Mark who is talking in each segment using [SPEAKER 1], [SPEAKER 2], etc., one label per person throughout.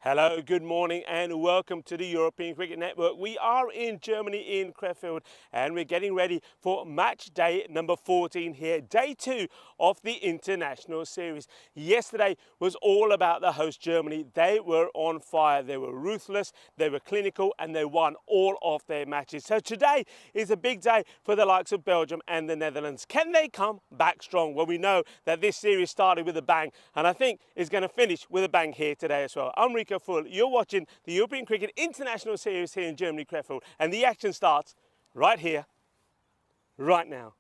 [SPEAKER 1] Hello, good morning and welcome to the European Cricket Network. We are in Germany in Krefeld and we're getting ready for match day number 14 here, day 2 of the international series. Yesterday was all about the host Germany. They were on fire, they were ruthless, they were clinical and they won all of their matches. So today is a big day for the likes of Belgium and the Netherlands. Can they come back strong? Well, we know that this series started with a bang and I think is going to finish with a bang here today as well. I'm Rico Full. You're watching the European Cricket International Series here in Germany, Krefeld, and the action starts right here, right now.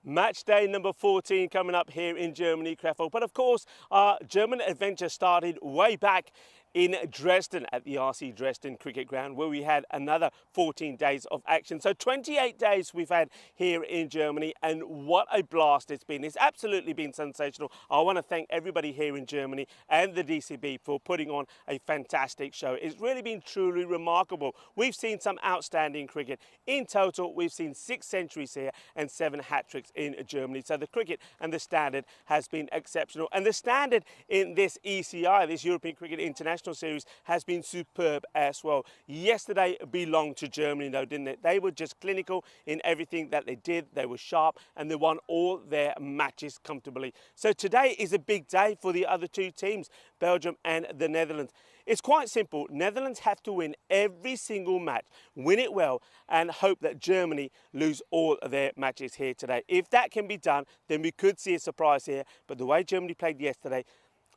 [SPEAKER 1] Match day number 14 coming up here in Germany, Krefeld. But of course, our German adventure started way back in Dresden at the RC Dresden Cricket Ground, where we had another 14 days of action. So 28 days we've had here in Germany, and what a blast it's been. It's absolutely been sensational. I want to thank everybody here in Germany and the DCB for putting on a fantastic show. It's really been truly remarkable. We've seen some outstanding cricket. In total, we've seen 6 centuries here and 7 hat-tricks in Germany. So the cricket and the standard has been exceptional. And the standard in this ECI, this European Cricket International Series, has been superb as well. Yesterday belonged to Germany though, didn't it? They were just clinical in everything that they did. They were sharp and they won all their matches comfortably. So today is a big day for the other two teams, Belgium and the Netherlands. It's quite simple. Netherlands have to win every single match, win it well, and hope that Germany lose all of their matches here today. If that can be done, then we could see a surprise here. But the way Germany played yesterday,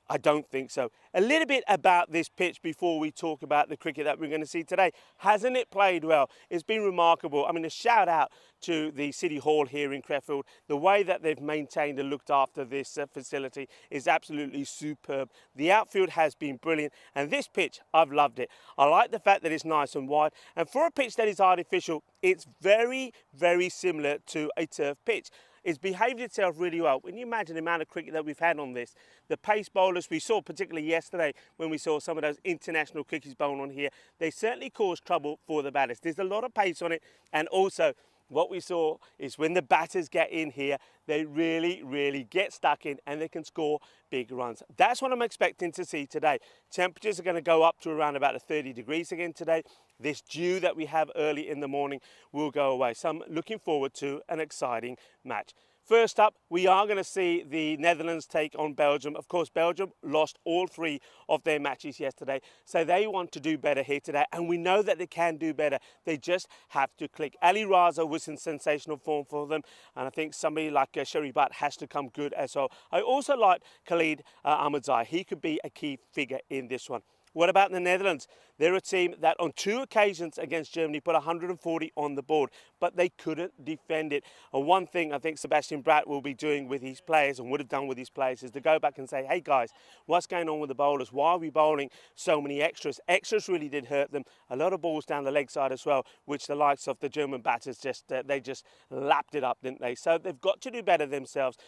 [SPEAKER 1] I don't think so. A little bit about this pitch before we talk about the cricket that we're going to see today. Hasn't it played well? It's been remarkable. I mean, a shout out to the City Hall here in Krefeld. The way that they've maintained and looked after this facility is absolutely superb. The outfield has been brilliant, and this pitch, I've loved it. I like the fact that it's nice and wide, and for a pitch that is artificial, it's very, very similar to a turf pitch. It's behaved itself really well. When you imagine the amount of cricket that we've had on this, the pace bowlers we saw, particularly yesterday when we saw some of those international crickets bowling on here, they certainly caused trouble for the batters. There's a lot of pace on it, and also what we saw is when the batters get in here, they really get stuck in and they can score big runs. That's what I'm expecting to see today. Temperatures are going to go up to around about 30 degrees again today. This dew that we have early in the morning will go away. So I'm looking forward to an exciting match. First up, we are going to see the Netherlands take on Belgium. Of course, Belgium lost all 3 of their matches yesterday, so they want to do better here today, and we know that they can do better. They just have to click. Ali Raza was in sensational form for them, and I think somebody like Sherry Butt has to come good as well. I also like Khalid Ahmadzai. He could be a key figure in this one. What about the Netherlands? They're a team that on 2 occasions against Germany put 140 on the board, but they couldn't defend it. And one thing I think Sebastian Bratt will be doing with his players and would have done with his players is to go back and say, hey guys, what's going on with the bowlers? Why are we bowling so many extras? Extras really did hurt them. A lot of balls down the leg side as well, which the likes of the German batters they just lapped it up, didn't they? So they've got to do better themselves.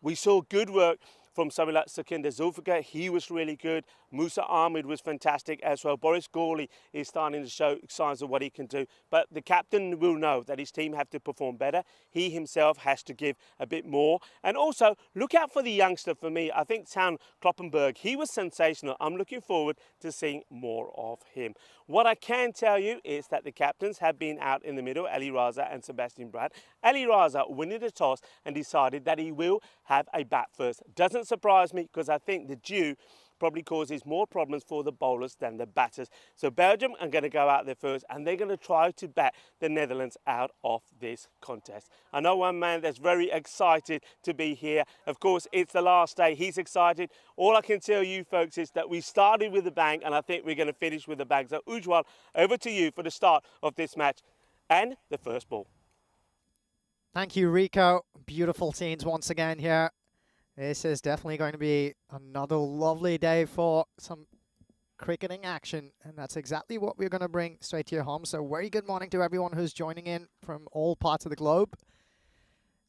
[SPEAKER 1] We saw good work from someone like Sukhinder Zulfikar. He was really good. Musa Ahmed was fantastic as well. Boris Gawley is starting to show signs of what he can do. But the captain will know that his team have to perform better. He himself has to give a bit more. And also, look out for the youngster for me. I think Town Kloppenberg, he was sensational. I'm looking forward to seeing more of him. What I can tell you is that the captains have been out in the middle, Ali Raza and Sebastian Brad. Ali Raza winning the toss and decided that he will have a bat first. Doesn't surprise me because I think the dew probably causes more problems for the bowlers than the batters. So Belgium are going to go out there first and they're going to try to bat the Netherlands out of this contest. I know one man that's very excited to be here. Of course, it's the last day. He's excited. All I can tell you folks is that we started with a bang and I think we're going to finish with a bang. So Ujwal, over to you for the start of this match and the first ball.
[SPEAKER 2] Thank you, Rico. Beautiful scenes once again here. This is definitely going to be another lovely day for some cricketing action, and that's exactly what we're going to bring straight to your home. So very good morning to everyone who's joining in from all parts of the globe.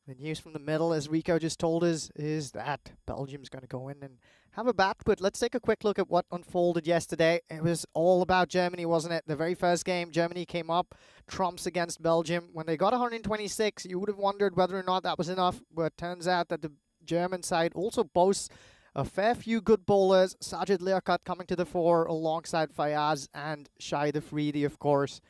[SPEAKER 2] The news from the middle, as Rico just told us, is that Belgium's going to go in and have a bat. But let's take a quick look at what unfolded yesterday. It was all about Germany, wasn't it? The very first game, Germany came up trumps against Belgium. When they got 126, you would have wondered whether or not that was enough, but turns out that the German side also boasts a fair few good bowlers. Sajid Learcut coming to the fore alongside Fayaz and Shahid Afridi, of course.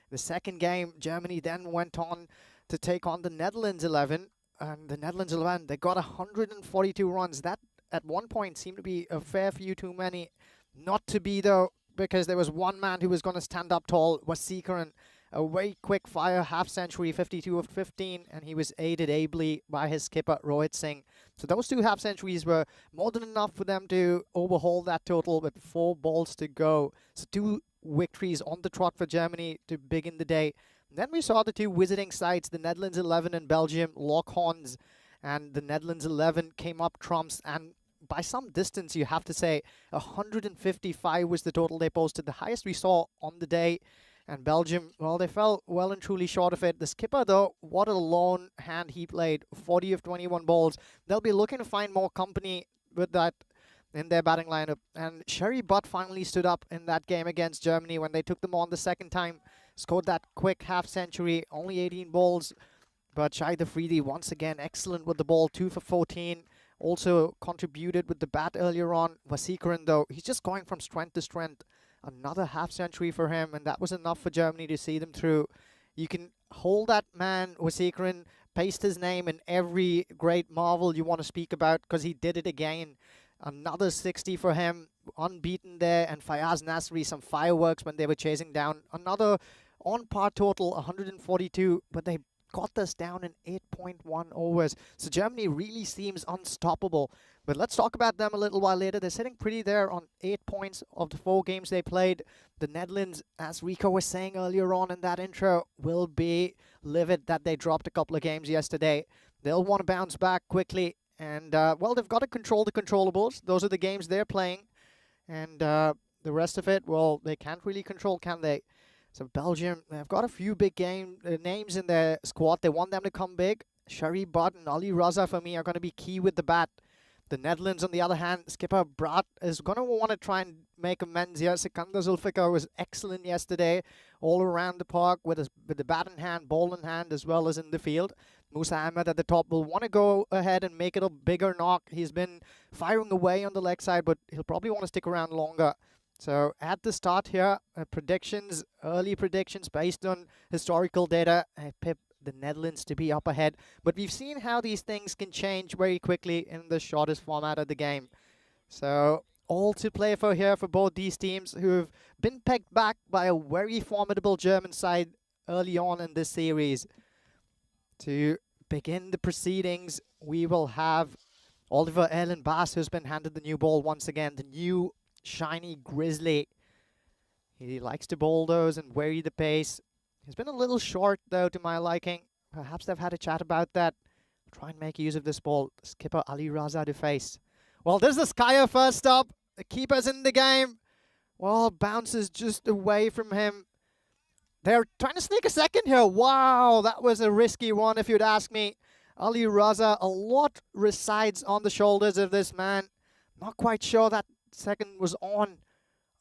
[SPEAKER 2] The second game, Germany then went on to take on the Netherlands 11. And the Netherlands 11, they got 142 runs. That at one point seemed to be a fair few too many. Not to be, though, because there was one man who was going to stand up tall, Wasikaran. A very quick fire half-century, 52 of 15, and he was aided ably by his skipper, Rohit Singh. So those two half-centuries were more than enough for them to overhaul that total with 4 balls to go. So 2 victories on the trot for Germany to begin the day. And then we saw the 2 visiting sides, the Netherlands 11 and Belgium, lock horns, and the Netherlands 11 came up trumps, and by some distance, you have to say, 155 was the total they posted, the highest we saw on the day. And Belgium, well, they fell well and truly short of it. The skipper, though, what a lone hand he played. 40 of 21 balls. They'll be looking to find more company with that in their batting lineup. And Sherry Butt finally stood up in that game against Germany when they took them on the second time. Scored that quick half-century, only 18 balls. But Shahid Afridi, once again, excellent with the ball, 2 for 14. Also contributed with the bat earlier on. Wasikaran, though, he's just going from strength to strength. Another half-century for him, and that was enough for Germany to see them through. You can hold that man, Wasikaran, paste his name in every great marvel you want to speak about, because he did it again. Another 60 for him, unbeaten there, and Fayaz Nasri, some fireworks when they were chasing down. Another on-par total, 142, but they got this down in 8.1 overs. So Germany really seems unstoppable. But let's talk about them a little while later. They're sitting pretty there on 8 points of the 4 games they played. The Netherlands, as Rico was saying earlier on in that intro, will be livid that they dropped a couple of games yesterday. They'll want to bounce back quickly. And, well, they've got to control the controllables. Those are the games they're playing. And the rest of it, well, they can't really control, can they? So Belgium, they've got a few big names in their squad. They want them to come big. Sherry Butt and Ali Raza, for me, are going to be key with the bat. The Netherlands, on the other hand, skipper Brat is going to want to try and make amends here. Sikander Zulfikar was excellent yesterday, all around the park with the bat in hand, ball in hand, as well as in the field. Musa Ahmed at the top will want to go ahead and make it a bigger knock. He's been firing away on the leg side, but he'll probably want to stick around longer. So at the start here, predictions, early predictions based on historical data, I pip the Netherlands to be up ahead. But we've seen how these things can change very quickly in the shortest format of the game. So all to play for here for both these teams who have been pegged back by a very formidable German side early on in this series. To begin the proceedings, we will have Oliver Erlen Bass, who's been handed the new ball once again, the new shiny Grizzly. He likes to bowl those and vary the pace. He's been a little short, though, to my liking. Perhaps they've had a chat about that. Try and make use of this ball. Skipper Ali Raza to face. Well, there's the Skyer first up. The keeper's in the game. Well, bounces just away from him. They're trying to sneak a second here. Wow, that was a risky one, if you'd ask me. Ali Raza, a lot resides on the shoulders of this man. Not quite sure that second was on.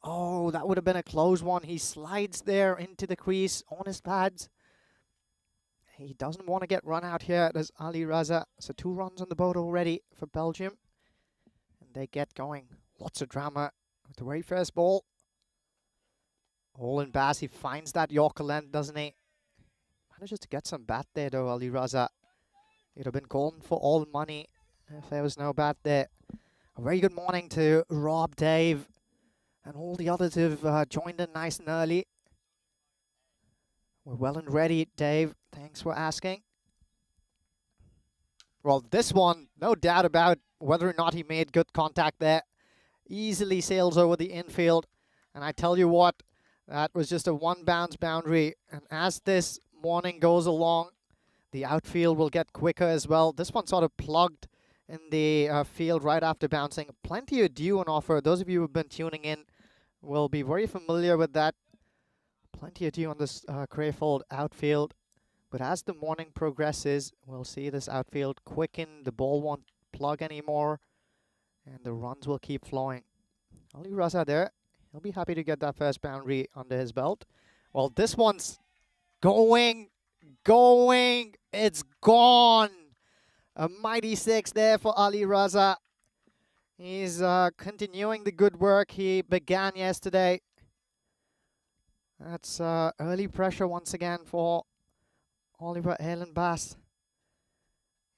[SPEAKER 2] Oh, that would have been a close one. He slides there into the crease on his pads. He doesn't want to get run out here. There's Ali Raza. So 2 runs on the board already for Belgium. And they get going. Lots of drama with the very first ball. All in Bass. He finds that Yorker length, doesn't he? Manages to get some bat there though, Ali Raza. He'd have been calling for all money if there was no bat there. A very good morning to Rob, Dave, and all the others who've joined in nice and early. We're well and ready, Dave. Thanks for asking. Well, this one, no doubt about whether or not he made good contact there. Easily sails over the infield. And I tell you what, that was just a 1 bounce boundary. And as this morning goes along, the outfield will get quicker as well. This one sort of plugged in the field right after bouncing. Plenty of dew on offer. Those of you who've been tuning in will be very familiar with that. Plenty of dew on this Crayfold outfield. But as the morning progresses, we'll see this outfield quicken. The ball won't plug anymore. And the runs will keep flowing. Ali Raza there. He'll be happy to get that first boundary under his belt. Well, this one's going. It's gone. A mighty 6 there for Ali Raza. He's continuing the good work he began yesterday. That's early pressure once again for Oliver Ehlenbaas.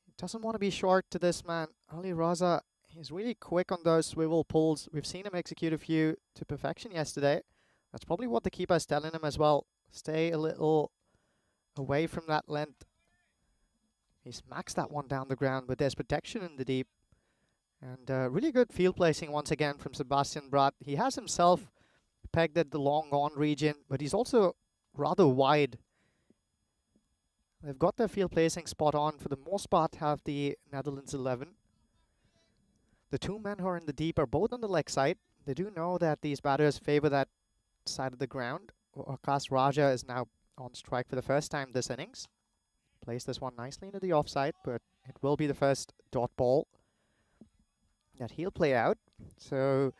[SPEAKER 2] He doesn't want to be short to this man. Ali Raza, he's really quick on those swivel pulls. We've seen him execute a few to perfection yesterday. That's probably what the keeper's telling him as well. Stay a little away from that length. He smacks that one down the ground, but there's protection in the deep. And really good field placing once again from Sebastian Bratt. He has himself pegged at the long on region, but he's also rather wide. They've got their field placing spot on. For the most part, have the Netherlands 11. The 2 men who are in the deep are both on the leg side. They do know that these batters favor that side of the ground. Akash Raja is now on strike for the first time this innings. Plays this one nicely into the offside, but it will be the first dot ball that he'll play out. So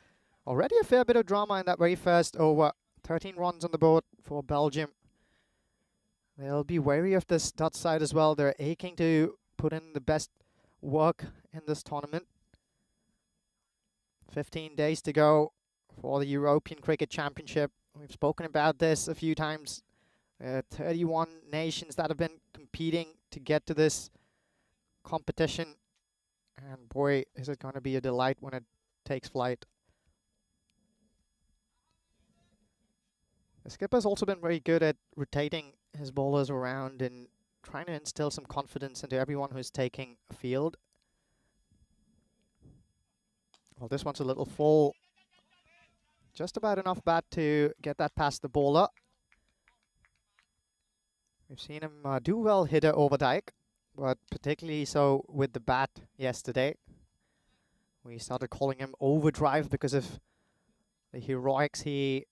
[SPEAKER 2] already a fair bit of drama in that very first over. 13 runs on the board for Belgium. They'll be wary of this dot side as well. They're aching to put in the best work in this tournament. 15 days to go for the European Cricket Championship. We've spoken about this a few times. 31 nations that have been competing to get to this competition. And boy, is it going to be a delight when it takes flight. The skipper's also been very good at rotating his bowlers around and trying to instill some confidence into everyone who's taking a field. Well, this one's a little full. Just about enough bat to get that past the bowler. We've seen him do well hitter over Dyke, but particularly so with the bat yesterday. We started calling him overdrive because of the heroics he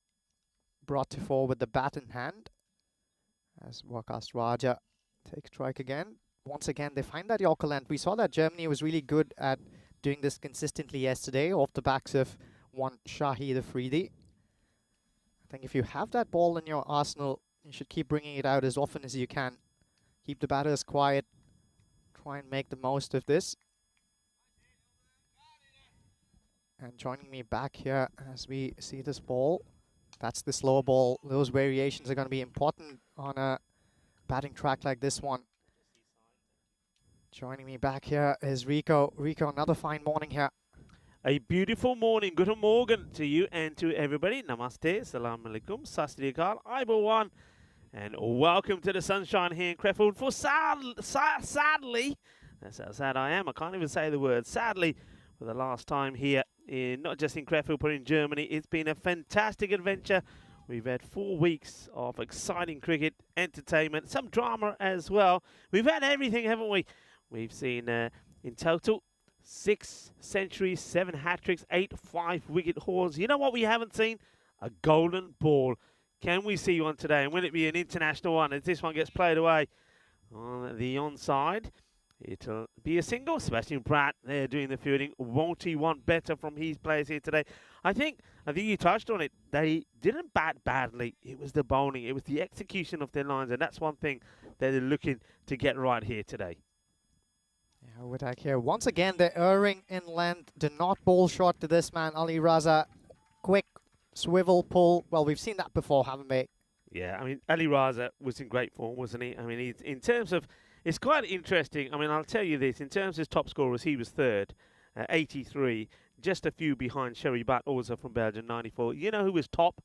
[SPEAKER 2] brought to fore with the bat in hand. As Akash Raja takes strike again. Once again, they find that Yorker length. We saw that Germany was really good at doing this consistently yesterday off the backs of one Shahid Afridi. I think if you have that ball in your arsenal, you should keep bringing it out as often as you can. Keep the batters quiet. Try and make the most of this. And joining me back here as we see this ball. That's the slower ball. Those variations are going to be important on a batting track like this one. Joining me back here is Rico. Rico, another fine morning here.
[SPEAKER 1] A beautiful morning. Good morning to you and to everybody. Namaste, salam alaikum, sasri akal, Aibawan, and welcome to the sunshine here in Crefeld. For sadly, that's how sad I am. I can't even say the word. Sadly, for the last time here, not just in Crefeld, but in Germany, it's been a fantastic adventure. We've had 4 weeks of exciting cricket, entertainment, some drama as well. We've had everything, haven't we? We've seen, in total, 6 centuries, 7 hat-tricks, 8 5-wicket hauls. You know what we haven't seen? A golden ball. Can we see one today? And will it be an international one as this one gets played away on the onside? It'll be a single. Sebastian Bratt there doing the fielding. Won't he want better from his players here today? I think you touched on it. They didn't bat badly. It was the bowling. It was the execution of their lines, and that's one thing that they're looking to get right here today.
[SPEAKER 2] Yeah, Widak here. Once again, they're erring in length. Do not bowl short to this man, Ali Raza. Quick swivel pull. Well, we've seen that before, haven't we?
[SPEAKER 1] Yeah, I mean, Ali Raza was in great form, wasn't he? I mean, in terms of, it's quite interesting. I mean, I'll tell you this. In terms of top scorers, he was third, 83, just a few behind Sherry Butt, also from Belgium, 94. You know who was top?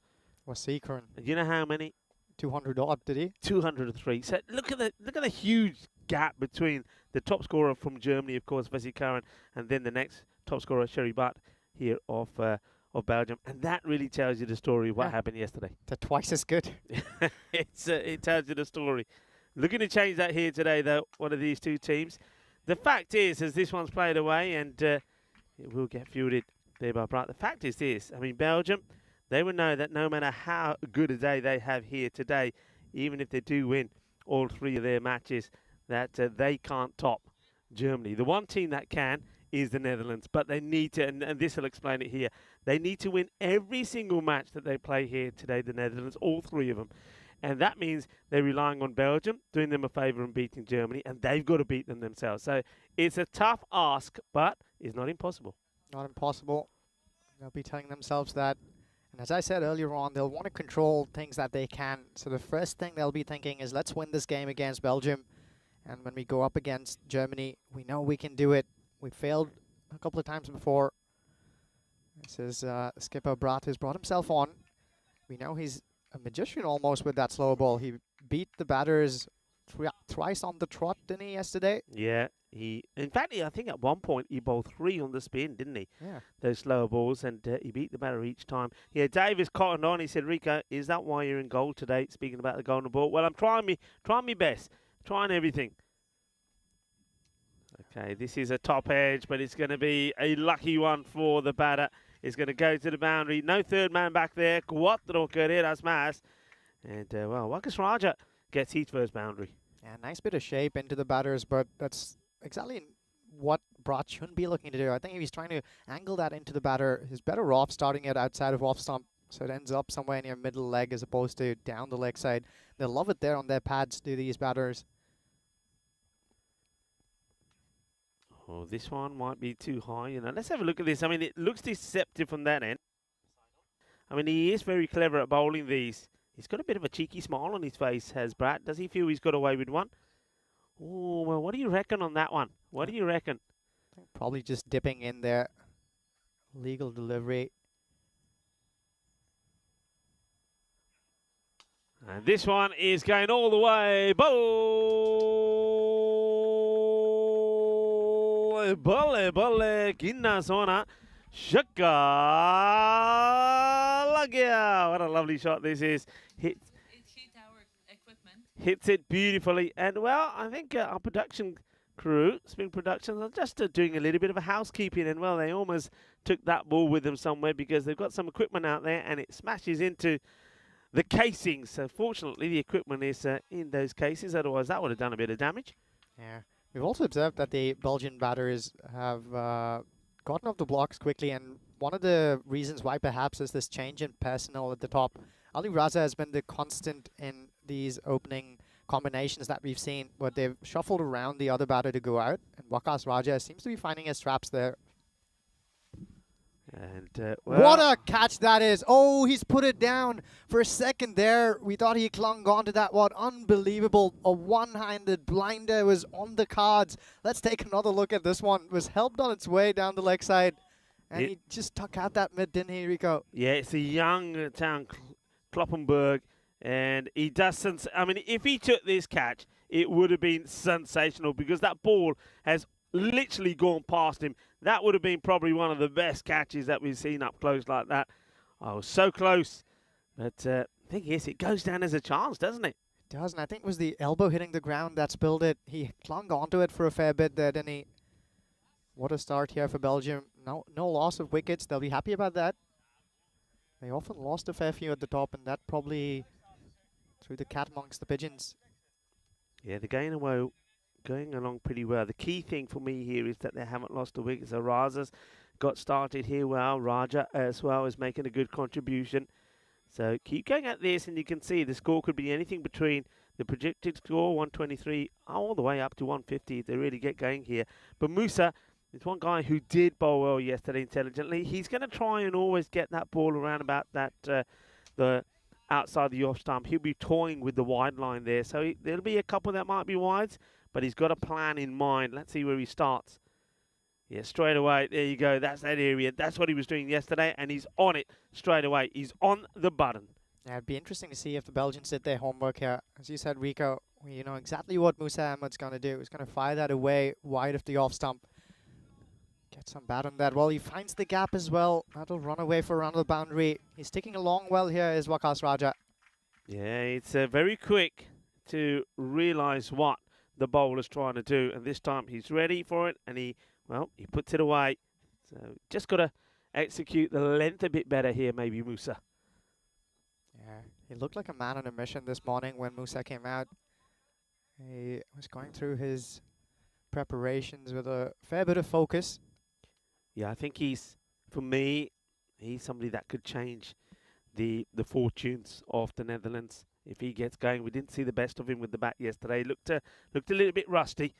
[SPEAKER 2] Waseekern.
[SPEAKER 1] You know how many?
[SPEAKER 2] 200 odd, did he?
[SPEAKER 1] 203. So look at the huge gap between the top scorer from Germany, of course, Vasikaren, and then the next top scorer, Sherry Butt, here of Belgium, and that really tells you the story of what happened yesterday.
[SPEAKER 2] They're twice as good.
[SPEAKER 1] It tells you the story. Looking to change that here today, though, one of these two teams. The fact is, as this one's played away, and it will get fielded there by Bright. The fact is this, I mean, Belgium, they will know that no matter how good a day they have here today, even if they do win all three of their matches, that they can't top Germany. The one team that can is the Netherlands, but they need to, and this will explain it here, they need to win every single match that they play here today, the Netherlands, all three of them. And that means they're relying on Belgium, doing them a favour and beating Germany, and they've got to beat them themselves. So it's a tough ask, but it's not impossible.
[SPEAKER 2] Not impossible. They'll be telling themselves that. And as I said earlier on, they'll want to control things that they can. So the first thing they'll be thinking is, let's win this game against Belgium. And when we go up against Germany, we know we can do it. We failed a couple of times before. This is skipper Bratt who's brought himself on. We know he's a magician almost with that slow ball. He beat the batters thrice on the trot, didn't he, yesterday?
[SPEAKER 1] Yeah, in fact, I think at one point he bowled 3 on the spin, didn't he?
[SPEAKER 2] Yeah.
[SPEAKER 1] Those slower balls, and he beat the batter each time. Yeah, Davis cottoned on. He said, Rico, is that why you're in goal today? Speaking about the golden ball. Well, I'm trying me best. Trying everything. Okay, this is a top edge, but it's going to be a lucky one for the batter. It's going to go to the boundary. No third man back there. Cuatro carreras más. And, well, Wakas Raja gets his first boundary.
[SPEAKER 2] Yeah, nice bit of shape into the batters, but that's exactly what Bratt shouldn't be looking to do. I think if he's trying to angle that into the batter, he's better off starting it outside of off stump, so it ends up somewhere near middle leg as opposed to down the leg side. They'll love it there on their pads, do these batters.
[SPEAKER 1] Oh, this one might be too high. You know, let's have a look at this. I mean, it looks deceptive from that end. I mean, he is very clever at bowling these. He's got a bit of a cheeky smile on his face, has Bratt. Does he feel he's got away with one? Oh, well, what do you reckon on that one? What do you reckon?
[SPEAKER 2] Probably just dipping in there. Legal delivery.
[SPEAKER 1] And this one is going all the way. Bole, Kinna Sona. Shaka Lagia. What a lovely shot this is. It
[SPEAKER 3] hit our equipment.
[SPEAKER 1] Hits it beautifully. And, well, I think our production crew, Spin Productions, are just doing a little bit of a housekeeping. And, well, they almost took that ball with them somewhere because they've got some equipment out there and it smashes into the casings. So, fortunately, the equipment is in those cases. Otherwise, that would have done a bit of damage.
[SPEAKER 2] Yeah. We've also observed that the Belgian batters have gotten off the blocks quickly, and one of the reasons why perhaps is this change in personnel at the top. Ali Raza has been the constant in these opening combinations that we've seen, but they've shuffled around the other batter to go out, and Wakas Raja seems to be finding his traps there.
[SPEAKER 1] And well,
[SPEAKER 2] what a catch that is. Oh, he's put it down. For a second there, we thought he clung on to that. What unbelievable. A one-handed blinder was on the cards. Let's take another look at this one. It was helped on its way down the leg side. And he just took out that mid, didn't he, Rico?
[SPEAKER 1] Yeah, it's a young town, Kloppenburg. And he does, I mean, if he took this catch, it would have been sensational because that ball has literally gone past him. That would have been probably one of the best catches that we've seen up close like that. Oh, so close. But the thing is, it goes down as a chance, doesn't it?
[SPEAKER 2] It does, and I think it was the elbow hitting the ground that spilled it. He clung onto it for a fair bit there, didn't he? What a start here for Belgium. No loss of wickets. They'll be happy about that. They often lost a fair few at the top, and that probably threw the cat amongst the pigeons.
[SPEAKER 1] Yeah, the going along pretty well. The key thing for me here is that they haven't lost a wicket. So Raza's got started here well. Raja as well is making a good contribution. So keep going at this, and you can see the score could be anything between the projected score, 123, all the way up to 150 if they really get going here. But Musa is one guy who did bowl well yesterday intelligently. He's going to try and always get that ball around about that the outside the off stump. He'll be toying with the wide line there. So there'll be a couple that might be wides, but he's got a plan in mind. Let's see where he starts. Yeah, straight away. There you go. That's that area. That's what he was doing yesterday, and he's on it straight away. He's on the button.
[SPEAKER 2] Yeah, it'd be interesting to see if the Belgians did their homework here. As you said, Rico, you know exactly what Musa Ahmed's going to do. He's going to fire that away wide of the off stump. Get some bat on that. Well, he finds the gap as well. That'll run away for around the boundary. He's ticking along well here, is Waqas Raja.
[SPEAKER 1] Yeah, it's very quick to realise what the bowler's trying to do, and this time he's ready for it, and he puts it away. So just got to execute the length a bit better here, maybe, Musa.
[SPEAKER 2] Yeah, he looked like a man on a mission this morning when Musa came out. He was going through his preparations with a fair bit of focus.
[SPEAKER 1] Yeah, I think for me, he's somebody that could change the fortunes of the Netherlands if he gets going. We didn't see the best of him with the bat yesterday. Looked a little bit rusty.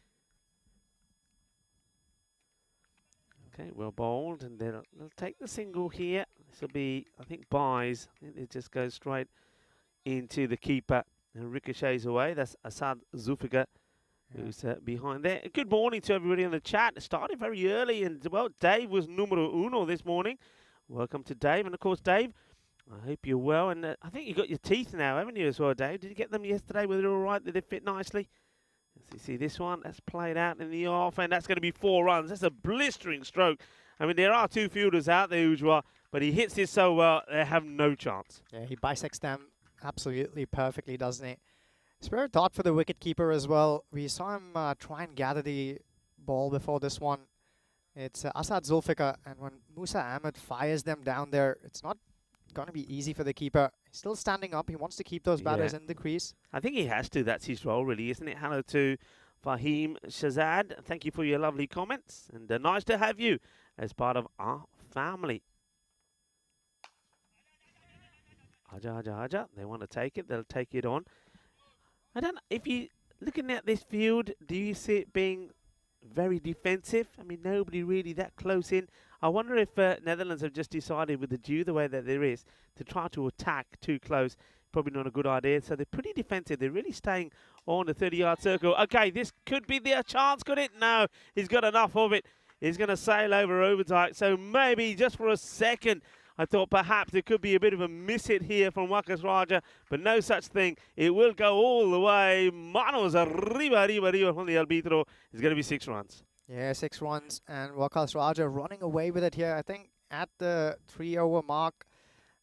[SPEAKER 1] Okay, well bowled, and they'll take the single here. This will be, I think, buys. I think it just goes straight into the keeper and ricochets away. That's Asad Zulfikar, who's behind there. Good morning to everybody on the chat. It started very early, and, well, Dave was numero uno this morning. Welcome to Dave. And, of course, Dave, I hope you're well. And I think you got your teeth now, haven't you, as well, Dave? Did you get them yesterday? Were they all right? Did they fit nicely? You see this one, that's played out in the off, and that's going to be 4 runs. That's a blistering stroke. I mean, there are 2 fielders out there, Ujwa, but he hits this so well, they have no chance.
[SPEAKER 2] Yeah, he bisects them absolutely perfectly, doesn't he? Spare thought for the wicketkeeper as well. We saw him try and gather the ball before this one. It's Asad Zulfikar, and when Musa Ahmed fires them down there, it's not going to be easy for the keeper. He's still standing up. He wants to keep those batters in the crease.
[SPEAKER 1] I think he has to. That's his role, really, isn't it? Hello to Fahim Shazad. Thank you for your lovely comments. And nice to have you as part of our family. Aja. They want to take it. They'll take it on. I don't know. If you looking at this field, do you see it being very defensive? I mean, nobody really that close in. I wonder if Netherlands have just decided, with the dew the way that there is, to try to attack too close. Probably not a good idea. So they're pretty defensive. They're really staying on the 30-yard circle. Okay, this could be their chance, could it? No, he's got enough of it. He's going to sail over Overdyke. So maybe just for a second, I thought perhaps there could be a bit of a miss hit here from Waqas Raja, but no such thing. It will go all the way. Manos arriba from the arbitro. It's going to be 6 runs.
[SPEAKER 2] Yeah, 6 runs, and Waqas Raja running away with it here. I think at the 3-over mark,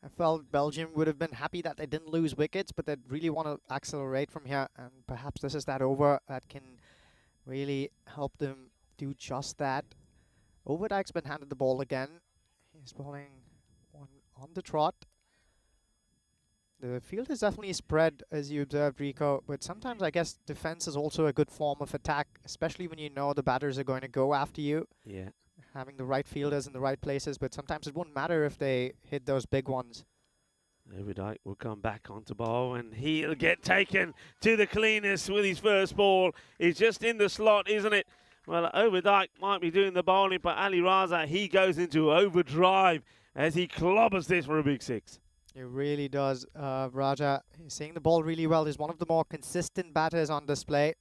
[SPEAKER 2] I felt Belgium would have been happy that they didn't lose wickets, but they really want to accelerate from here, and perhaps this is that over that can really help them do just that. Overdyke's been handed the ball again. He's bowling on the trot. The field is definitely spread, as you observed, Rico, but sometimes I guess defense is also a good form of attack, especially when you know the batters are going to go after you.
[SPEAKER 1] Yeah.
[SPEAKER 2] Having the right fielders in the right places, but sometimes it won't matter if they hit those big ones.
[SPEAKER 1] Overdyke will come back onto bowl, and he'll get taken to the cleanest with his first ball. He's just in the slot, isn't it? Well, Overdyke might be doing the bowling, but Ali Raza, he goes into overdrive as he clobbers this for a big 6.
[SPEAKER 2] It really does. Raja, he's seeing the ball really well. He's one of the more consistent batters on display.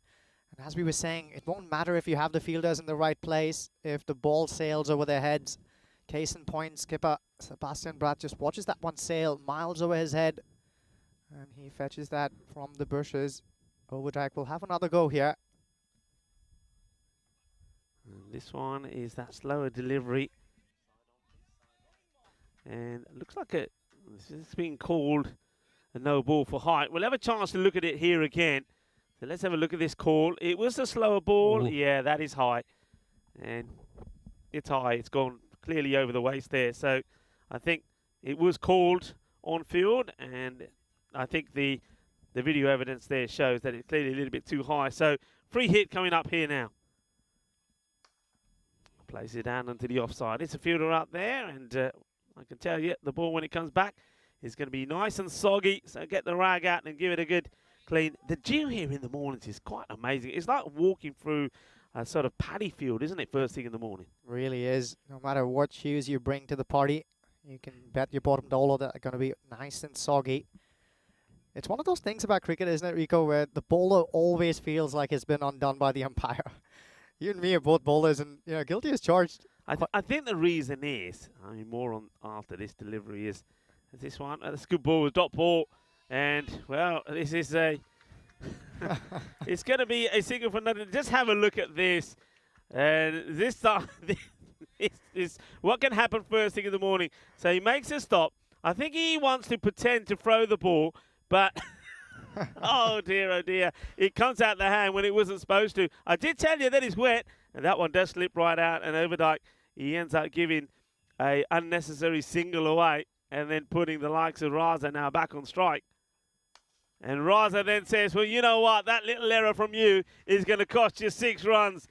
[SPEAKER 2] And as we were saying, it won't matter if you have the fielders in the right place, if the ball sails over their heads. Case in point, skipper Sebastian Bratt just watches that one sail miles over his head. And he fetches that from the bushes. Overdyke will have another go here.
[SPEAKER 1] And this one is that slower delivery. And it looks like it's being called a no ball for height. We'll have a chance to look at it here again. So let's have a look at this call. It was a slower ball. Ooh. Yeah, that is high. And it's high. It's gone clearly over the waist there. So I think it was called on field. And I think the the video evidence there shows that it's clearly a little bit too high. So free hit coming up here now. Plays it down onto the offside. It's a fielder up there, and I can tell you the ball when it comes back is going to be nice and soggy. So get the rag out and give it a good clean. The gym here in the mornings is quite amazing. It's like walking through a sort of paddy field, isn't it, first thing in the morning?
[SPEAKER 2] Really is. No matter what shoes you bring to the party, you can bet your bottom dollar that are going to be nice and soggy. It's one of those things about cricket, isn't it, Rico, where the bowler always feels like it's been undone by the umpire. You and me are both bowlers, and guilty as charged.
[SPEAKER 1] I think the reason is, I mean, more on after this delivery is this one. That's a good ball, dot ball, and well, this is a. It's going to be a single for nothing. Just have a look at this, and this time, this is what can happen first thing in the morning. So he makes a stop. I think he wants to pretend to throw the ball, but. Oh dear, it comes out the hand when it wasn't supposed to. I did tell you that it's wet, and that one does slip right out, and Overdyke, he ends up giving a unnecessary single away, and then putting the likes of Raza now back on strike. And Raza then says, well, you know what, that little error from you is going to cost you 6 runs.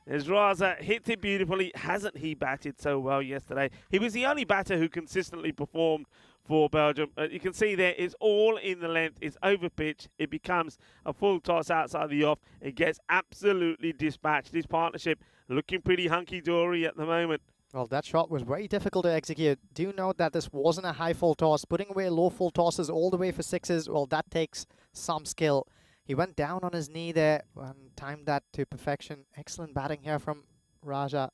[SPEAKER 1] As Raza hits it beautifully. Hasn't he batted so well yesterday? He was the only batter who consistently performed for Belgium. You can see there, it's all in the length. It's over pitch. It becomes a full toss outside the off. It gets absolutely dispatched. This partnership looking pretty hunky-dory at the moment.
[SPEAKER 2] Well, that shot was very difficult to execute. Do note that this wasn't a high full toss. Putting away low full tosses all the way for 6s, well, that takes some skill. He went down on his knee there and timed that to perfection. Excellent batting here from Raja.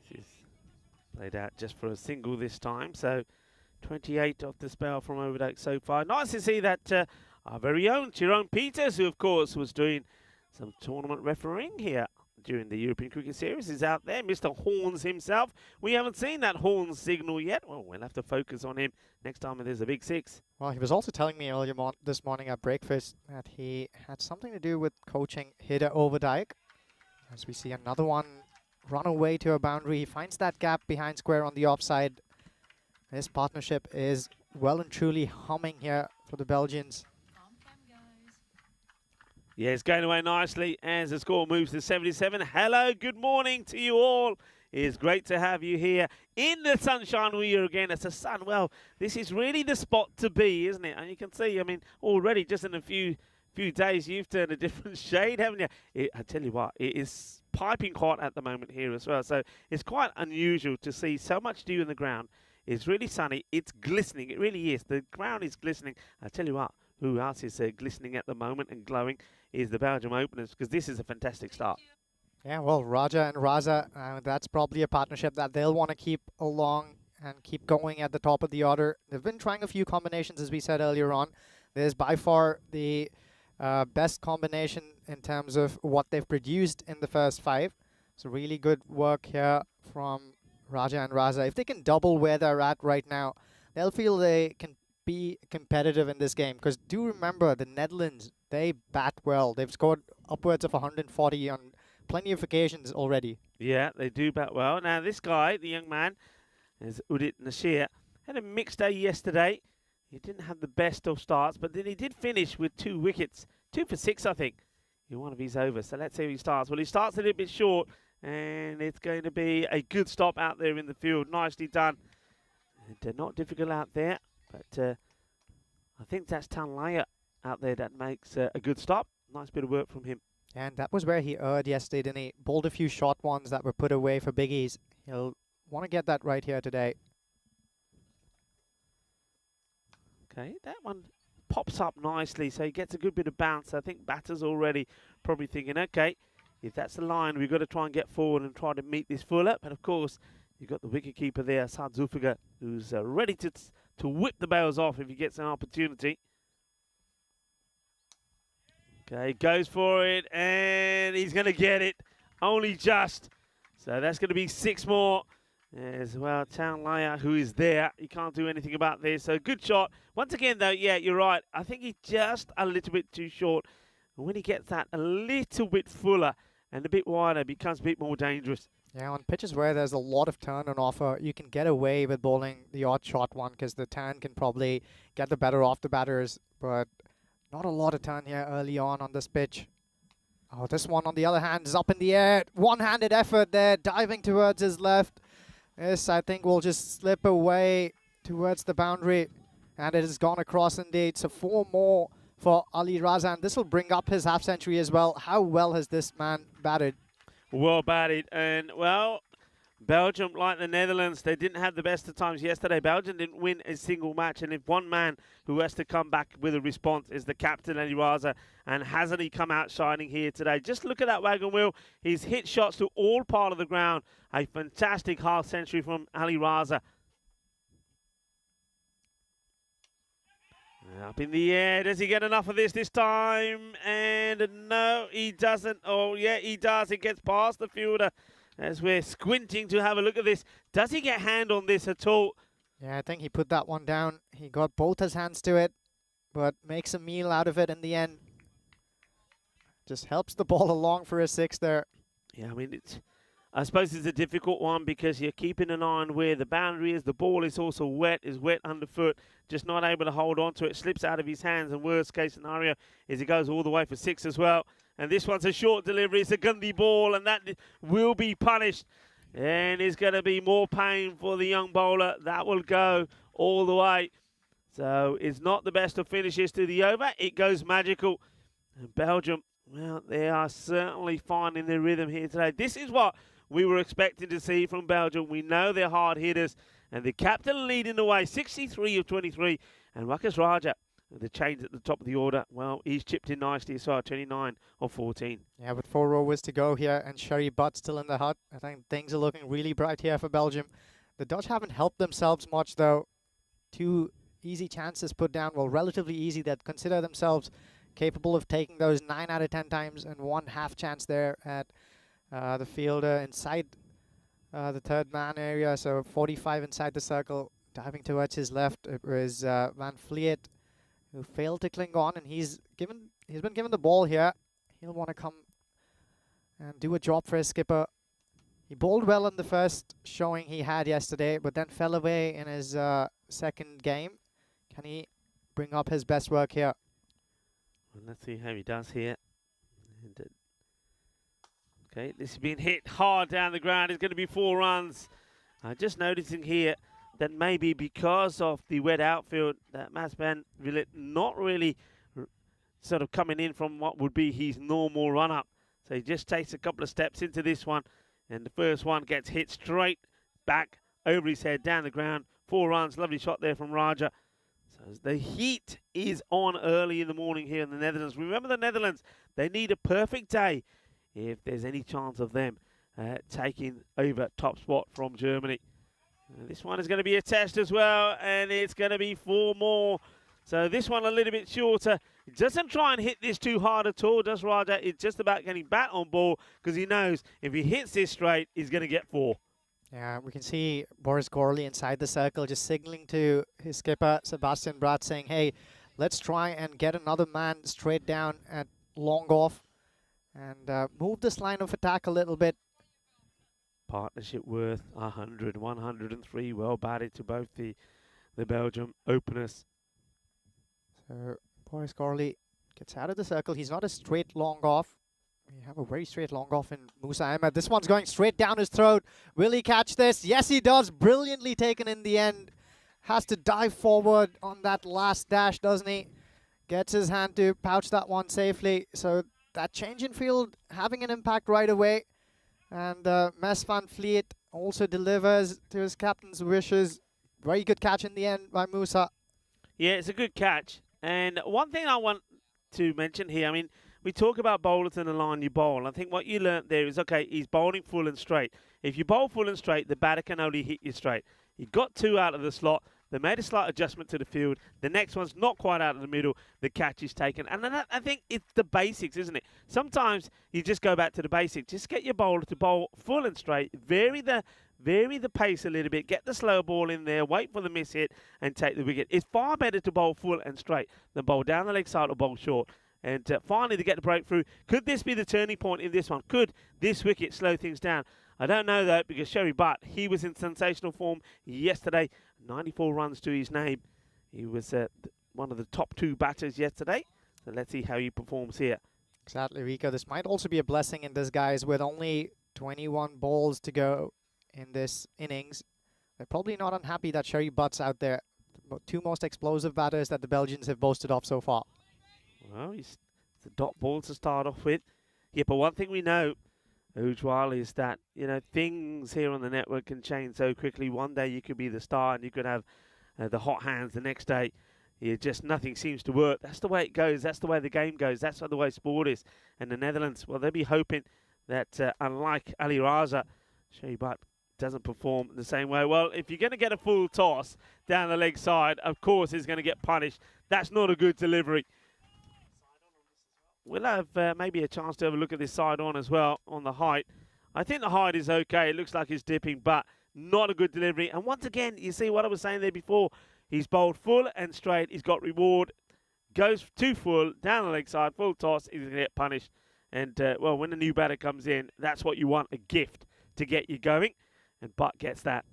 [SPEAKER 1] This is played out just for a single this time. So 28 off the spell from Overdyke so far. Nice to see that our very own Tyrone Peters, who of course was doing some tournament refereeing here during the European Cricket Series, is out there. Mr. Horns himself. We haven't seen that Horns signal yet. Well, we'll have to focus on him next time when there's a big 6.
[SPEAKER 2] Well, he was also telling me earlier this morning at breakfast that he had something to do with coaching hitter Overdyke. As we see another one run away to a boundary. He finds that gap behind square on the offside. This partnership is well and truly humming here for the Belgians.
[SPEAKER 1] Yeah, it's going away nicely as the score moves to 77. Hello, good morning to you all. It's great to have you here in the sunshine with you again. It's the sun. Well, this is really the spot to be, isn't it? And you can see, I mean, already just in a few days, you've turned a different shade, haven't you? I tell you what, it is piping hot at the moment here as well. So it's quite unusual to see so much dew in the ground. It's really sunny. It's glistening. It really is. The ground is glistening. I tell you what, who else is glistening at the moment and glowing is the Belgium openers, because this is a fantastic start.
[SPEAKER 2] Yeah, well, Raja and Raza, that's probably a partnership that they'll want to keep along and keep going at the top of the order. They've been trying a few combinations, as we said earlier on. There's by far the best combination in terms of what they've produced in the first 5. So really good work here from Raja and Raza. If they can double where they're at right now, they'll feel they can be competitive in this game. Because do remember, the Netherlands, they bat well. They've scored upwards of 140 on plenty of occasions already.
[SPEAKER 1] Yeah, they do bat well. Now, this guy, the young man, is Udit Nasir, had a mixed day yesterday. He didn't have the best of starts, but then he did finish with 2 wickets. 2 for 6, I think, in one of his overs. So let's see how he starts. Well, he starts a little bit short, and it's going to be a good stop out there in the field. Nicely done. And, not difficult out there, but I think that's Tanlaya out there that makes a good stop. Nice bit of work from him.
[SPEAKER 2] And that was where he erred yesterday, didn't he? Bowled a few short ones that were put away for biggies. He'll want to get that right here today.
[SPEAKER 1] Okay, that one pops up nicely, so he gets a good bit of bounce. I think batters already probably thinking, okay, if that's the line, we've got to try and get forward and try to meet this fuller. But of course, you've got the wicketkeeper there, Saad Zulfigar, who's ready to whip the bails off if he gets an opportunity. Okay, goes for it, and he's going to get it. Only just. So that's going to be 6 more. As well, Tanlaya, who is there. He can't do anything about this. So good shot. Once again, though, yeah, you're right. I think he's just a little bit too short. And when he gets that a little bit fuller and a bit wider, it becomes a bit more dangerous.
[SPEAKER 2] Yeah, on pitches where there's a lot of turn on offer, you can get away with bowling the odd shot one because the turn can probably get the better off the batters, but not a lot of turn here early on this pitch. Oh, this one on the other hand is up in the air. One-handed effort there, diving towards his left. This, I think, will just slip away towards the boundary, and it has gone across indeed. So 4 more for Ali Raza, and this will bring up his half-century as well. How well has this man batted?
[SPEAKER 1] Well batted, and well, Belgium, like the Netherlands, they didn't have the best of times yesterday. Belgium didn't win a single match, and if one man who has to come back with a response is the captain, Ali Raza, and hasn't he come out shining here today? Just look at that wagon wheel. He's hit shots to all part of the ground. A fantastic half century from Ali Raza. Up in the air. Does he get enough of this time? And no, he doesn't. Oh, yeah, he does. It gets past the fielder as we're squinting to have a look at this. Does he get hand on this at all?
[SPEAKER 2] Yeah, I think he put that one down. He got both his hands to it, but makes a meal out of it in the end. Just helps the ball along for a 6 there.
[SPEAKER 1] Yeah, I mean, I suppose it's a difficult one because you're keeping an eye on where the boundary is. The ball is also wet, underfoot, just not able to hold on to it, slips out of his hands, and worst case scenario is he goes all the way for 6 as well. And this one's a short delivery. It's a Gundy ball, and that will be punished. And it's going to be more pain for the young bowler. That will go all the way. So it's not the best of finishes to the over. It goes magical. And Belgium, well, they are certainly finding their rhythm here today. This is what we were expecting to see from Belgium. We know they're hard hitters. And the captain leading the way, 63 of 23. And Rakesh Raja, the change at the top of the order, well, he's chipped in nicely as well, 29 of 14.
[SPEAKER 2] Yeah, with 4 overs to go here and Sherry Butt still in the hut. I think things are looking really bright here for Belgium. The Dutch haven't helped themselves much, though. 2 easy chances put down, well, relatively easy, that consider themselves capable of taking those 9 out of 10 times, and 1 half chance there at the fielder inside the third man area, so 45 inside the circle, diving towards his left. It was Van Vliet who failed to cling on, and he's been given the ball here. He'll want to come and do a job for his skipper. He bowled well in the first showing he had yesterday, but then fell away in his second game. Can he bring up his best work here?
[SPEAKER 1] Well, let's see how he does here. Okay, this has been hit hard down the ground. It's going to be 4 runs. Just noticing here that maybe because of the wet outfield, that Mats Van Vliet not really sort of coming in from what would be his normal run-up. So he just takes a couple of steps into this one, and the first one gets hit straight back over his head, down the ground. 4 runs, lovely shot there from Raja. So the heat is on early in the morning here in the Netherlands. Remember the Netherlands, they need a perfect day if there's any chance of them taking over top spot from Germany. This one is going to be a test as well, and it's going to be 4 more. So this one a little bit shorter. He doesn't try and hit this too hard at all, does Raja? It's just about getting bat on ball, because he knows if he hits this straight, he's going to get 4.
[SPEAKER 2] Yeah, we can see Boris Gorley inside the circle just signaling to his skipper, Sebastian Bratt, saying, hey, let's try and get another man straight down at long off and move this line of attack a little bit.
[SPEAKER 1] Partnership worth 100, 103. Well batted to both the Belgium openers.
[SPEAKER 2] So Boris Gorley gets out of the circle. He's not a straight long off. We have a very straight long off in Musa Ahmed. This one's going straight down his throat. Will he catch this? Yes, he does. Brilliantly taken in the end. Has to dive forward on that last dash, doesn't he? Gets his hand to pouch that one safely. So that change in field having an impact right away. And Mess Van Vliet also delivers to his captain's wishes. Very good catch in the end by Musa.
[SPEAKER 1] Yeah, it's a good catch. And one thing I want to mention here, I mean, we talk about bowlers and the line you bowl. I think what you learnt there is, okay, he's bowling full and straight. If you bowl full and straight, the batter can only hit you straight. He got 2 out of the slot. They made a slight adjustment to the field. The next one's not quite out of the middle. The catch is taken. And then I think it's the basics, isn't it? Sometimes you just go back to the basics. Just get your bowler to bowl full and straight. Vary the pace a little bit. Get the slow ball in there. Wait for the miss hit and take the wicket. It's far better to bowl full and straight than bowl down the leg side or bowl short. And finally to get the breakthrough. Could this be the turning point in this one? Could this wicket slow things down? I don't know though, because Sherry Butt, he was in sensational form yesterday. 94 runs to his name. He was one of the top 2 batters yesterday. So let's see how he performs here.
[SPEAKER 2] Exactly, Rico. This might also be a blessing in disguise with only 21 balls to go in this innings. They're probably not unhappy that Sherry Butt's out there. The 2 most explosive batters that the Belgians have boasted of so far.
[SPEAKER 1] Well, it's a dot ball to start off with. Yeah, but one thing we know, Ujwal, is that, you know, things here on the network can change so quickly. One day you could be the star and you could have the hot hands. The next day, nothing seems to work. That's the way it goes. That's the way the game goes. That's the way sport is. And the Netherlands, well, they'll be hoping that, unlike Ali Raza, Sherry Butt doesn't perform the same way. Well, if you're going to get a full toss down the leg side, of course he's going to get punished. That's not a good delivery. We'll have maybe a chance to have a look at this side on as well, on the height. I think the height is okay. It looks like he's dipping, but not a good delivery. And once again, you see what I was saying there before. He's bowled full and straight. He's got reward. Goes too full, down the leg side, full toss. He's going to get punished. And, well, when a new batter comes in, that's what you want, a gift to get you going. And Butt gets that.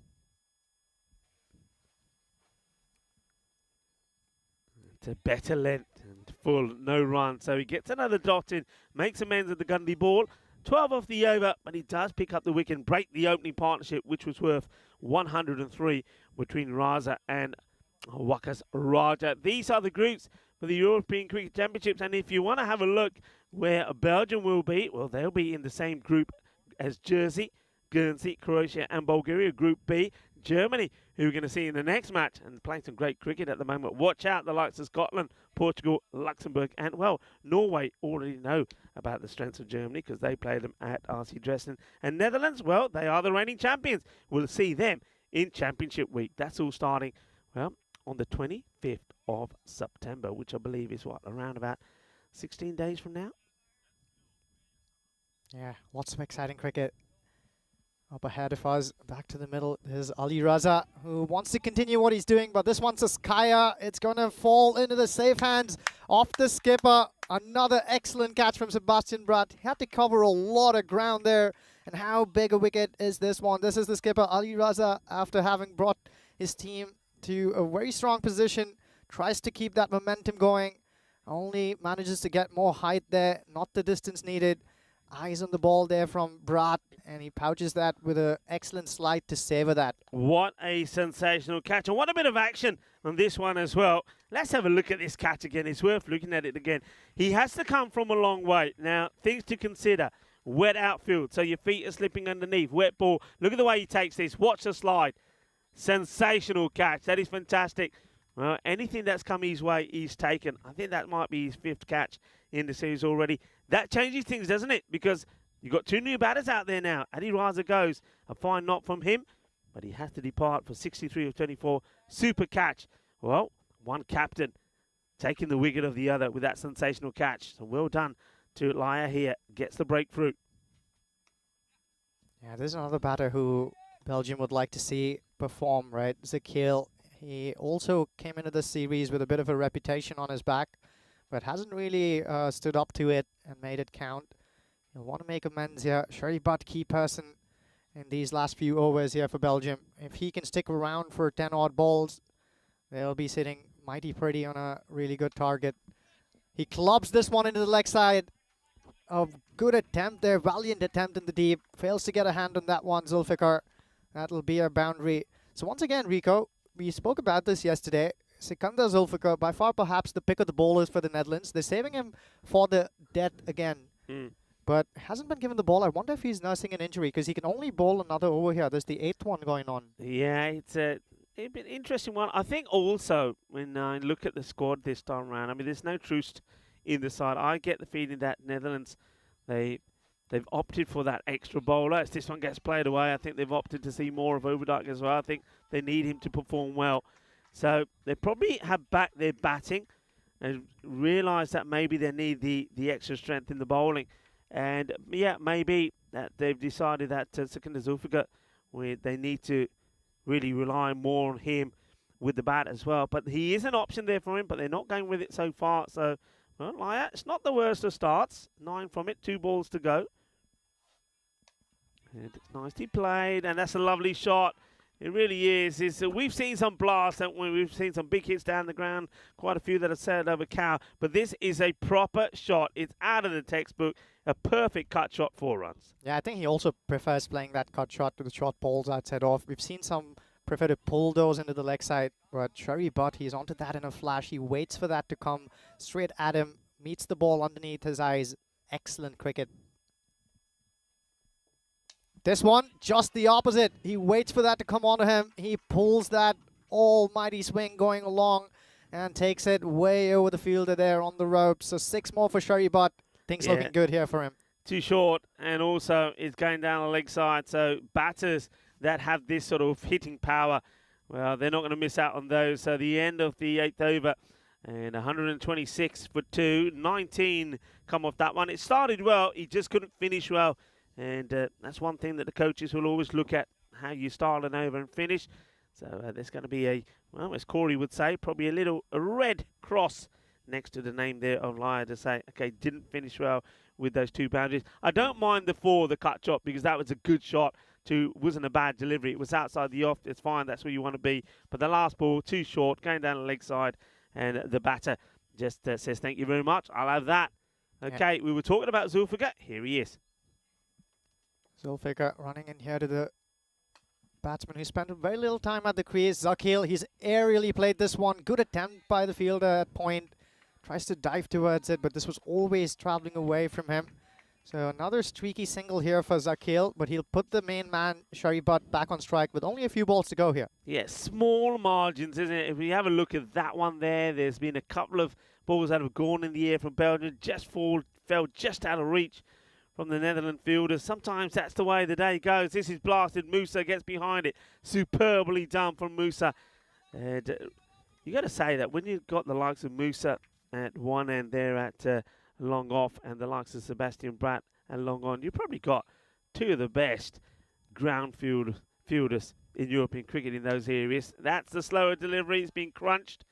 [SPEAKER 1] It's a better length and full, no run. So he gets another dot in, makes amends with the Gundy ball. 12 off the over, but he does pick up the wicket and break the opening partnership, which was worth 103 between Raza and Wakas Raja. These are the groups for the European Cricket Championships. And if you want to have a look where Belgium will be, well, they'll be in the same group as Jersey, Guernsey, Croatia and Bulgaria. Group B, Germany, who we're going to see in the next match and playing some great cricket at the moment. Watch out, the likes of Scotland, Portugal, Luxembourg and, well, Norway already know about the strengths of Germany because they play them at RC Dresden. And Netherlands, well, they are the reigning champions. We'll see them in Championship Week. That's all starting, well, on the 25th of September, which I believe is, what, around about 16 days from now?
[SPEAKER 2] Yeah, lots of exciting cricket up ahead of us. Back to the middle is Ali Raza, who wants to continue what he's doing, but this one's a skyer. It's going to fall into the safe hands of the skipper. Another excellent catch from Sebastian Bratt. He had to cover a lot of ground there. And how big a wicket is this one? This is the skipper, Ali Raza, after having brought his team to a very strong position. Tries to keep that momentum going. Only manages to get more height there, not the distance needed. Eyes on the ball there from Bratt, and he pouches that with an excellent slide to savor that.
[SPEAKER 1] What a sensational catch, and what a bit of action on this one as well. Let's have a look at this catch again. It's worth looking at it again. He has to come from a long way. Now, things to consider. Wet outfield, so your feet are slipping underneath. Wet ball. Look at the way he takes this. Watch the slide. Sensational catch. That is fantastic. Well, anything that's come his way, he's taken. I think that might be his 5th catch in the series already. That changes things, doesn't it? Because you've got 2 new batters out there now. Ali Raza goes. A fine knock from him, but he has to depart for 63 of 24. Super catch. Well, one captain taking the wicket of the other with that sensational catch. So well done to Laya here. Gets the breakthrough.
[SPEAKER 2] Yeah, there's another batter who Belgium would like to see perform, right? Zakil. He also came into the series with a bit of a reputation on his back, but hasn't really stood up to it and made it count. He'll want to make amends here. Sherry Butt, key person in these last few overs here for Belgium. If he can stick around for 10 odd balls, they'll be sitting mighty pretty on a really good target. He clubs this one into the leg side. A good attempt there, valiant attempt in the deep. Fails to get a hand on that one, Zulfikar. That'll be a boundary. So once again, Rico, we spoke about this yesterday. Sikandar Zulfikar, by far perhaps the pick of the bowlers for the Netherlands. They're saving him for the death again. But hasn't been given the ball. I wonder if he's nursing an injury, because he can only bowl another over here. There's the 8th one going on.
[SPEAKER 1] Yeah, it's a bit interesting one. I think also, when I look at the squad this time around, I mean, there's no truce in the side. I get the feeling that Netherlands, they've opted for that extra bowler. As this one gets played away, I think they've opted to see more of Overdyk as well. I think they need him to perform well. So they probably have backed their batting and realised that maybe they need the extra strength in the bowling. And yeah, maybe that they've decided that Sikandar Zulfikar, they need to really rely more on him with the bat as well. But he is an option there for him, but they're not going with it so far. So, well, it's not the worst of starts. 9 from it, 2 balls to go. And it's nicely played, and that's a lovely shot. It really is. We've seen some blasts, haven't we? We've seen some big hits down the ground, quite a few that have sailed over cow. But this is a proper shot. It's out of the textbook. A perfect cut shot, 4 runs.
[SPEAKER 2] Yeah, I think he also prefers playing that cut shot to the short balls outside off. We've seen some prefer to pull those into the leg side, but Sherry Butt, he's onto that in a flash. He waits for that to come straight at him, meets the ball underneath his eyes. Excellent cricket. This one, just the opposite. He waits for that to come onto him. He pulls that almighty swing going along and takes it way over the fielder there on the rope. So 6 more for Sherry Butt. Things looking good here for him.
[SPEAKER 1] Too short, and also it's going down the leg side. So batters that have this sort of hitting power, well, they're not going to miss out on those. So the end of the 8th over, and 126 for 2, 19 come off that one. It started well, he just couldn't finish well. And that's one thing that the coaches will always look at, how you start an over and finish. So there's going to be a, well, as Corey would say, probably a red cross next to the name there of Lyle to say, okay, didn't finish well with those 2 boundaries. I don't mind the 4, the cut shot, because that was a good shot. Wasn't a bad delivery. It was outside the off. It's fine. That's where you want to be. But the last ball, too short, going down the leg side. And the batter just says, thank you very much. I'll have that. Okay, we were talking about Zulfikar. Here he is.
[SPEAKER 2] Zulfikar running in here to the batsman who spent very little time at the crease. Zakil, he's aerially played this one. Good attempt by the fielder at point. Tries to dive towards it, but this was always traveling away from him. So another streaky single here for Zakil, but he'll put the main man, Sherry Butt, back on strike with only a few balls to go here.
[SPEAKER 1] Yeah, small margins, isn't it? If we have a look at that one there, there's been a couple of balls that have gone in the air from Belgium, fell just out of reach from the Netherlands fielders. Sometimes that's the way the day goes. This is blasted. Musa gets behind it. Superbly done from Musa. And you got to say that when you've got the likes of Musa at one end there at long off, and the likes of Sebastian Bratt and long on, you've probably got 2 of the best ground fielders in European cricket in those areas. That's the slower delivery. It's been crunched.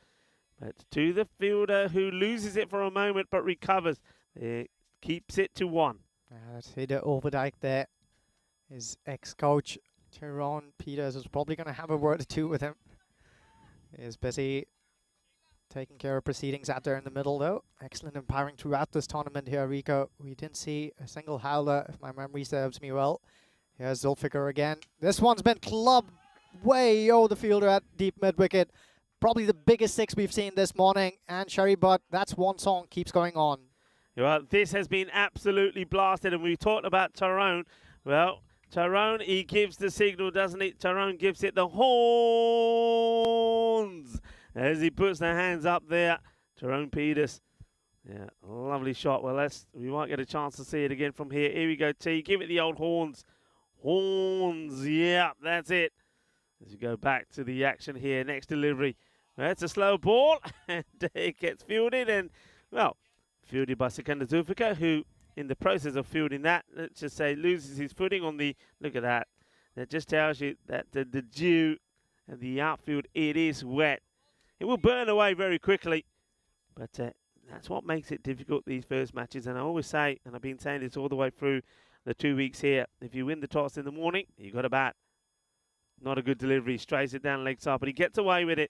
[SPEAKER 1] But to the fielder who loses it for a moment but recovers. It keeps it to 1.
[SPEAKER 2] Let's see the Overdyke there. His ex-coach, Tyrone Peters, is probably going to have a word or 2 with him. He's busy taking care of proceedings out there in the middle, though. Excellent umpiring throughout this tournament here, Rico. We didn't see a single howler, if my memory serves me well. Here's Zulfikar again. This one's been clubbed way over the fielder at deep mid-wicket. Probably the biggest 6 we've seen this morning. And Sherry Butt, that's one song, keeps going on.
[SPEAKER 1] Well, this has been absolutely blasted, and we talked about Tyrone. Well, Tyrone, he gives the signal, doesn't he? Tyrone gives it the horns as he puts the hands up there. Tyrone Peters. Yeah, lovely shot. Well, we might get a chance to see it again from here. Here we go, T. Give it the old horns. Horns, yeah, that's it. As we go back to the action here, next delivery. That's a slow ball, and it gets fielded, and, well, fielded by Sikandar Zulfikar, who, in the process of fielding that, let's just say, loses his footing on the, look at that. That just tells you that the dew and the outfield, it is wet. It will burn away very quickly, but that's what makes it difficult, these first matches. And I always say, and I've been saying this all the way through the 2 weeks here, if you win the toss in the morning, you got to bat. Not a good delivery, strays it down leg side, but he gets away with it.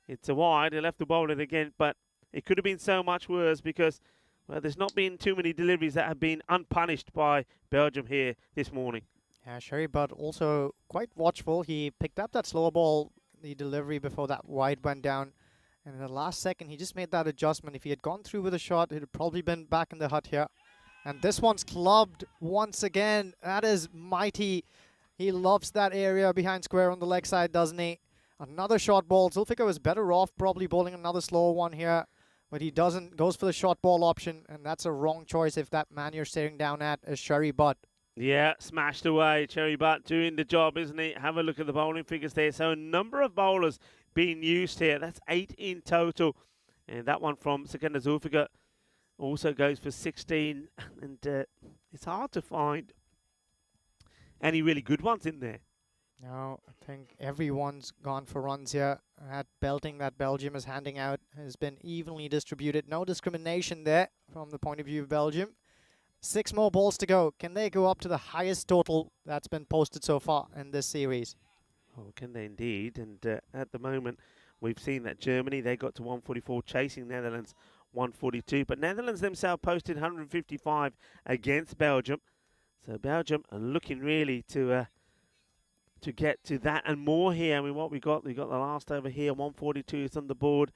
[SPEAKER 1] It's a wide, he left the bowler again, but it could have been so much worse because, well, there's not been too many deliveries that have been unpunished by Belgium here this morning.
[SPEAKER 2] Yeah, Sherry Butt also quite watchful. He picked up that slower ball, the delivery before that wide went down. And in the last second, he just made that adjustment. If he had gone through with a shot, it would probably been back in the hut here. And this one's clubbed once again. That is mighty. He loves that area behind square on the leg side, doesn't he? Another short ball. Zulfikar was better off probably bowling another slower one here. But he doesn't, goes for the short ball option, and that's a wrong choice if that man you're staring down at is Sherry Butt.
[SPEAKER 1] Yeah, smashed away. Sherry Butt doing the job, isn't he? Have a look at the bowling figures there. So a number of bowlers being used here. That's 8 in total. And that one from Sikandar Zulfikar also goes for 16. And it's hard to find any really good ones in there.
[SPEAKER 2] No, I think everyone's gone for runs here. That belting that Belgium is handing out has been evenly distributed. No discrimination there from the point of view of Belgium. 6 more balls to go. Can they go up to the highest total that's been posted so far in this series?
[SPEAKER 1] Oh, can they indeed? And at the moment, we've seen that Germany, they got to 144, chasing Netherlands 142. But Netherlands themselves posted 155 against Belgium. So Belgium are looking really to get to that and more here. I mean, what we got the last over here, 142 is on the board.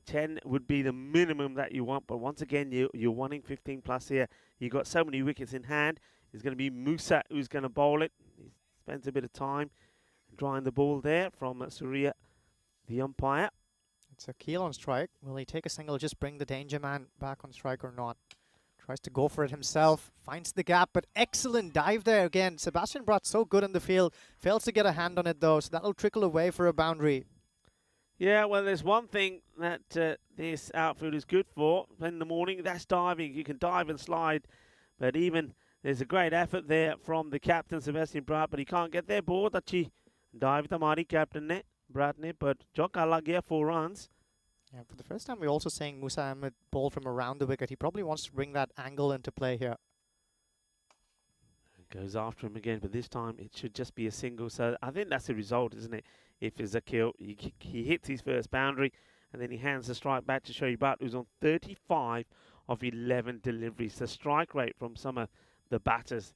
[SPEAKER 1] 10 would be the minimum that you want, but once again, you're wanting 15 plus here. You've got so many wickets in hand. It's going to be Musa who's going to bowl it. He spends a bit of time drying the ball there from Surya, the umpire.
[SPEAKER 2] It's Akil on strike. Will he take a single, just bring the danger man back on strike or not? Tries to go for it himself, finds the gap, but excellent dive there again. Sebastian Bratt so good in the field, fails to get a hand on it though, so that'll trickle away for a boundary.
[SPEAKER 1] Yeah, well, there's one thing that this outfield is good for in the morning, that's diving. You can dive and slide, but even there's a great effort there from the captain, Sebastian Bratt, but he can't get there. Ball अच्छी dive हमारी captain ने, Bratt ने, but चौका लग गया 4 runs.
[SPEAKER 2] Yeah, for the first time, we're also saying Musa Ahmed ball from around the wicket. He probably wants to bring that angle into play here.
[SPEAKER 1] Goes after him again, but this time it should just be a single. So I think that's the result, isn't it? If it's a kill, he hits his first boundary, and then he hands the strike back to Shoaib Butt, who's on 35 of 11 deliveries. The strike rate from some of the batters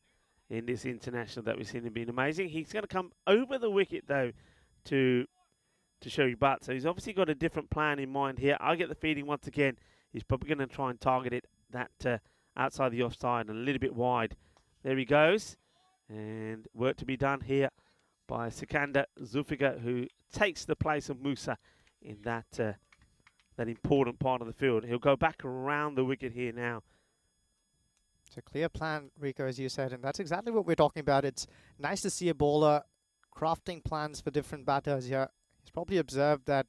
[SPEAKER 1] in this international that we've seen have been amazing. He's going to come over the wicket, though, to Shoaib Butt. So he's obviously got a different plan in mind here. I get the feeling, once again, he's probably going to try and target it that outside the offside and a little bit wide. There he goes, and work to be done here by Sikandar Zulfikar, who takes the place of Musa in that important part of the field. He'll go back around the wicket here now.
[SPEAKER 2] It's a clear plan, Rico, as you said, and that's exactly what we're talking about. It's nice to see a bowler crafting plans for different batters here. He's probably observed that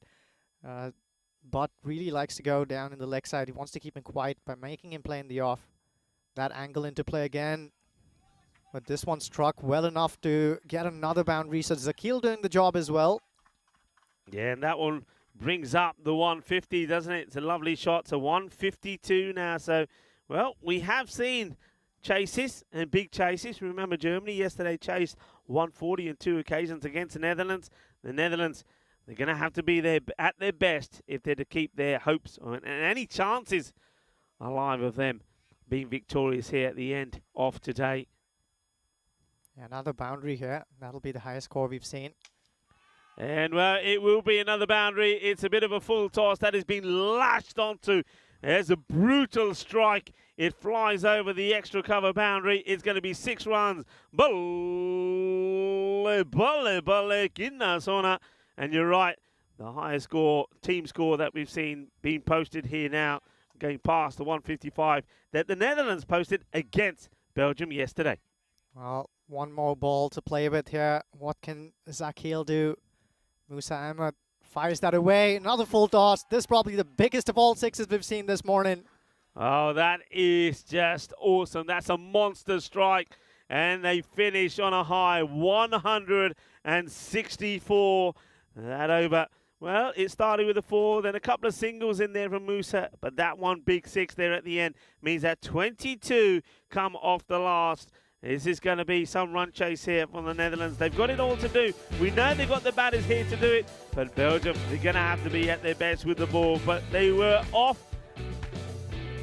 [SPEAKER 2] Butt really likes to go down in the leg side. He wants to keep him quiet by making him play in the off. That angle into play again. But this one struck well enough to get another boundary. So Zakil doing the job as well.
[SPEAKER 1] Yeah, and that one brings up the 150, doesn't it? It's a lovely shot. So 152 now. So, well, we have seen chases and big chases. Remember, Germany yesterday chased 140 on 2 occasions against the Netherlands. The Netherlands, they're going to have to be there at their best if they're to keep their hopes and any chances alive of them being victorious here at the end of today.
[SPEAKER 2] Yeah, another boundary here. That'll be the highest score we've seen.
[SPEAKER 1] And, well, it will be another boundary. It's a bit of a full toss that has been lashed onto. There's a brutal strike. It flies over the extra cover boundary. It's going to be 6 runs. Balle, balle, balle, kinna sona. And you're right, the highest score, team score that we've seen being posted here now, going past the 155 that the Netherlands posted against Belgium yesterday.
[SPEAKER 2] Well, one more ball to play with here. What can Zakil do? Musa Ahmed fires that away. Another full toss. This is probably the biggest of all 6s we've seen this morning.
[SPEAKER 1] Oh, that is just awesome. That's a monster strike. And they finish on a high 164. That over. Well, it started with a 4, then a couple of singles in there from Musa, but that one big 6 there at the end means that 22 come off the last. This is going to be some run chase here from the Netherlands. They've got it all to do. We know they've got the batters here to do it, but Belgium, they're going to have to be at their best with the ball. But they were off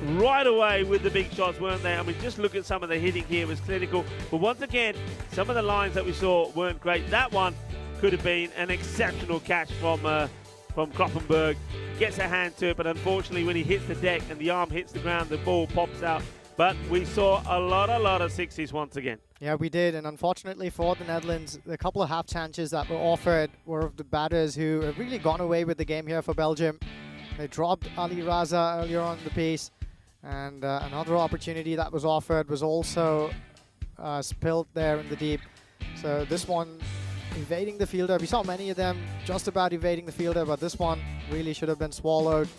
[SPEAKER 1] right away with the big shots, weren't they? I mean, just look at some of the hitting here. It was clinical. But once again, some of the lines that we saw weren't great. That one could have been an exceptional catch from Kloppenberg. Gets a hand to it, but unfortunately when he hits the deck and the arm hits the ground, the ball pops out. But we saw a lot of 60s once again.
[SPEAKER 2] Yeah, we did. And unfortunately for the Netherlands, the couple of half chances that were offered were of the batters who have really gone away with the game here for Belgium. They dropped Ali Raza earlier on in the piece. And another opportunity that was offered was also spilled there in the deep. So this one evading the fielder. We saw many of them just about evading the fielder, but this one really should have been swallowed.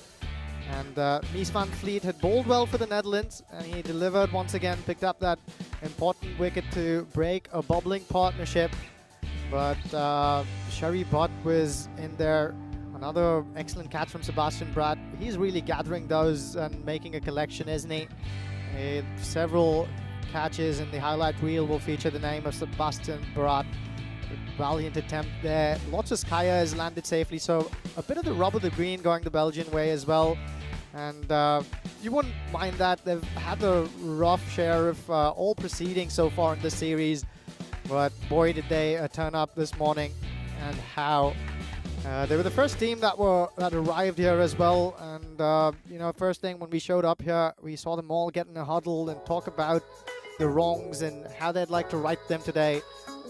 [SPEAKER 2] And Mies van Vliet had bowled well for the Netherlands, and he delivered once again, picked up that important wicket to break a bubbling partnership. But Shoaib Butt was in there. Another excellent catch from Sebastian Bratt. He's really gathering those and making a collection, isn't he? Several catches in the highlight reel will feature the name of Sebastian Barat. Valiant attempt there. Lots of Skya has landed safely, so a bit of the rub of the green going the Belgian way as well. And you wouldn't mind that. They've had a rough share of all proceedings so far in this series, but boy did they turn up this morning, and how. They were the first team that arrived here as well, and you know, first thing when we showed up here, we saw them all get in a huddle and talk about the wrongs and how they'd like to right them today.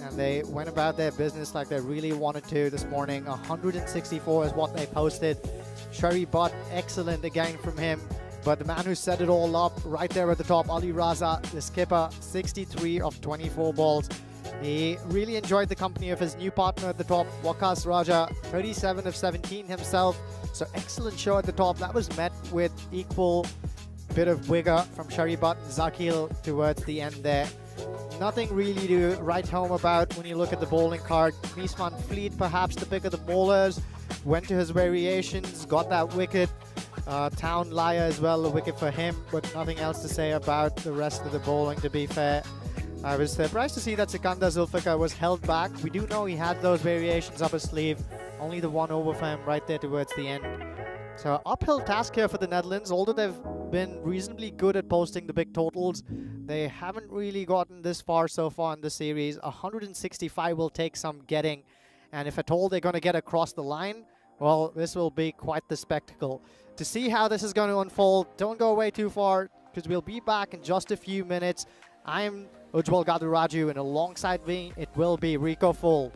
[SPEAKER 2] And they went about their business like they really wanted to this morning. 164 is what they posted. Sherry Butt, excellent again from him. But the man who set it all up right there at the top, Ali Raza, the skipper, 63 of 24 balls. He really enjoyed the company of his new partner at the top, Wakas Raja, 37 of 17 himself. So excellent show at the top. That was met with equal bit of wigger from Sharibat and Zakil towards the end there. Nothing really to write home about when you look at the bowling card. Mies van Vliet, perhaps the pick of the bowlers, went to his variations, got that wicket. Town Liar as well, a wicket for him, but nothing else to say about the rest of the bowling, to be fair. I was surprised to see that Sikandar Zulfikar was held back. We do know he had those variations up his sleeve. Only the one over for him right there towards the end. So uphill task here for the Netherlands. Although they've been reasonably good at posting the big totals, they haven't really gotten this far so far in the series. 165 will take some getting. And if at all they're going to get across the line, well, this will be quite the spectacle. To see how this is going to unfold, don't go away too far, because we'll be back in just a few minutes. I'm Ujjwal Gaduraju, and alongside me, it will be Rico Full.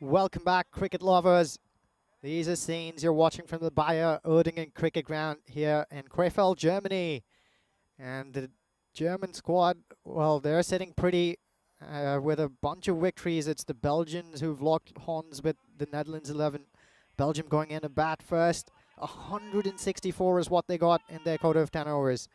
[SPEAKER 2] Welcome back, cricket lovers. These are scenes you're watching from the Bayer Erdingen cricket ground here in Krefeld, Germany. And the German squad, well, they're sitting pretty with a bunch of victories. It's the Belgians who've locked horns with the Netherlands 11. Belgium going in a bat first. 164 is what they got in their quota of 10 overs.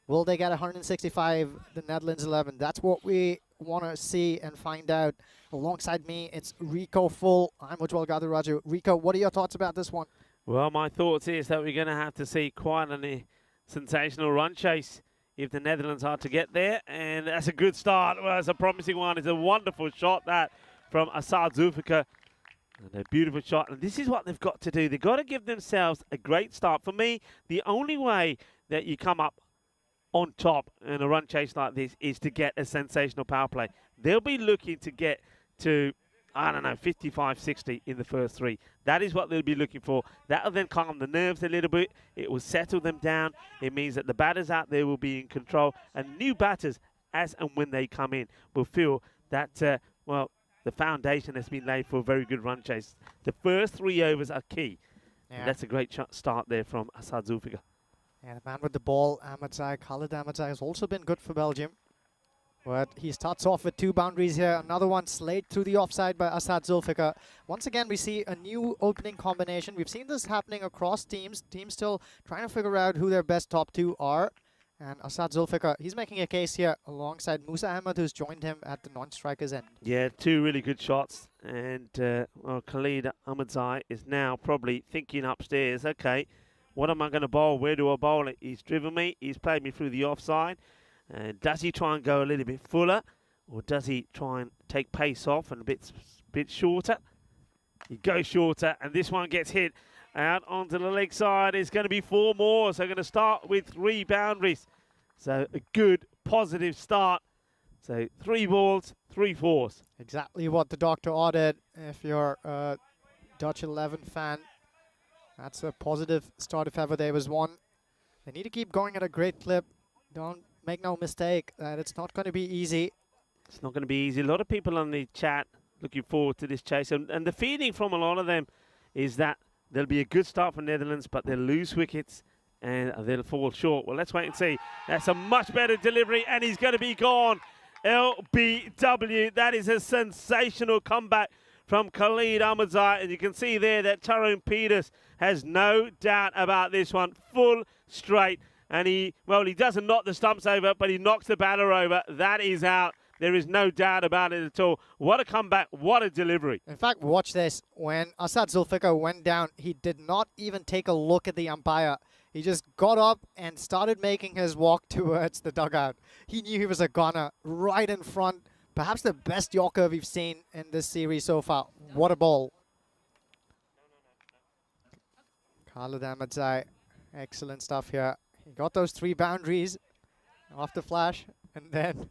[SPEAKER 2] Will they get 165, the Netherlands 11? That's what we want to see and find out. Alongside me, it's Rico Full. I'm Ujwal Gadaraju. Rico, what are your thoughts about this one?
[SPEAKER 4] Well, my thoughts is that we're going to have to see quite a sensational run chase if the Netherlands are to get there. And that's a good start. Well, it's a promising one. It's a wonderful shot, that, from Asad Zulfikar. And a beautiful shot. And this is what they've got to do. They've got to give themselves a great start. For me, the only way that you come up on top in a run chase like this is to get a sensational power play. They'll be looking to get to, I don't know, 55, 60 in the first three. That is what they'll be looking for. That'll then calm the nerves a little bit. It will settle them down. It means that the batters out there will be in control. And new batters, as and when they come in, will feel that, well, the foundation has been laid for a very good run chase. The first 3 overs are key.
[SPEAKER 2] Yeah.
[SPEAKER 4] And that's a great start there from Asad Zulfikar.
[SPEAKER 2] Yeah, the man with the ball, Khalid Ahmadzai, has also been good for Belgium. But he starts off with 2 boundaries here. Another one slayed through the offside by Asad Zulfikar. Once again, we see a new opening combination. We've seen this happening across teams. Teams still trying to figure out who their best top 2 are. And Asad Zulfikar, he's making a case here alongside Musa Ahmed, who's joined him at the non-striker's end.
[SPEAKER 4] Yeah, 2 really good shots. And, well, Khalid Ahmadzai is now probably thinking upstairs, okay, what am I going to bowl? Where do I bowl it? He's driven me. He's played me through the offside. Does he try and go a little bit fuller? Or does he try and take pace off and a bit shorter? He goes shorter, and this one gets hit out onto the leg side. It's going to be 4 more, so going to start with 3 boundaries. So a good, positive start. So 3 balls, 3 fours.
[SPEAKER 2] Exactly what the doctor ordered. If you're a Dutch 11 fan, that's a positive start if ever there was one. They need to keep going at a great clip. Don't make no mistake that it's not going to be easy.
[SPEAKER 4] It's not going to be easy. A lot of people on the chat looking forward to this chase. And the feeling from a lot of them is that there'll be a good start for Netherlands, but they'll lose wickets and they'll fall short. Well, let's wait and see. That's a much better delivery, and he's going to be gone. LBW, that is a sensational comeback from Khalid Ahmadzai, and you can see there that Tyrone Peters has no doubt about this one. Full straight, and he doesn't knock the stumps over, but he knocks the batter over. That is out. There is no doubt about it at all. What a comeback, what a delivery.
[SPEAKER 2] In fact, watch this. When Asad Zulfikar went down, he did not even take a look at the umpire. He just got up and started making his walk towards the dugout. He knew he was a goner right in front. Perhaps the best Yorker we've seen in this series so far. What a ball. Khalid Ahmadzai, excellent stuff here. He got those 3 boundaries off the flash, and then,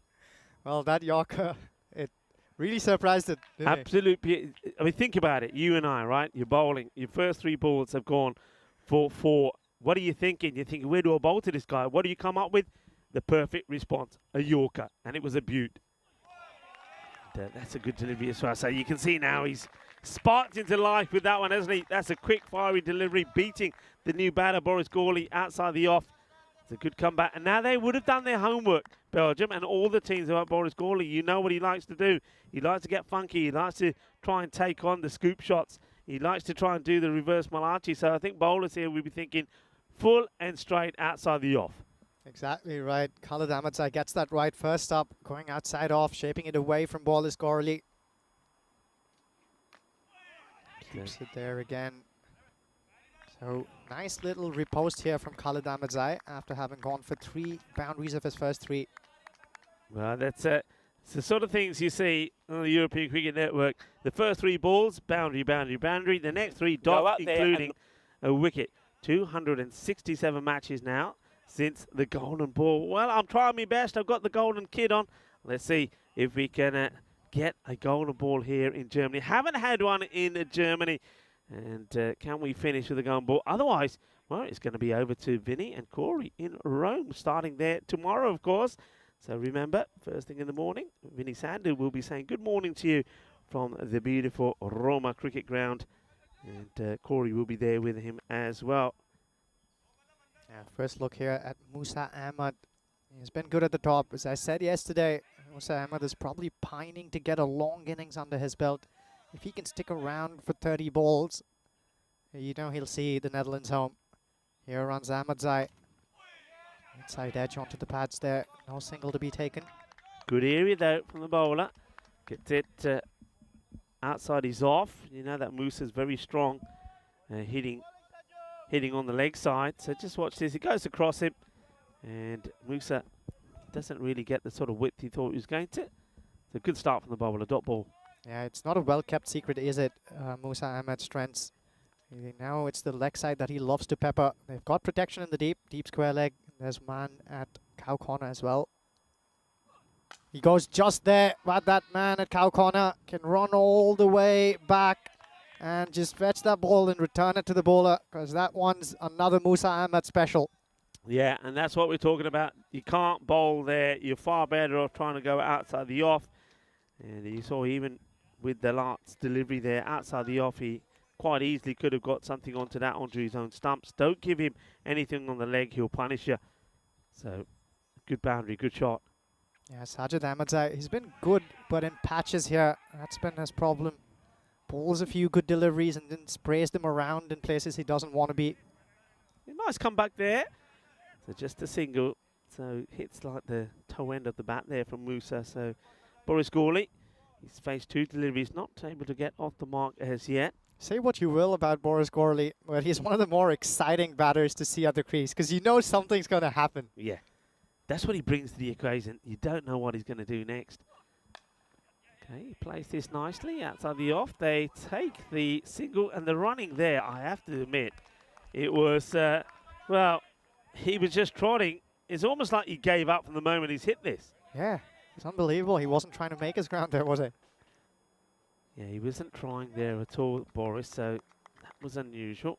[SPEAKER 2] well, that Yorker, it really surprised it.
[SPEAKER 4] Absolutely. I mean, think about it. You and I, right? You're bowling. Your first 3 balls have gone for 4. What are you thinking? You're thinking, where do I bowl to this guy? What do you come up with? The perfect response, a Yorker, and it was a beaut. That's a good delivery as well. So you can see now he's sparked into life with that one, hasn't he? That's a quick, fiery delivery, beating the new batter, Boris Gawley, outside the off. It's a good comeback. And now they would have done their homework, Belgium, and all the teams about Boris Gawley. You know what he likes to do. He likes to get funky. He likes to try and take on the scoop shots. He likes to try and do the reverse Malachi. So I think bowlers here will be thinking full and straight outside the off.
[SPEAKER 2] Exactly right. Khalid Ahmadzai gets that right first up, going outside off, shaping it away from Boris Gawley. Keeps it there again. So nice little riposte here from Khalid Ahmadzai after having gone for 3 boundaries of his first 3.
[SPEAKER 4] Well, that's it's the sort of things you see on the European Cricket Network. The first 3 balls, boundary, boundary, boundary. The next 3 dots, including a wicket. 267 matches now since the golden ball. Well, I'm trying my best. I've got the golden kid on. Let's see if we can get a golden ball here in Germany. Haven't had one in Germany. And can we finish with a golden ball? Otherwise, well, it's going to be over to Vinny and Corey in Rome, starting there tomorrow, of course. So remember, first thing in the morning, Vinny Sandu will be saying good morning to you from the beautiful Roma cricket ground. And Corey will be there with him as well.
[SPEAKER 2] Yeah, first look here at Musa Ahmad. He's been good at the top. As I said yesterday, Musa Ahmad is probably pining to get a long innings under his belt. If he can stick around for 30 balls, you know he'll see the Netherlands home. Here runs Ahmadzai. Inside edge onto the pads there. No single to be taken.
[SPEAKER 4] Good area though from the bowler. Gets it outside his off. You know that Musa's very strong, hitting on the leg side. So just watch this. It goes across him, and Musa doesn't really get the sort of width he thought he was going to. It's a good start from the bowler. Dot ball.
[SPEAKER 2] Yeah, it's not a well-kept secret, is it? Musa Ahmad's strengths. Now it's the leg side that he loves to pepper. They've got protection in the deep square leg. There's man at cow corner as well. He goes just there, but that man at cow corner can run all the way back and just fetch that ball and return it to the bowler, because that one's another Musa Ahmad special.
[SPEAKER 4] Yeah, and that's what we're talking about. You can't bowl there. You're far better off trying to go outside the off. And you saw even with the last delivery there outside the off, he quite easily could have got something onto his own stumps. Don't give him anything on the leg, he'll punish you. So, good boundary, good shot.
[SPEAKER 2] Yeah, Sajid Ahmadzai, he's been good, but in patches here, that's been his problem. Pulls a few good deliveries and then sprays them around in places he doesn't want to be.
[SPEAKER 4] Nice comeback there. So just a single. So hits like the toe end of the bat there from Musa. So Boris Gawley, he's faced 2 deliveries, not able to get off the mark as yet.
[SPEAKER 2] Say what you will about Boris Gawley, but he's one of the more exciting batters to see at the crease, because you know something's going to happen.
[SPEAKER 4] Yeah, that's what he brings to the equation. You don't know what he's going to do next. Okay, he plays this nicely outside the off. They take the single, and the running there, I have to admit, it was, well, he was just trotting. It's almost like he gave up from the moment he's hit this.
[SPEAKER 2] Yeah, it's unbelievable. He wasn't trying to make his ground there, was he?
[SPEAKER 4] Yeah, he wasn't trying there at all, Boris, so that was unusual.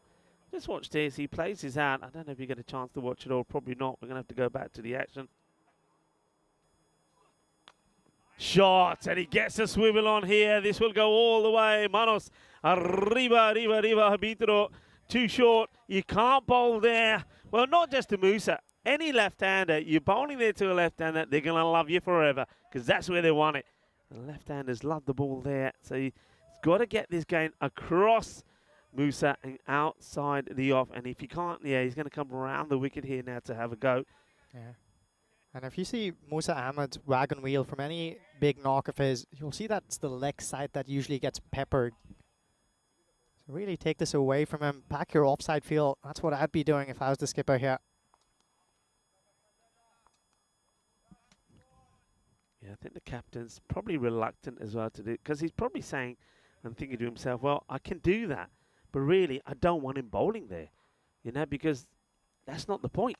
[SPEAKER 4] Just watch this. He plays his out. I don't know if you get a chance to watch it all. Probably not. We're going to have to go back to the action. Shot, and he gets a swivel on here. This will go all the way. Manos, arriba, arbitro. Too short. You can't bowl there. Well, not just to Musa. Any left-hander, you're bowling there to a left-hander, they're going to love you forever, because that's where they want it. The left-handers love the ball there. So he's got to get this game across Musa and outside the off. And if he can't, yeah, he's going to come around the wicket here now to have a go.
[SPEAKER 2] Yeah. And if you see Musa Ahmad's wagon wheel from any big knock of his, you'll see that's the leg side that usually gets peppered. So really take this away from him. Pack your offside feel. That's what I'd be doing if I was the skipper here.
[SPEAKER 4] Yeah, I think the captain's probably reluctant as well to do it, because he's probably saying and thinking to himself, well, I can do that, but really I don't want him bowling there, you know, because that's not the point.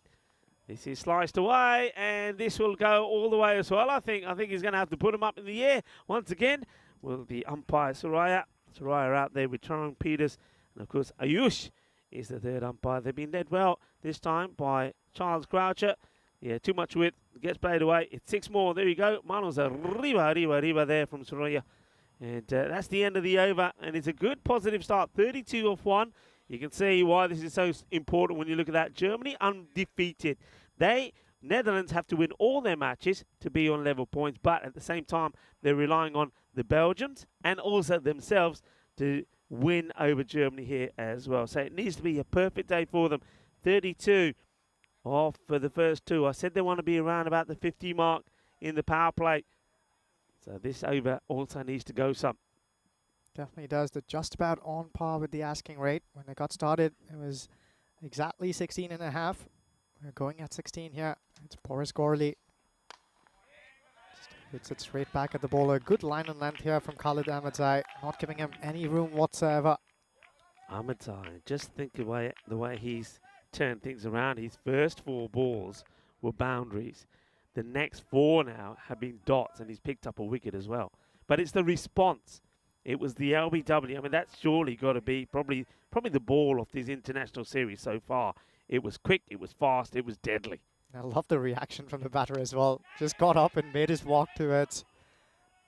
[SPEAKER 4] This is sliced away, and this will go all the way as well. I think he's going to have to put him up in the air once again. Will the umpire Soraya out there with Tyrone Peters, and of course Ayush is the third umpire. They've been led well this time by Charles Croucher. Yeah, too much width, gets played away. It's 6 more. There you go. Manos arriba there from Soraya. And that's the end of the over. And it's a good positive start. 32 off 1. You can see why this is so important when you look at that. Germany undefeated. Netherlands have to win all their matches to be on level points. But at the same time, they're relying on the Belgians and also themselves to win over Germany here as well. So it needs to be a perfect day for them. 32 off for the first 2. I said they want to be around about the 50 mark in the power play. So this over also needs to go some.
[SPEAKER 2] Definitely does. They're just about on par with the asking rate. When they got started, it was exactly 16.5. We're going at 16 here. It's Boris Gawley. Just hits it straight back at the bowler. Good line and length here from Khalid Ahmadzai, not giving him any room whatsoever.
[SPEAKER 4] Ahmadzai, just think the way he's turned things around. His first 4 balls were boundaries. The next 4 now have been dots, and he's picked up a wicket as well. But it's the response. It was the LBW. I mean, that's surely got to be probably the ball of this international series so far. It was quick, it was fast, it was deadly.
[SPEAKER 2] I love the reaction from the batter as well. Just got up and made his walk to it.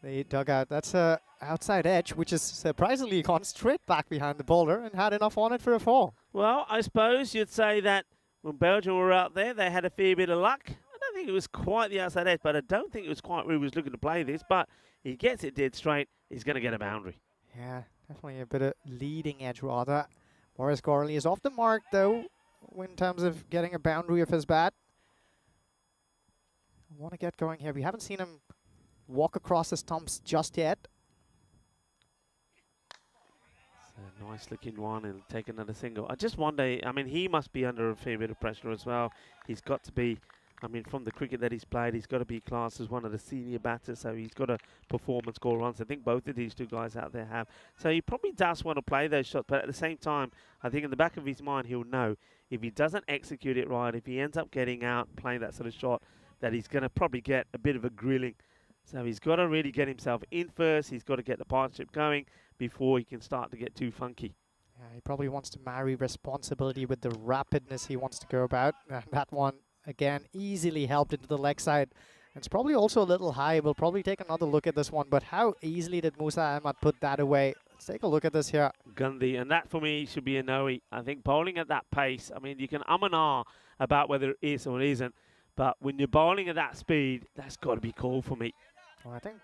[SPEAKER 2] the dugout. That's a outside edge, which is surprisingly gone straight back behind the bowler and had enough on it for a 4.
[SPEAKER 4] Well, I suppose you'd say that when Belgium were out there, they had a fair bit of luck. I don't think it was quite the outside edge, but I don't think it was quite where he was looking to play this. But he gets it dead straight. He's going to get a boundary.
[SPEAKER 2] Yeah, definitely a bit of leading edge rather. Boris Gorley is off the mark though, in terms of getting a boundary of his bat. I want to get going here. We haven't seen him walk across the stumps just yet.
[SPEAKER 4] It's a nice looking one and take another single. I just wonder, I mean, he must be under a fair bit of pressure as well. He's got to be, I mean, from the cricket that he's played, he's got to be classed as one of the senior batters, so he's got to perform and score runs. I think both of these two guys out there have. So he probably does want to play those shots, but at the same time, I think in the back of his mind, he'll know if he doesn't execute it right, if he ends up getting out, playing that sort of shot, that he's going to probably get a bit of a grilling. So he's got to really get himself in first. He's got to get the partnership going before he can start to get too funky.
[SPEAKER 2] Yeah, he probably wants to marry responsibility with the rapidness he wants to go about. And that one, again, easily helped into the leg side. It's probably also a little high. We'll probably take another look at this one. But how easily did Musa Ahmad put that away? Let's take a look at this here.
[SPEAKER 4] Gandhi, and that for me should be a no-e. I think bowling at that pace, I mean, you can and ah about whether it is or it isn't. But when you're bowling at that speed, that's got to be called for me.
[SPEAKER 2] Well, I think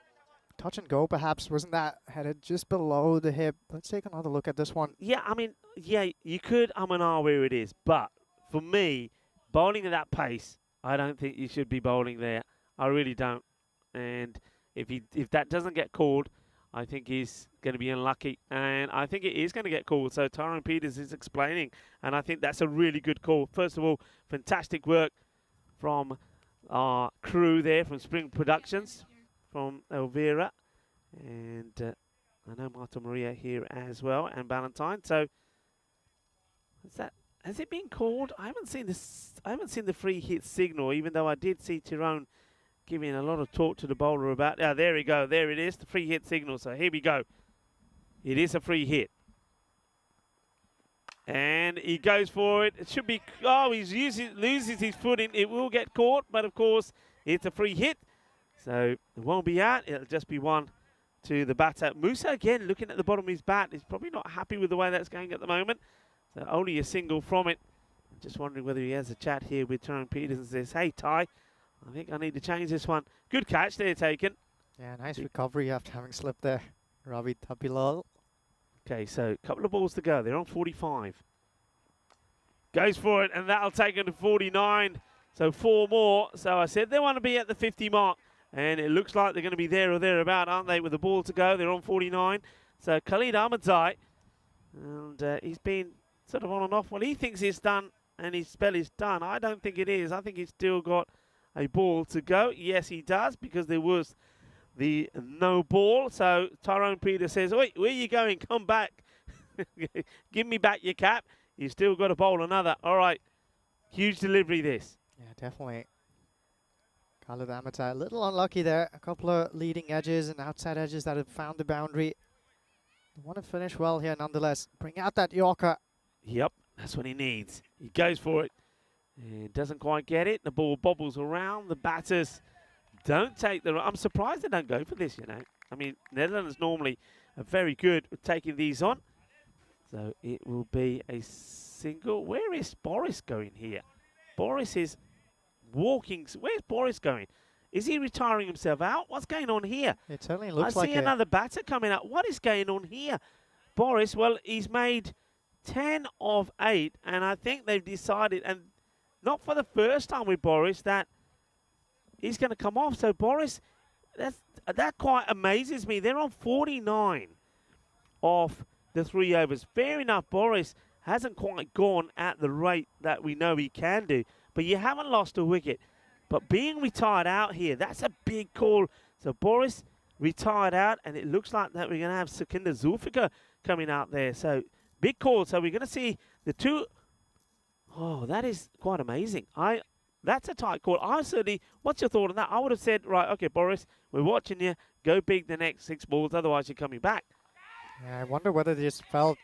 [SPEAKER 2] touch and go perhaps, wasn't that headed just below the hip? Let's take another look at this one.
[SPEAKER 4] Yeah, I mean, yeah, you could and ah where it is. But for me, bowling at that pace, I don't think you should be bowling there. I really don't. And if that doesn't get called, I think he's going to be unlucky. And I think it is going to get called. So Tyrone Peters is explaining. And I think that's a really good call. First of all, fantastic work from our crew there from Spring Productions, from Elvira. And I know Marta Maria here as well, and Valentine. So has it been called? I haven't seen this. I haven't seen the free hit signal, even though I did see Tyrone giving a lot of talk to the bowler about. Yeah, there we go. There it is, the free hit signal. So here we go. It is a free hit. And he goes for it. It should be, oh, he loses his footing. It will get caught, but of course, it's a free hit. So it won't be out. It'll just be one to the batter. Musa, again, looking at the bottom of his bat. He's probably not happy with the way that's going at the moment. So only a single from it. Just wondering whether he has a chat here with Tyrone Peters and says, hey, Ty, I think I need to change this one. Good catch there taken.
[SPEAKER 2] Yeah, nice recovery after having slipped there. Ravi Tapilal.
[SPEAKER 4] Okay, so a couple of balls to go. They're on 45. Goes for it, and that'll take him to 49. So 4 more. So I said they want to be at the 50 mark. And it looks like they're going to be there or thereabout, aren't they, with the ball to go. They're on 49. So Khalid Ahmadzai, and he's been sort of on and off. Well, he thinks he's done, and his spell is done. I don't think it is. I think he's still got a ball to go. Yes, he does, because there was the no ball. So Tyrone Peters says, wait, where are you going? Come back. Give me back your cap. You've still got to bowl another. All right. Huge delivery, this.
[SPEAKER 2] Yeah, definitely. Khalid Ahmadzai, a little unlucky there. A couple of leading edges and outside edges that have found the boundary. They want to finish well here nonetheless. Bring out that Yorker.
[SPEAKER 4] Yep, that's what he needs. He goes for it. And doesn't quite get it. The ball bobbles around. The batters don't take the... I'm surprised they don't go for this, you know. I mean, Netherlands normally are very good at taking these on. So it will be a single. Where is Boris going here? Boris is walking. Where's Boris going? Is he retiring himself out? What's going on here?
[SPEAKER 2] It certainly looks like
[SPEAKER 4] I see another batter coming out. What is going on here? Boris, well, he's made 10 of 8, and I think they've decided, and not for the first time with Boris, that he's going to come off. So Boris, that quite amazes me. They're on 49 off the 3 overs. Fair enough, Boris hasn't quite gone at the rate that we know he can do, but you haven't lost a wicket. But being retired out here, that's a big call. So Boris retired out, and it looks like that we're going to have Sukinder Zulfikar coming out there. So big call. So we're going to see the two. Oh, that is quite amazing. That's a tight call. What's your thought on that? I would have said, right, okay, Boris, we're watching you. Go big the next 6 balls, otherwise you're coming back.
[SPEAKER 2] Yeah, I wonder whether they just felt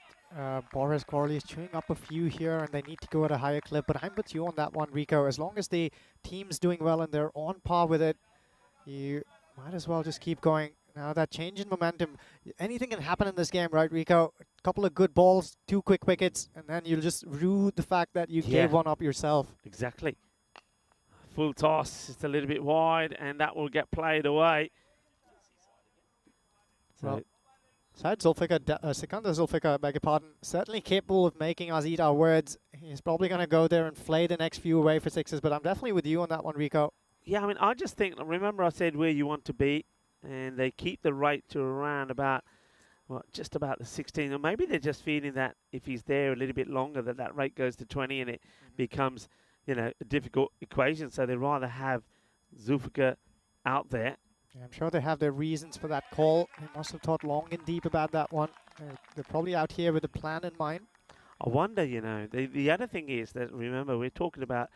[SPEAKER 2] Boris Corley is chewing up a few here and they need to go at a higher clip. But I'm with you on that one, Rico. As long as the team's doing well and they're on par with it, you might as well just keep going. Now that change in momentum, anything can happen in this game, right, Rico? A couple of good balls, 2 quick wickets, and then you'll just rue the fact that you gave one up yourself.
[SPEAKER 4] Exactly. Full toss, just a little bit wide, and that will get played away. So,
[SPEAKER 2] well, Syed Zulfikar, Sikandar Zulfikar, beg your pardon, certainly capable of making us eat our words. He's probably going to go there and flay the next few away for sixes, but I'm definitely with you on that one, Rico.
[SPEAKER 4] yeah, I mean, I just think, remember I said where you want to be, and they keep the rate to around about, well, just about the 16, or maybe they're just feeling that if he's there a little bit longer, that rate goes to 20 and it becomes, you know, a difficult equation. So they'd rather have Zulfikar out there.
[SPEAKER 2] Yeah, I'm sure they have their reasons for that call. They must have thought long and deep about that one. They're probably out here with a plan in mind.
[SPEAKER 4] I wonder, you know, the other thing is that, remember, we're talking about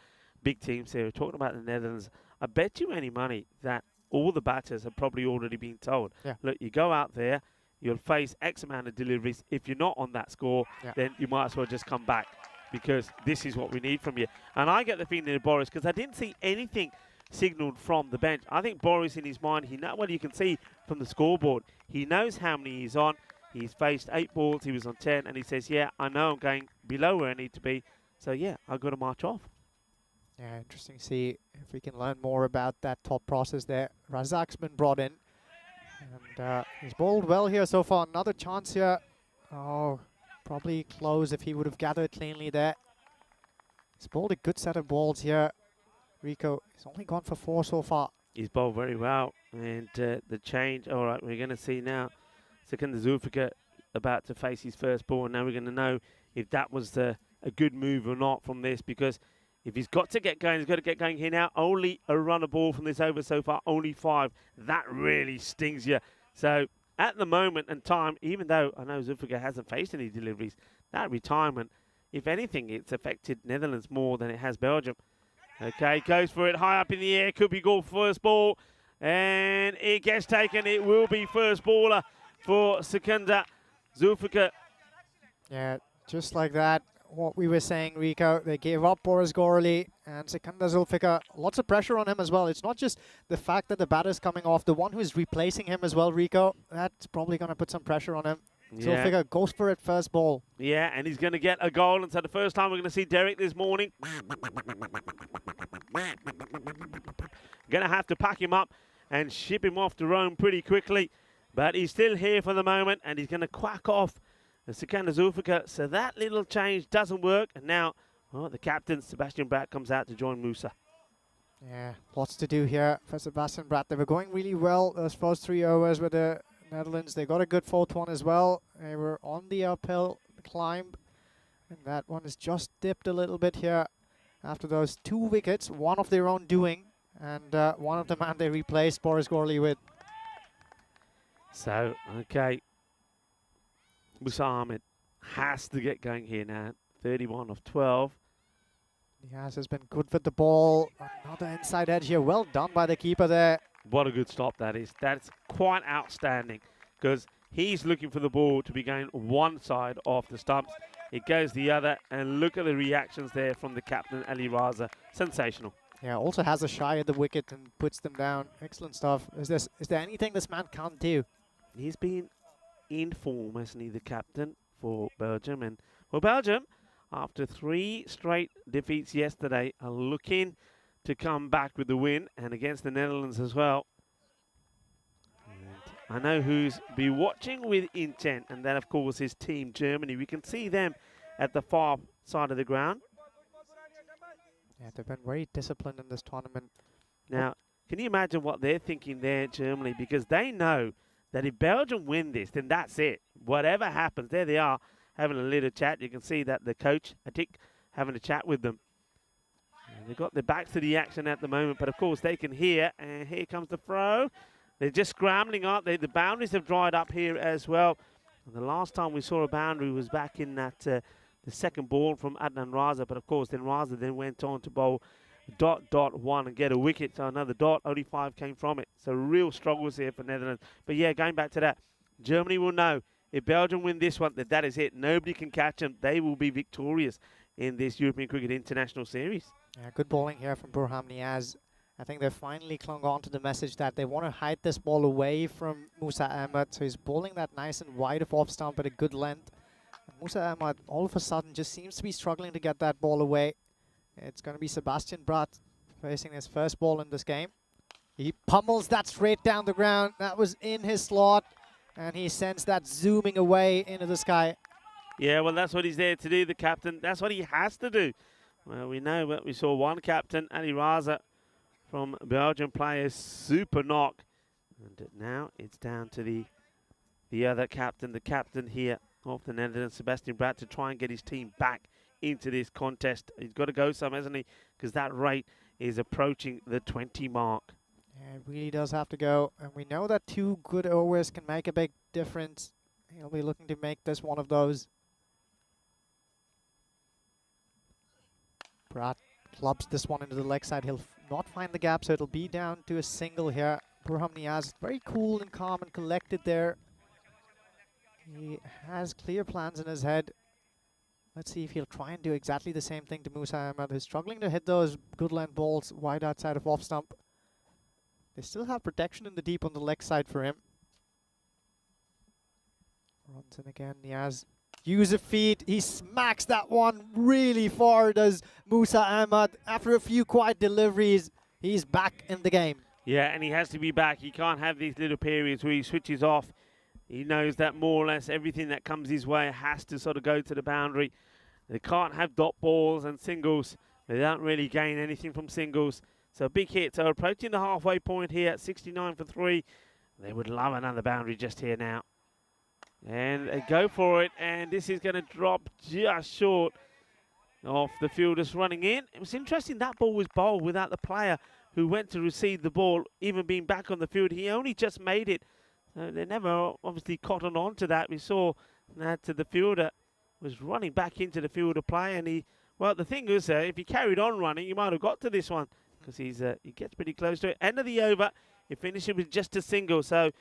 [SPEAKER 4] big teams here. We're talking about the Netherlands. I bet you any money that all the batters have probably already been told, look, you go out there, you'll face X amount of deliveries. If you're not on that score, then you might as well just come back because this is what we need from you. And I get the feeling that Boris, because I didn't see anything signalled from the bench. I think Boris in his mind, you can see from the scoreboard, he knows how many he's on. He's faced 8 balls, he was on 10, and he says, yeah, I know I'm going below where I need to be. So, yeah, I've got to march off.
[SPEAKER 2] Yeah, interesting to see if we can learn more about that thought process there. Razak's been brought in. And he's bowled well here so far. Another chance here. Oh, probably close if he would have gathered cleanly there. He's bowled a good set of balls here. Rico, he's only gone for 4 so far.
[SPEAKER 4] He's bowled very well. And the change, all right, we're going to see now Sikandar Zulfikar about to face his first ball. And now we're going to know if that was a good move or not from this, because if he's got to get going, he's got to get going here now. Only a run a ball from this over so far, only 5. That really stings you. So at the moment and time, even though I know Zulfikar hasn't faced any deliveries, that retirement, if anything, it's affected Netherlands more than it has Belgium. Okay, goes for it high up in the air. Could be goal first ball. And it gets taken. It will be first baller for Sikandar Zulfikar.
[SPEAKER 2] Yeah, just like that. What we were saying, Rico, they gave up Boris Gorley and Sikandar Zulfikar. Lots of pressure on him as well. It's not just the fact that the batter's coming off. The one who's replacing him as well, Rico, that's probably going to put some pressure on him.
[SPEAKER 4] Yeah.
[SPEAKER 2] Zulfikar goes for it first ball.
[SPEAKER 4] Yeah, and he's going to get a goal. And so the first time we're going to see Derek this morning. Going to have to pack him up and ship him off to Rome pretty quickly. But he's still here for the moment, and he's going to quack off Sikandar Zulfikar. So that little change doesn't work. And now, well, the captain, Sebastian Bratt, comes out to join Musa.
[SPEAKER 2] Yeah, lots to do here for Sebastian Bratt. They were going really well those first 3 overs with the Netherlands. They got a good 4th one as well. They were on the uphill climb. And that one is just dipped a little bit here after those 2 wickets, one of their own doing. And one of the man they replaced Boris Gorley with.
[SPEAKER 4] So, okay. Musa Ahmed has to get going here now. 31 of 12.
[SPEAKER 2] Yes, has been good with the ball. Another inside edge here. Well done by the keeper there.
[SPEAKER 4] What a good stop that is. That's quite outstanding because he's looking for the ball to be going one side off the stumps. It goes the other, and look at the reactions there from the captain, Ali Raza. Sensational.
[SPEAKER 2] Yeah, also has a shy at the wicket and puts them down. Excellent stuff. Is there anything this man can't do?
[SPEAKER 4] He's been in form, hasn't he, the captain for Belgium. And, well, Belgium, after 3 straight defeats yesterday, are looking to come back with the win, and against the Netherlands as well. And I know who's be watching with intent, and that, of course, is Team Germany. We can see them at the far side of the ground.
[SPEAKER 2] Yeah, they've been very disciplined in this tournament.
[SPEAKER 4] Now, can you imagine what they're thinking there, Germany? Because they know that if Belgium win this, then that's it. Whatever happens, there they are having a little chat. You can see that the coach, Atik, having a chat with them. And they've got their backs to the action at the moment, but of course they can hear. And here comes the throw. They're just scrambling, aren't they? The boundaries have dried up here as well. And the last time we saw a boundary was back in that the second ball from Adnan Raza, but of course then Raza then went on to bowl .1 and get a wicket, so another dot, only 5 came from it. So real struggles here for Netherlands. But yeah, going back to that, Germany will know if Belgium win this one, that is it. Nobody can catch them. They will be victorious in this European Cricket International Series.
[SPEAKER 2] Yeah, good bowling here from Burham Niaz. I think they finally clung on to the message that they want to hide this ball away from Musa Ahmed. So he's bowling that nice and wide of off stump at a good length. And Musa Ahmed all of a sudden just seems to be struggling to get that ball away. It's going to be Sebastian Bratt facing his first ball in this game. He pummels that straight down the ground. That was in his slot. And he sends that zooming away into the sky.
[SPEAKER 4] Yeah, well, that's what he's there to do, the captain. That's what he has to do. Well, we know that we saw one captain, Ali Raza, from Belgium, play a super knock. And now it's down to the other captain, the captain here of the Netherlands, Sebastian Bratt, to try and get his team back into this contest. He's got to go some, hasn't he? Because that rate is approaching the 20 mark.
[SPEAKER 2] Yeah, it really does have to go. And we know that 2 good overs can make a big difference. He'll be looking to make this one of those. Bratt clubs this one into the leg side. He'll not find the gap, so it'll be down to a single here. Burham Niaz, very cool and calm and collected there. He has clear plans in his head. Let's see if he'll try and do exactly the same thing to Musa Ahmed, who's struggling to hit those good length balls wide outside of off stump. They still have protection in the deep on the leg side for him. Runs in again, Niaz. Use of feet, he smacks that one really far, does Musa Ahmed. After a few quiet deliveries, he's back in the game.
[SPEAKER 4] Yeah, and he has to be back. He can't have these little periods where he switches off. He knows that more or less everything that comes his way has to sort of go to the boundary. They can't have dot balls and singles. They don't really gain anything from singles. So big hit. So approaching the halfway point here at 69 for 3. They would love another boundary just here now. And they go for it, and this is going to drop just short of the fielders running in. It was interesting that ball was bowled without the player who went to receive the ball even being back on the field. He only just made it. So they never obviously cottoned on to that. We saw that the fielder was running back into the fielder play, and he, well, the thing is, if he carried on running, he might have got to this one because he gets pretty close to it. End of the over, he finishes with just a single. So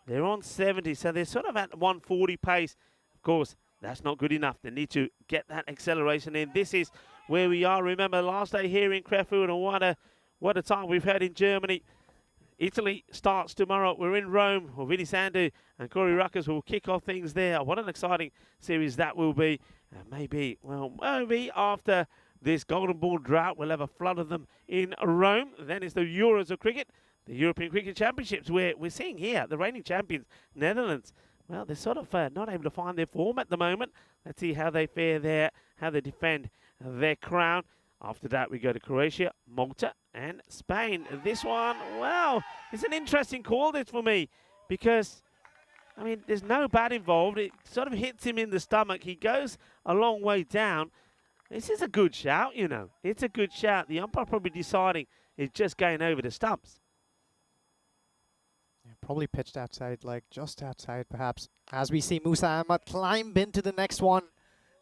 [SPEAKER 4] they're on 70, so they're sort of at 140 pace. Of course, that's not good enough. They need to get that acceleration in. This is where we are. Remember, last day here in Krefeld, and what a time we've had in Germany. Italy starts tomorrow. We're in Rome. Vinny Sandu and Corey Ruckers will kick off things there. What an exciting series that will be. And maybe after this Golden Ball drought, we'll have a flood of them in Rome. Then it's the Euros of cricket. The European Cricket Championships, where we're seeing here the reigning champions, Netherlands. Well, they're sort of not able to find their form at the moment. Let's see how they fare there, how they defend their crown. After that, we go to Croatia, Malta, and Spain. This one, well, it's an interesting call this for me because, I mean, there's no bat involved. It sort of hits him in the stomach. He goes a long way down. This is a good shout, you know. It's a good shout. The umpire probably deciding it's just going over the stumps.
[SPEAKER 2] Yeah, probably pitched outside, like just outside perhaps. As we see Musa Ahmed climb into the next one.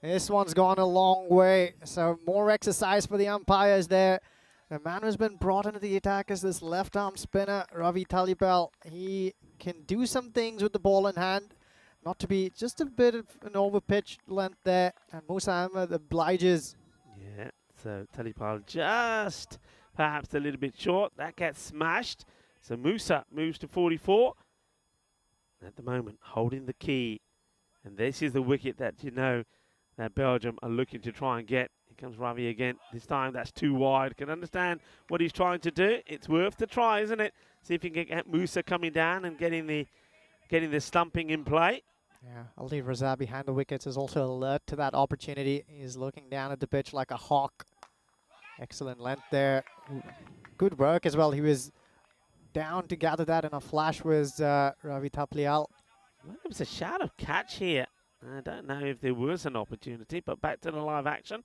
[SPEAKER 2] This one's gone a long way, so more exercise for the umpires there. The man who's been brought into the attack is this left arm spinner, Ravi Talibel. He can do some things with the ball in hand. Not to be just a bit of an over-pitch length there, and Musa Ahmed obliges.
[SPEAKER 4] Yeah, so Talibel just perhaps a little bit short. That gets smashed. So Musa moves to 44. At the moment, holding the key. And this is the wicket that you know that Belgium are looking to try and get. Here comes Ravi again. This time that's too wide. Can understand what he's trying to do. It's worth the try, isn't it? See if he can get Musa coming down and getting the stumping in play.
[SPEAKER 2] Yeah, Ali Raza behind the wickets is also alert to that opportunity. He's looking down at the pitch like a hawk. Excellent length there. Good work as well. He was down to gather that, and a flash was Ravi Taplial.
[SPEAKER 4] Well, there was a shout of catch here. I don't know if there was an opportunity, but back to the live action.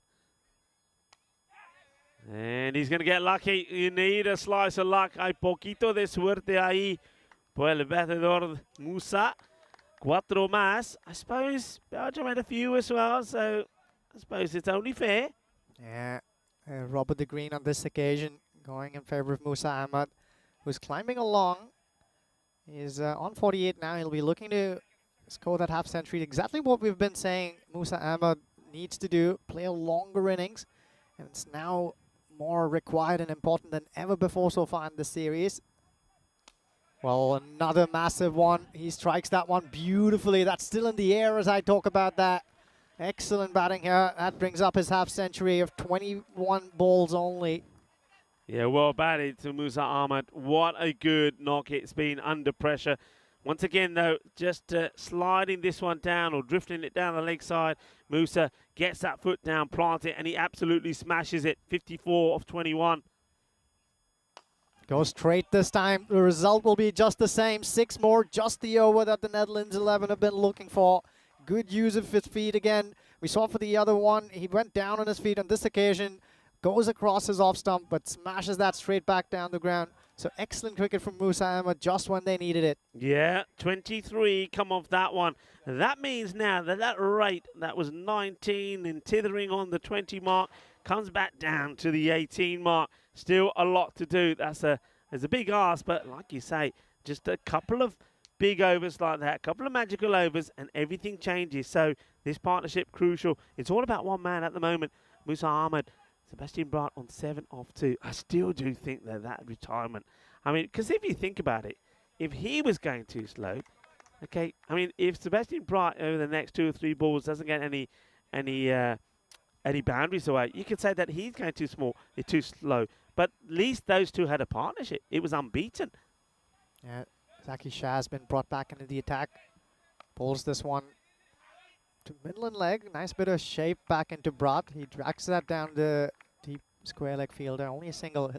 [SPEAKER 4] And he's going to get lucky. You need a slice of luck. Hay poquito de suerte ahí por el batedor Musa. Cuatro más. I suppose Belgium had a few as well, so I suppose it's only fair.
[SPEAKER 2] Yeah, Robert the Green on this occasion going in favor of Musa Ahmed, who's climbing along. He's on 48 now. He'll be looking to score that half century. Exactly what we've been saying Musa Ahmed needs to do. Play a longer innings. And it's now more required and important than ever before so far in the series. Well, another massive one. He strikes that one beautifully. That's still in the air as I talk about that. Excellent batting here. That brings up his half century of 21 balls only.
[SPEAKER 4] Yeah, well batted to Musa Ahmed. What a good knock it's been under pressure. Once again, though, just sliding this one down or drifting it down the leg side. Musa gets that foot down, plants it, and he absolutely smashes it. 54 of 21.
[SPEAKER 2] Goes straight this time. The result will be just the same. 6 more, just the over that the Netherlands 11 have been looking for. Good use of his feet again. We saw for the other one, he went down on his feet on this occasion, goes across his off stump, but smashes that straight back down the ground. So excellent cricket from Musa Ahmed just when they needed it.
[SPEAKER 4] Yeah, 23 come off that one. That means now that that rate that was 19 and tithering on the 20 mark comes back down to the 18 mark. Still a lot to do. That's a big ask, but like you say, just a couple of big overs like that, a couple of magical overs, and everything changes. So this partnership crucial. It's all about one man at the moment. Musa Ahmed, Sebastian Bright on 7 off 2. I still do think that retirement. I mean, because if you think about it, if he was going too slow, okay, I mean, if Sebastian Bright over the next 2 or 3 balls doesn't get any boundaries away, you could say that he's going too small, too slow. But at least those two had a partnership. It was unbeaten.
[SPEAKER 2] Yeah, Zaki Shah has been brought back into the attack. Pulls this one to middle and leg. Nice bit of shape back into Brat. He drags that down the deep square leg fielder. Only a single.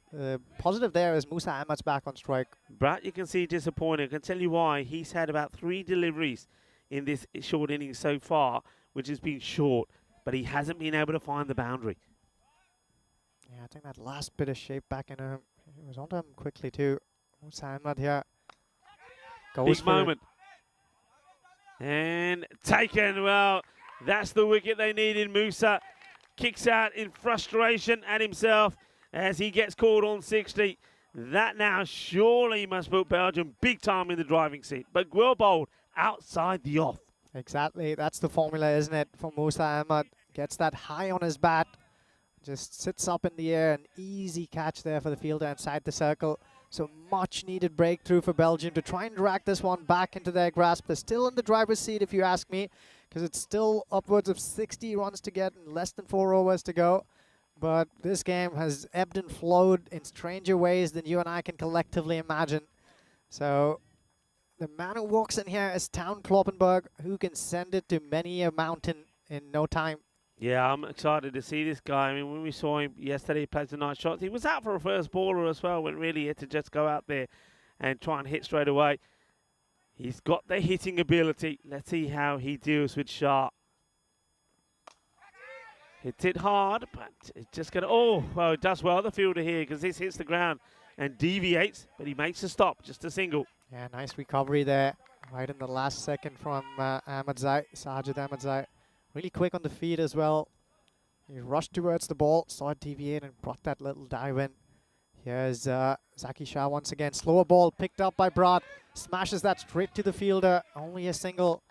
[SPEAKER 2] Positive there is Musa Ahmed's back on strike.
[SPEAKER 4] Brat, you can see disappointed. I can tell you why. He's had about 3 deliveries in this short innings so far, which has been short, but he hasn't been able to find the boundary.
[SPEAKER 2] Yeah, I think that last bit of shape back in him. He was onto him quickly too. Musa Ahmed here. Goes
[SPEAKER 4] Big
[SPEAKER 2] for
[SPEAKER 4] moment. And taken. Well, that's the wicket they needed. Musa kicks out in frustration at himself as he gets called on 60. That now surely must put Belgium big time in the driving seat. But well bowled outside the off.
[SPEAKER 2] Exactly. That's the formula, isn't it? For Musa Ahmed. Gets that high on his bat. Just sits up in the air. An easy catch there for the fielder inside the circle. So much needed breakthrough for Belgium to try and drag this one back into their grasp. They're still in the driver's seat if you ask me, because it's still upwards of 60 runs to get and less than 4 overs to go. But this game has ebbed and flowed in stranger ways than you and I can collectively imagine. So the man who walks in here is Town Kloppenberg, who can send it to many a mountain in no time.
[SPEAKER 4] Yeah, I'm excited to see this guy. I mean, when we saw him yesterday, he played some nice shots. He was out for a first baller as well, when really he had to just go out there and try and hit straight away. He's got the hitting ability. Let's see how he deals with Shah. Hits it hard, but it's just going to... Oh, well, it does well, the fielder here, because this hits the ground and deviates, but he makes a stop, just a single.
[SPEAKER 2] Yeah, nice recovery there, right in the last second from Ahmedzai, Sajid Ahmedzai. Really quick on the feet as well. He rushed towards the ball, saw it deviate and brought that little dive in. Here's Zaki Shah once again. Slower ball picked up by Brat. Smashes that straight to the fielder. Only a single.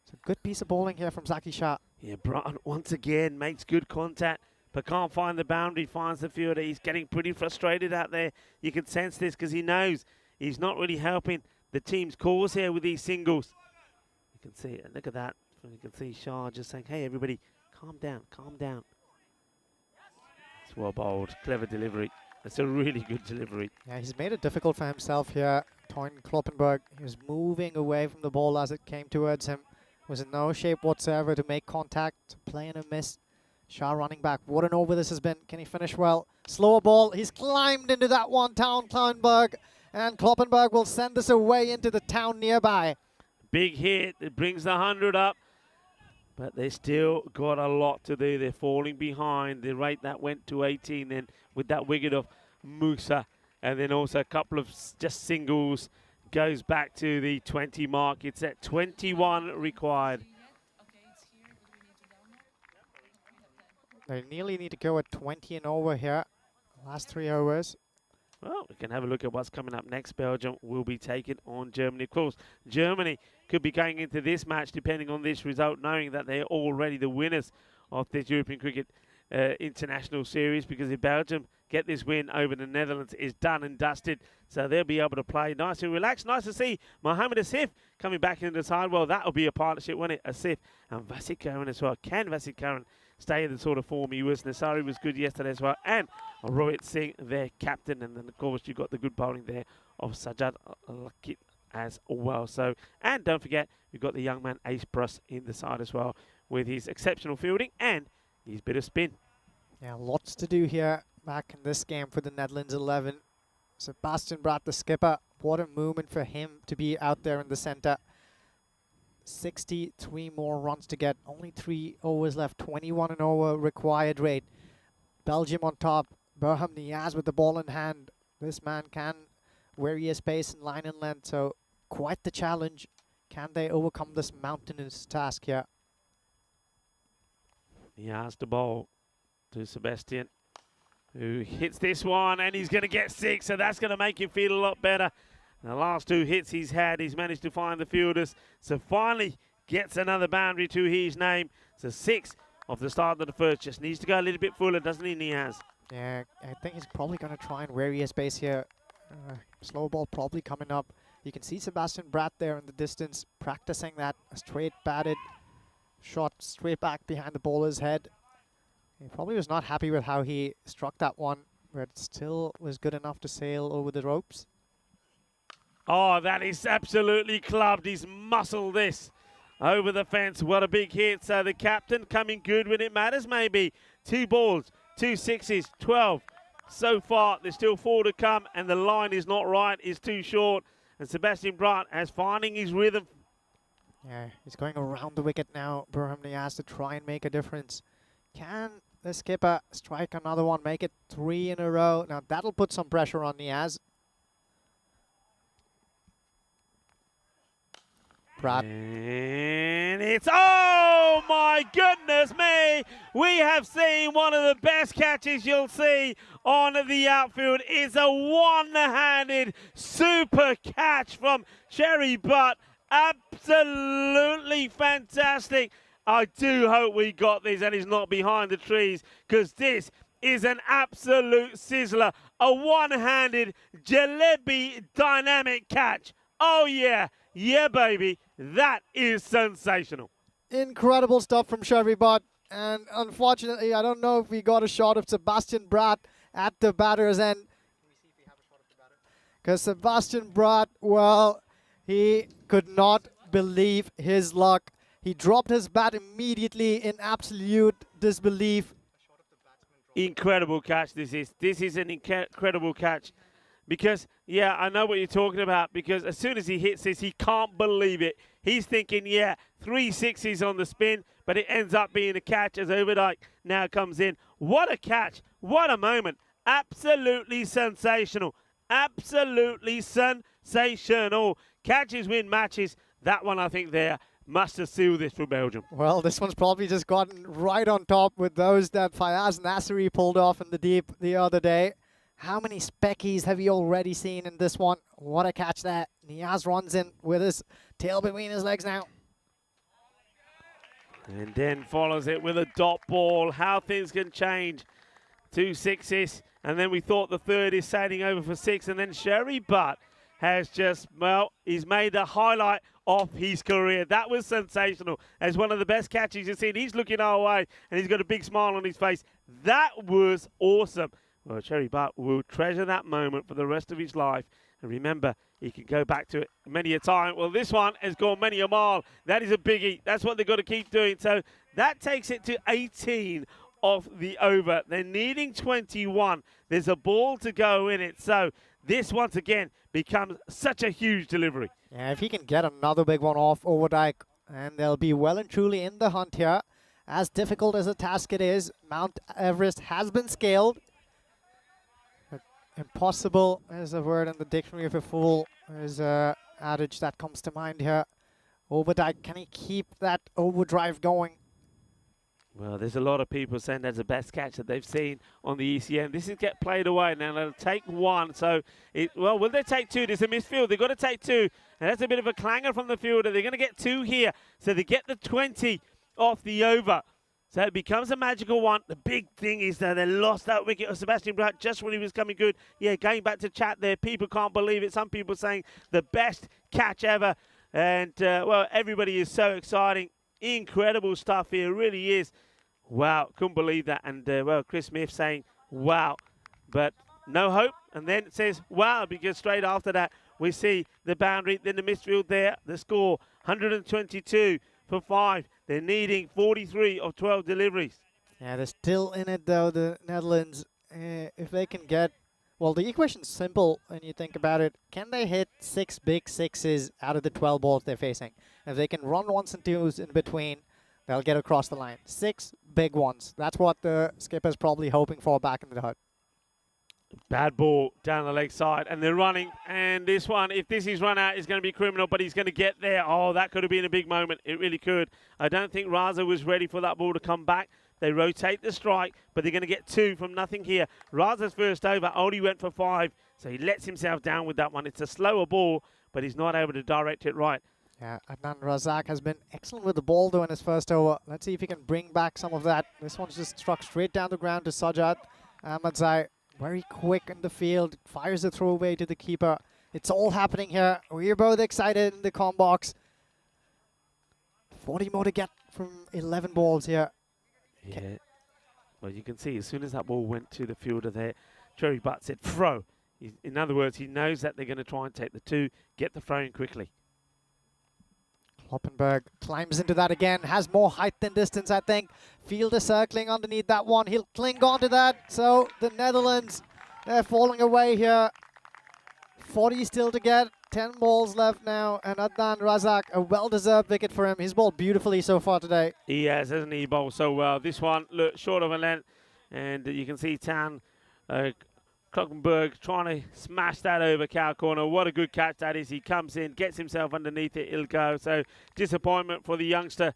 [SPEAKER 2] It's a good piece of bowling here from Zaki Shah.
[SPEAKER 4] Yeah, Brat once again makes good contact, but can't find the boundary, finds the fielder. He's getting pretty frustrated out there. You can sense this because he knows he's not really helping the team's cause here with these singles. You can see it. Look at that. You can see Shah just saying, hey, everybody, calm down, calm down. It's well bowled. Clever delivery. That's a really good delivery.
[SPEAKER 2] Yeah, he's made it difficult for himself here. Toyn Kloppenberg, he was moving away from the ball as it came towards him. Was in no shape whatsoever to make contact, play in a miss. Shah running back. What an over this has been. Can he finish well? Slower ball. He's climbed into that one, Town Kloppenberg. And Kloppenberg will send this away into the town nearby.
[SPEAKER 4] Big hit. It brings the 100 up. But they still got a lot to do. They're falling behind. The rate that went to 18 then with that wicket of Musa. And then also a couple of just singles. Goes back to the 20 mark. It's at 21 required.
[SPEAKER 2] They nearly need to go at 20 and over here. Last 3 overs.
[SPEAKER 4] Well, we can have a look at what's coming up next. Belgium will be taking on Germany. Of course, Germany could be going into this match, depending on this result, knowing that they're already the winners of this European Cricket international series, because if Belgium get this win over the Netherlands, is done and dusted. So they'll be able to play nice and relaxed. Nice to see Mohamed Asif coming back into the side. Well, that'll be a partnership, won't it? Asif and Vasik Karan as well. Can Vasik Karan stay in the sort of form he was? Nasari was good yesterday as well. And Rohit Singh, their captain. And then, of course, you've got the good bowling there of Sajjad Lakit as well. So, and don't forget, we've got the young man Ace Bruss in the side as well with his exceptional fielding and his bit of spin.
[SPEAKER 2] Yeah, lots to do here back in this game for the Netherlands 11. Sebastian Braat, the skipper, what a moment for him to be out there in the center. 63 more runs to get, only 3 overs left, 21 an over required rate. Belgium on top, Burham Niaz with the ball in hand. This man can vary his pace and line and length, so quite the challenge. Can they overcome this mountainous task here?
[SPEAKER 4] Niaz the ball to Sebastian, who hits this one, and he's going to get 6, so that's going to make him feel a lot better. And the last 2 hits he's had, he's managed to find the fielders, so finally gets another boundary to his name. So 6 off the start of the first. Just needs to go a little bit fuller, doesn't he, Niaz?
[SPEAKER 2] Yeah, I think he's probably going to try and vary his pace here. Slow ball probably coming up. You can see Sebastian Braat there in the distance, practicing that straight batted shot straight back behind the bowler's head. He probably was not happy with how he struck that one, but still was good enough to sail over the ropes.
[SPEAKER 4] Oh, that is absolutely clubbed. He's muscled this over the fence. What a big hit. So the captain coming good when it matters, maybe. 2 balls, 2 sixes, 12. So far, there's still 4 to come, and the line is not right. It's too short. And Sebastian Braat is finding his rhythm.
[SPEAKER 2] Yeah, he's going around the wicket now. Burham Niaz to try and make a difference. Can the skipper strike another one, make it 3 in a row? Now that'll put some pressure on Niaz. Braat.
[SPEAKER 4] And it's, oh my goodness me, we have seen one of the best catches you'll see on the outfield. It's a one-handed super catch from Cherry Butt. Absolutely fantastic. I do hope we got this and he's not behind the trees, because this is an absolute sizzler. A one-handed jalebi dynamic catch. Oh yeah, yeah baby, that is sensational.
[SPEAKER 2] Incredible stuff from Cherry Butt. And unfortunately, I don't know if we got a shot of Sebastian Braat at the batter's end. Because Sebastian Braat, well, he could not believe his luck. He dropped his bat immediately in absolute disbelief.
[SPEAKER 4] Incredible catch this is. This is an incredible catch. Because, yeah, I know what you're talking about, because as soon as he hits this, he can't believe it. He's thinking, yeah, 3 sixes on the spin, but it ends up being a catch as Overdijk now comes in. What a catch. What a moment. Absolutely sensational. Absolutely sensational. Catches win matches. That one, I think, there must have sealed this for Belgium.
[SPEAKER 2] Well, this one's probably just gotten right on top with those that Fayaz Nasri pulled off in the deep the other day. How many speckies have you already seen in this one? What a catch there. Niaz runs in with his tail between his legs now.
[SPEAKER 4] And then follows it with a dot ball. How things can change. 2 sixes. And then we thought the third is sailing over for 6. And then Cherry Butt has just, well, he's made the highlight of his career. That was sensational. As one of the best catches you've seen. He's looking our way and he's got a big smile on his face. That was awesome. Well, Cherry Butt will treasure that moment for the rest of his life. And remember, he can go back to it many a time. Well, this one has gone many a mile. That is a biggie. That's what they've got to keep doing. So that takes it to 18 of the over. They're needing 21. There's a ball to go in it. So this, once again, becomes such a huge delivery.
[SPEAKER 2] Yeah, if he can get another big one off Overdijk, and they'll be well and truly in the hunt here. As difficult as a task it is, Mount Everest has been scaled. Impossible is a word in the dictionary of a fool. There's an adage that comes to mind here. Overdijk, can he keep that overdrive going?
[SPEAKER 4] Well, there's a lot of people saying that's the best catch that they've seen on the ECN. This is get played away. Now they'll take 1. So, well, will they take 2? There's a misfield. They've got to take 2. And that's a bit of a clanger from the fielder. They're going to get 2 here. So they get the 20 off the over. So it becomes a magical one. The big thing is that they lost that wicket of Sebastian Bratt just when he was coming good. Yeah, going back to chat there, people can't believe it. Some people saying the best catch ever. And, well, everybody is so exciting. Incredible stuff here, really is. Wow, couldn't believe that. And, well, Chris Smith saying, wow, but no hope. And then it says, wow, because straight after that, we see the boundary, then the midfield there, the score, 122 for 5. They're needing 43 of 12 deliveries.
[SPEAKER 2] Yeah, they're still in it, though, the Netherlands. If they can get... Well, the equation's simple when you think about it. Can they hit 6 big sixes out of the 12 balls they're facing? If they can run ones and twos in between, they'll get across the line. 6 big ones. That's what the skipper's probably hoping for back in the hut.
[SPEAKER 4] Bad ball down the leg side, and they're running. And this one, if this is run out, is going to be criminal, but he's going to get there. Oh, that could have been a big moment. It really could. I don't think Raza was ready for that ball to come back. They rotate the strike, but they're going to get 2 from nothing here. Raza's first over only went for 5, so he lets himself down with that one. It's a slower ball, but he's not able to direct it right.
[SPEAKER 2] Yeah, Adnan Razak has been excellent with the ball, though, in his first over. Let's see if he can bring back some of that. This one's just struck straight down the ground to Sajjad Ahmadzai. Very quick in the field, fires the throwaway to the keeper. It's all happening here. We're both excited in the comm box. 40 more to get from 11 balls here.
[SPEAKER 4] Yeah. Well, you can see as soon as that ball went to the fielder there, Cherry Butt said throw. In other words, he knows that they're going to try and take the 2, get the throw in quickly.
[SPEAKER 2] Kloppenberg climbs into that again, has more height than distance, I think. Fielder circling underneath that one. He'll cling on to that. So the Netherlands, they're falling away here. 40 still to get, 10 balls left now. And Adnan Razak, a well-deserved wicket for him. He's bowled beautifully so far today.
[SPEAKER 4] He has, hasn't he? Bowled so well. This one, look, short of a length. And you can see Tan Kloppenberg trying to smash that over cow corner. What a good catch that is. He comes in, gets himself underneath it, he'll go. So disappointment for the youngster,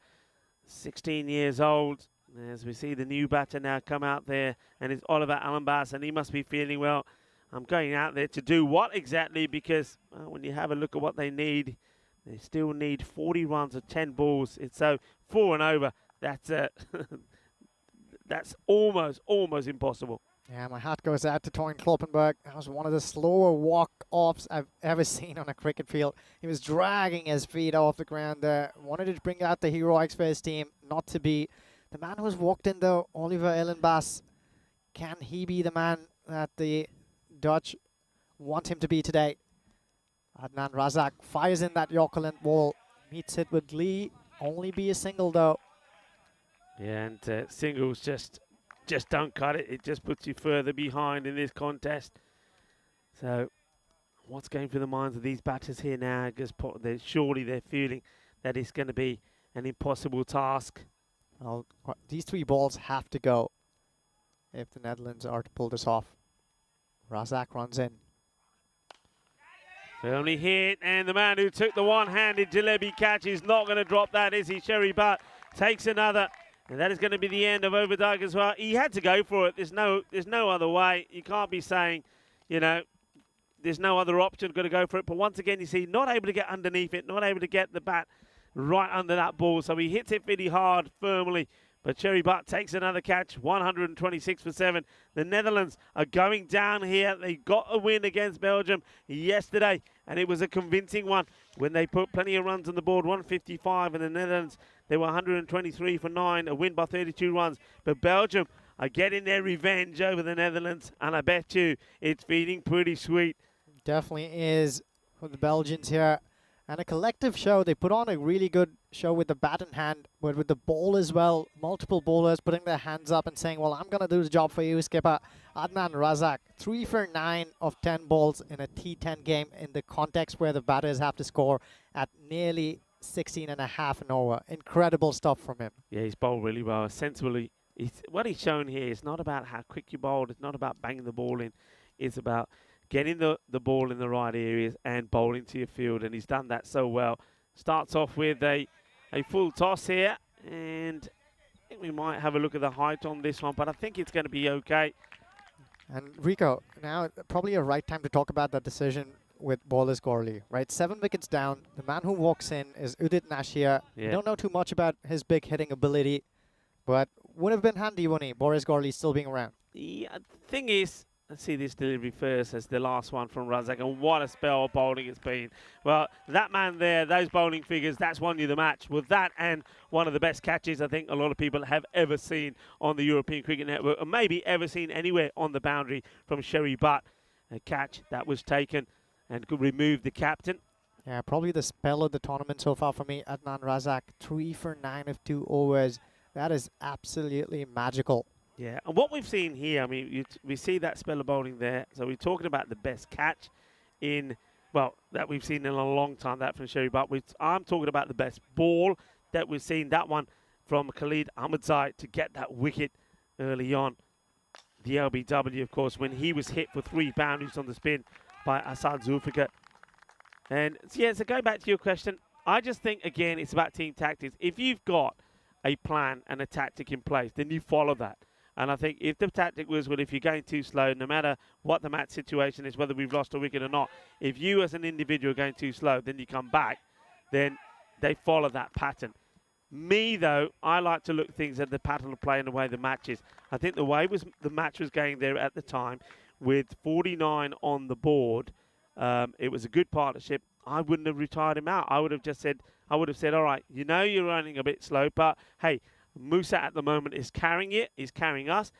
[SPEAKER 4] 16 years old. As we see the new batter now come out there, and it's Oliver Allenbass, and he must be feeling, well, I'm going out there to do what exactly? Because when you have a look at what they need, they still need 40 runs of 10 balls. It's so 4 and over. That's that's almost impossible.
[SPEAKER 2] Yeah, my hat goes out to Toyn Kloppenberg. That was one of the slower walk-offs I've ever seen on a cricket field. He was dragging his feet off the ground there. Wanted to bring out the heroics for his team, not to be. The man who has walked in, though, Oliver Ellenbaas, can he be the man that the Dutch want him to be today? Adnan Razak fires in that Yorker length ball, meets it with Lee. Only be a single, though.
[SPEAKER 4] Yeah, and singles just don't cut it. It just puts you further behind in this contest. So what's going through the minds of these batters here now? Surely they're feeling that it's going to be an impossible task.
[SPEAKER 2] Well, these 3 balls have to go if the Netherlands are to pull this off. Razak runs in.
[SPEAKER 4] Firmly hit, and the man who took the one-handed jalebi catch is not going to drop that, is he? Sherry Butt takes another. And that is going to be the end of Overdyke as well. He had to go for it. There's no other way. You can't be saying, you know, there's no other option. Got to go for it. But once again, you see, not able to get underneath it, not able to get the bat right under that ball. So he hits it pretty hard, firmly. But Cherry Butt takes another catch, 126 for 7. The Netherlands are going down here. They got a win against Belgium yesterday, and it was a convincing one when they put plenty of runs on the board, 155, and the Netherlands, they were 123 for 9, a win by 32 runs. But Belgium are getting their revenge over the Netherlands, and I bet you it's feeling pretty sweet.
[SPEAKER 2] Definitely is for the Belgians here. And a collective show. They put on a really good show with the bat in hand, but with the ball as well. Multiple bowlers putting their hands up and saying, well, I'm going to do the job for you, skipper. Adnan Razak, 3 for 9 of 10 balls in a T10 game in the context where the batters have to score at nearly 16 and a half an over. Incredible stuff from him.
[SPEAKER 4] Yeah, he's bowled really well. Sensibly, what he's shown here is not about how quick you bowled. It's not about banging the ball in. It's about getting the ball in the right areas and bowling to your field, and he's done that so well. Starts off with a full toss here, and I think we might have a look at the height on this one, but I think it's going to be okay.
[SPEAKER 2] And Rico, now probably a right time to talk about that decision with Bolas Gorley, right? 7 wickets down. The man who walks in is Udit Nashia.
[SPEAKER 4] Yeah.
[SPEAKER 2] We don't know too much about his big hitting ability, but would have been handy, wouldn't he? Boris Gorley still being around.
[SPEAKER 4] Yeah, the thing is, let's see this delivery first as the last one from Razak, and what a spell of bowling it's been. Well, that man there, those bowling figures, that's won you the match. With that and one of the best catches I think a lot of people have ever seen on the European Cricket Network, or maybe ever seen anywhere on the boundary from Sherry Butt. A catch that was taken and could remove the captain.
[SPEAKER 2] Yeah, probably the spell of the tournament so far for me, Adnan Razak. 3 for 9 of 2 overs. That is absolutely magical.
[SPEAKER 4] Yeah, and what we've seen here, I mean, we see that spell of bowling there. So we're talking about the best catch in, well, that we've seen in a long time, that from Sherry Butt. I'm talking about the best ball that we've seen, that one from Khalid Ahmedzai to get that wicket early on. The LBW, of course, when he was hit for 3 boundaries on the spin by Asad Zulfikar. And yeah, so going back to your question, I just think, again, it's about team tactics. If you've got a plan and a tactic in place, then you follow that. And I think if the tactic was, well, if you're going too slow, no matter what the match situation is, whether we've lost a wicket or not, if you as an individual are going too slow, then you come back, then they follow that pattern. Me, though, I like to look things at the pattern of play and the way the match is. I think the way the match was going there at the time, with 49 on the board, it was a good partnership. I wouldn't have retired him out. I would have said, all right, you know you're running a bit slow, but hey, Musa at the moment is carrying it, is carrying us.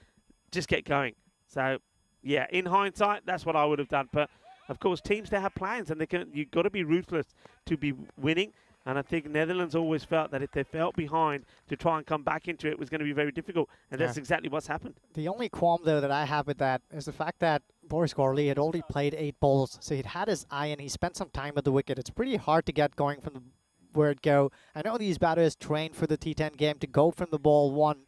[SPEAKER 4] Just get going. So, yeah, in hindsight, that's what I would have done. But, of course, teams, they have plans, and you've got to be ruthless to be winning. And I think Netherlands always felt that if they felt behind, to try and come back into it was going to be very difficult. And that's exactly what's happened.
[SPEAKER 2] The only qualm, though, that I have with that is the fact that Boris Gorley had already played 8 balls. So he'd had his eye and he spent some time at the wicket. It's pretty hard to get going from the word go. I know these batters train for the T10 game to go from the ball 1,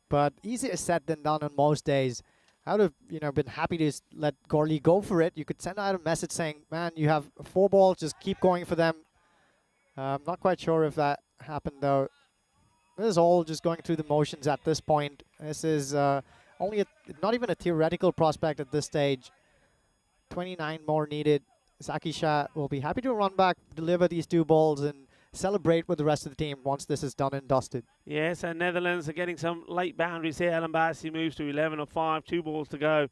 [SPEAKER 2] but easier said than done on most days. I would have, been happy to let Gorley go for it. You could send out a message saying, man, you have 4 balls, just keep going for them. I'm not quite sure if that happened, though. This is all just going through the motions at this point. This is only not even a theoretical prospect at this stage. 29 more needed. Zaki Shah will be happy to run back, deliver these 2 balls, and celebrate with the rest of the team once this is done and dusted.
[SPEAKER 4] Yes, and Netherlands are getting some late boundaries here. Alan Bassi moves to 11 or 5, 2 balls to go.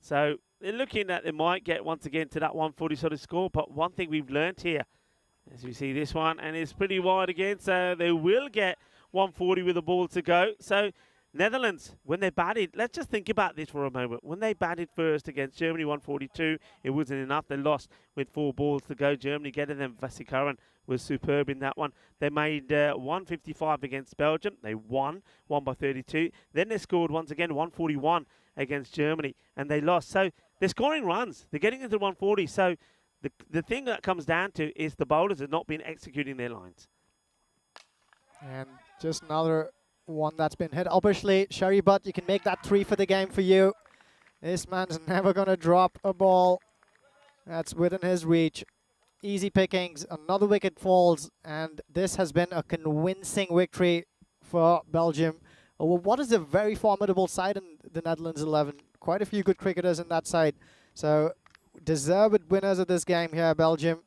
[SPEAKER 4] So they're looking that they might get once again to that 140 sort of score. But one thing we've learnt here, as we see this one, and it's pretty wide again, so they will get 140 with a ball to go. So Netherlands, when they batted, let's just think about this for a moment. When they batted first against Germany, 142, it wasn't enough. They lost with 4 balls to go. Germany getting them. Vasikaran was superb in that one. They made 155 against Belgium. They won by 32. Then they scored once again 141 against Germany, and they lost. So they're scoring runs. They're getting into 140. So the thing that comes down to is the bowlers have not been executing their lines.
[SPEAKER 2] And just another one that's been hit. Obviously, Sherry Butt, you can make that 3 for the game for you. This man's never going to drop a ball that's within his reach. Easy pickings, another wicket falls, and this has been a convincing victory for Belgium. What is a very formidable side in the Netherlands 11. Quite a few good cricketers in that side. So, deserved winners of this game here, Belgium.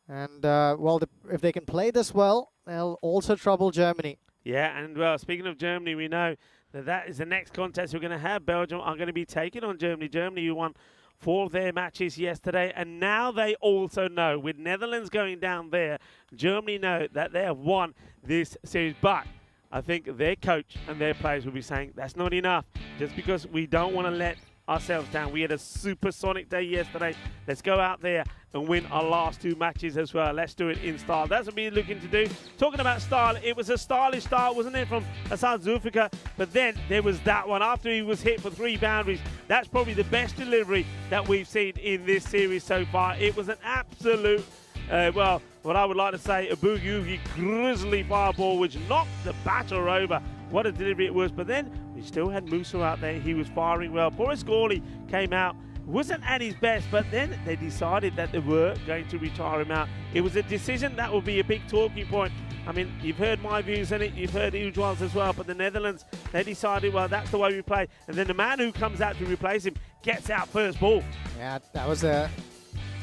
[SPEAKER 2] And, well, if they can play this well, they'll also trouble Germany.
[SPEAKER 4] Yeah, and, well, speaking of Germany, we know that is the next contest we're going to have. Belgium are going to be taking on Germany. Germany, who won 4 of their matches yesterday, and now they also know, with Netherlands going down there, Germany know that they have won this series. But I think their coach and their players will be saying, that's not enough, just because we don't want to let ourselves down. We had a supersonic day yesterday. Let's go out there and win our last 2 matches as well. Let's do it in style. That's what we're looking to do. Talking about style, it was a stylish start, wasn't it, from Asad Zulfikar? But then there was that one after he was hit for 3 boundaries. That's probably the best delivery that we've seen in this series so far. It was an absolute, well, what I would like to say, a boogie-oogie grizzly fireball, which knocked the batter over. What a delivery it was. But then we still had Musa out there. He was firing well. Boris Gorley came out. Wasn't at his best, but then they decided that they were going to retire him out. It was a decision that will be a big talking point. I mean, you've heard my views on it. You've heard Ujwal's as well. But the Netherlands, they decided, well, that's the way we play. And then the man who comes out to replace him gets out first ball.
[SPEAKER 2] Yeah, that was a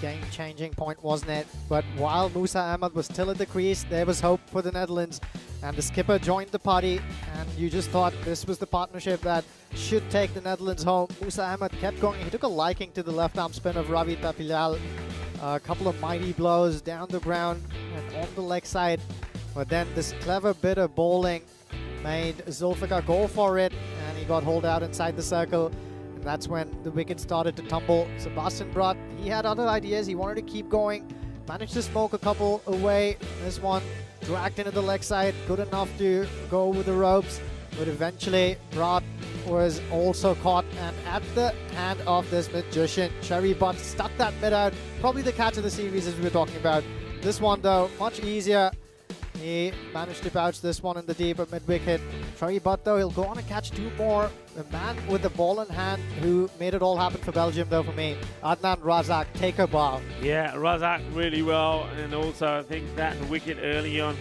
[SPEAKER 2] game-changing point, wasn't it? But while Musa Ahmed was still at the crease, there was hope for the Netherlands. And the skipper joined the party. And You just thought this was the partnership that should take the Netherlands home. Musa Ahmed kept going. He took a liking to the left arm spin of Ravi Tapilal. A couple of mighty blows down the ground and on the leg side. But then this clever bit of bowling made Zulfikar go for it, and he got holed out inside the circle. And that's when the wicket started to tumble. Sebastian Bratt, he had other ideas. He wanted to keep going. Managed to smoke a couple away. This one dragged into the leg side. Good enough to go with the ropes. But eventually, Bratt was also caught. And at the hand of this magician, Cherry Butt stuck that mid out. Probably the catch of the series as we were talking about. This one, though, much easier. He managed to pouch this one in the deep at mid-wicket. Cherry Butt, though, he'll go on and catch two more. The man with the ball in hand who made it all happen for Belgium, though, for me, Adnan Razak, take a bow.
[SPEAKER 4] Yeah, Razak really well, and also I think that wicket early on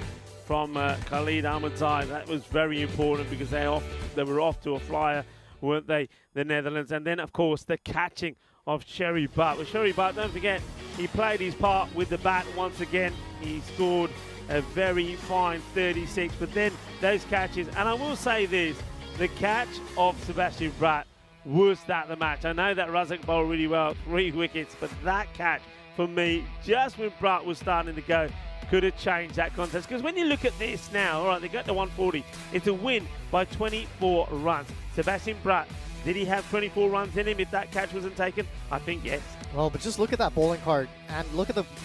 [SPEAKER 4] from Khalid Ahmadzai, that was very important because they were off to a flyer, weren't they, the Netherlands? And then, of course, the catching of Cherry Butt. With Cherry Butt, don't forget, he played his part with the bat once again. He scored a very fine 36, but then those catches, and I will say this, the catch of Sebastian Bratt was that the match. I know that Razak bowled really well, 3 wickets, but that catch for me, just when Bratt was starting to go, could have changed that contest. Because when you look at this now, all right, they got to 140. It's a win by 24 runs. Sebastian Bratt, did he have 24 runs in him if that catch wasn't taken? I think yes.
[SPEAKER 2] Well, but just look at that bowling card and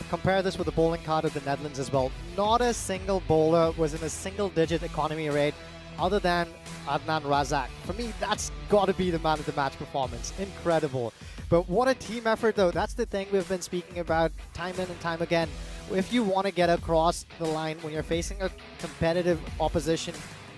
[SPEAKER 2] compare this with the bowling card of the Netherlands as well. Not a single bowler was in a single-digit economy rate other than Adnan Razak. For me, that's got to be the man of the match performance. Incredible. But what a team effort, though. That's the thing we've been speaking about time in and time again. If you want to get across the line when you're facing a competitive opposition,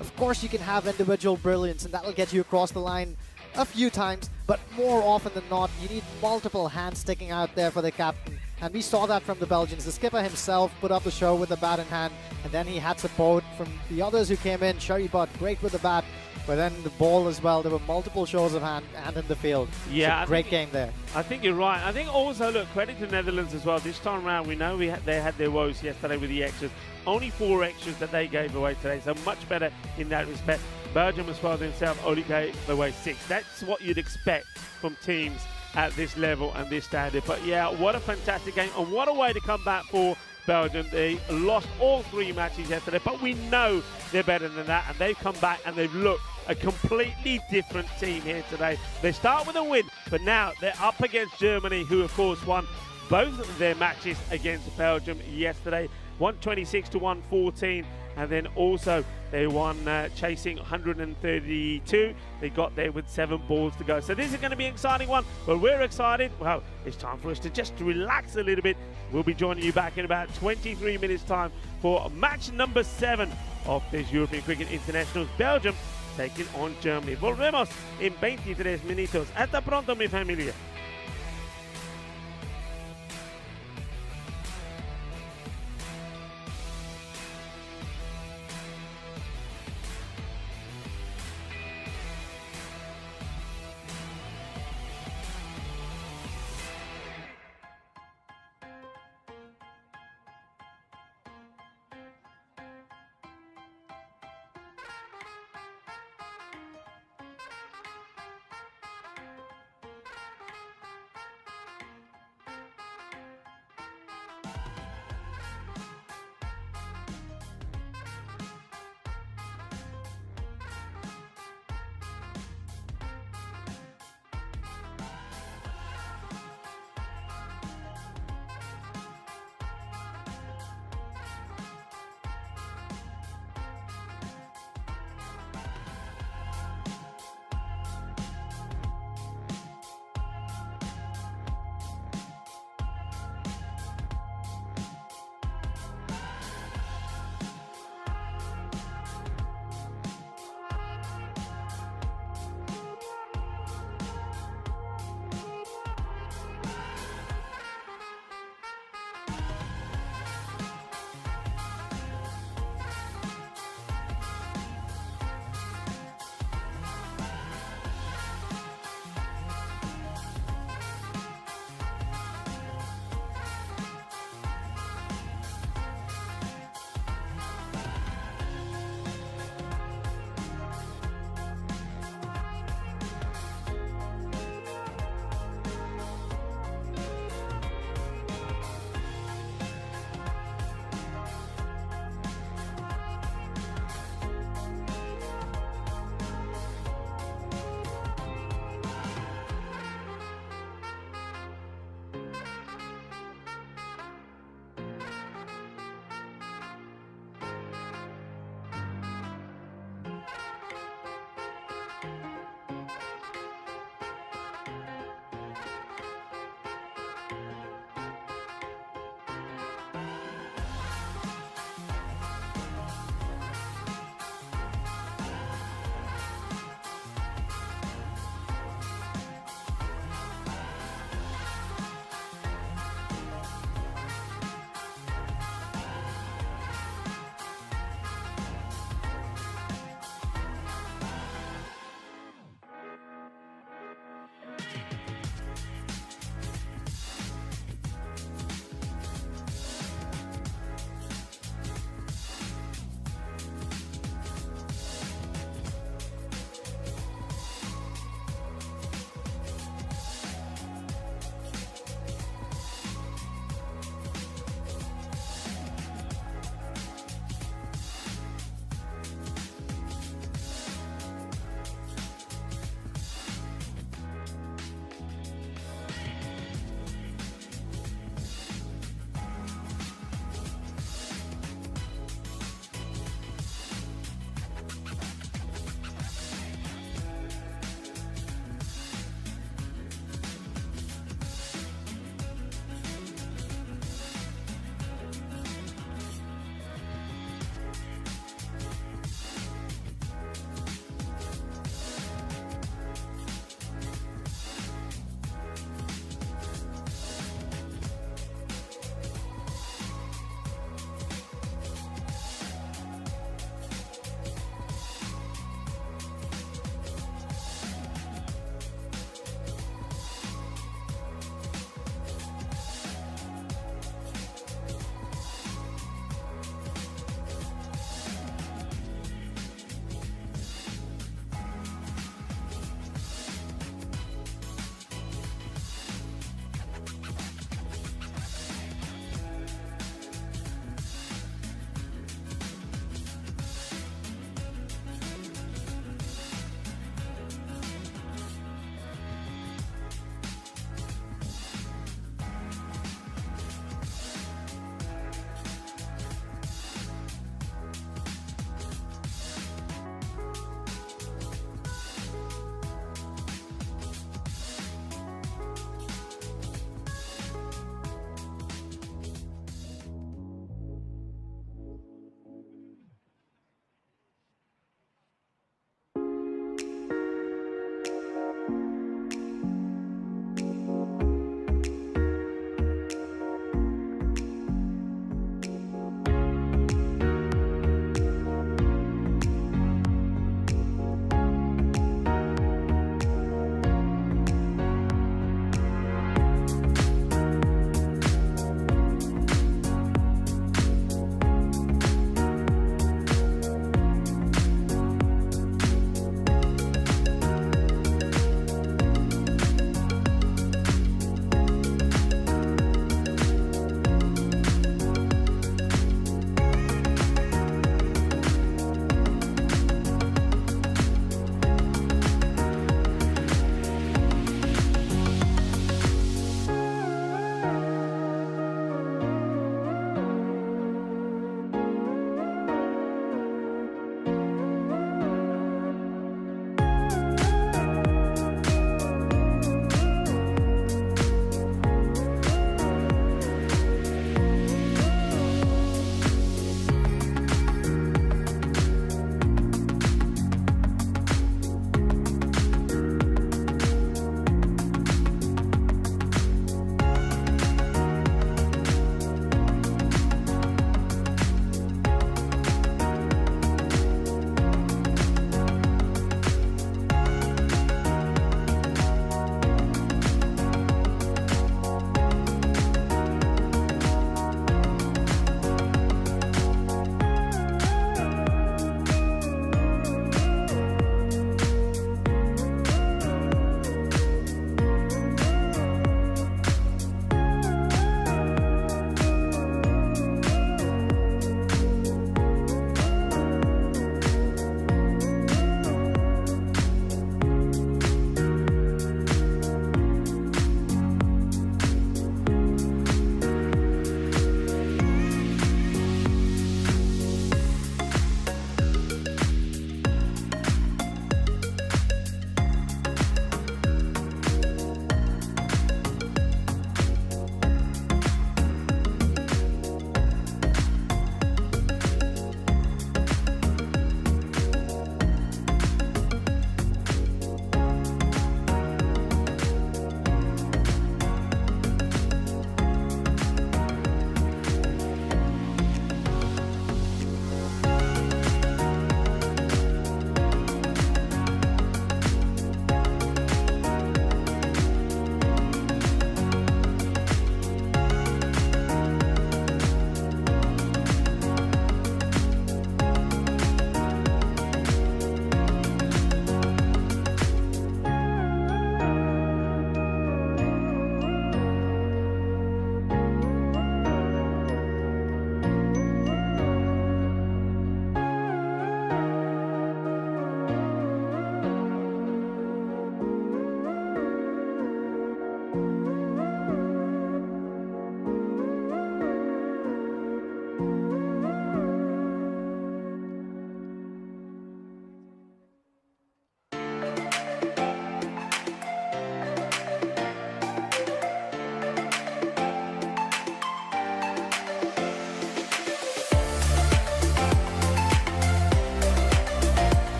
[SPEAKER 2] of course you can have individual brilliance, and that'll get you across the line a few times, but more often than not, you need multiple hands sticking out there for the captain. And we saw that from the Belgians. The skipper himself put up the show with the bat in hand, and then he had support from the others who came in. Cherry Butt, great with the bat, but then the ball as well. There were multiple shows of hand and in the field.
[SPEAKER 4] Yeah,
[SPEAKER 2] great game there.
[SPEAKER 4] I think you're right. I think also, look, credit to the Netherlands as well. This time around, we know they had their woes yesterday with the extras. Only 4 extras that they gave away today, so much better in that respect. Belgium as well themselves only gave away 6. That's what you'd expect from teams at this level and this standard. But yeah, what a fantastic game, and what a way to come back for Belgium. They lost all 3 matches yesterday, but we know they're better than that, and they've come back and they've looked a completely different team here today. They start with a win, but now they're up against Germany, who of course won both of their matches against Belgium yesterday, 126 to 114, and then also they won chasing 132. They got there with 7 balls to go. So this is going to be an exciting one, but we're excited. Well, it's time for us to just relax a little bit. We'll be joining you back in about 23 minutes time for match number 7 of this European Cricket Internationals. Belgium taking on Germany. Volvemos en 23 minutos. Hasta pronto, mi familia.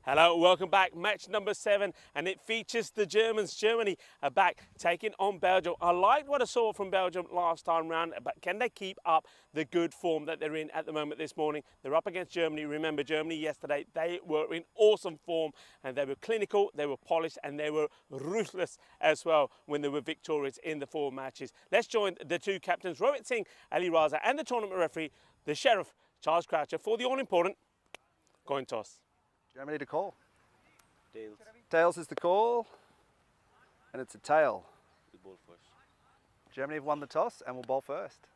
[SPEAKER 1] Hello, welcome back. Match number 7, and it features the Germans. Germany are back taking on Belgium. I liked what I saw from Belgium last time round, but can they keep up the good form that they're in at the moment this morning? They're up against Germany. Remember, Germany yesterday, they were in awesome form, and they were clinical, they were polished, and they were ruthless as well when they were victorious in the 4 matches. Let's join the 2 captains, Rohit Singh, Ali Raza, and the tournament referee, the Sheriff, Charles Croucher, for the all-important coin toss.
[SPEAKER 5] Germany to call.
[SPEAKER 6] Tails.
[SPEAKER 5] Tails is the call, and it's a tail.
[SPEAKER 6] We ball first.
[SPEAKER 5] Germany have won the toss and will bowl first.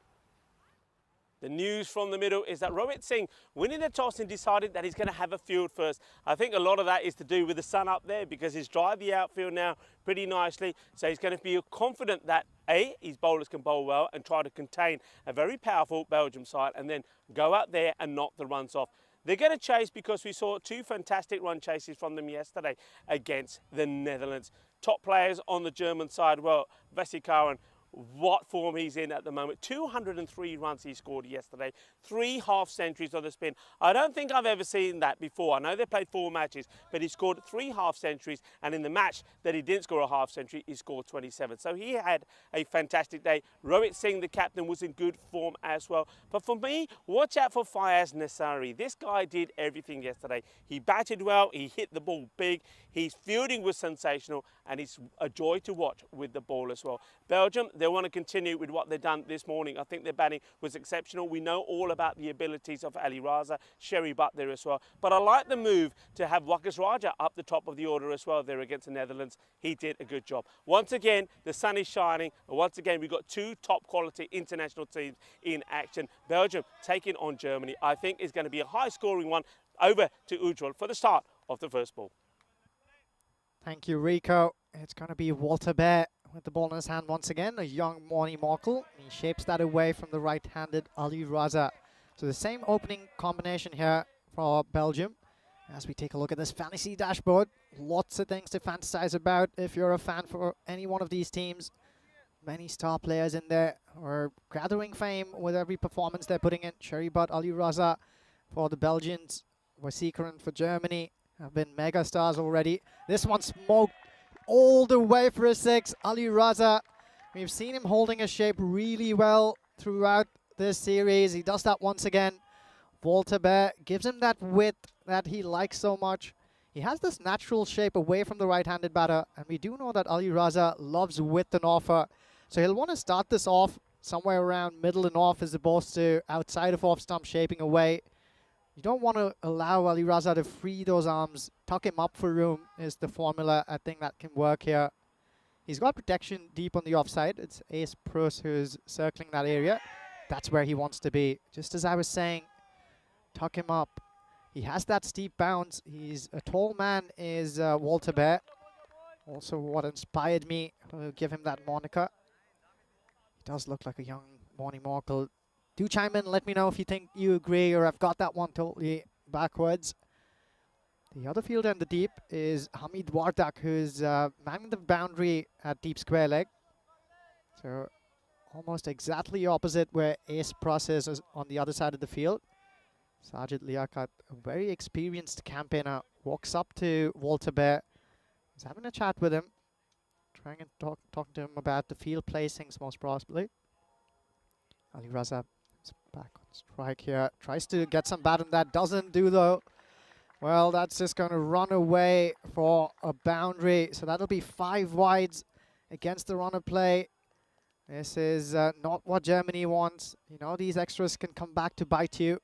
[SPEAKER 1] The news from the middle is that Rohit Singh winning the toss and decided that he's going to have a field first. I think a lot of that is to do with the sun up there because he's dried the outfield now pretty nicely. So he's going to be confident that A, his bowlers can bowl well and try to contain a very powerful Belgium side and then go out there and knock the runs off. They're going to chase because we saw 2 fantastic run chases from them yesterday against the Netherlands. Top players on the German side, well, Vesikaran, what form he's in at the moment. 203 runs he scored yesterday, 3 half centuries on the spin. I don't think I've ever seen that before. I know they played 4 matches, but he scored 3 half centuries, and in the match that he didn't score a half century, he scored 27. So he had a fantastic day. Rohit Singh, the captain, was in good form as well. But for me, watch out for Fayaz Nassari. This guy did everything yesterday. He batted well, he hit the ball big, his fielding was sensational, and he's a joy to watch with the ball as well. Belgium, they want to continue with what they've done this morning. I think their batting was exceptional. We know all about the abilities of Ali Raza, Sherry Butt there as well. But I like the move to have Wakas Raja up the top of the order as well there against the Netherlands. He did a good job. Once again, the sun is shining. And once again, we've got 2 top quality international teams in action. Belgium taking on Germany. I think is going to be a high scoring one. Over to Ujjwal for the start of the first ball.
[SPEAKER 2] Thank you, Rico. It's going to be Walter Bear with the ball in his hand once again, a young Morny Markle. He shapes that away from the right-handed Ali Raza. So the same opening combination here for Belgium. As we take a look at this fantasy dashboard, lots of things to fantasize about if you're a fan for any one of these teams. Many star players in there are gathering fame with every performance they're putting in. Sherry Butt, Ali Raza for the Belgians, Wasikaran for Germany have been mega stars already. This one smoked all the way for a 6. Ali Raza, we've seen him holding his shape really well throughout this series. He does that once again. Walter Bear gives him that width that he likes so much. He has this natural shape away from the right-handed batter, and we do know that Ali Raza loves width and offer. So he'll want to start this off somewhere around middle and off as opposed to outside of off stump shaping away. You don't want to allow Ali Raza to free those arms. Tuck him up for room is the formula I think that can work here. He's got protection deep on the offside. It's Ace Pros who's circling that area. That's where he wants to be. Just as I was saying, tuck him up. He has that steep bounce. He's a tall man, is Walter Bear. Also what inspired me to give him that moniker. He does look like a young Morny Markle. Do chime in, let me know if you think you agree or I've got that one totally backwards. The other fielder in the deep is Hamid Wardak, who's manning the boundary at deep square leg. So almost exactly opposite where Ace Pros is on the other side of the field. Sajid Liaquat, a very experienced campaigner, walks up to Walter Bear. He's having a chat with him, trying to talk to him about the field placings most possibly. Ali Raza is back on strike here. Tries to get some bat on that. Doesn't do though. Well, that's just going to run away for a boundary. So that'll be 5 wides. against the run of play. This is not what Germany wants. You know, these extras can come back to bite you.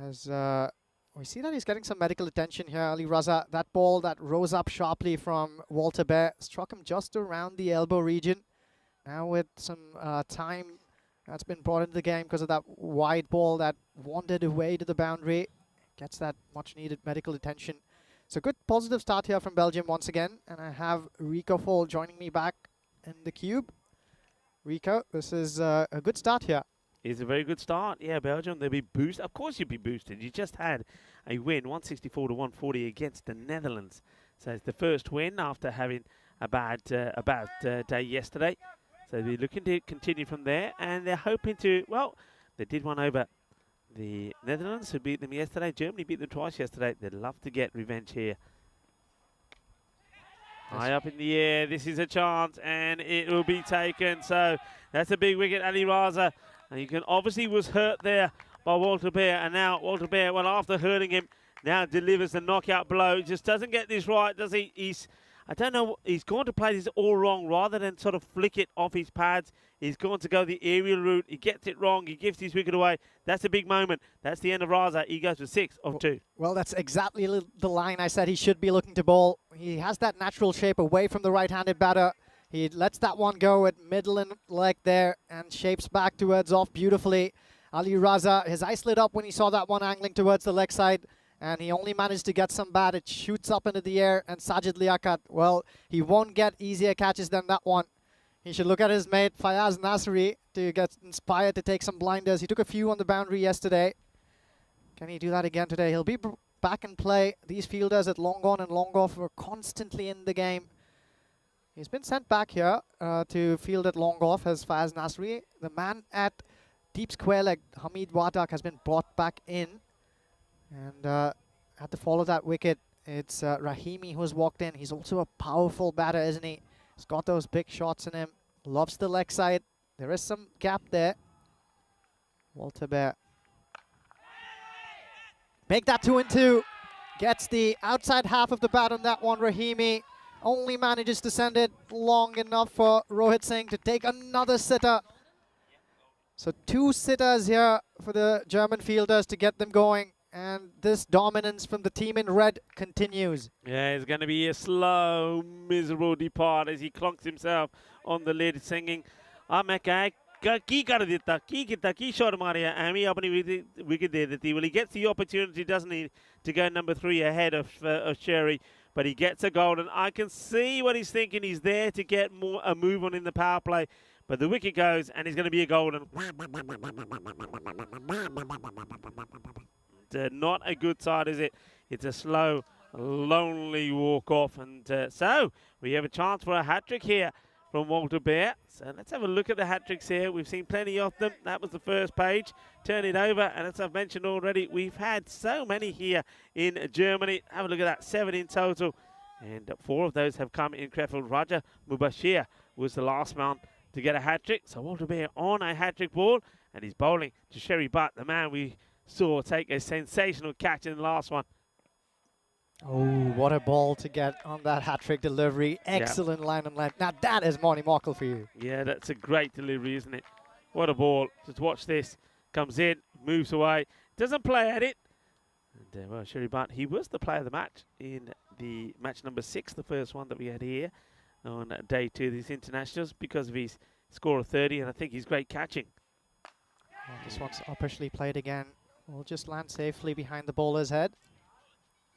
[SPEAKER 2] As we see that he's getting some medical attention here, Ali Raza. That ball that rose up sharply from Walter Bear struck him just around the elbow region. Now with some time that's been brought into the game because of that wide ball that wandered away to the boundary. Gets that much needed medical attention. So good positive start here from Belgium once again. And I have Rico Fall joining me back in the cube. Rico, this is a good start here.
[SPEAKER 4] It's a very good start. Yeah, Belgium, they'll be boosted. Of course you'll be boosted. You just had a win, 164 to 140 against the Netherlands. So it's the first win after having a bad day yesterday. So they're looking to continue from there, and they're hoping to, well, they did one over the Netherlands, who beat them yesterday. Germany beat them twice yesterday. They'd love to get revenge here. High up in the air, this is a chance, and it will be taken. So that's a big wicket, Ali Raza. And you can obviously was hurt there by Walter Bear, and now Walter Bear, well, after hurting him, now delivers the knockout blow. Just doesn't get this right, does he? I don't know, he's going to play this all wrong. Rather than sort of flick it off his pads, he's going to go the aerial route. He gets it wrong. He gives his wicket away. That's a big moment. That's the end of Raza. He goes for 6 of 2.
[SPEAKER 2] Well, that's exactly the line I said he should be looking to bowl. He has that natural shape away from the right-handed batter. He lets that one go at middle and leg there and shapes back towards off beautifully. Ali Raza, his eyes lit up when he saw that one angling towards the leg side. And he only managed to get some bat. It shoots up into the air. And Sajid Liaquat, well, he won't get easier catches than that one. He should look at his mate Fayaz Nasri to get inspired to take some blinders. He took a few on the boundary yesterday. Can he do that again today? He'll be back in play. These fielders at long on and long off were constantly in the game. He's been sent back here to field at long off as Fayaz Nasri. The man at deep square leg, Hamid Wadak, has been brought back in. And had to follow that wicket. It's Rahimi who's walked in. He's also a powerful batter, isn't he? He's got those big shots in him. Loves the leg side. There is some gap there. Walter Bear. Make that 2 and 2. Gets the outside half of the bat on that one. Rahimi only manages to send it long enough for Rohit Singh to take another sitter. So 2 sitters here for the German fielders to get them going. And this dominance from the team in red continues.
[SPEAKER 4] Yeah, it's going to be a slow, miserable depart as he clunks himself on the lid, singing, ki kar ditta, ki kita, ki shot maria, and he apni wicket de deti. Well, he gets the opportunity, doesn't he, to go number 3 ahead of Sherry, but he gets a golden. I can see what he's thinking. He's there to get a move on in the power play, but the wicket goes, and he's going to be a golden. Not a good side, is it? It's a slow, lonely walk off. And so we have a chance for a hat-trick here from Walter Bear. So let's have a look at the hat-tricks here. We've seen plenty of them. That was the first page. Turn it over. And as I've mentioned already, we've had so many here in Germany. Have a look at that, 7 in total. And 4 of those have come in Krefeld. Raja Mubashir was the last man to get a hat-trick. So Walter Bear on a hat-trick ball. And he's bowling to Sherry Butt, the man we saw take a sensational catch in the last one.
[SPEAKER 2] Oh, what a ball to get on that hat-trick delivery. Excellent line and length. Now that is Marty Markle for you.
[SPEAKER 4] Yeah, that's a great delivery, isn't it? What a ball. Just watch this. Comes in, moves away, doesn't play at it. And, well, Sherry Butt, he was the player of the match in the match number 6, the first one that we had here on day 2 of these internationals, because of his score of 30, and I think he's great catching.
[SPEAKER 2] Well, this one's officially played again. We'll just land safely behind the bowler's head.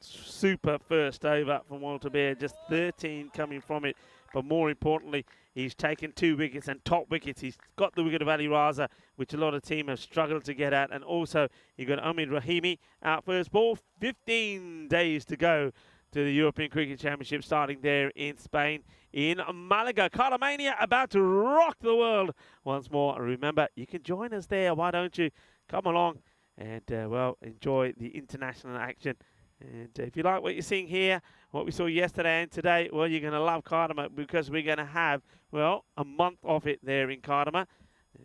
[SPEAKER 4] Super first over from Walter Bear, just 13 coming from it. But more importantly, he's taken 2 wickets and top wickets. He's got the wicket of Ali Raza, which a lot of team have struggled to get at. And also, you've got Omid Rahimi out first ball. 15 days to go to the European Cricket Championship, starting there in Spain, in Malaga. Cardomania about to rock the world once more. And remember, you can join us there. Why don't you? Come along and, well, enjoy the international action. And if you like what you're seeing here, what we saw yesterday and today, well, you're going to love Kardama, because we're going to have, well, a month of it there in Kardama.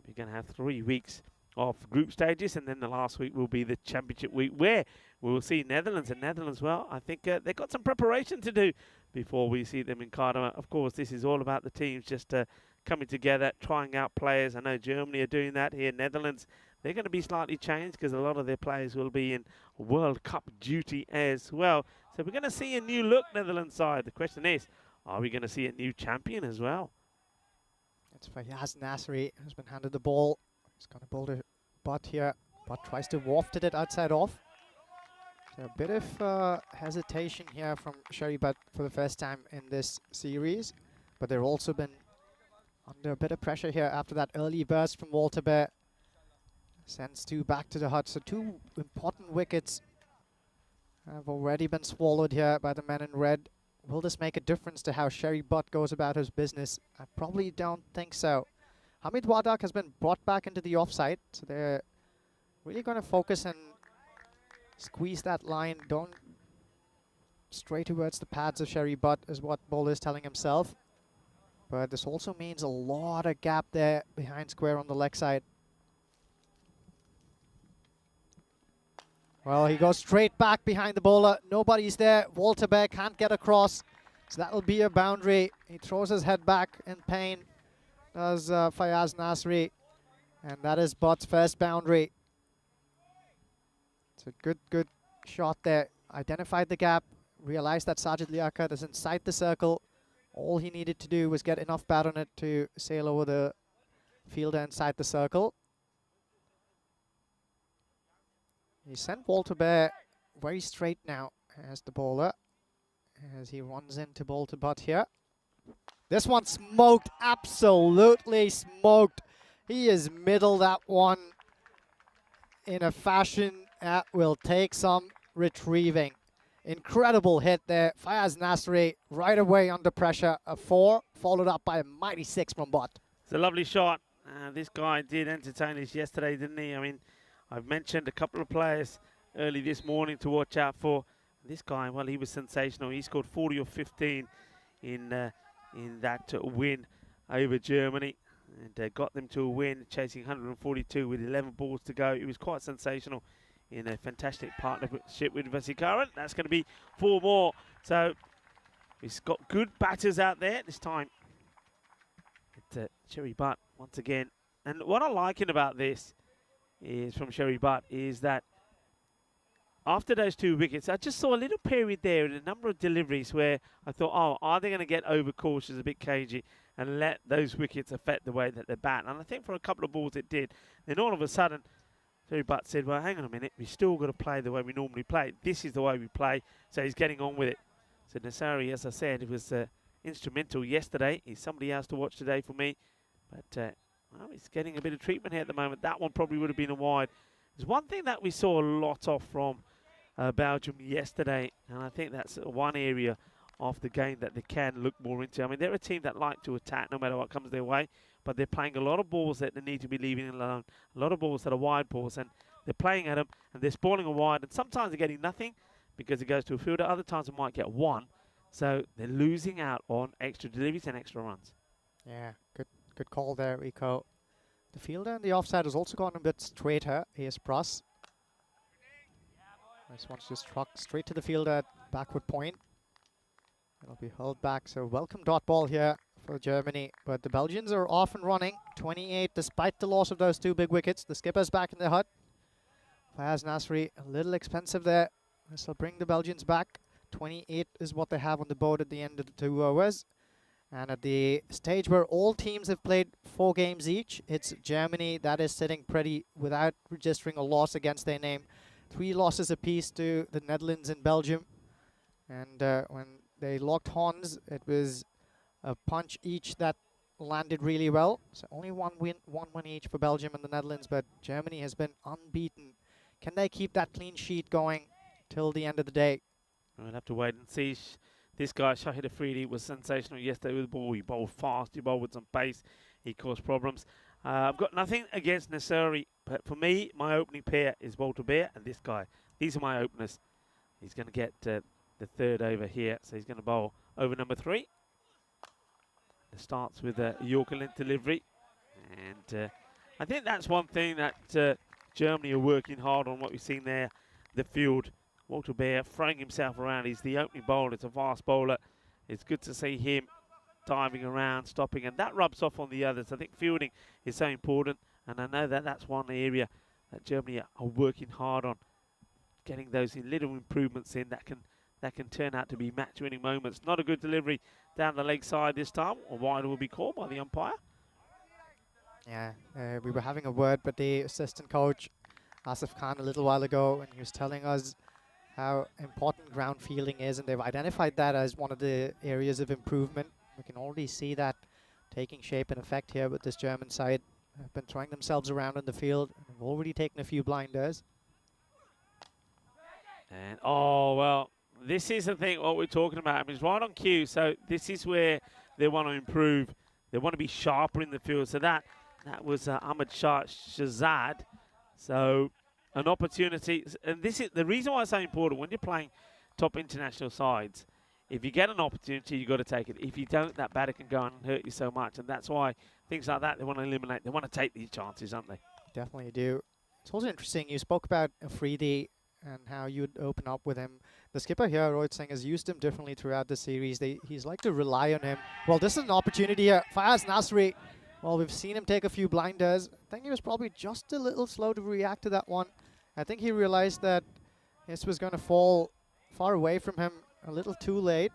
[SPEAKER 4] We're going to have 3 weeks of group stages, and then the last week will be the championship week, where we will see Netherlands. And Netherlands, well, I think they've got some preparation to do, before we see them in Cardamom. Of course, this is all about the teams just coming together, trying out players. I know Germany are doing that here. Netherlands, they're going to be slightly changed because a lot of their players will be in World Cup duty as well. So we're going to see a new look Netherlands side. The question is, are we going to see a new champion as well?
[SPEAKER 2] It's Fayaz Nasri who's been handed the ball. He's going to build a butt here. Butt tries to waft it outside off. So a bit of hesitation here from Sherry Butt for the first time in this series. But they've also been under a bit of pressure here after that early burst from Walter Bear. Sends two back to the hut. So two important wickets have already been swallowed here by the men in red. Will this make a difference to how Sherry Butt goes about his business? I probably don't think so. Hamid Wadak has been brought back into the offside. So they're really going to focus and squeeze that line. Don't stray towards the pads of Sherry Butt is what Bowler is telling himself. But this also means a lot of gap there behind square on the leg side. Well, he goes straight back behind the bowler. Nobody's there. Walter Bear can't get across. So that'll be a boundary. He throws his head back in pain. Does Fayaz Nasri. And that is Butt's first boundary. It's a good shot there. Identified the gap. Realized that Sajid Liaquat is inside the circle. All he needed to do was get enough bat on it to sail over the fielder inside the circle. He sent Walter Bear very straight now as the bowler, as he runs into bowl to butt here. This one smoked, absolutely smoked. He has middled that one in a fashion that will take some retrieving. Incredible hit there. Fayaz Nasri right away under pressure. A 4 followed up by a mighty 6 from Butt.
[SPEAKER 4] It's a lovely shot. This guy did entertain us yesterday, didn't he? I mean, I've mentioned a couple of players early this morning to watch out for. This guy, well, he was sensational. He scored 40 or 15 in that win over Germany and got them to a win, chasing 142 with 11 balls to go. It was quite sensational in a fantastic partnership with Vasikaran. That's going to be 4 more. So he's got good batters out there this time. It's Sherry Butt once again. And what I'm liking about this is from Sherry Butt is that after those 2 wickets, I just saw a little period there in a number of deliveries where I thought, oh, are they going to get overcautious, a bit cagey, and let those wickets affect the way that they bat? And I think for a couple of balls it did. Then all of a sudden, Sherry Butt said, well, hang on a minute, we still got to play the way we normally play. This is the way we play. So he's getting on with it. So Nasari, as I said, it was instrumental yesterday. He's somebody else to watch today for me. But well, he's getting a bit of treatment here at the moment. That one probably would have been a wide. There's one thing that we saw a lot of from Belgium yesterday, and I think that's one area of the game that they can look more into. I mean, they're a team that like to attack no matter what comes their way, but they're playing a lot of balls that they need to be leaving alone, a lot of balls that are wide balls, and they're playing at them, and they're spawning a wide, and sometimes they're getting nothing because it goes to a fielder. Other times they might get 1, so they're losing out on extra deliveries and extra runs.
[SPEAKER 2] Yeah, good call there, Rico. The fielder in the offside has also gone a bit straighter. Here's Pruss. This one's just struck straight to the fielder at backward point. It'll be held back, so welcome dot ball here for Germany. But the Belgians are off and running. 28 despite the loss of those 2 big wickets. The skipper's back in the hut. Fayaz Nasri, a little expensive there. This will bring the Belgians back. 28 is what they have on the board at the end of the 2 overs. And at the stage where all teams have played 4 games each, it's Germany that is sitting pretty without registering a loss against their name. 3 losses apiece to the Netherlands and Belgium. And when they locked horns, it was a punch each that landed really well. So only one win each for Belgium and the Netherlands, but Germany has been unbeaten. Can they keep that clean sheet going till the end of the day?
[SPEAKER 4] We'll have to wait and see. This guy, Shahid Afridi, was sensational yesterday with the ball. He bowled fast, he bowled with some pace, he caused problems. I've got nothing against Nasari, but for me, my opening pair is Walter Bear and this guy. These are my openers. He's going to get the 3rd over here, so he's going to bowl over number 3. It starts with a Yorker length delivery, and I think that's one thing that Germany are working hard on, what we've seen there, the field. Walter Bear throwing himself around. He's the opening bowler. It's a fast bowler. it's good to see him diving around, stopping, and that rubs off on the others. I think fielding is so important, and I know that that's one area that Germany are working hard on, getting those little improvements in that can turn out to be match-winning moments. Not a good delivery down the leg side this time, or wide will be called by the umpire.
[SPEAKER 2] Yeah, we were having a word with the assistant coach, Asif Khan, a little while ago, and he was telling us how important ground fielding is, and they've identified that as one of the areas of improvement. We can already see that taking shape and effect here with this German side. They've been throwing themselves around in the field and have already taken a few blinders.
[SPEAKER 4] And oh well, this is the thing what we're talking about. I mean, it's right on cue, so this is where they want to improve. They want to be sharper in the field. So that was Ahmed Shahzad. So an opportunity, and this is the reason why it's so important when you're playing top international sides. If you get an opportunity, you've got to take it. If you don't, that batter can go and hurt you so much. And that's why things like that, they want to eliminate. They want to take these chances, don't they?
[SPEAKER 2] Definitely do. It's also interesting, you spoke about Afridi and how you'd open up with him. The skipper here, Rohit Singh, has used him differently throughout the series. He's like to rely on him. Well, this is an opportunity here. Fayaz Nasri, well, we've seen him take a few blinders. I think he was probably just a little slow to react to that one. I think he realized that this was going to fall far away from him a little too late.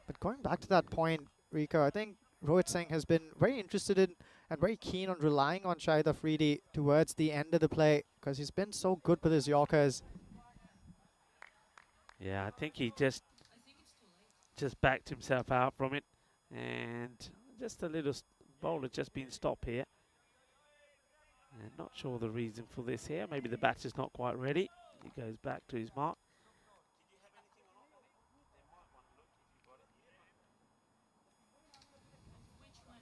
[SPEAKER 2] But going back to that point, Rico, I think Rohit Singh has been very interested in and very keen on relying on Shahid Afridi towards the end of the play because he's been so good with his Yorkers.
[SPEAKER 4] Yeah, I think he just backed himself out from it, and just a little bowler just been stopped here. And not sure the reason for this here. Maybe the batter's not quite ready. He goes back to his mark.
[SPEAKER 3] Which one?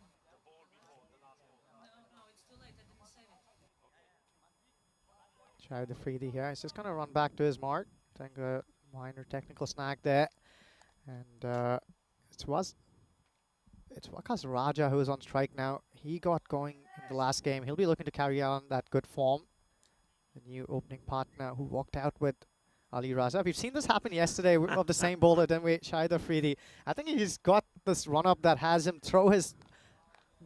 [SPEAKER 3] No, it's too late. I didn't save it.
[SPEAKER 2] Shahid Afridi here. He's just going to run back to his mark. I think a minor technical snag there. And it's Wakas Raja who is on strike now. He got going in the last game. He'll be looking to carry on that good form. The new opening partner who walked out with Ali Raza. We've seen this happen yesterday of the same bowler, didn't we? Shahid Afridi. I think he's got this run-up that has him throw his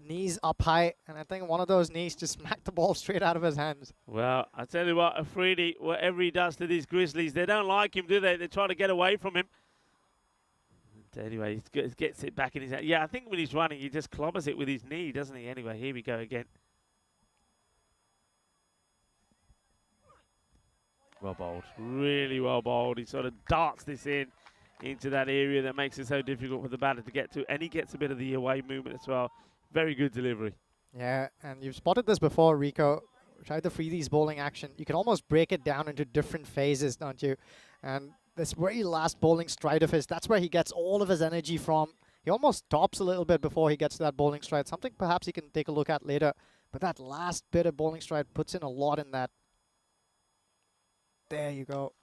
[SPEAKER 2] knees up high, and I think one of those knees just smacked the ball straight out of his hands.
[SPEAKER 4] Well, I tell you what, Afridi, whatever he does to these Grizzlies, they don't like him, do they? They try to get away from him. And anyway, he gets it back in his hand. Yeah, I think when he's running, he just clobbers it with his knee, doesn't he? Anyway, here we go again. Well bowled, really well bowled. He sort of darts this into that area that makes it so difficult for the batter to get to, and he gets a bit of the away movement as well. Very good delivery.
[SPEAKER 2] Yeah, and you've spotted this before, Rico. Shahid Afridi's bowling action, you can almost break it down into different phases, don't you? And this very last bowling stride of his, that's where he gets all of his energy from. He almost stops a little bit before he gets to that bowling stride, something perhaps he can take a look at later. But that last bit of bowling stride puts in a lot in that. There you go.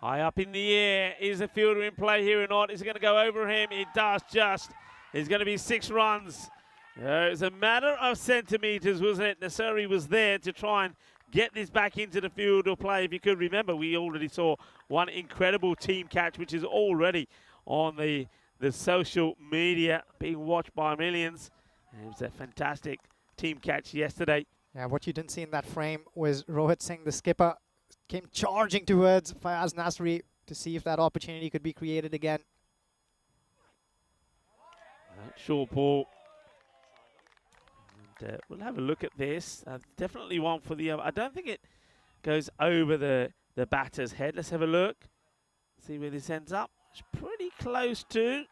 [SPEAKER 4] High up in the air. Is the fielder in play here or not? Is it going to go over him? It does just. It's going to be 6 runs. It's a matter of centimetres, wasn't it? Nasuri was there to try and get this back into the field or play. If you could remember, we already saw one incredible team catch, which is already on the social media being watched by millions. It was a fantastic team catch yesterday.
[SPEAKER 2] Yeah, what you didn't see in that frame was Rohit Singh, the skipper, came charging towards Fayaz Nasri to see if that opportunity could be created again.
[SPEAKER 4] Short ball. And, we'll have a look at this. Definitely one for the. I don't think it goes over the batter's head. Let's have a look. See where this ends up. It's pretty close to.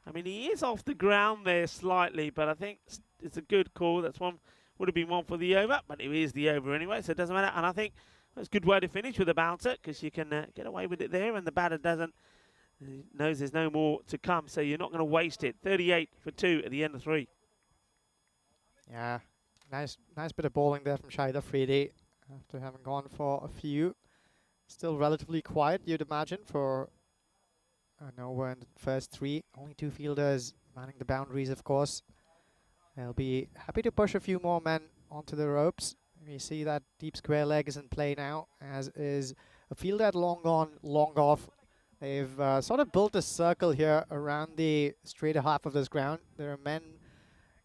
[SPEAKER 4] I mean, he is off the ground there slightly, but I think it's a good call. That's one. Would have been one for the over, but it is the over anyway, so it doesn't matter. And I think that's a good way to finish with a bouncer because you can get away with it there, and the batter doesn't. Knows there's no more to come, so you're not going to waste it. 38 for 2 at the end of 3.
[SPEAKER 2] Yeah, nice bit of bowling there from Shahid Afridi after having gone for a few. Still relatively quiet, you'd imagine, for we're in the first 3. Only 2 fielders manning the boundaries, of course. They'll be happy to push a few more men onto the ropes. We see that deep square leg is in play now, as is a fielder at long on, long off They've sort of built a circle here around the straighter half of this ground. There are men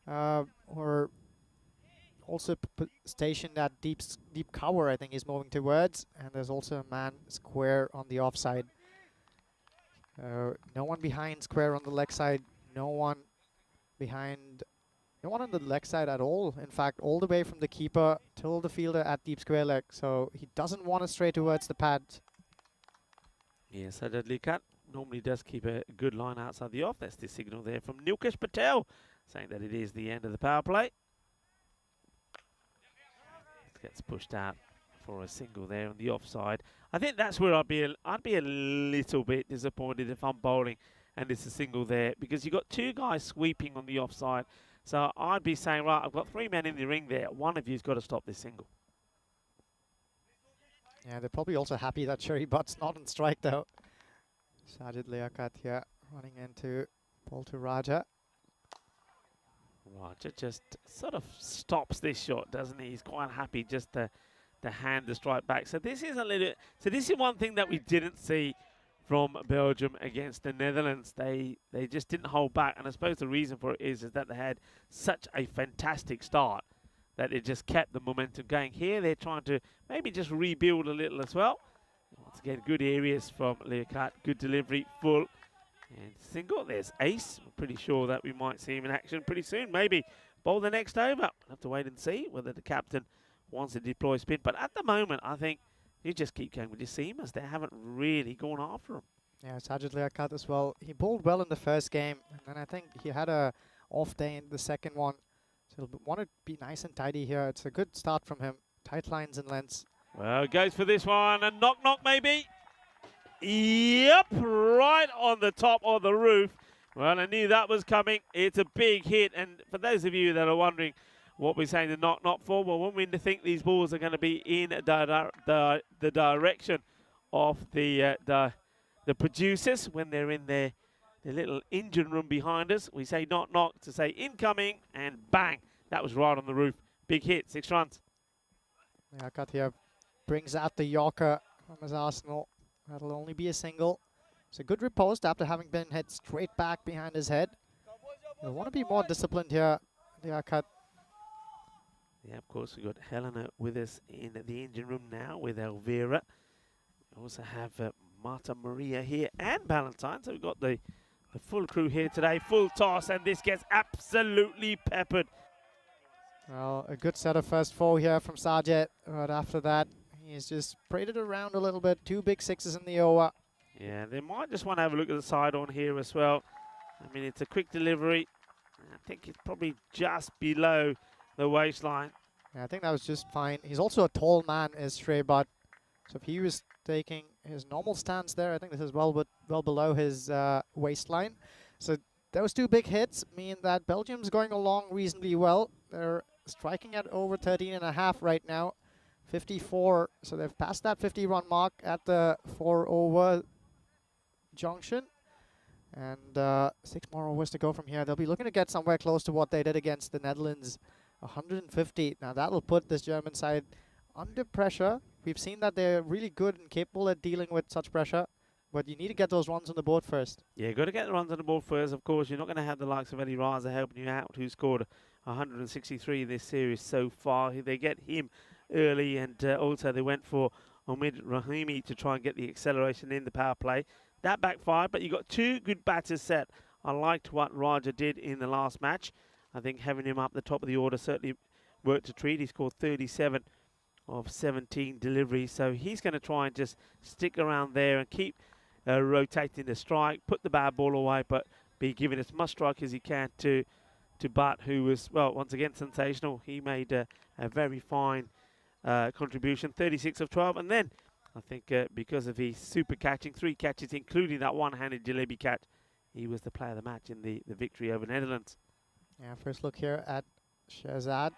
[SPEAKER 2] who are also stationed at deep cover, I think he's moving towards. And there's also a man square on the offside. No one behind square on the leg side. No one behind. No one on the leg side at all. In fact, all the way from the keeper till the fielder at deep square leg. So he doesn't want to stray towards the pad.
[SPEAKER 4] Yes, so Dudley Cut normally does keep a good line outside the off. That's the signal there from Nilkesh Patel, saying that it is the end of the power play. It gets pushed out for a single there on the offside. I think that's where I'd be a little bit disappointed if I'm bowling and it's a single there, because you've got two guys sweeping on the offside. So I'd be saying, right, I've got three men in the ring there. One of you's got to stop this single.
[SPEAKER 2] Yeah, they're probably also happy that Cherry Butt's not on strike though. Sajid Liaquat here running into ball to Raja.
[SPEAKER 4] Raja just sort of stops this shot, doesn't he? He's quite happy just to hand the strike back. So this is this is one thing that we didn't see from Belgium against the Netherlands. They just didn't hold back, and I suppose the reason for it is that they had such a fantastic start that it just kept the momentum going. Here they're trying to maybe just rebuild a little as well. Once again, good areas from Liaquat, good delivery, full and single. There's ace. I'm pretty sure that we might see him in action pretty soon. Maybe bowl the next over. We'll have to wait and see whether the captain wants to deploy spin. But at the moment, I think you just keep going with your seamers. They haven't really gone after him.
[SPEAKER 2] Yeah, Sajid Liaquat as well. He bowled well in the first game, and then I think he had a off day in the second one. So he'll want to be nice and tidy here. It's a good start from him. Tight lines and lengths.
[SPEAKER 4] Well, goes for this one, and knock maybe. Yep, right on the top of the roof. Well, I knew that was coming. It's a big hit, and for those of you that are wondering what we're saying the knock for, well, when we think these balls are going to be in the direction of the producers when they're in their little engine room behind us, we say knock to say incoming, and bang, that was right on the roof. Big hit, 6 runs.
[SPEAKER 2] Liaquat here brings out the Yorker from his arsenal. That'll only be a single. It's a good riposte after having been hit straight back behind his head. He'll want to be more disciplined here, Liaquat.
[SPEAKER 4] Yeah, of course, we've got Helena with us in the engine room now with Elvira. We also have Marta Maria here and Valentine. So we've got the full crew here today, full toss, and this gets absolutely peppered.
[SPEAKER 2] Well, a good set of first 4 here from Sajid. But after that, he's just sprayed it around a little bit. 2 big 6s in the over.
[SPEAKER 4] Yeah, they might just want to have a look at the side on here as well. I mean, it's a quick delivery. I think it's probably just below the waistline.
[SPEAKER 2] Yeah, I think that was just fine. He's also a tall man, is Shrey Butt. So if he was taking his normal stance there, I think this is well below his waistline. So those 2 big hits mean that Belgium's going along reasonably well. They're striking at over 13.5 right now. 54, so they've passed that 50-run mark at the 4-over junction. And 6 more overs to go from here. They'll be looking to get somewhere close to what they did against the Netherlands. 150. Now that'll put this German side under pressure. We've seen that they're really good and capable at dealing with such pressure, but you need to get those runs on the board first.
[SPEAKER 4] Yeah, got to get the runs on the board first. Of course, you're not going to have the likes of Eddie Raza helping you out, who scored 163 in this series so far. They get him early, and also they went for Omid Rahimi to try and get the acceleration in the power play. That backfired, but you got 2 good batters set. I liked what Raja did in the last match. I think having him up the top of the order certainly worked a treat. He scored 37 of 17 deliveries, so he's going to try and just stick around there and keep rotating the strike, put the bad ball away, but be giving as much strike as he can to Butt, who was, well, once again sensational. He made a very fine contribution, 36 of 12, and then I think because of his super catching, 3 catches, including that one-handed jalebi catch, he was the player of the match in the victory over Netherlands.
[SPEAKER 2] Yeah, first look here at Shahzad.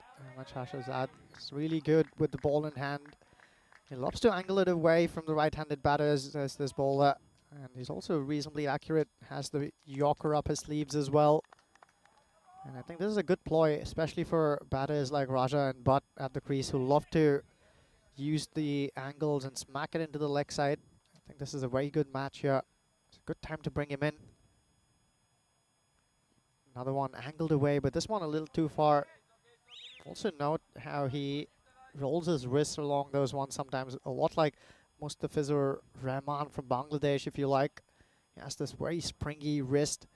[SPEAKER 2] Shahzad is really good with the ball in hand. He loves to angle it away from the right-handed batters as this bowler. And he's also reasonably accurate, has the Yorker up his sleeves as well. And I think this is a good ploy, especially for batters like Raja and Butt at the crease who love to use the angles and smack it into the leg side. I think this is a very good match here. good time to bring him in. Another one angled away, but this one a little too far. Also note how he rolls his wrists along those ones sometimes, a lot like Mustafizur Rahman from Bangladesh, if you like. He has this very springy wrist,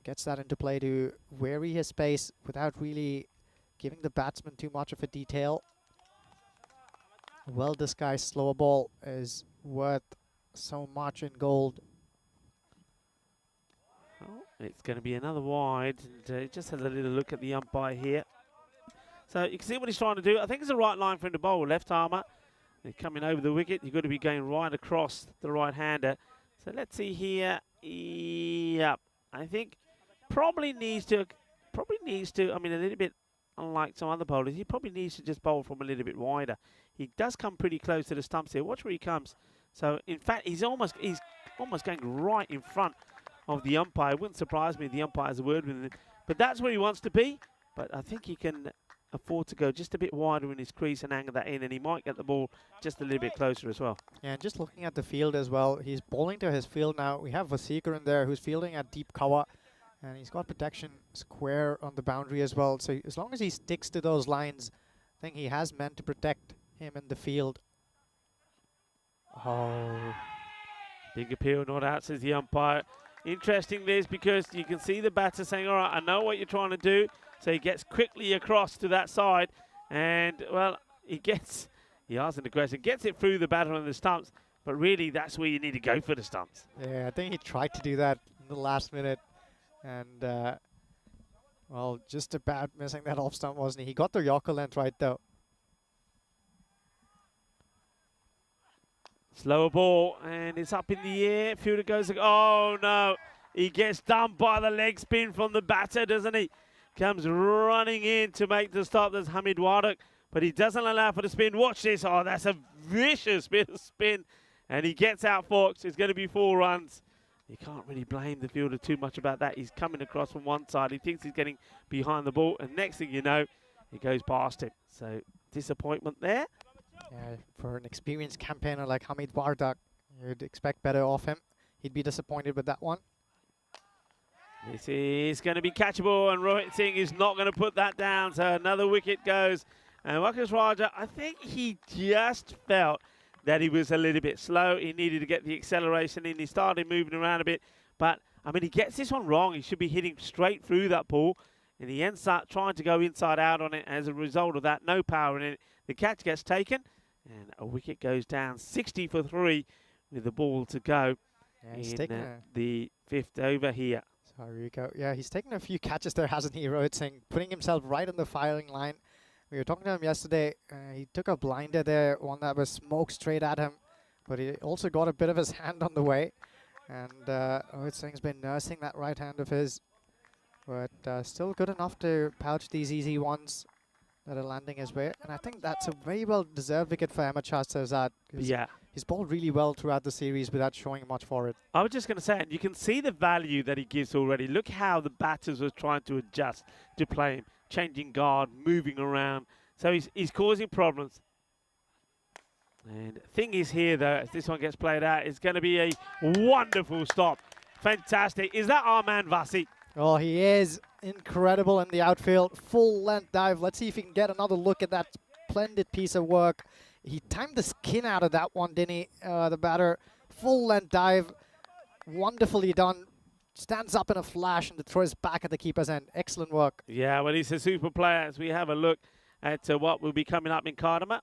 [SPEAKER 2] gets that into play to vary his pace without really giving the batsman too much of a detail. A well-disguised slower ball is worth so much in gold.
[SPEAKER 4] Oh, it's going to be another wide, and just has a little look at the umpire here. So you can see what he's trying to do. I think it's the right line for him to bowl. Left armour, they're coming over the wicket. You've got to be going right across the right-hander. So let's see here. Yep, I think probably needs to. I mean, a little bit unlike some other bowlers. He probably needs to just bowl from a little bit wider. He does come pretty close to the stumps here. Watch where he comes. So in fact, he's almost going right in front of the umpire. It wouldn't surprise me if the umpire has a word with him. But that's where he wants to be. But I think he can afford to go just a bit wider in his crease and angle that in, and he might get the ball just a little bit closer as well.
[SPEAKER 2] Yeah, and just looking at the field as well, he's bowling to his field now. We have Vaseeker in there who's fielding at deep cover, and he's got protection square on the boundary as well. So as long as he sticks to those lines, I think he has meant to protect him in the field.
[SPEAKER 4] Oh, big appeal, not out, says the umpire. Interesting this, because you can see the batter saying, all right, I know what you're trying to do. So he gets quickly across to that side, and, well, he asks an question, gets it through the batter on the stumps, but really that's where you need to go for the stumps.
[SPEAKER 2] Yeah, I think he tried to do that in the last minute, and, well, just about missing that off stump, wasn't he? He got the Yorker length right, though.
[SPEAKER 4] Slower ball, and it's up in the air. Fielder goes, oh, no. He gets done by the leg spin from the batter, doesn't he? Comes running in to make the stop. There's Hamid Wardak, but he doesn't allow for the spin. Watch this. Oh, that's a vicious bit of spin. And he gets out Fox. It's going to be 4 runs. You can't really blame the fielder too much about that. He's coming across from one side. He thinks he's getting behind the ball. And next thing you know, he goes past him. So disappointment there.
[SPEAKER 2] Yeah, for an experienced campaigner like Hamid Wardak, you'd expect better of him. He'd be disappointed with that one.
[SPEAKER 4] This is going to be catchable, and Rohit Singh is not going to put that down, so another wicket goes. And Wakas Raja, I think he just felt that he was a little bit slow. He needed to get the acceleration in. He started moving around a bit, but, I mean, he gets this one wrong. He should be hitting straight through that ball, and he ends up trying to go inside out on it. As a result of that, no power in it. The catch gets taken, and a wicket goes down, 60 for 3 with the ball to go
[SPEAKER 2] Yeah,
[SPEAKER 4] in the 5th over here.
[SPEAKER 2] Sorry, Rico. Yeah, he's taken a few catches there, hasn't he, Rohit Singh? Putting himself right on the firing line. We were talking to him yesterday. He took a blinder there, one that was smoked straight at him. But he also got a bit of his hand on the way. And Rohit Singh's been nursing that right hand of his. But still good enough to pouch these easy ones that are landing his way. And I think that's a very well-deserved wicket for Ahmed Shahzad.
[SPEAKER 4] Yeah.
[SPEAKER 2] He's bowled really well throughout the series without showing much for it.
[SPEAKER 4] I was just going to say, and you can see the value that he gives already. Look how the batters were trying to adjust to play him, changing guard, moving around. So he's causing problems. And thing is here, though, as this one gets played out, it's going to be a wonderful stop. Fantastic. Is that our man, Vasi?
[SPEAKER 2] Oh, he is incredible in the outfield. Full length dive. Let's see if he can get another look at that splendid piece of work. He timed the skin out of that one, didn't he? The batter. Full length dive. Wonderfully done. Stands up in a flash and throws back at the keeper's end. Excellent work.
[SPEAKER 4] Yeah, well, he's a super player. As we have a look at what will be coming up in Cardamom.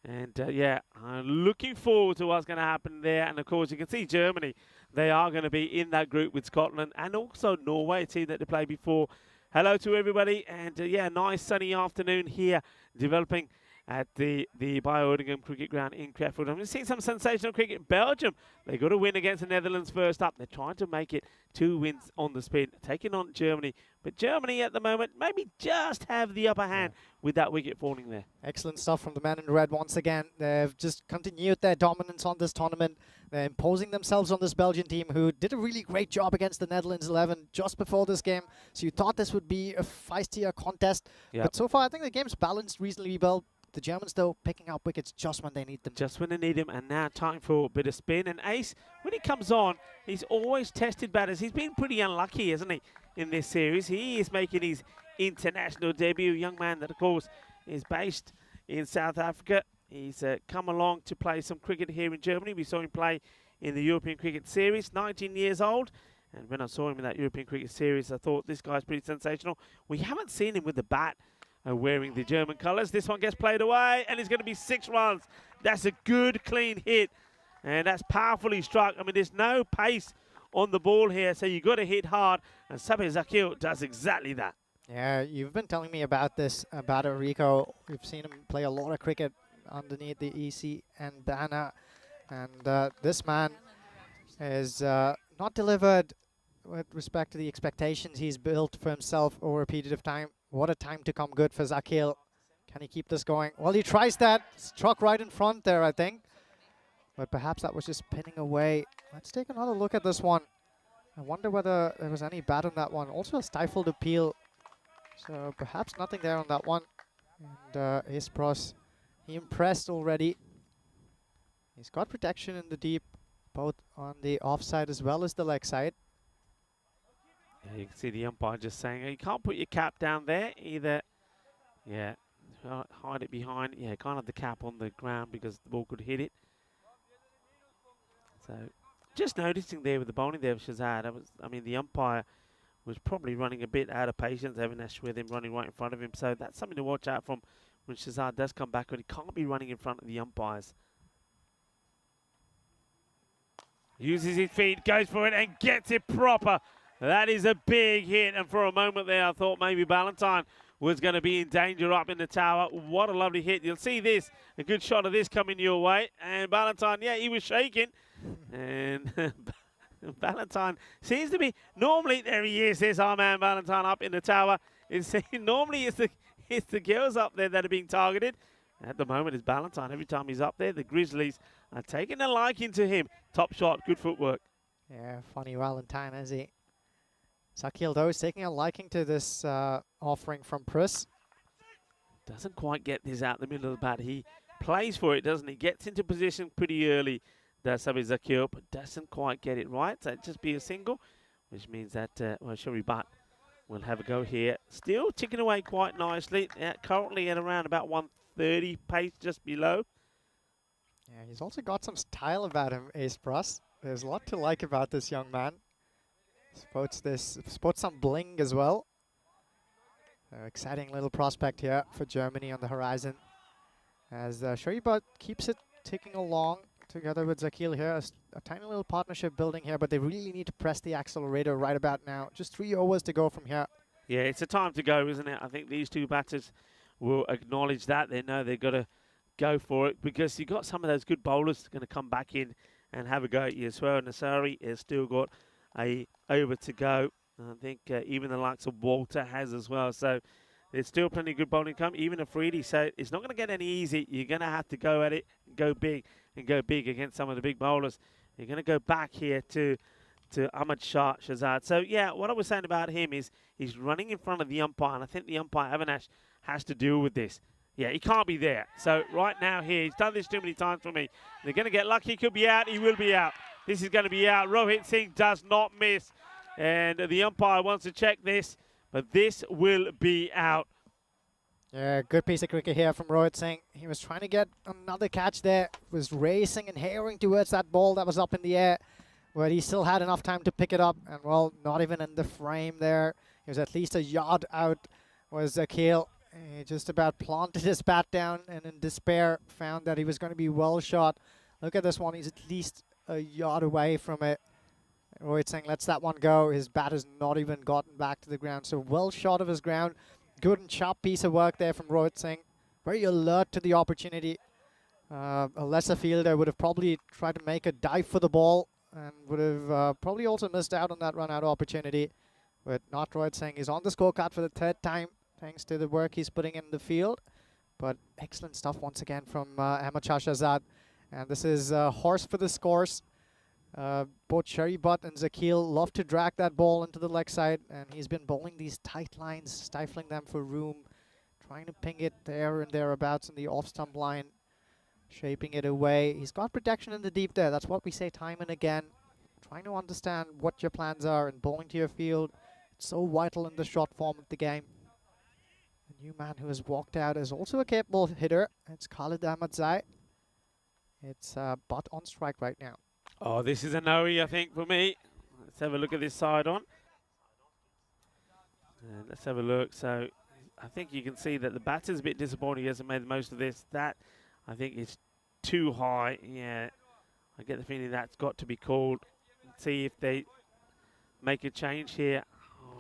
[SPEAKER 4] And yeah, I'm looking forward to what's going to happen there. And of course, you can see Germany. They are going to be in that group with Scotland and also Norway, a team that they played before. Hello to everybody. And yeah, nice sunny afternoon here developing at the Bio-Oudingham Cricket Ground in Crefeld. I'm seeing some sensational cricket. Belgium, they got a win against the Netherlands first up. They're trying to make it 2 wins on the spin, taking on Germany. But Germany at the moment maybe just have the upper hand with that wicket falling there.
[SPEAKER 2] Excellent stuff from the man in red once again. They've just continued their dominance on this tournament. They're imposing themselves on this Belgian team who did a really great job against the Netherlands 11 just before this game. So you thought this would be a feistier contest.
[SPEAKER 4] Yep.
[SPEAKER 2] But so far I think the game's balanced reasonably well. The Germans, though, picking up wickets just when they need them.
[SPEAKER 4] Just when they need him, and now time for a bit of spin. And Ace, when he comes on, he's always tested batters. He's been pretty unlucky, hasn't he, in this series? He is making his international debut. Young man that, of course, is based in South Africa. He's come along to play some cricket here in Germany. We saw him play in the European Cricket Series, 19 years old. And when I saw him in that European Cricket Series, I thought this guy's pretty sensational. We haven't seen him with the bat wearing the German colours. This one gets played away, and it's going to be 6 runs. That's a good, clean hit, and that's powerfully struck. I mean, there's no pace on the ball here, so you've got to hit hard, and Sabir Zakil does exactly that.
[SPEAKER 2] Yeah, you've been telling me about this, about Rico. We've seen him play a lot of cricket underneath the ECN banner, and this man is not delivered with respect to the expectations he's built for himself over a period of time. What a time to come good for Zakil. Can he keep this going? Well, he tries that. Struck right in front there, I think. But perhaps that was just pinning away. Let's take another look at this one. I wonder whether there was any bat on that one. Also a stifled appeal. So perhaps nothing there on that one. And Ace Pros, he impressed already. He's got protection in the deep, both on the offside as well as the leg side.
[SPEAKER 4] Yeah, you can see the umpire just saying, you can't put your cap down there either. Yeah, hide it behind. Yeah, can't have the cap on the ground because the ball could hit it. So, just noticing there with the bowling there of Shazad, I mean, the umpire was probably running a bit out of patience, Avinash, with him running right in front of him. So that's something to watch out from when Shazad does come back, but he can't be running in front of the umpires. Uses his feet, goes for it, and gets it proper. That is a big hit, and for a moment there, I thought maybe Ballantyne was going to be in danger up in the tower. What a lovely hit. You'll see this, a good shot of this coming your way. And Ballantyne, yeah, he was shaking. And Ballantyne seems to be, normally, there he is, there's our man Ballantyne up in the tower. Normally it's the girls up there that are being targeted. At the moment, it's Ballantyne. Every time he's up there, the Grizzlies are taking a liking to him. Top shot, good footwork.
[SPEAKER 2] Yeah, funny Valentine, is he? Zakil, though, is taking a liking to this offering from Pris.
[SPEAKER 4] Doesn't quite get this out the middle of the bat. He plays for it, doesn't he? Gets into position pretty early, does Sabir Zakil, but doesn't quite get it right. So it'd just be a single, which means that, well, Shari Butt will have a go here. Still ticking away quite nicely. Currently at around about 130 pace, just below.
[SPEAKER 2] Yeah, he's also got some style about him, Ace Pros. There's a lot to like about this young man. Sports some bling as well. Exciting little prospect here for Germany on the horizon. As Sharibat keeps it ticking along together with Zakil here. A tiny little partnership building here, but they really need to press the accelerator right about now. Just 3 overs to go from here.
[SPEAKER 4] Yeah, it's a time to go, isn't it? I think these two batters will acknowledge that. They know they've got to go for it because you've got some of those good bowlers going to come back in and have a go at you as well. Nasari has still got a over to go. I think even the likes of Walter has as well. So there's still plenty of good bowling come, even Afridi. So it's not going to get any easy. You're going to have to go at it and go big against some of the big bowlers. You're going to go back here to Ahmad Shah Shazad. So, yeah, what I was saying about him is he's running in front of the umpire, and I think the umpire, Avinash, has to deal with this. Yeah, he can't be there. So right now here, he's done this too many times for me. They're going to get lucky. He could be out. He will be out. This is going to be out. Rohit Singh does not miss. And the umpire wants to check this, but this will be out.
[SPEAKER 2] Yeah, good piece of cricket here from Rohit Singh. He was trying to get another catch there. Was racing and herring towards that ball that was up in the air, but he still had enough time to pick it up. And, well, not even in the frame there. He was at least a yard out, was Zakil. He just about planted his bat down and in despair found that he was going to be well shot. Look at this one. He's at least a yard away from it. Rohit Singh lets that one go. His bat has not even gotten back to the ground. So well shot of his ground. Good and sharp piece of work there from Rohit Singh. Very alert to the opportunity. A lesser fielder would have probably tried to make a dive for the ball and would have probably also missed out on that run-out opportunity. But not Rohit Singh. He's on the scorecard for the 3rd time, thanks to the work he's putting in the field. But excellent stuff once again from Ahmad Shah Shahzad. And this is horse for the scores. Both Shari Butt and Zakil love to drag that ball into the leg side. And he's been bowling these tight lines, stifling them for room, trying to ping it there and thereabouts in the off-stump line, shaping it away. He's got protection in the deep there. That's what we say time and again. Trying to understand what your plans are and bowling to your field. It's so vital in the short form of the game. The new man who has walked out is also a capable hitter. It's Khalid Ahmadzai. It's Butt on strike right now.
[SPEAKER 4] Oh, this is a no-y, I think, for me. Let's have a look at this side on. And let's have a look. So I think you can see that the batter's a bit disappointed. He hasn't made the most of this. That, I think, is too high. Yeah, I get the feeling that's got to be called. Let's see if they make a change here.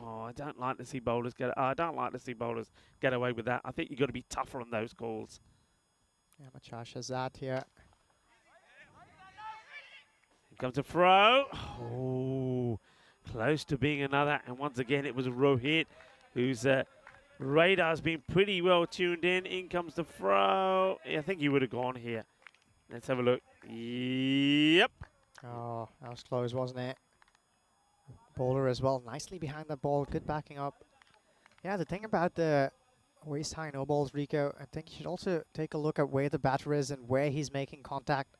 [SPEAKER 4] Oh, I don't like to see bowlers get. I don't like to see bowlers get away with that. I think you've got to be tougher on those calls.
[SPEAKER 2] Yeah, Machar Shahzad here.
[SPEAKER 4] Here comes a throw. Oh, close to being another. And once again, it was Rohit, whose radar's been pretty well tuned in. In comes the throw. Yeah, I think he would have gone here. Let's have a look. Yep.
[SPEAKER 2] Oh, that was close, wasn't it? Bowler as well, nicely behind the ball, good backing up. Yeah, the thing about the waist-high no balls, Rico, I think you should also take a look at where the batter is and where he's making contact.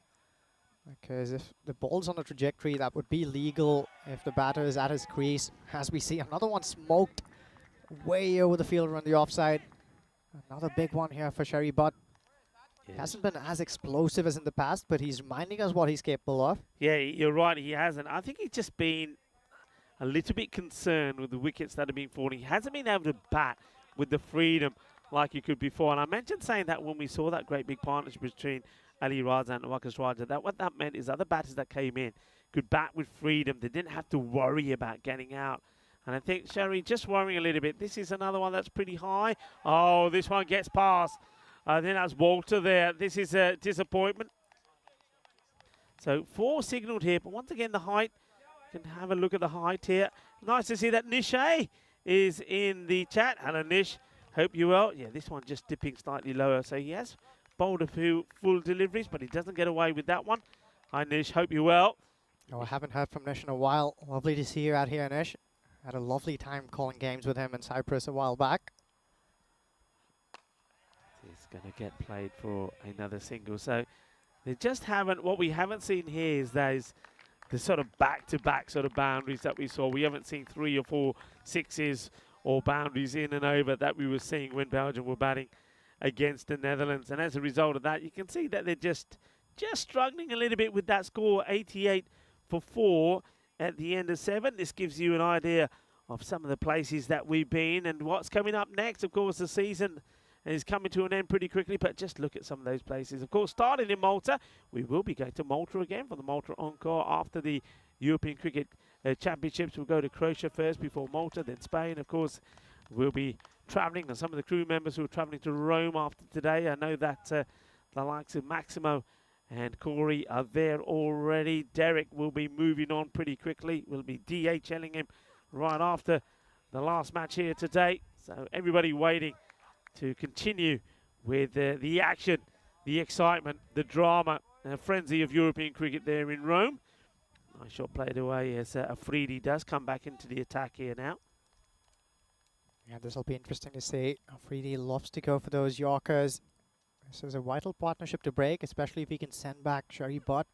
[SPEAKER 2] Because if the ball's on a trajectory, that would be legal if the batter is at his crease. As we see, another one smoked way over the fielder on the offside. Another big one here for Sherry Butt.
[SPEAKER 4] Yes.
[SPEAKER 2] Hasn't been as explosive as in the past, but he's reminding us what he's capable of.
[SPEAKER 4] Yeah, you're right, he hasn't. I think he's just been a little bit concerned with the wickets that have been falling. He hasn't been able to bat with the freedom like he could before. And I mentioned saying that when we saw that great big partnership between Ali Raza and Wakas Raja, that what that meant is other batters that came in could bat with freedom. They didn't have to worry about getting out. And I think Sherry just worrying a little bit. This is another one that's pretty high. Oh, this one gets past. I think that's Walter there. This is a disappointment. So 4 signalled here, but once again the height. You can have a look at the height here. Nice to see that Nishay is in the chat. Hello Nish, hope you well. Yeah, this one just dipping slightly lower. So he has bowled a few full deliveries, but he doesn't get away with that one. Hi Nish, hope you well.
[SPEAKER 2] Oh, I haven't heard from Nish in a while. Lovely to see you out here, Nish. Had a lovely time calling games with him in Cyprus a while back.
[SPEAKER 4] He's going to get played for another single. So they just haven't, what we haven't seen here is those the sort of back-to-back sort of boundaries that we saw. We haven't seen 3 or 4 sixes or boundaries in and over that we were seeing when Belgium were batting against the Netherlands. And as a result of that, you can see that they're just struggling a little bit with that score, 88 for 4 at the end of 7. This gives you an idea of some of the places that we've been and what's coming up next. Of course, the season is coming to an end pretty quickly, but just look at some of those places. Of course, starting in Malta, we will be going to Malta again for the Malta Encore after the European Cricket Championships. We'll go to Croatia first before Malta, then Spain. Of course, we'll be travelling, and some of the crew members who are travelling to Rome after today. I know that the likes of Maximo and Corey are there already. Derek will be moving on pretty quickly. We'll be DHLing him right after the last match here today. So everybody waiting to continue with the action, the excitement, the drama, frenzy of European cricket there in Rome. Nice shot played away as Afridi does come back into the attack here now.
[SPEAKER 2] Yeah, this will be interesting to see. Afridi loves to go for those Yorkers. This is a vital partnership to break, especially if he can send back Sherry Butt.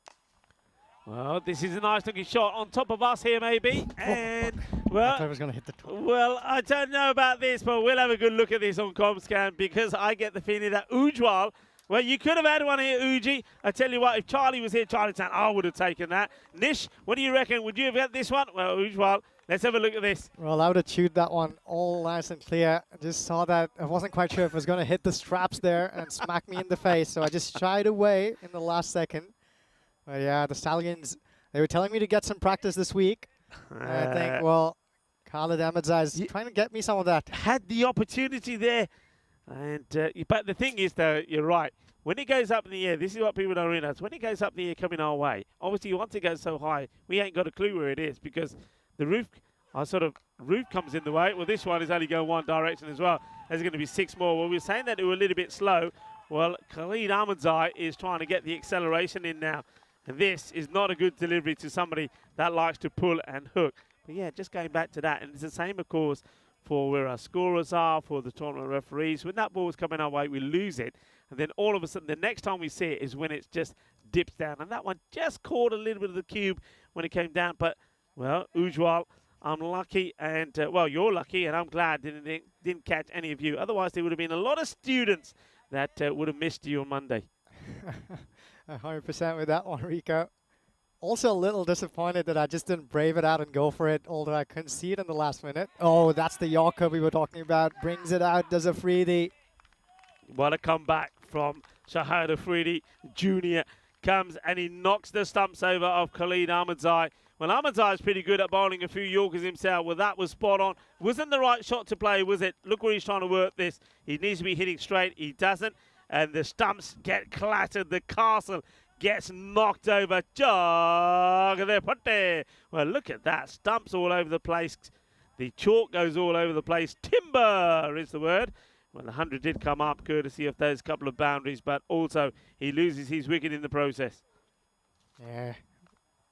[SPEAKER 4] Well, this is a nice looking shot on top of us here maybe. And, well,
[SPEAKER 2] I thought it was going to hit the top.
[SPEAKER 4] Well, I don't know about this, but we'll have a good look at this on ComScan because I get the feeling that Ujwal, well, you could have had one here, Uji. I tell you what, if Charlie was here, Charlie Tan, I would have taken that. Nish, what do you reckon? Would you have had this one? Well, Ujwal, let's have a look at this.
[SPEAKER 2] Well, I would have chewed that one all nice and clear. I just saw that. I wasn't quite sure if it was going to hit the straps there and smack me in the face, so I just shied away in the last second. But yeah, the Stallions, they were telling me to get some practice this week. I think, well, Khalid Ahmadzai is trying to get me some of that.
[SPEAKER 4] Had the opportunity there. And but the thing is, though, you're right. When it goes up in the air, this is what people don't realize. When it goes up in the air coming our way, obviously once it goes so high, we ain't got a clue where it is because the roof, roof comes in the way. Well, this one is only going one direction as well. There's going to be 6 more. Well, we were saying that they were a little bit slow. Well, Khalid Ahmadzai is trying to get the acceleration in now. And this is not a good delivery to somebody that likes to pull and hook. But yeah, just going back to that. And it's the same, of course, for where our scorers are, for the tournament referees. When that ball's coming our way, we lose it. And then all of a sudden, the next time we see it is when it just dips down. And that one just caught a little bit of the cube when it came down. But, well, Ujwal, I'm lucky, and, well, you're lucky, and I'm glad didn't catch any of you. Otherwise, there would have been a lot of students that would have missed you on Monday.
[SPEAKER 2] 100% with that one, Rico. Also a little disappointed that I just didn't brave it out and go for it, although I couldn't see it in the last minute. Oh, that's the Yorker we were talking about. Brings it out, does a freebie.
[SPEAKER 4] What a comeback from Shahid Afridi Jr. Comes and he knocks the stumps over of Khalid Ahmadzai. Well, Ahmadzai is pretty good at bowling a few Yorkers himself. Well, that was spot on. Wasn't the right shot to play, was it? Look where he's trying to work this. He needs to be hitting straight. He doesn't. And the stumps get clattered. The castle gets knocked over. Well, look at that. Stumps all over the place. The chalk goes all over the place. Timber is the word. Well, the 100 did come up courtesy of those couple of boundaries, but also he loses his wicket in the process. Yeah.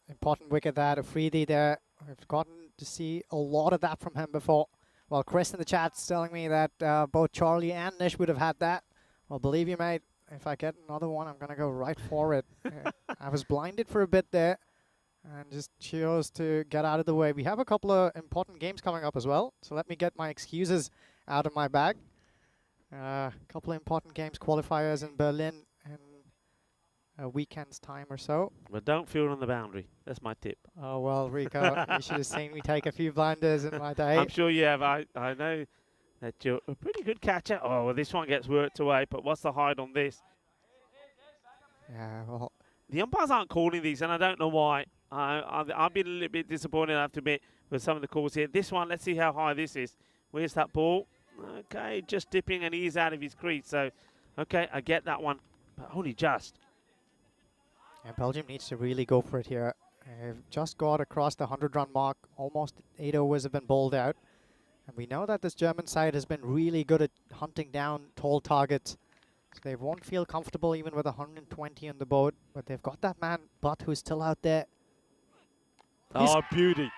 [SPEAKER 2] Important wicket there, Afridi there. I've gotten to see a lot of that from him before. Well, Chris in the chat's telling me that both Charlie and Nish would have had that. Well, believe you, mate, if I get another one, I'm going to go right for it. I was blinded for a bit there and just chose to get out of the way. We have a couple of important games coming up as well, so let me get my excuses out of my bag. A couple of important games, qualifiers in Berlin in a weekend's time or so.
[SPEAKER 4] But don't field on the boundary. That's my tip.
[SPEAKER 2] Oh, well, Rico, you should have seen me take a few blinders in my day.
[SPEAKER 4] I'm sure you have. I know that you're a pretty good catcher. Oh, well, this one gets worked away, but what's the hide on this?
[SPEAKER 2] Yeah, well,
[SPEAKER 4] the umpires aren't calling these, and I don't know why. I've been a little bit disappointed, I have to admit, with some of the calls here. This one, let's see how high this is. Where's that ball? Okay, just dipping, and he's out of his crease. So, okay, I get that one, but only just.
[SPEAKER 2] Yeah, Belgium needs to really go for it here. They've just got across the 100-run mark. Almost 8 overs have been bowled out. And we know that this German side has been really good at hunting down tall targets. So they won't feel comfortable even with 120 on the board. But they've got that man, Butt, who's still out there.
[SPEAKER 4] Oh, beauty.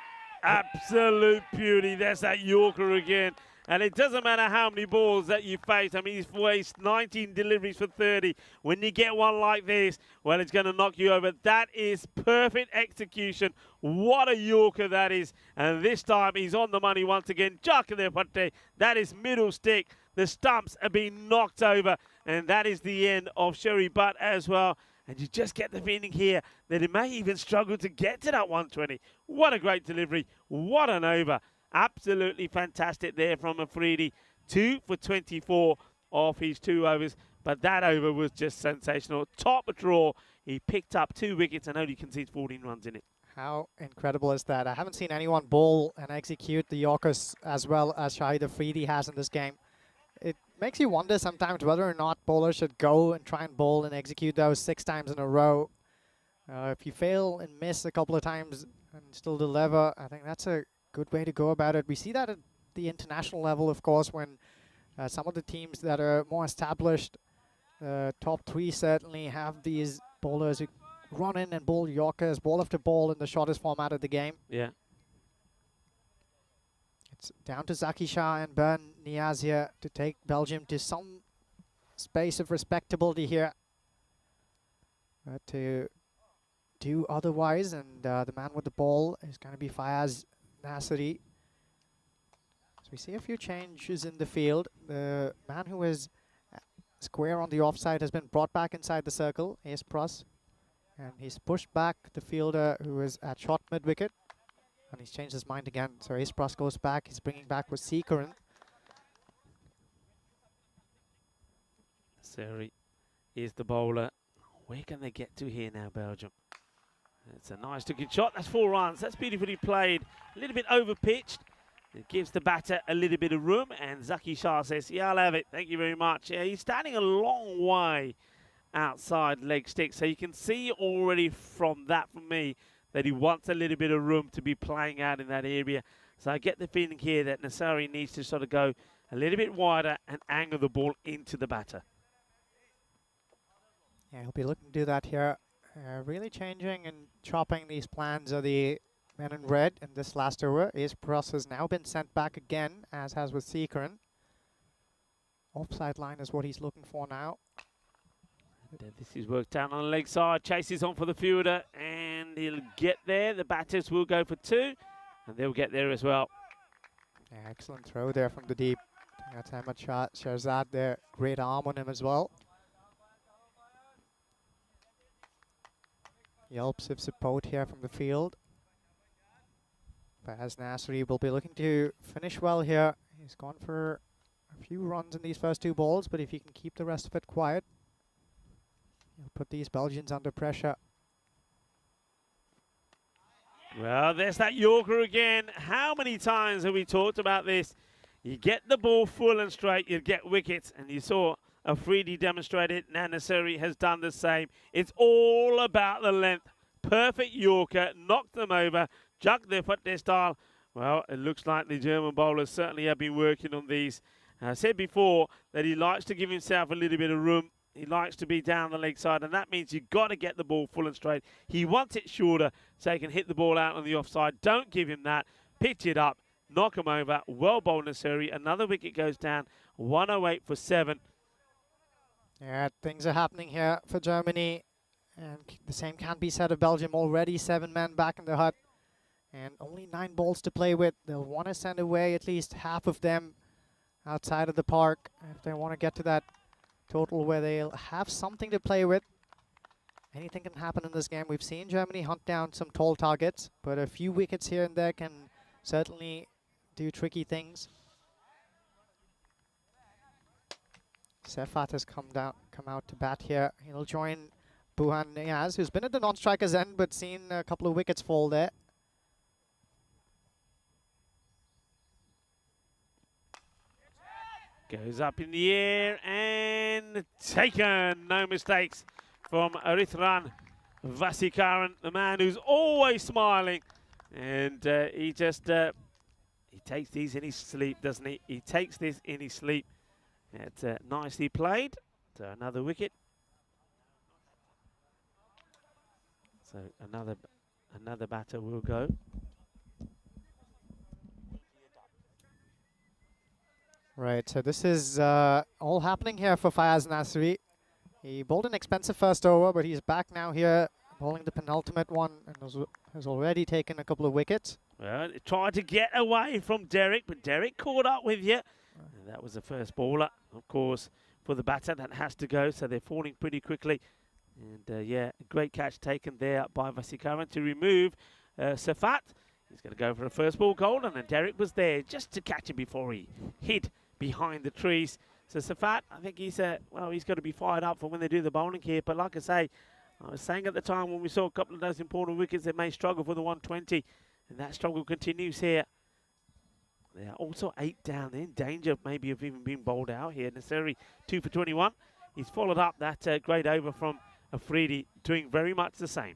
[SPEAKER 4] Absolute beauty. There's that Yorker again. And it doesn't matter how many balls that you face. I mean, he's faced 19 deliveries for 30. When you get one like this, well, it's going to knock you over. That is perfect execution. What a Yorker that is. And this time, he's on the money once again. That is middle stick. The stumps are being knocked over. And that is the end of Sherry Butt as well. And you just get the feeling here that he may even struggle to get to that 120. What a great delivery. What an over. Absolutely fantastic there from Afridi. 2 for 24 off his 2 overs. But that over was just sensational. Top draw. He picked up 2 wickets and only conceded 14 runs in it.
[SPEAKER 2] How incredible is that? I haven't seen anyone bowl and execute the Yorkers as well as Shahid Afridi has in this game. It makes you wonder sometimes whether or not bowlers should go and try and bowl and execute those 6 times in a row. If you fail and miss a couple of times and still deliver, I think that's a good way to go about it. We see that at the international level, of course, when some of the teams that are more established, top 3 certainly have these bowlers who run in and bowl Yorkers, ball after ball in the shortest format of the game.
[SPEAKER 4] Yeah.
[SPEAKER 2] It's down to Zaki Shah and Bern Niaz here to take Belgium to some space of respectability here. To do otherwise, and the man with the ball is going to be Fayaz Nasri. So we see a few changes in the field. The man who is square on the offside has been brought back inside the circle, Ace Pras. And he's pushed back the fielder who is at short mid-wicket. And he's changed his mind again. So Ace Pras goes back. He's bringing back Wasikaran.
[SPEAKER 4] Seri is the bowler. Where can they get to here now, Belgium? It's a nice looking shot. That's 4 runs. That's beautifully played. A little bit over pitched. It gives the batter a little bit of room. And Zaki Shah says, yeah, I'll have it. Thank you very much. Yeah, he's standing a long way outside leg stick. So you can see already from that, from me, that he wants a little bit of room to be playing out in that area. So I get the feeling here that Nasri needs to sort of go a little bit wider and angle the ball into the batter.
[SPEAKER 2] Yeah, he'll be looking to do that here. Really changing and chopping these plans of the men in red in this last over. Ace Cross has now been sent back again, as has with Seekern. Offside line is what he's looking for now.
[SPEAKER 4] This is worked down on the leg side. Chases on for the fielder, and he'll get there. The batters will go for 2, and they'll get there as well.
[SPEAKER 2] Yeah, excellent throw there from the deep. I think that's Ahmed Shahzad there. Great arm on him as well. Yelps of support here from the field. Faz Nasri will be looking to finish well here. He's gone for a few runs in these first 2 balls, but if he can keep the rest of it quiet, he'll put these Belgians under pressure.
[SPEAKER 4] Well, there's that Yorker again. How many times have we talked about this? You get the ball full and straight, you get wickets, and you saw Afridi demonstrate it. Nanaseri has done the same. It's all about the length. Perfect Yorker, knocked them over, jugged their foot their style. Well, it looks like the German bowlers certainly have been working on these. I said before that he likes to give himself a little bit of room. He likes to be down the leg side, and that means you've got to get the ball full and straight. He wants it shorter so he can hit the ball out on the offside. Don't give him that. Pitch it up. Knock him over. Well bowled, Nasiri. Another wicket goes down. 108 for 7.
[SPEAKER 2] Yeah, things are happening here for Germany. And the same can't be said of Belgium. Already 7 men back in the hut. And only 9 balls to play with. They'll want to send away at least half of them outside of the park if they want to get to that total where they'll have something to play with. Anything can happen in this game. We've seen Germany hunt down some tall targets, but a few wickets here and there can certainly do tricky things. Sefat has come out to bat here. He'll join Buhan Niaz, who's been at the non-striker's end but seen a couple of wickets fall there.
[SPEAKER 4] Goes up in the air and taken. No mistakes from Arithran Vasikaran, the man who's always smiling. And he takes these in his sleep, doesn't he? He takes this in his sleep. It's nicely played. So another wicket. So another batter will go.
[SPEAKER 2] Right, so this is all happening here for Fayaz Nasri. He bowled an expensive first over, but he's back now here, bowling the penultimate one, and has already taken a couple of wickets.
[SPEAKER 4] Well, tried to get away from Derek, but Derek caught up with you. And that was the first bowler, of course, for the batter. That has to go, so they're falling pretty quickly. And yeah, great catch taken there by Vasikaran to remove Safat. He's going to go for a first ball golden, and Derek was there just to catch him before he hid behind the trees. So Safat, I think he's he's got to be fired up for when they do the bowling here. But like I say, I was saying at the time when we saw a couple of those important wickets, they may struggle for the 120, and that struggle continues here. They are also 8 down. They're in danger maybe of even being bowled out here. Nasiri 2 for 21. He's followed up that great over from Afridi, doing very much the same.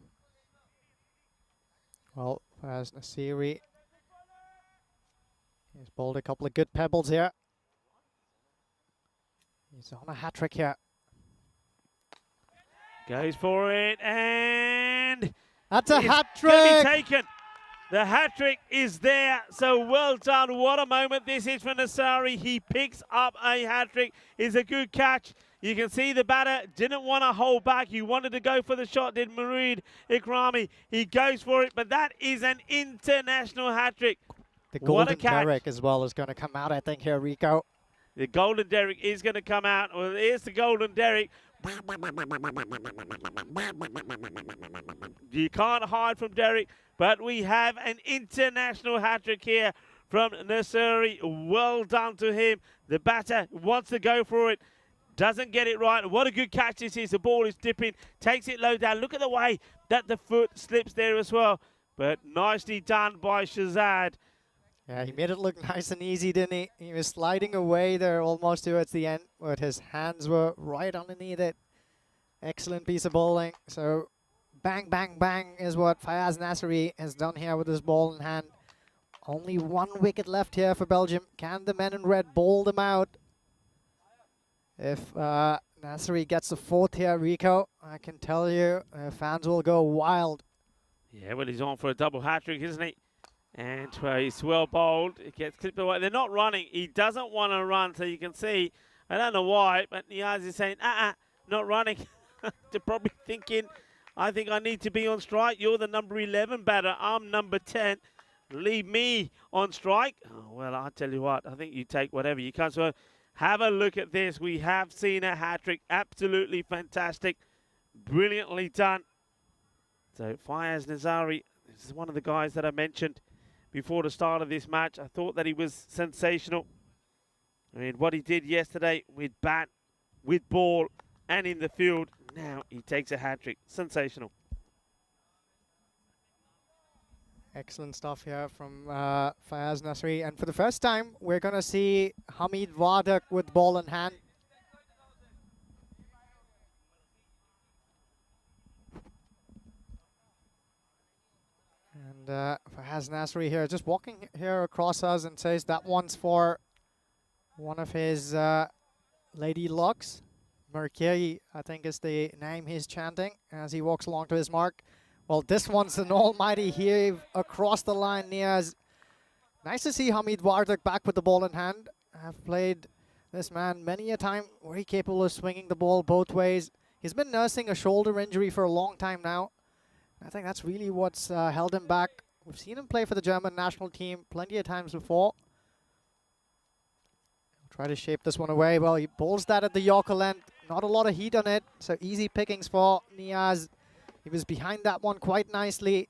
[SPEAKER 2] Well, as Nasiri, he's bowled a couple of good pebbles here. He's on a hat-trick here.
[SPEAKER 4] Goes for it, and
[SPEAKER 2] That's a
[SPEAKER 4] it's
[SPEAKER 2] hat-trick!
[SPEAKER 4] gonna be taken. The hat-trick is there, so well done. What a moment this is for Nasari. He picks up a hat-trick. It's a good catch. You can see the batter didn't want to hold back. He wanted to go for the shot, did Marid Ikrami. He goes for it, but that is an international hat-trick.
[SPEAKER 2] The
[SPEAKER 4] What a
[SPEAKER 2] golden
[SPEAKER 4] catch.
[SPEAKER 2] Derek as well is going to come out, I think, here, Rico.
[SPEAKER 4] The golden Derek is going to come out. Well, here's the golden Derek. You can't hide from Derek, but we have an international hat-trick here from Nasiri. Well done to him. The batter wants to go for it. Doesn't get it right. What a good catch this is. The ball is dipping. Takes it low down. Look at the way that the foot slips there as well. But nicely done by Shahzad.
[SPEAKER 2] Yeah, he made it look nice and easy, didn't he? He was sliding away there almost towards the end, but his hands were right underneath it. Excellent piece of bowling. So, bang, bang, bang is what Fayaz Nasri has done here with his ball in hand. Only 1 wicket left here for Belgium. Can the men in red bowl them out? If Nasri gets the 4th here, Rico, I can tell you, fans will go wild.
[SPEAKER 4] Yeah, well, he's on for a double hat-trick, isn't he? And he's well bowled. It gets clipped away. They're not running. He doesn't want to run, so you can see. I don't know why, but Niaz is saying, not running. They're probably thinking, I think I need to be on strike. You're the number 11 batter. I'm number 10. Leave me on strike. Oh, well, I'll tell you what. I think you take whatever you can. So have a look at this. We have seen a hat-trick. Absolutely fantastic. Brilliantly done. So Fayaz Nazari, this is one of the guys that I mentioned before the start of this match. I thought that he was sensational. I mean, what he did yesterday with bat, with ball, and in the field. Now he takes a hat-trick. Sensational.
[SPEAKER 2] Excellent stuff here from Fayaz Nasri. And for the first time, we're going to see Hamid Wardak with ball in hand. And Fayaz Nasri here, just walking here across us and says that one's for one of his lady lucks. Mercury, I think, is the name he's chanting as he walks along to his mark. Well, this one's an almighty heave across the line, Niaz. Nice to see Hamid Wardak back with the ball in hand. I've played this man many a time, very capable of swinging the ball both ways. He's been nursing a shoulder injury for a long time now. I think that's really what's held him back. We've seen him play for the German national team plenty of times before. Try to shape this one away. Well, he bowls that at the Yorker length. Not a lot of heat on it, so easy pickings for Niaz. He was behind that one quite nicely.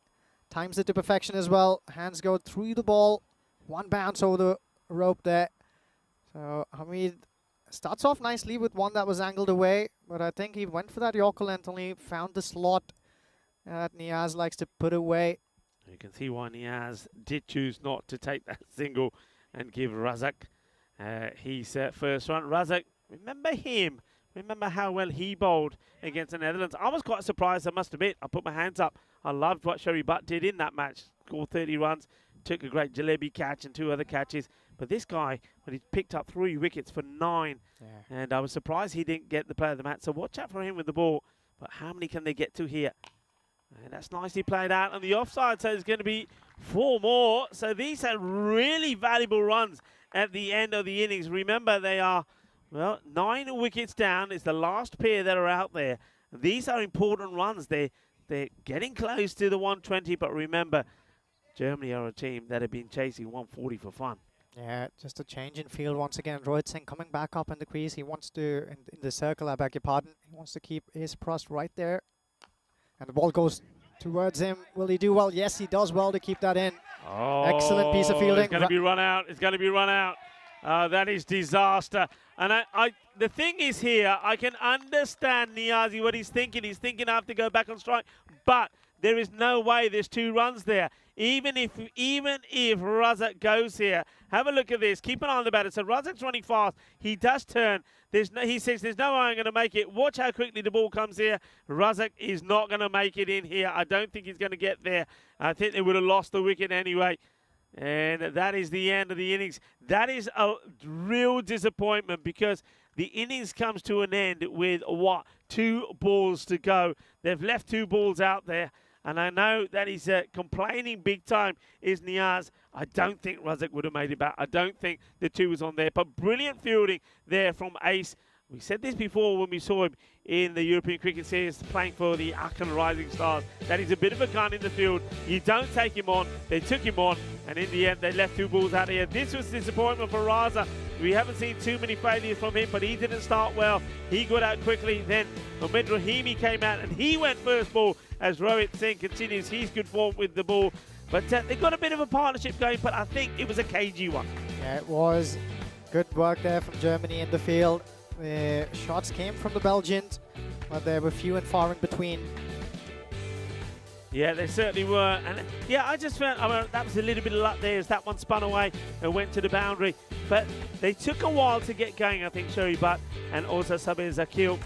[SPEAKER 2] Times it to perfection as well. Hands go through the ball. One bounce over the rope there. So Hamid starts off nicely with one that was angled away, but I think he went for that Yorker length, only found the slot that Niaz likes to put away.
[SPEAKER 4] You can see why Niaz did choose not to take that single and give Razak his first run. Razak, remember him. Remember how well he bowled against the Netherlands. I was quite surprised, I must admit. I put my hands up. I loved what Sherry Butt did in that match. Scored 30 runs, took a great jalebi catch and 2 other catches. But this guy, when he picked up 3 wickets for 9, and I was surprised he didn't get the player of the match. So watch out for him with the ball. But how many can they get to here? And that's nicely played out on the offside, so there's going to be 4 more. So these are really valuable runs at the end of the innings. Remember, they are, well, 9 wickets down. It's the last pair that are out there. These are important runs. They're getting close to the 120, but remember, Germany are a team that have been chasing 140 for fun.
[SPEAKER 2] Yeah, just a change in field once again. Rohit Singh coming back up in the crease. He wants to, in the circle, I beg your pardon. He wants to keep his Prost right there. And the ball goes towards him. Will he do well? Yes, he does well to keep that in.
[SPEAKER 4] Oh,
[SPEAKER 2] excellent piece of fielding.
[SPEAKER 4] It's going to be run out. It's going to be run out. That is disaster. And the thing is here, I can understand Niazi, what he's thinking. He's thinking I have to go back on strike. But there is no way there's 2 runs there. Even if Razak goes here, have a look at this. Keep an eye on the batter. So Razak's running fast. He does turn. He says, there's no way I'm going to make it. Watch how quickly the ball comes here. Razak is not going to make it in here. I don't think he's going to get there. I think they would have lost the wicket anyway. And that is the end of the innings. That is a real disappointment because the innings comes to an end with, 2 balls to go. They've left 2 balls out there. And I know that he's complaining big time is Niaz. I don't think Razak would have made it back. I don't think the 2 was on there. But brilliant fielding there from Ace. We said this before when we saw him in the European Cricket Series playing for the Aachen Rising Stars, that he's a bit of a gun in the field. You don't take him on. They took him on, and in the end, they left 2 balls out here. This was disappointment for Raza. We haven't seen too many failures from him, but he didn't start well. He got out quickly. Then Mohamed Rahimi came out, and he went first ball as Rohit Singh continues his good form with the ball. But they've got a bit of a partnership going, but I think it was a cagey one.
[SPEAKER 2] Yeah, it was. Good work there from Germany in the field. The shots came from the Belgians, but they were few and far in between.
[SPEAKER 4] Yeah, they certainly were. And yeah, I just felt that was a little bit of luck there as that one spun away and went to the boundary. But they took a while to get going, I think, Sherry Butt and also Sabir Zakil.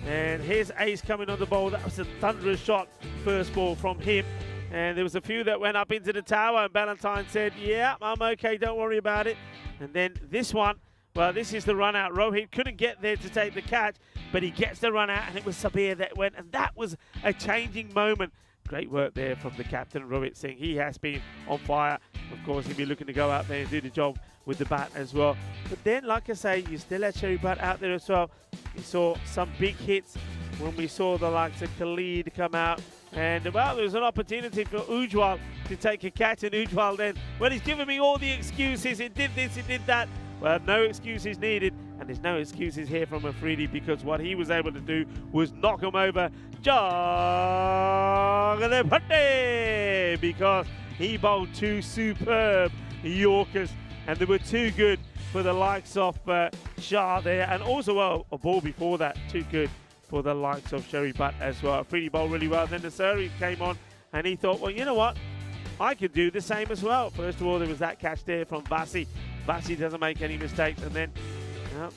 [SPEAKER 4] And here's Ace coming on the ball. That was a thunderous shot, first ball from him. And there was a few that went up into the tower, and Ballantyne said, yeah, I'm okay, don't worry about it. And then this one, well, this is the run out. Rohit couldn't get there to take the catch, but he gets the run out, and it was Sabir that went. And that was a changing moment Great work there from the captain, Rohit Singh. He has been on fire. Of course, he'll be looking to go out there and do the job with the bat as well. But then, like I say, you still had Sherry Butt out there as well. We saw some big hits when we saw the likes of Khalid come out. And, well, there was an opportunity for Ujwal to take a catch. And Ujwal then, well, he's given me all the excuses. He did this, he did that. Well, no excuses needed. And there's no excuses here from Afridi, because what he was able to do was knock him over. Because he bowled two superb Yorkers, and they were too good for the likes of Shah there, and also, well, a ball before that, too good for the likes of Sherry Butt as well. Afridi bowled really well. Then the Surrey came on, and he thought, well, you know what? I could do the same as well. First of all, there was that catch there from Vasi. Vasi doesn't make any mistakes, and then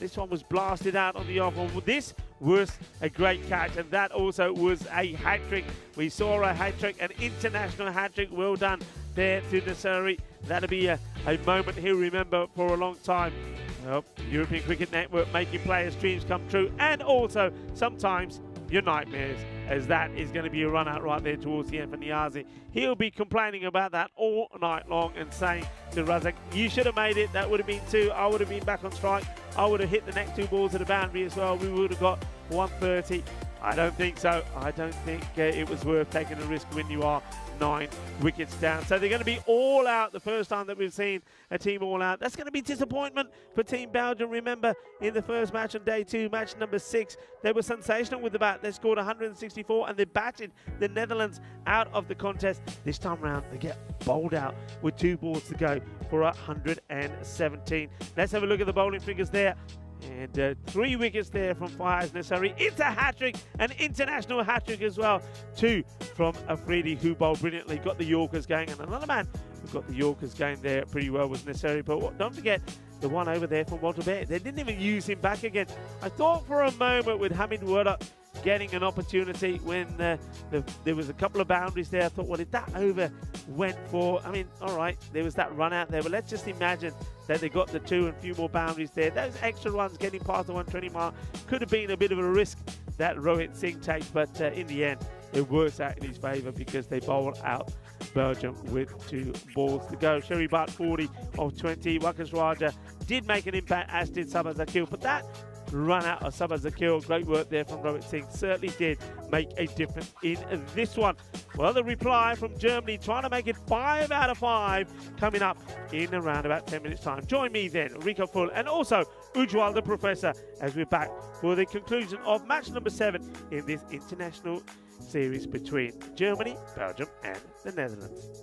[SPEAKER 4] this one was blasted out on the off. Well, this was a great catch, and that also was a hat-trick. We saw a hat-trick, an international hat-trick. Well done there to the Surrey. That'll be a moment he'll remember for a long time. Well, European Cricket Network making players' dreams come true, and also sometimes your nightmares, as that is going to be a run out right there towards the end for Niazi. He'll be complaining about that all night long and saying to Razak, you should have made it, that would have been two, I would have been back on strike, I would have hit the next two balls at the boundary as well, we would have got 130. I don't think so. I don't think it was worth taking a risk when you are 9 wickets down. So they're going to be all out, the first time that we've seen a team all out. That's going to be disappointment for Team Belgium. Remember, in the first match on day 2, match number 6, they were sensational with the bat. They scored 164 and they batted the Netherlands out of the contest. This time round, they get bowled out with 2 balls to go for 117. Let's have a look at the bowling figures there. And 3 wickets there from Fires Nasari. It's a hat-trick, an international hat-trick as well. 2 from Afridi, who bowled brilliantly, got the Yorkers going. And another man who got the Yorkers going there pretty well was Nasari. But don't forget the one over there from Walter Bear. They didn't even use him back again. I thought for a moment with Hamid Warda getting an opportunity when there was a couple of boundaries there. I thought, well, if that over went for, I mean, all right, there was that run out there, but let's just imagine that they got the 2 and a few more boundaries there. Those extra runs getting past the 120 mark could have been a bit of a risk that Rohit Singh takes, but in the end, it works out in his favour because they bowled out Belgium with 2 balls to go. Sherry Butt 40 of 20. Wakas Raja did make an impact, as did Sabah Zakil, but that run out of Sabah Zakil, great work there from Rohit Singh, certainly did make a difference in this one. Well, the reply from Germany, trying to make it 5 out of 5, coming up in around about 10 minutes time. Join me then, Rico Full, and also Ujwal the Professor, as we're back for the conclusion of match number 7 in this international series between Germany, Belgium and the Netherlands.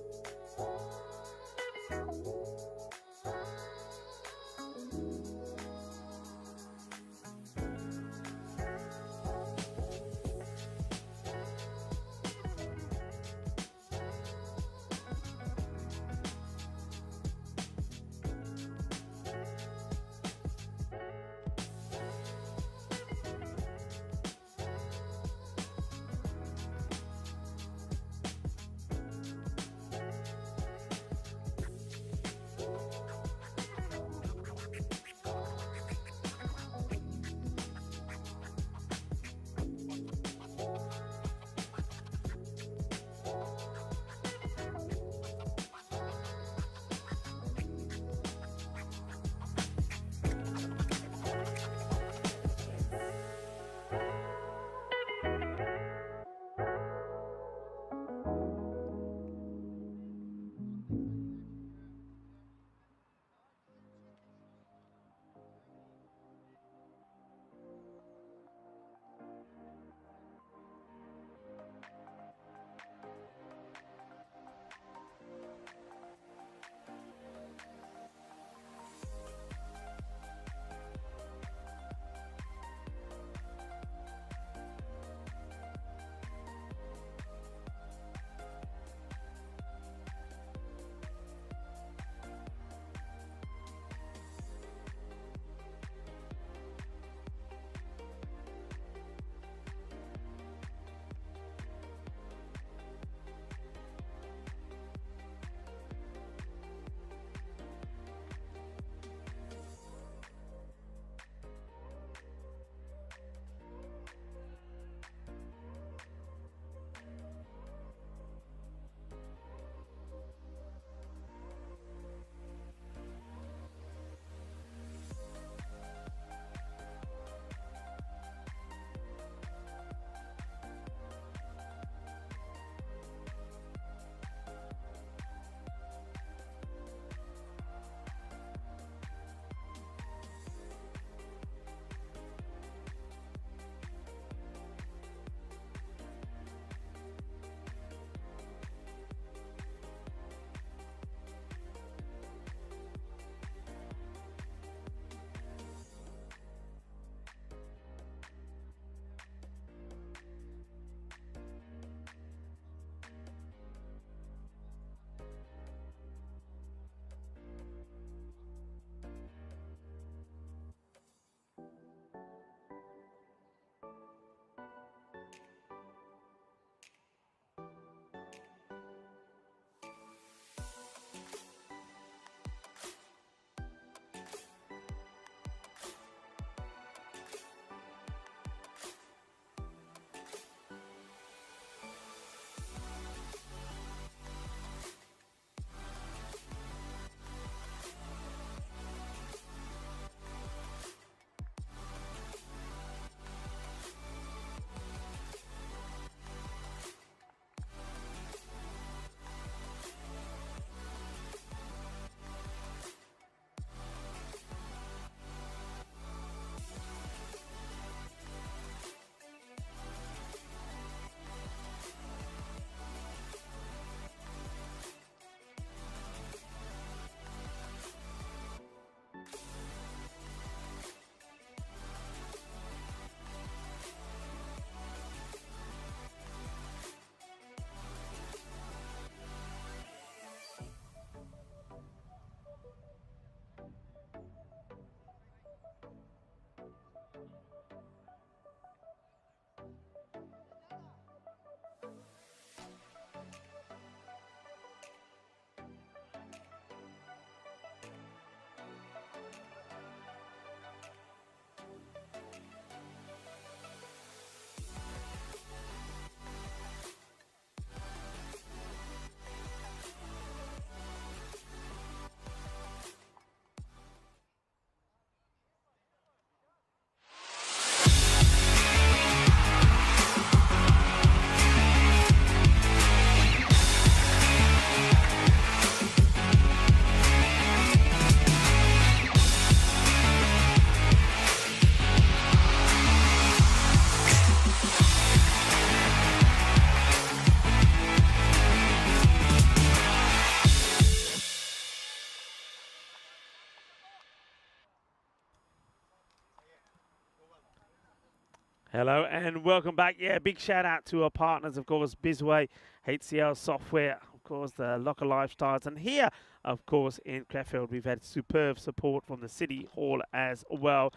[SPEAKER 4] Hello and welcome back. Yeah, big shout out to our partners, of course, Bizway, HCL Software, of course, the Locker Lifestyles. And here, of course, in Crefeld, we've had superb support from the City Hall as well.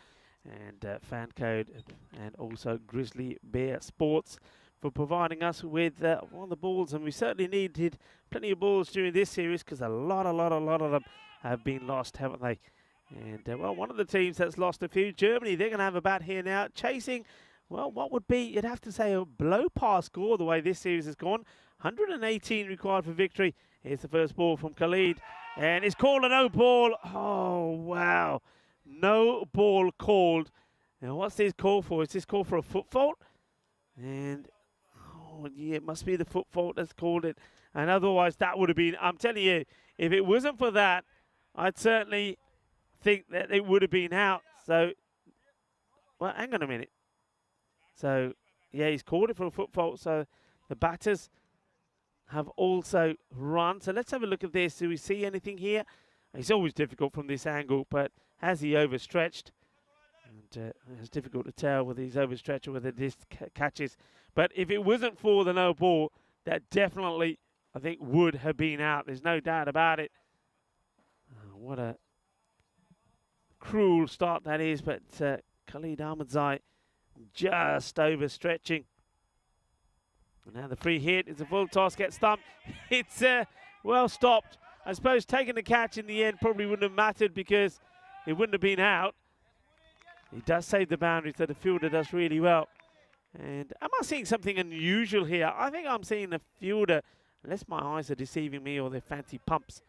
[SPEAKER 4] And Fan Code and also Grizzly Bear Sports for providing us with one of the balls. And we certainly needed plenty of balls during this series because a lot of them have been lost, haven't they? And, well, one of the teams that's lost a few, Germany, they're going to have a bat here now, chasing, well, what would be, you'd have to say, a blow-past score the way this series has gone. 118 required for victory. Here's the first ball from Khalid, and it's called a no ball. Oh, wow. No ball called. Now, what's this call for? Is this call for a foot fault? And, oh, yeah, it must be the foot fault that's called it. And otherwise, that would have been, I'm telling you, if it wasn't for that, I'd certainly think that it would have been out. So, well, hang on a minute. So, yeah, he's called it for a foot fault. So, the batters have also run. So, let's have a look at this. Do we see anything here? It's always difficult from this angle, but has he overstretched? And it's difficult to tell whether he's overstretched or whether this catches. But if it wasn't for the no ball, that definitely, I think, would have been out. There's no doubt about it. What a cruel start that is, but Khalid Ahmadzai just overstretching. And now the free hit is a full toss, gets stumped. It's well stopped. I suppose taking the catch in the end probably wouldn't have mattered because it wouldn't have been out. He does save the boundary, so the fielder does really well. And am I seeing something unusual here? I think I'm seeing the fielder, unless my eyes are deceiving me or they're fancy pumps,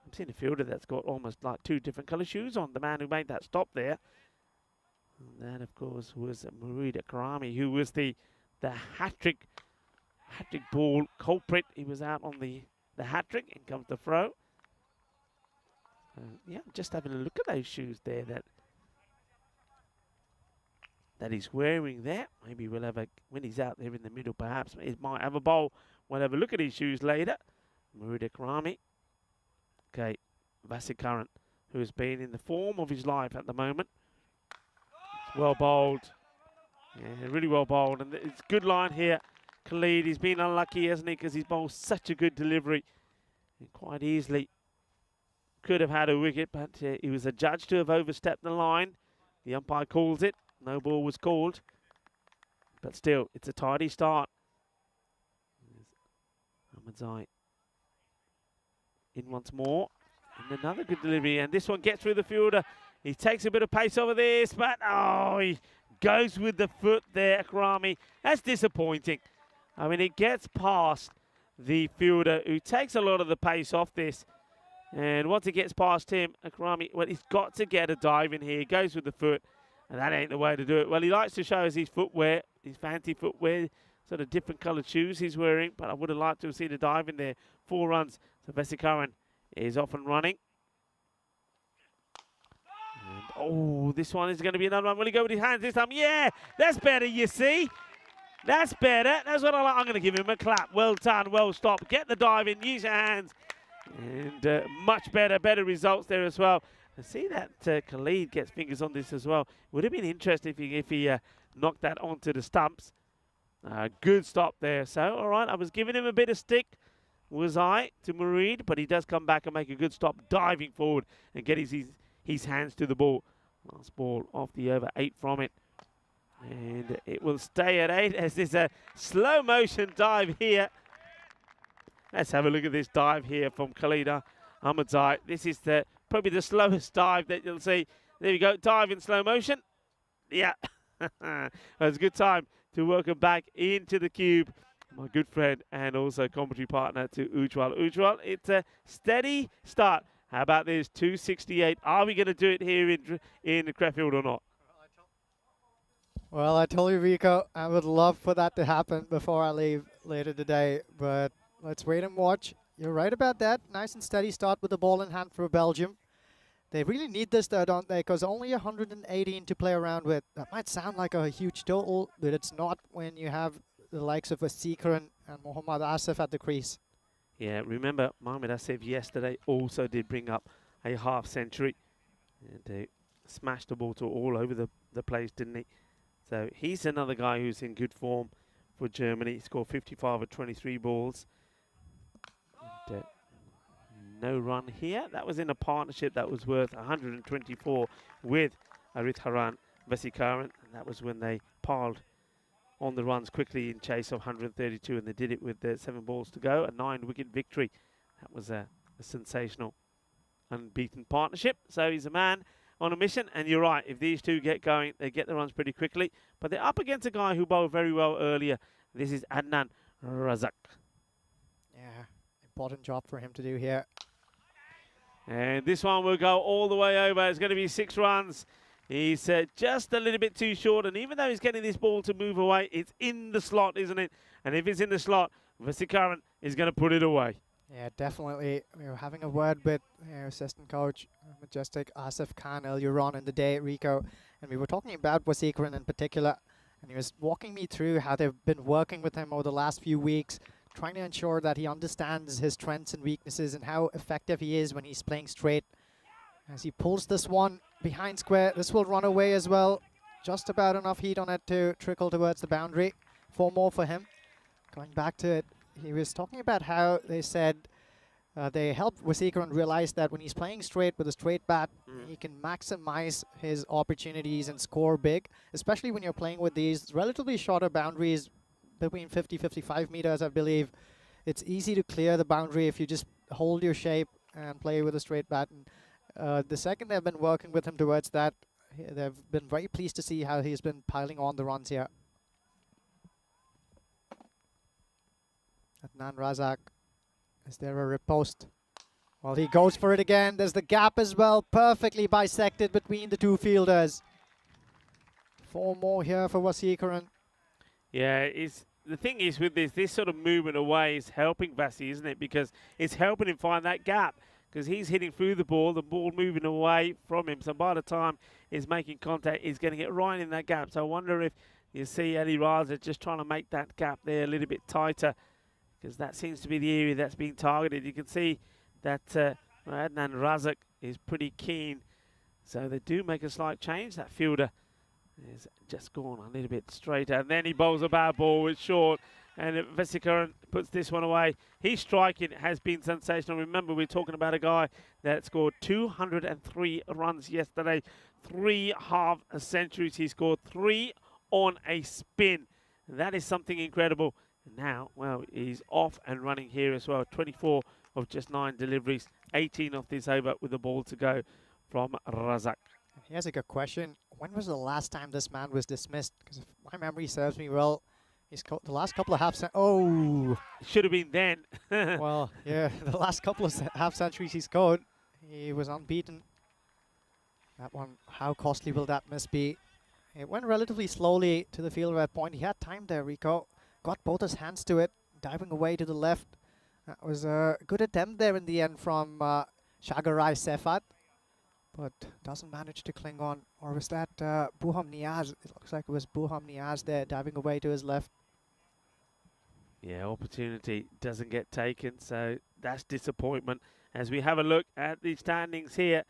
[SPEAKER 4] I'm seeing a fielder that's got almost like two different colour shoes on, the man who made that stop there. And that, of course, was Murid Karami, who was the hat-trick ball culprit. He was out on the hat-trick, and comes the throw. Yeah, just having a look at those shoes there that he's wearing there. Maybe we'll have a, when he's out there in the middle, perhaps he might have a bowl. We'll have a look at his shoes later. Murid Karami. Okay, Vasikaran, who has been in the form of his life at the moment. Well bowled. Yeah, really well bowled. And it's good line here. Khalid, he's been unlucky, hasn't he? Because he's bowled such a good delivery. And quite easily could have had a wicket, but he was adjudged to have overstepped the line. The umpire calls it. No ball was called. But still, it's a tidy start. Ahmadzai in once more. And another good delivery. And this one gets through the fielder. He takes a bit of pace over this, but oh, he goes with the foot there, Akrami. That's disappointing. I mean, it gets past the fielder, who takes a lot of the pace off this. And once it gets past him, Akrami, well, he's got to get a dive in here. He goes with the foot, and that ain't the way to do it. Well, he likes to show us his footwear, his fancy footwear, sort of different coloured shoes he's wearing, but I would have liked to have seen a dive in there. 4 runs. So Vasikaran is off and running. And, oh, this one is going to be another one. Will he go with his hands this time? Yeah, that's better, you see. That's better. That's what I like. I'm going to give him a clap. Well done, well stopped. Get the dive in, use your hands. And much better results there as well. I see that Khalid gets fingers on this as well. Would have been interesting if he knocked that onto the stumps. Good stop there. So, all right, I was giving him a bit of stick, was I, to Murid, but he does come back and make a good stop, diving forward and get his hands to the ball. Last ball off the over, 8 from it. And it will stay at 8 as there's a slow motion dive here. Let's have a look at this dive here from Khalid Ahmadzai. This is probably the slowest dive that you'll see. There you go, dive in slow motion. Yeah, it was a good time to welcome back into the cube my good friend and also commentary partner to Ujwal. Ujwal, it's a steady start. How about this, 268? Are we going to do it here in Crefeld or not?
[SPEAKER 2] Well, I told you, Rico, I would love for that to happen before I leave later today, but let's wait and watch. You're right about that. Nice and steady start with the ball in hand for Belgium. They really need this, though, don't they? Because only 118 to play around with. That might sound like a huge total, but it's not when you have the likes of Vasikaran and Mohammad Asif at the crease.
[SPEAKER 4] Yeah, remember, Mohammad Asif yesterday also did bring up a half century. And smashed the ball to all over the place, didn't he? So he's another guy who's in good form for Germany. He scored 55 of 23 balls. And, no run here. That was in a partnership that was worth 124 with Aritharan Vesikaran. And that was when they piled on the runs quickly in chase of 132, and they did it with 7 balls to go. A 9-wicket victory. That was a sensational unbeaten partnership. So he's a man on a mission, and you're right, if these two get going, they get the runs pretty quickly. But they're up against a guy who bowled very well earlier. This is Adnan Razak.
[SPEAKER 2] Yeah, important job for him to do here.
[SPEAKER 4] And this one will go all the way over. It's going to be 6 runs. He's just a little bit too short, and even though he's getting this ball to move away, it's in the slot, isn't it? And if it's in the slot, Vesikaran is going to put it away.
[SPEAKER 2] Yeah, definitely. We were having a word with assistant coach Majestic Asif Khan earlier on in the day, Rico, and we were talking about Vesikaran in particular, and he was walking me through how they've been working with him over the last few weeks, trying to ensure that he understands his strengths and weaknesses and how effective he is when he's playing straight. As he pulls this one behind square, this will run away as well. Just about enough heat on it to trickle towards the boundary. 4 more for him. Going back to it, he was talking about how they said they helped Vesikaran realize that when he's playing straight with a straight bat, he can maximize his opportunities and score big, especially when you're playing with these relatively shorter boundaries between 50-55 meters, I believe. It's easy to clear the boundary if you just hold your shape and play with a straight bat. And the second they've been working with him towards that, they've been very pleased to see how he's been piling on the runs here. Adnan Razak, is there a riposte? Well, he goes for it again. There's the gap as well, perfectly bisected between the two fielders. 4 more here for Vesikaran.
[SPEAKER 4] Yeah, the thing is with this sort of movement away is helping Vasi, isn't it? Because it's helping him find that gap. Because he's hitting through the ball moving away from him. So by the time he's making contact, he's getting it right in that gap. So I wonder if you see Ali Raza just trying to make that gap there a little bit tighter, because that seems to be the area that's being targeted. You can see that Adnan Razak is pretty keen. So they do make a slight change. That fielder is just gone a little bit straighter. And then he bowls a bad ball with short. And Vesikaran puts this one away. His striking has been sensational. Remember, we're talking about a guy that scored 203 runs yesterday. 3 half centuries. He scored 3 on a spin. That is something incredible. And now, well, he's off and running here as well. 24 of just 9 deliveries. 18 off this over with the ball to go from Razak.
[SPEAKER 2] Here's a good question. When was the last time this man was dismissed? Because if my memory serves me well, he's the last couple of Oh!
[SPEAKER 4] Should have been then.
[SPEAKER 2] Well, yeah, the last couple of half centuries he scored, he was unbeaten. That one, how costly will that miss be? It went relatively slowly to the field at point. He had time there, Rico. Got both his hands to it, diving away to the left. That was a good attempt there in the end from Shagarai Sefat, but doesn't manage to cling on. Or was that Buham Niaz? It looks like it was Buham Niaz there, diving away to his left.
[SPEAKER 4] Yeah, opportunity doesn't get taken, so that's disappointment. As we have a look at the standings here,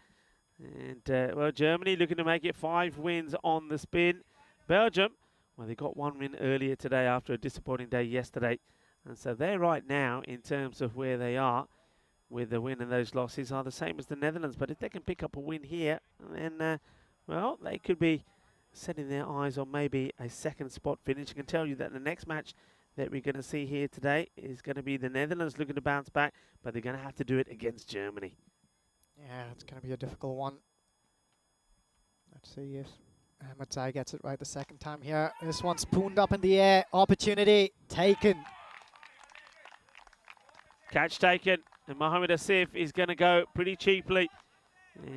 [SPEAKER 4] and well, Germany looking to make it 5 wins on the spin. Belgium, well, they got 1 win earlier today after a disappointing day yesterday, and so they're right now in terms of where they are with the win and those losses are the same as the Netherlands. But if they can pick up a win here, then well, they could be setting their eyes on maybe a 2nd spot finish. I can tell you that the next match that we're going to see here today is going to be the Netherlands looking to bounce back, but they're going to have to do it against Germany.
[SPEAKER 2] Yeah, it's going to be a difficult one. Let's see if Ahmadzai gets it right the 2nd time here. This one spooned up in the air. Opportunity taken.
[SPEAKER 4] Catch taken, and Mohamed Asif is going to go pretty cheaply.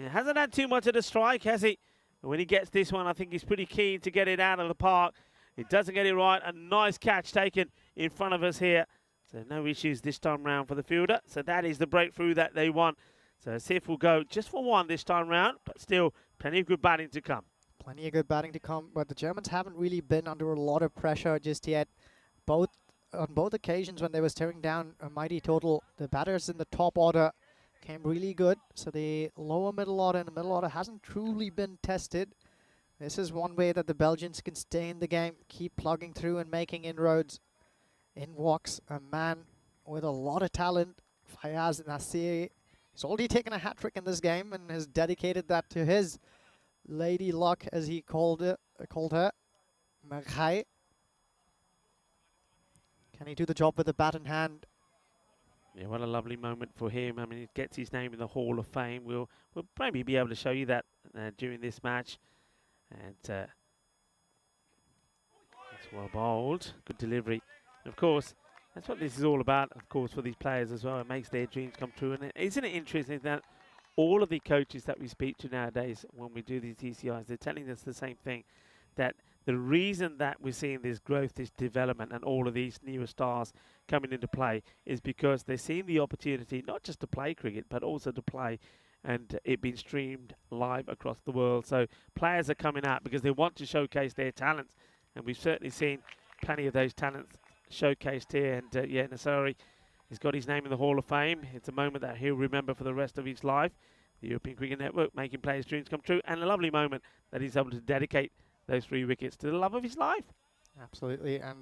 [SPEAKER 4] Hasn't had too much of the strike, has he? And when he gets this one, I think he's pretty keen to get it out of the park. He doesn't get it right. A nice catch taken in front of us here. So no issues this time round for the fielder. So that is the breakthrough that they want. So Asif will go just for 1 this time round, but still plenty of good batting to come.
[SPEAKER 2] Plenty of good batting to come, but the Germans haven't really been under a lot of pressure just yet. On both occasions when they were staring down a mighty total, the batters in the top order came really good. So the lower middle order and the middle order hasn't truly been tested. This is one way that the Belgians can stay in the game, keep plugging through and making inroads. In walks a man with a lot of talent, Fayaz Nassiri. He's already taken a hat-trick in this game and has dedicated that to his lady luck, as he called her, Merghai. Can he do the job with the bat in hand?
[SPEAKER 4] Yeah, what a lovely moment for him. I mean, he gets his name in the Hall of Fame. We'll maybe be able to show you that during this match. And it's well bowled. Good delivery. And of course, that's what this is all about, of course, for these players as well. It makes their dreams come true. And isn't it interesting that all of the coaches that we speak to nowadays, when we do these TCIs, they're telling us the same thing, that the reason that we're seeing this growth, this development, and all of these newer stars coming into play is because they're seeing the opportunity not just to play cricket, but also to play and it being streamed live across the world. So players are coming out because they want to showcase their talents, and we've certainly seen plenty of those talents showcased here. And yeah, Nassiri, he's got his name in the Hall of Fame. It's a moment that he'll remember for the rest of his life. The European Cricket Network making players' dreams come true, and a lovely moment that he's able to dedicate those 3 wickets to the love of his life.
[SPEAKER 2] Absolutely, and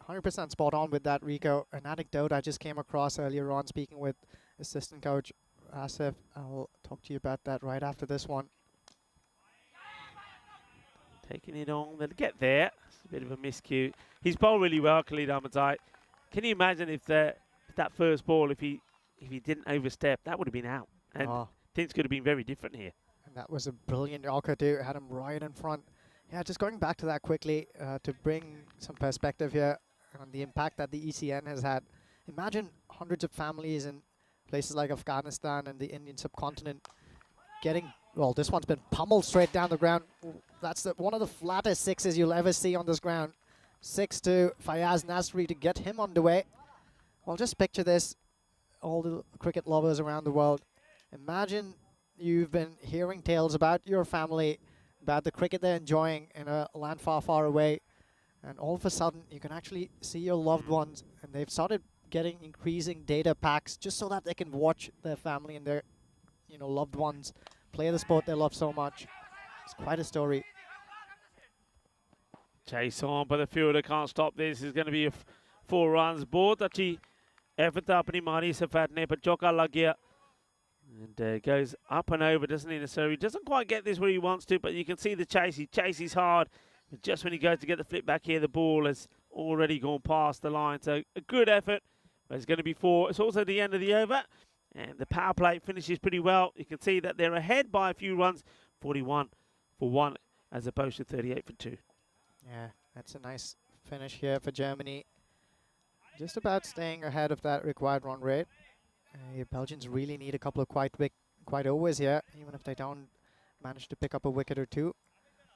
[SPEAKER 2] 100% spot on with that, Rico. An anecdote I just came across earlier on speaking with assistant coach Asif. I'll talk to you about that right after this one.
[SPEAKER 4] Taking it on, they'll get there. It's a bit of a miscue. He's bowled really well, Khalid Ahmadzai. Can you imagine if that first ball, if he didn't overstep, that would have been out, and things could have been very different here.
[SPEAKER 2] And that was a brilliant Yorker too. Had him right in front. Yeah, just going back to that quickly to bring some perspective here on the impact that the ECN has had. Imagine hundreds of families in places like Afghanistan and the Indian subcontinent getting, well, this one's been pummeled straight down the ground. That's one of the flattest sixes you'll ever see on this ground. 6 to Fayaz Nasri to get him underway. Well, just picture this, all the cricket lovers around the world. Imagine you've been hearing tales about your family, about the cricket they're enjoying in a land far, far away, and all of a sudden you can actually see your loved ones, and they've started getting increasing data packs just so that they can watch their family and their loved ones play the sport they love so much. It's quite a story.
[SPEAKER 4] Chase on, but the fielder can't stop this. It's going to be 4 runs. Both अच्छी effort अपनी मारी सफेद ने, but चौका लग गया. And goes up and over, doesn't he? Necessarily doesn't quite get this where he wants to, but you can see the chase. He chases hard. But just when he goes to get the flip back here, the ball has already gone past the line. So a good effort, but it's going to be 4. It's also the end of the over, and the power play finishes pretty well. You can see that they're ahead by a few runs, 41 for 1 as opposed to 38 for 2.
[SPEAKER 2] Yeah, that's a nice finish here for Germany. Just about staying ahead of that required run rate. The Belgians really need a couple of quite overs here, even if they don't manage to pick up a wicket or two.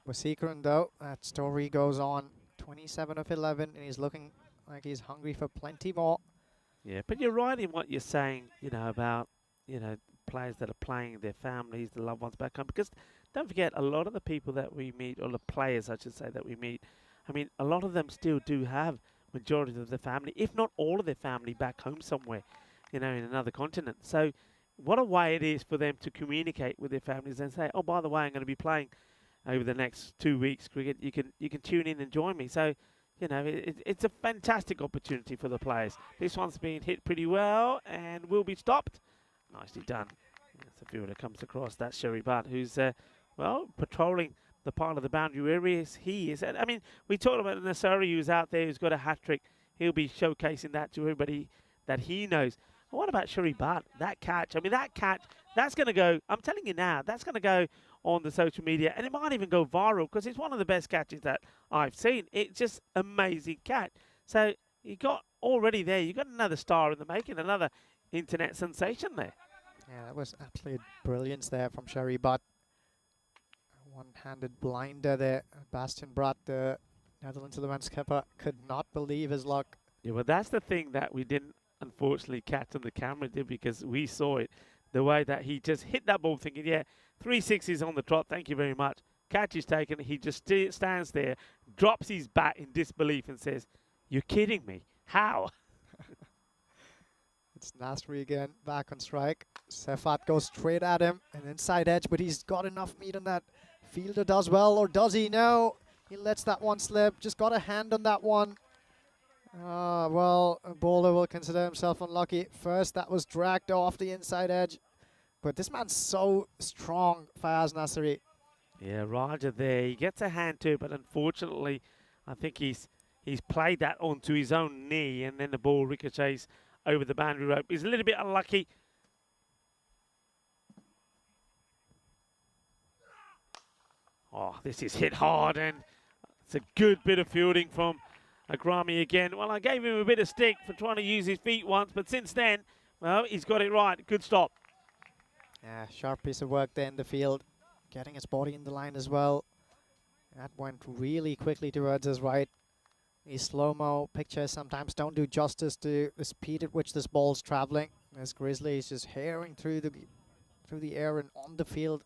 [SPEAKER 2] Wasikran, though, that story goes on. 27 of 11, and he's looking like he's hungry for plenty more.
[SPEAKER 4] Yeah, but you're right in what you're saying, about, players that are playing their families, the loved ones back home. Because don't forget, a lot of the people that we meet, or the players, I should say, that we meet, I mean, a lot of them still do have majority of their family, if not all of their family, back home somewhere, in another continent. So what a way it is for them to communicate with their families and say, oh, by the way, I'm going to be playing over the next 2 weeks cricket. You can tune in and join me. So, it's a fantastic opportunity for the players. This one's been hit pretty well and will be stopped. Nicely done. As the fielder comes across, that's Sherry Butt, who's, patrolling the part of the boundary areas he is. And, I mean, we talked about Nassiri, who's out there, who's got a hat-trick. He'll be showcasing that to everybody that he knows. What about Sherry Butt? That catch, I mean, that catch, that's going to go, I'm telling you now, that's going to go on the social media, and it might even go viral because it's one of the best catches that I've seen. It's just amazing catch. So you got already there, you got another star in the making, another internet sensation there.
[SPEAKER 2] Yeah, that was absolute brilliance there from Sherry Butt. One-handed blinder there. Bastian Bratt, the Netherlands 11 skipper, could not believe his luck.
[SPEAKER 4] Yeah, well, that's the thing that we didn't unfortunately catch on the camera, did, because we saw it, the way that he just hit that ball thinking, yeah, 3 sixes on the trot, thank you very much. Catch is taken, he just stands there, drops his bat in disbelief and says, you're kidding me, how?
[SPEAKER 2] It's Nasri again, back on strike. Sefat goes straight at him, an inside edge, but he's got enough meat on that Fielder does well, or does he? No. He lets that one slip. Just got a hand on that one. Well, a bowler will consider himself unlucky. First, that was dragged off the inside edge. But this man's so strong, Fayaz Nasri.
[SPEAKER 4] Yeah, Raja there. He gets a hand to it, but unfortunately, I think he's played that onto his own knee, and then the ball ricochets over the boundary rope. He's a little bit unlucky. Oh, this is hit hard, and it's a good bit of fielding from Agrami again. Well, I gave him a bit of stick for trying to use his feet once, but since then, well, he's got it right. Good stop.
[SPEAKER 2] Yeah, sharp piece of work there in the field. Getting his body in the line as well. That went really quickly towards his right. These slow-mo pictures sometimes don't do justice to the speed at which this ball's traveling. This Grizzly is just herring through the air and on the field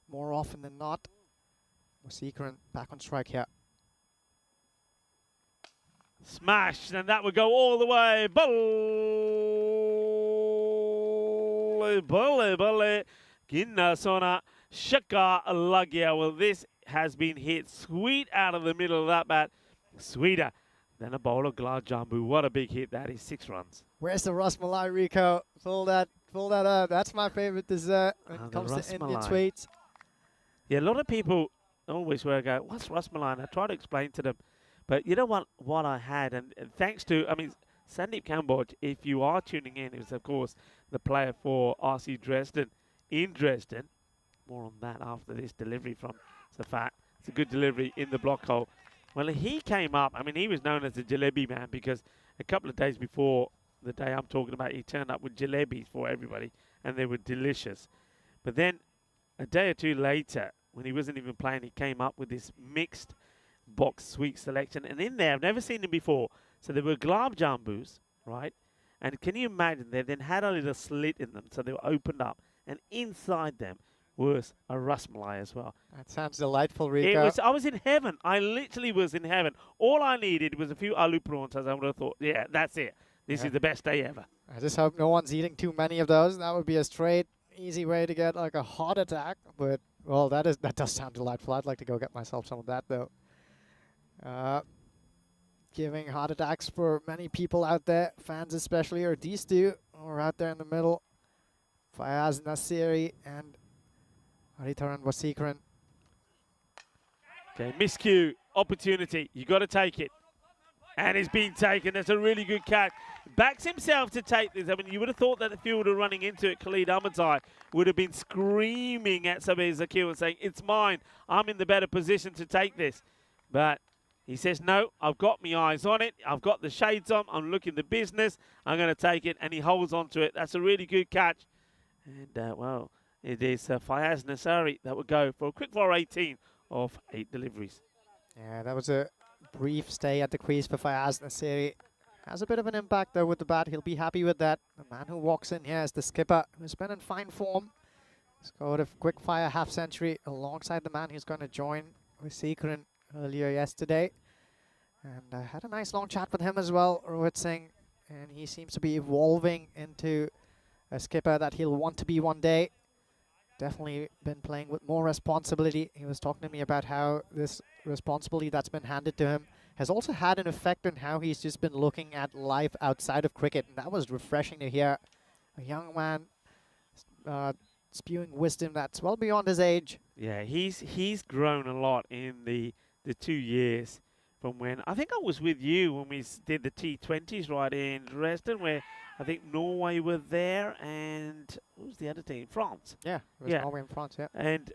[SPEAKER 2] more often than not. Waseekaran back on strike here.
[SPEAKER 4] Smash, and that would go all the way. Bulle, Ginna Sona, Shaka Lagya. Well, this has been hit sweet out of the middle of that bat. Sweeter than a bowl of glad jambu. What a big hit that is. 6 runs.
[SPEAKER 2] Where's the Ras Malai, Rico? Pull that up. That's my favorite dessert when it comes to Indian sweets.
[SPEAKER 4] Yeah, a lot of people always go, what's Ras Malai? And I try to explain to them. But you know what I had, and thanks to, Sandeep Kamboj, if you are tuning in, is of course the player for RC Dresden in Dresden. More on that after this delivery from Safat. It's a good delivery in the block hole. Well, he came up, he was known as the Jalebi man because a couple of days before the day I'm talking about, he turned up with jalebis for everybody, and they were delicious. But then a day or two later, when he wasn't even playing, he came up with this mixed box sweet selection. And in there, I've never seen them before. So there were gulab jambus, right? And can you imagine, they then had a little slit in them, so they were opened up. And inside them was a ras malai as well.
[SPEAKER 2] That sounds delightful, Rico.
[SPEAKER 4] I was in heaven. I literally was in heaven. All I needed was a few aloo prawns, as I would have thought, yeah, that's it. This is the best day ever.
[SPEAKER 2] I just hope no one's eating too many of those. That would be a straight, easy way to get like a heart attack. But, well, that does sound delightful. I'd like to go get myself some of that, though. Giving heart attacks for many people out there, fans especially, or these two are out there in the middle. Fayaz Nasiri and Haritaran Waseekaran.
[SPEAKER 4] Okay, miscue, opportunity. You got to take it. And it's been taken. That's a really good catch. Backs himself to take this. You would have thought that the fielder running into it, Khalid Ahmadzai, would have been screaming at Sabir Zakir and saying, it's mine. I'm in the better position to take this. But he says, no, I've got my eyes on it. I've got the shades on. I'm looking the business. I'm going to take it. And he holds on to it. That's a really good catch. And, well, it is Fayaz Nasari that would go for a quick 4-18 of 8 deliveries.
[SPEAKER 2] Yeah, that was a brief stay at the crease for Fayaz Nasiri. Has a bit of an impact, though, with the bat. He'll be happy with that. The man who walks in here is the skipper, who's been in fine form. Scored a quick fire half-century alongside the man who's going to join Waseekaran earlier yesterday. And had a nice long chat with him as well, Rohit Singh. And he seems to be evolving into a skipper that he'll want to be one day. Definitely been playing with more responsibility. He was talking to me about how this responsibility that's been handed to him has also had an effect on how he's just been looking at life outside of cricket. And that was refreshing to hear. A young man spewing wisdom that's well beyond his age.
[SPEAKER 4] Yeah, he's grown a lot in the 2 years from when, I think I was with you when we did the T20s right in Dresden, where I think Norway were there, and what was the other team? France.
[SPEAKER 2] Yeah, it was Norway and France, yeah.
[SPEAKER 4] And,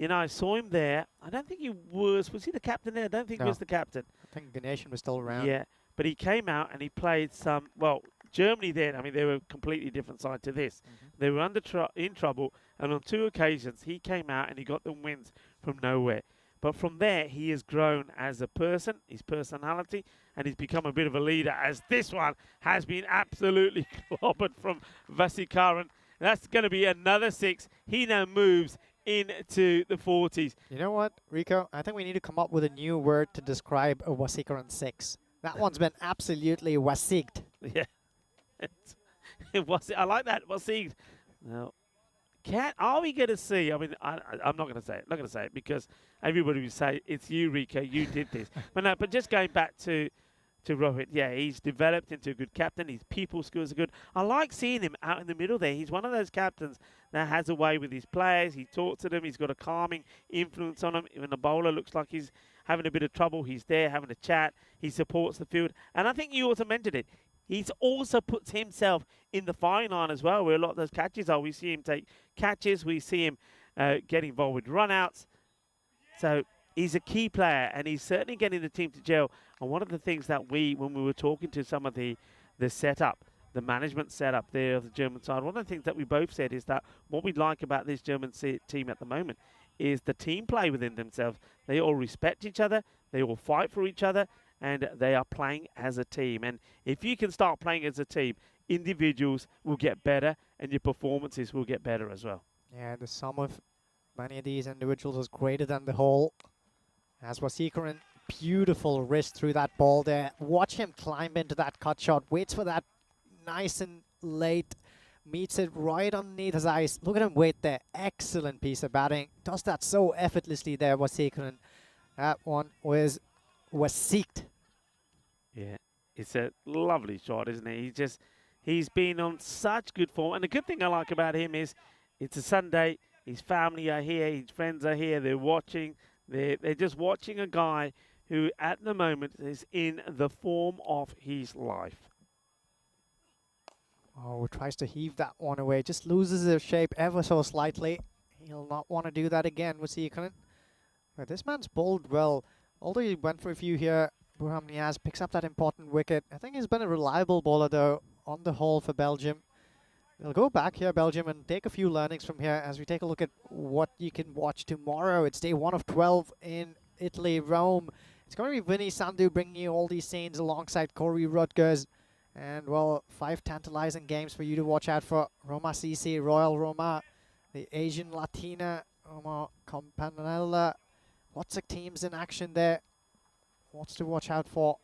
[SPEAKER 4] I saw him there. I don't think he was he the captain there? I don't think he was the captain.
[SPEAKER 2] I think Ganeshan was still around.
[SPEAKER 4] Yeah, but he came out and he played some, well, Germany then, they were a completely different side to this. They were in trouble, and on 2 occasions he came out and he got them wins from nowhere. But from there, he has grown as a person, his personality, and he's become a bit of a leader, as this one has been absolutely clobbered from Waseekaran. That's going to be another 6. He now moves into the 40s.
[SPEAKER 2] You know what, Rico? I think we need to come up with a new word to describe a Waseekaran 6. That one's been absolutely wasigged.
[SPEAKER 4] Yeah. I like that, wasigged. Now, Are we going to see? I mean, I'm not going to say it. Not going to say it because everybody will say it's you, Rico. You did this. But no. But just going back to Rohit, yeah, he's developed into a good captain. His people skills are good. I like seeing him out in the middle there. He's one of those captains that has a way with his players. He talks to them. He's got a calming influence on them. When the bowler looks like he's having a bit of trouble, he's there having a chat. He supports the field. And I think you also mentioned it. He's also puts himself in the firing line as well, where a lot of those catches are. We see him take catches. We see him get involved with run-outs. So he's a key player, and he's certainly getting the team to gel. And one of the things that when we were talking to some of the setup, the management setup there of the German side, one of the things that we both said is that what we like about this German team at the moment is the team play within themselves. They all respect each other. They all fight for each other. And they are playing as a team. And if you can start playing as a team, individuals will get better and your performances will get better as well.
[SPEAKER 2] Yeah, the sum of many of these individuals is greater than the whole. As Wasikaran, beautiful wrist through that ball there. Watch him climb into that cut shot. Waits for that nice and late. Meets it right underneath his eyes. Look at him wait there. Excellent piece of batting. Does that so effortlessly there, Wasikaran. That one was seeked.
[SPEAKER 4] Yeah, it's a lovely shot, isn't it? He's been on such good form. And the good thing I like about him is it's a Sunday. His family are here. His friends are here. They're watching. They're just watching a guy who at the moment is in the form of his life.
[SPEAKER 2] Oh, tries to heave that one away. Just loses his shape ever so slightly. He'll not want to do that again, Wasikaran. But this man's bowled well. Although he went for a few here, Burham Niaz picks up that important wicket. I think he's been a reliable bowler, though, on the whole for Belgium. They'll go back here, Belgium, and take a few learnings from here as we take a look at what you can watch tomorrow. It's day 1 of 12 in Italy, Rome. It's going to be Vinny Sandhu bringing you all these scenes alongside Corey Rutgers. And, well, 5 tantalizing games for you to watch out for. Roma Sisi, Royal Roma, the Asian Latina, Roma Campanella. Lots of teams in action there. Lots to watch out for.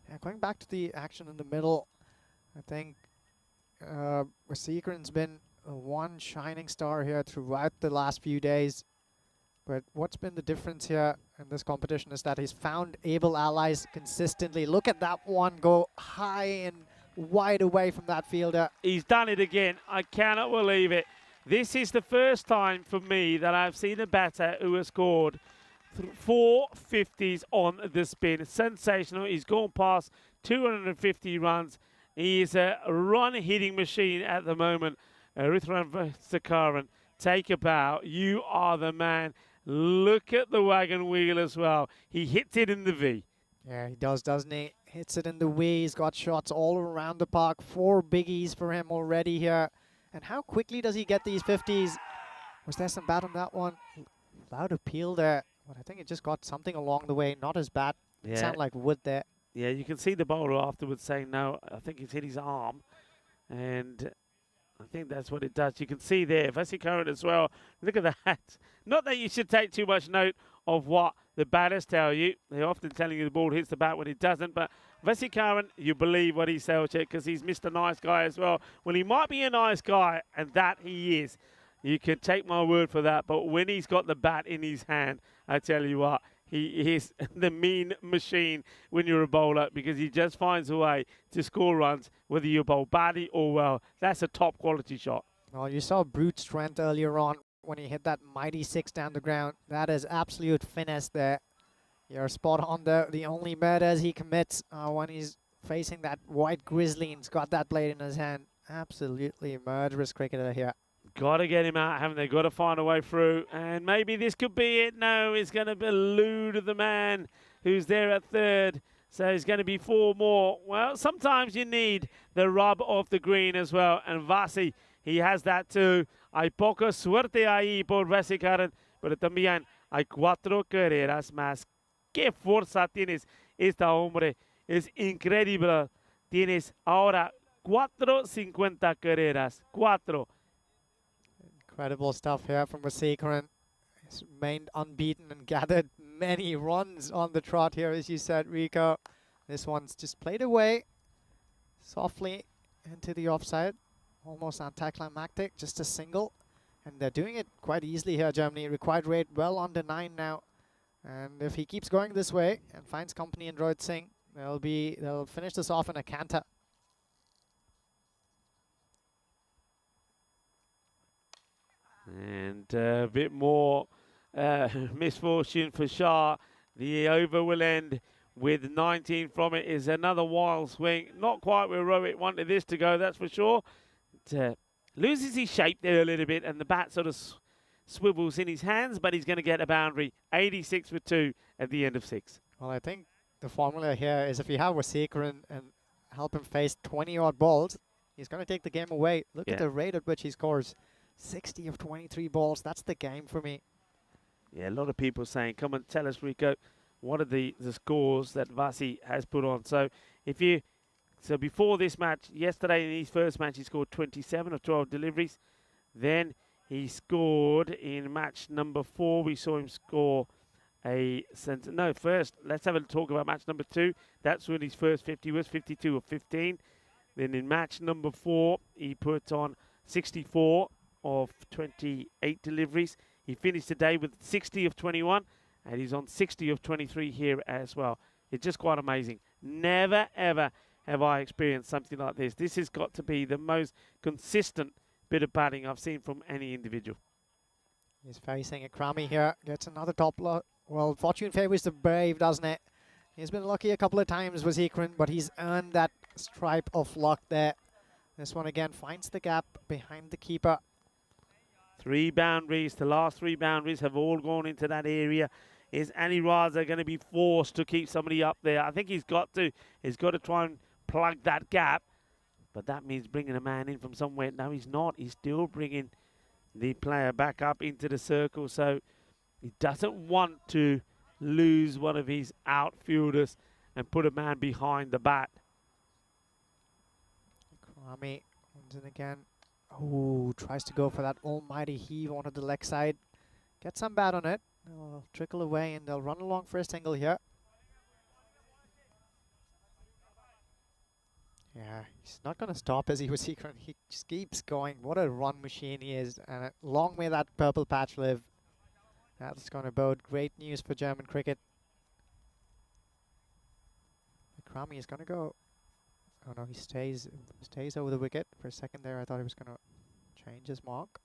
[SPEAKER 2] Yeah, going back to the action in the middle, I think Wasikaran's been one shining star here throughout the last few days. But what's been the difference here in this competition is that he's found able allies consistently. Look at that one go high and wide away from that fielder.
[SPEAKER 4] He's done it again. I cannot believe it. This is the first time for me that I've seen a batter who has scored 4 50s on the spin. Sensational. He's gone past 250 runs. He is a run-hitting machine at the moment. Rithran Sakaran, take a bow. You are the man. Look at the wagon wheel as well. He hits it in the V.
[SPEAKER 2] Yeah, he does, doesn't he? Hits it in the V. He's got shots all around the park. 4 biggies for him already here. And how quickly does he get these 50s? Was there some bat on that one? Loud appeal there. But I think it just got something along the way, not as bad.
[SPEAKER 4] Yeah.
[SPEAKER 2] It sounded like wood there.
[SPEAKER 4] Yeah, you can see the bowler afterwards saying, no, I think he's hit his arm. And I think that's what it does. You can see there, Vasikaran as well. Look at that. Not that you should take too much note of what the batters tell you. They're often telling you the ball hits the bat when it doesn't. But Vasikaran, you believe what he tells you because he's Mr. Nice Guy as well. Well, he might be a nice guy, and that he is. You can take my word for that. But when he's got the bat in his hand, I tell you what, he is the mean machine when you're a bowler because he just finds a way to score runs, whether you bowl badly or well. That's a top quality shot.
[SPEAKER 2] Well, you saw brute strength earlier on when he hit that mighty 6 down the ground. That is absolute finesse there. You're spot on there. The only murders he commits when he's facing that white grizzly and's got that blade in his hand. Absolutely murderous cricketer here.
[SPEAKER 4] Got to get him out, haven't they? Got to find a way through. And maybe this could be it. No, it's going to elude the man who's there at third. So it's going to be 4 more. Well, sometimes you need the rub of the green as well. And Vasi, he has that too. Hay poca suerte ahí por Vasikaran, pero también hay 4 carreras más. ¿Qué fuerza tienes esta hombre? Es increíble. Tienes ahora 450 carreras. 4.
[SPEAKER 2] Incredible stuff here from Vasikaran. He's remained unbeaten and gathered many runs on the trot here, as you said, Rico. This one's just played away softly into the offside. Almost anticlimactic, just a single. And they're doing it quite easily here, Germany. Required rate well under 9 now. And if he keeps going this way and finds company in Droid Singh, they'll finish this off in a canter.
[SPEAKER 4] And a bit more misfortune for Shah. The over will end with 19 from it. Is another wild swing. Not quite where Rohit wanted this to go, that's for sure. It, loses his shape there a little bit, and the bat sort of swivels in his hands, but he's going to get a boundary. 86 for 2 at the end of 6.
[SPEAKER 2] Well, I think the formula here is if you have Wasikaran and help him face 20-odd balls, he's going to take the game away. Look at the rate at which he scores. 60 of 23 balls. That's the game for me.
[SPEAKER 4] Yeah, a lot of people saying, come and tell us, Rico, what are the scores that Vasi has put on. So before this match, yesterday in his first match, he scored 27 of 12 deliveries. Then he scored in match number 4. We saw him score first, let's have a talk about match number 2. That's when his first 50 was 52 of 15. Then in match number 4, he put on 64 of 28 deliveries. He finished today with 60 of 21, and he's on 60 of 23 here as well. It's just quite amazing. Never, ever have I experienced something like this. This has got to be the most consistent bit of batting I've seen from any individual.
[SPEAKER 2] He's facing Ikrami here. Gets another top lot. Well, fortune favors the brave, doesn't it? He's been lucky a couple of times with Zekran, but he's earned that stripe of luck there. This one again finds the gap behind the keeper.
[SPEAKER 4] 3 boundaries. The last 3 boundaries have all gone into that area. Is Annie Raza going to be forced to keep somebody up there? I think he's got to. He's got to try and plug that gap. But that means bringing a man in from somewhere. No, he's not. He's still bringing the player back up into the circle. So he doesn't want to lose one of his outfielders and put a man behind the bat.
[SPEAKER 2] Ikrami comes in again. Oh, tries to go for that almighty heave onto the leg side. Get some bat on it. They'll trickle away and they'll run along first angle here. Yeah, he's not going to stop as he was secret. He just keeps going. What a run machine he is. And long may that purple patch live. That's going to bode great news for German cricket. Ikrami is going to go. Oh no, he stays over the wicket. For a second there, I thought he was going to change his mark.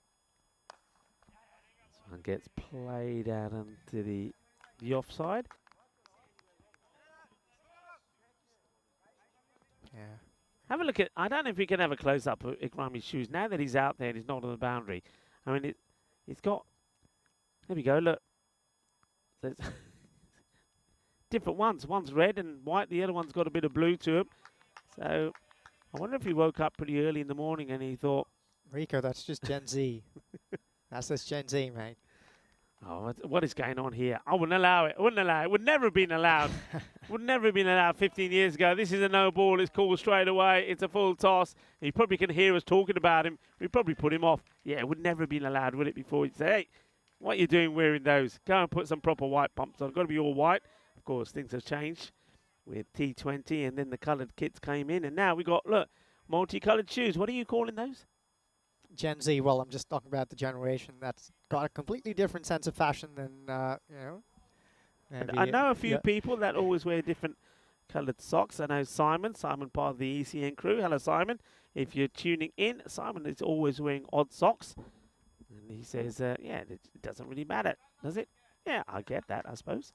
[SPEAKER 4] This one gets played out into the offside.
[SPEAKER 2] Yeah.
[SPEAKER 4] Have a look at, I don't know if we can have a close-up of Ikrami's shoes. Now that he's out there and he's not on the boundary. I mean, it's got, there we go, look. There's different ones. One's red and white. The other one's got a bit of blue to him. So I wonder if he woke up pretty early in the morning and he thought,
[SPEAKER 2] Rico, that's just Gen Z. That's just Gen Z, mate.
[SPEAKER 4] oh, what is going on here? I wouldn't allow it. I wouldn't allow it. It would never have been allowed. Would never have been allowed 15 years ago. This is a no ball. It's called straight away. It's a full toss. You probably can hear us talking about him. We probably put him off. Yeah, it would never have been allowed, would it, before you'd say, hey, what are you doing wearing those? Go and put some proper white pumps on. Got to be all white. Of course, things have changed with T20, and then the coloured kits came in, and now we got, look, multicoloured shoes. What are you calling those?
[SPEAKER 2] Gen Z, well, I'm just talking about the generation that's got a completely different sense of fashion than, you know.
[SPEAKER 4] I know a few people that always wear different coloured socks. I know Simon part of the ECN crew. Hello, Simon. If you're tuning in, Simon is always wearing odd socks. And he says, yeah, it doesn't really matter, does it? Yeah, I get that, I suppose.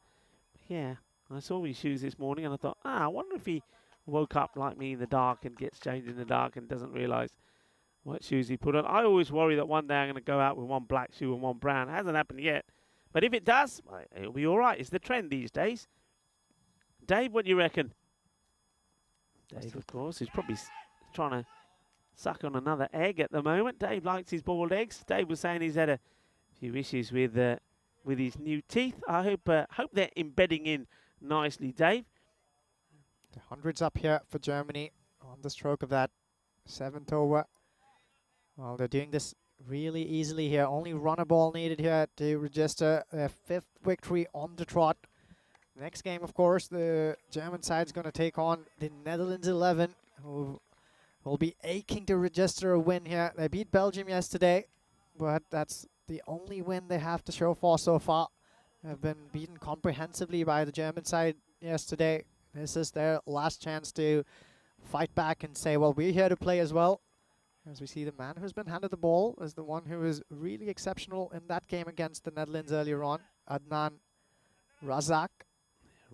[SPEAKER 4] Yeah, I saw his shoes this morning and I thought, I wonder if he woke up like me in the dark and gets changed in the dark and doesn't realise what shoes he put on. I always worry that one day I'm going to go out with one black shoe and one brown. It hasn't happened yet. But if it does, well, it'll be all right. It's the trend these days. Dave, what do you reckon? Dave, of course, is probably trying to suck on another egg at the moment. Dave likes his boiled eggs. Dave was saying he's had a few issues with his new teeth. I hope they're embedding in nicely, Dave.
[SPEAKER 2] The hundreds up here for Germany on the stroke of that 7th over. Well, they're doing this really easily here. Only run a ball needed here to register their 5th victory on the trot. Next game, of course, the German side's going to take on the Netherlands 11, who will be aching to register a win here. They beat Belgium yesterday. but that's the only win they have to show for so far. Have been beaten comprehensively by the German side yesterday. This is their last chance to fight back and say, well, we're here to play as well. As we see, the man who's been handed the ball is the one who was really exceptional in that game against the Netherlands earlier on, Adnan Razak.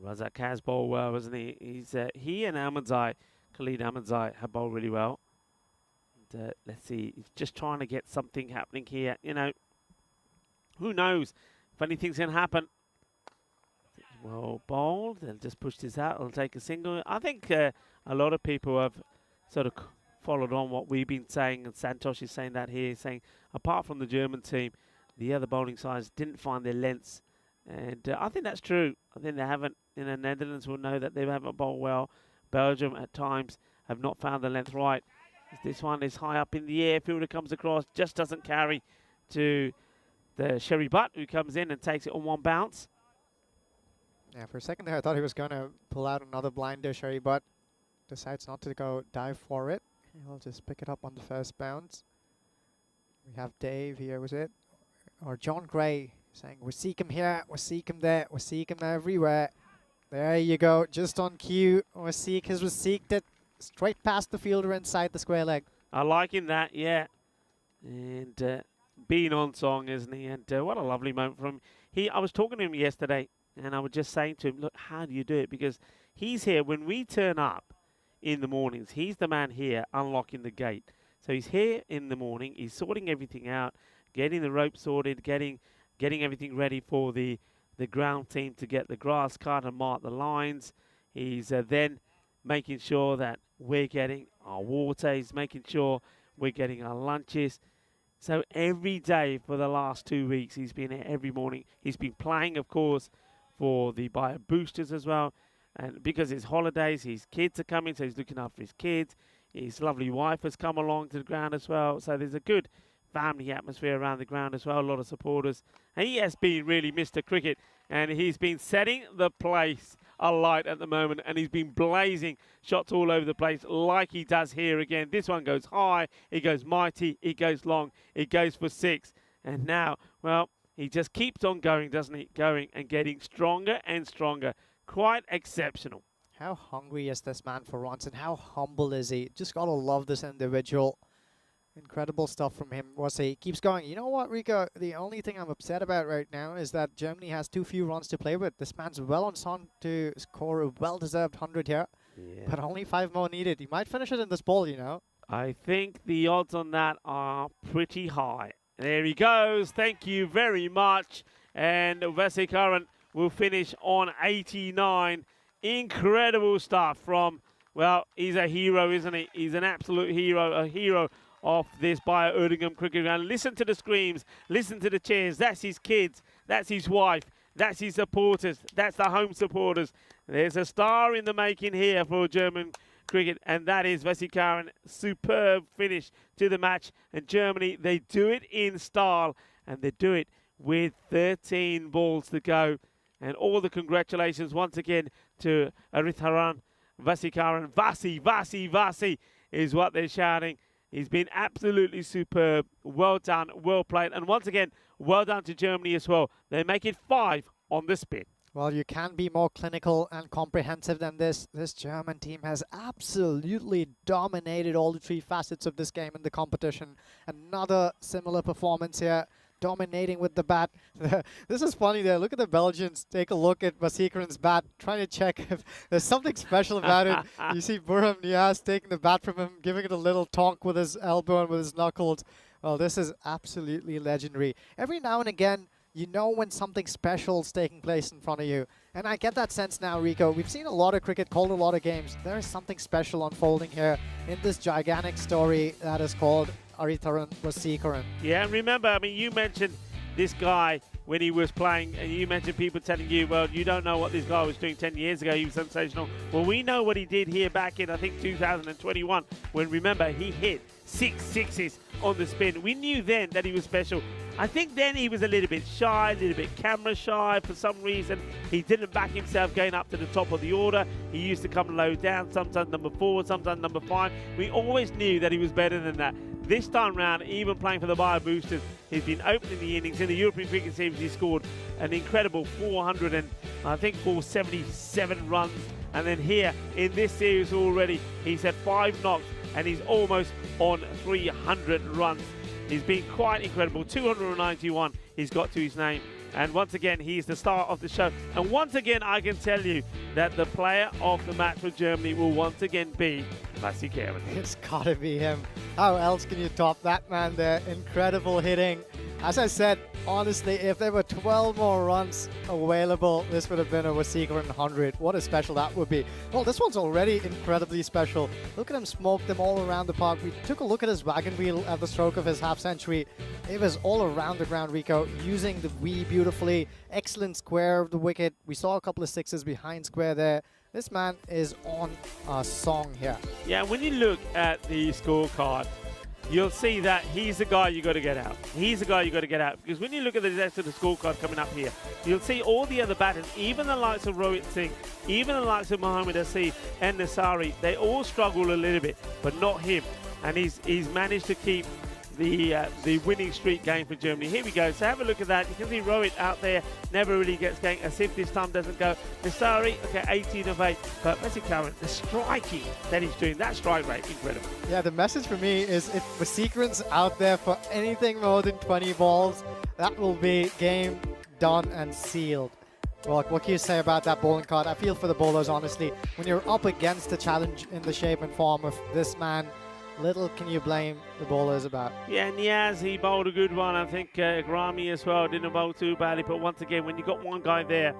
[SPEAKER 4] Razak has bowled well, wasn't he? He and Khalid Ahmadzai have bowled really well. And, let's see, he's just trying to get something happening here. You know, who knows if anything's going to happen. Well bowled, they'll just push this out, they'll take a single. I think a lot of people have sort of followed on what we've been saying, and Santosh is saying that here, saying apart from the German team, the other bowling sides didn't find their lengths. And I think that's true. I think they haven't, you know, Netherlands will know that they haven't bowled well. Belgium at times have not found the length right. This one is high up in the air, fielder comes across, just doesn't carry to the Sherry Butt, who comes in and takes it on one bounce.
[SPEAKER 2] Yeah, for a second there I thought he was going to pull out another blinder, Sherry, but decides not to go dive for it. He'll just pick it up on the first bounce. We have Dave here, was it? Or John Gray saying, we seek him here, we seek him there, we seek him everywhere. There you go, just on cue. Waseek has Waseeked it straight past the fielder inside the square leg.
[SPEAKER 4] I like him that, yeah. And being on song, isn't he? And what a lovely moment from him. I was talking to him yesterday, and I was just saying to him, look, how do you do it? Because he's here when we turn up in the mornings. He's the man here unlocking the gate. So he's here in the morning. He's sorting everything out, getting the rope sorted, getting everything ready for the ground team to get the grass cut and mark the lines. He's then making sure that we're getting our water. He's making sure we're getting our lunches. So every day for the last 2 weeks, he's been here every morning. He's been playing, of course, for the bio boosters as well. And because it's holidays, his kids are coming, so he's looking after his kids. His lovely wife has come along to the ground as well. So there's a good family atmosphere around the ground as well, a lot of supporters. And he has been really Mr. Cricket, and he's been setting the place alight at the moment, and he's been blazing shots all over the place like he does here again. This one goes high, it goes mighty, it goes long, it goes for 6. And now, well, he just keeps on going, doesn't he? Going and getting stronger and stronger. Quite exceptional.
[SPEAKER 2] How hungry is this man for runs, and how humble is he? Just gotta love this individual. Incredible stuff from him. He keeps going. You know what, Rico? The only thing I'm upset about right now is that Germany has too few runs to play with. This man's well on song to score a well-deserved 100 here, but only 5 more needed. He might finish it in this ball, you know.
[SPEAKER 4] I think the odds on that are pretty high. There he goes. Thank you very much. And Vesikaran will finish on 89. Incredible stuff from, well, he's a hero, isn't he? He's an absolute hero, a hero of this Bio-Erdingham cricket ground. Listen to the screams, listen to the cheers. That's his kids, that's his wife, that's his supporters, that's the home supporters. There's a star in the making here for German cricket, and that is Vesikaran. Superb finish to the match. And Germany, they do it in style, and they do it with 13 balls to go. And all the congratulations once again to Aritharan Vesikaran. Vasi, Vasi, Vasi is what they're shouting. He's been absolutely superb. Well done, well played. And once again, well done to Germany as well. They make it 5 on the spin.
[SPEAKER 2] Well, you can't be more clinical and comprehensive than this. This German team has absolutely dominated all the 3 facets of this game in the competition. Another similar performance here, dominating with the bat. This is funny there. Look at the Belgians. Take a look at Vasikaran's bat, trying to check if there's something special about it. You see Burham Niaz taking the bat from him, giving it a little tonk with his elbow and with his knuckles. Well, this is absolutely legendary. Every now and again, you know when something special is taking place in front of you. And I get that sense now, Rico. We've seen a lot of cricket, called a lot of games. There is something special unfolding here in this gigantic story that is called Aritharan Vasikaran.
[SPEAKER 4] Yeah, and remember, I mean, you mentioned this guy when he was playing, and you mentioned people telling you, well, you don't know what this guy was doing 10 years ago. He was sensational. Well, we know what he did here back in, I think, 2021, when, remember, he hit 6 sixes on the spin. We knew then that he was special. I think then he was a little bit shy, a little bit camera shy for some reason. He didn't back himself going up to the top of the order. He used to come low down, sometimes number 4, sometimes number 5. We always knew that he was better than that. This time round, even playing for the Bio Boosters, he's been opening the innings. In the European Cricket Series, he scored an incredible 477 runs. And then here in this series already, he's had 5 knocks and he's almost on 300 runs. He's been quite incredible. 291 he's got to his name. And once again, he's the star of the show. And once again, I can tell you that the player of the match for Germany will once again be Massey Kevin.
[SPEAKER 2] It's gotta be him. How else can you top that man there? Incredible hitting. As I said, honestly, if there were 12 more runs available, this would have been a Wasikaran 100. What a special that would be. Well, this one's already incredibly special. Look at him smoke them all around the park. We took a look at his wagon wheel at the stroke of his half century. It was all around the ground, Rico, using the Wii beautifully. Excellent square of the wicket. We saw a couple of sixes behind square there. This man is on a song here.
[SPEAKER 4] Yeah, when you look at the scorecard, you'll see that he's the guy you got to get out. He's the guy you got to get out. Because when you look at the rest of the scorecard coming up here, you'll see all the other batters, even the likes of Rohit Singh, even the likes of Mohammad Asif and Nasari, they all struggle a little bit, but not him. And he's managed to keep the winning streak going for Germany. Here we go. So have a look at that. You can see Rohit out there never really gets going. Asif this time doesn't go. Nasari, okay, 18 of 8. But Messi Curran, the striking that he's doing, that strike rate, incredible.
[SPEAKER 2] Yeah, the message for me is if Wasikaran's out there for anything more than 20 balls, that will be game done and sealed. Well, what can you say about that bowling card? I feel for the bowlers, honestly. When you're up against a challenge in the shape and form of this man, little can you blame the bowlers about.
[SPEAKER 4] Yeah, Niaz, he bowled a good one. I think Grami as well didn't bowl too badly. But once again, when you've got one guy there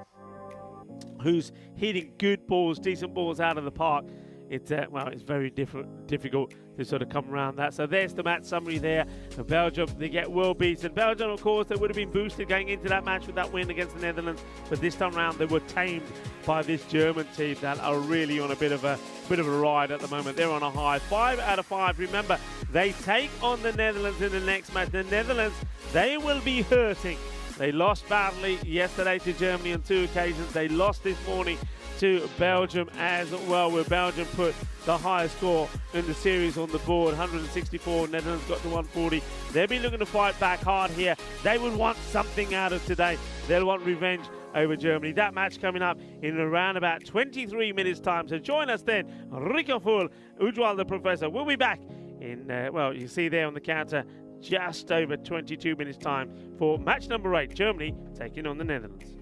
[SPEAKER 4] who's hitting good balls, decent balls out of the park, it's very difficult to sort of come around that. So there's the match summary there. Belgium, they get well beaten. Belgium, of course, they would have been boosted going into that match with that win against the Netherlands. But this time around, they were tamed by this German team that are really on a bit of a ride at the moment. They're on a high. 5 out of 5. Remember, they take on the Netherlands in the next match. The Netherlands, they will be hurting. They lost badly yesterday to Germany on 2 occasions. They lost this morning to Belgium as well, where Belgium put the highest score in the series on the board, 164. Netherlands got to 140. They'll be looking to fight back hard here. They would want something out of today. They'll want revenge over Germany. That match coming up in around about 23 minutes time. So join us then. Rico Full, Ujwal the Professor. We'll be back in, you see there on the counter, just over 22 minutes time for match number 8. Germany taking on the Netherlands.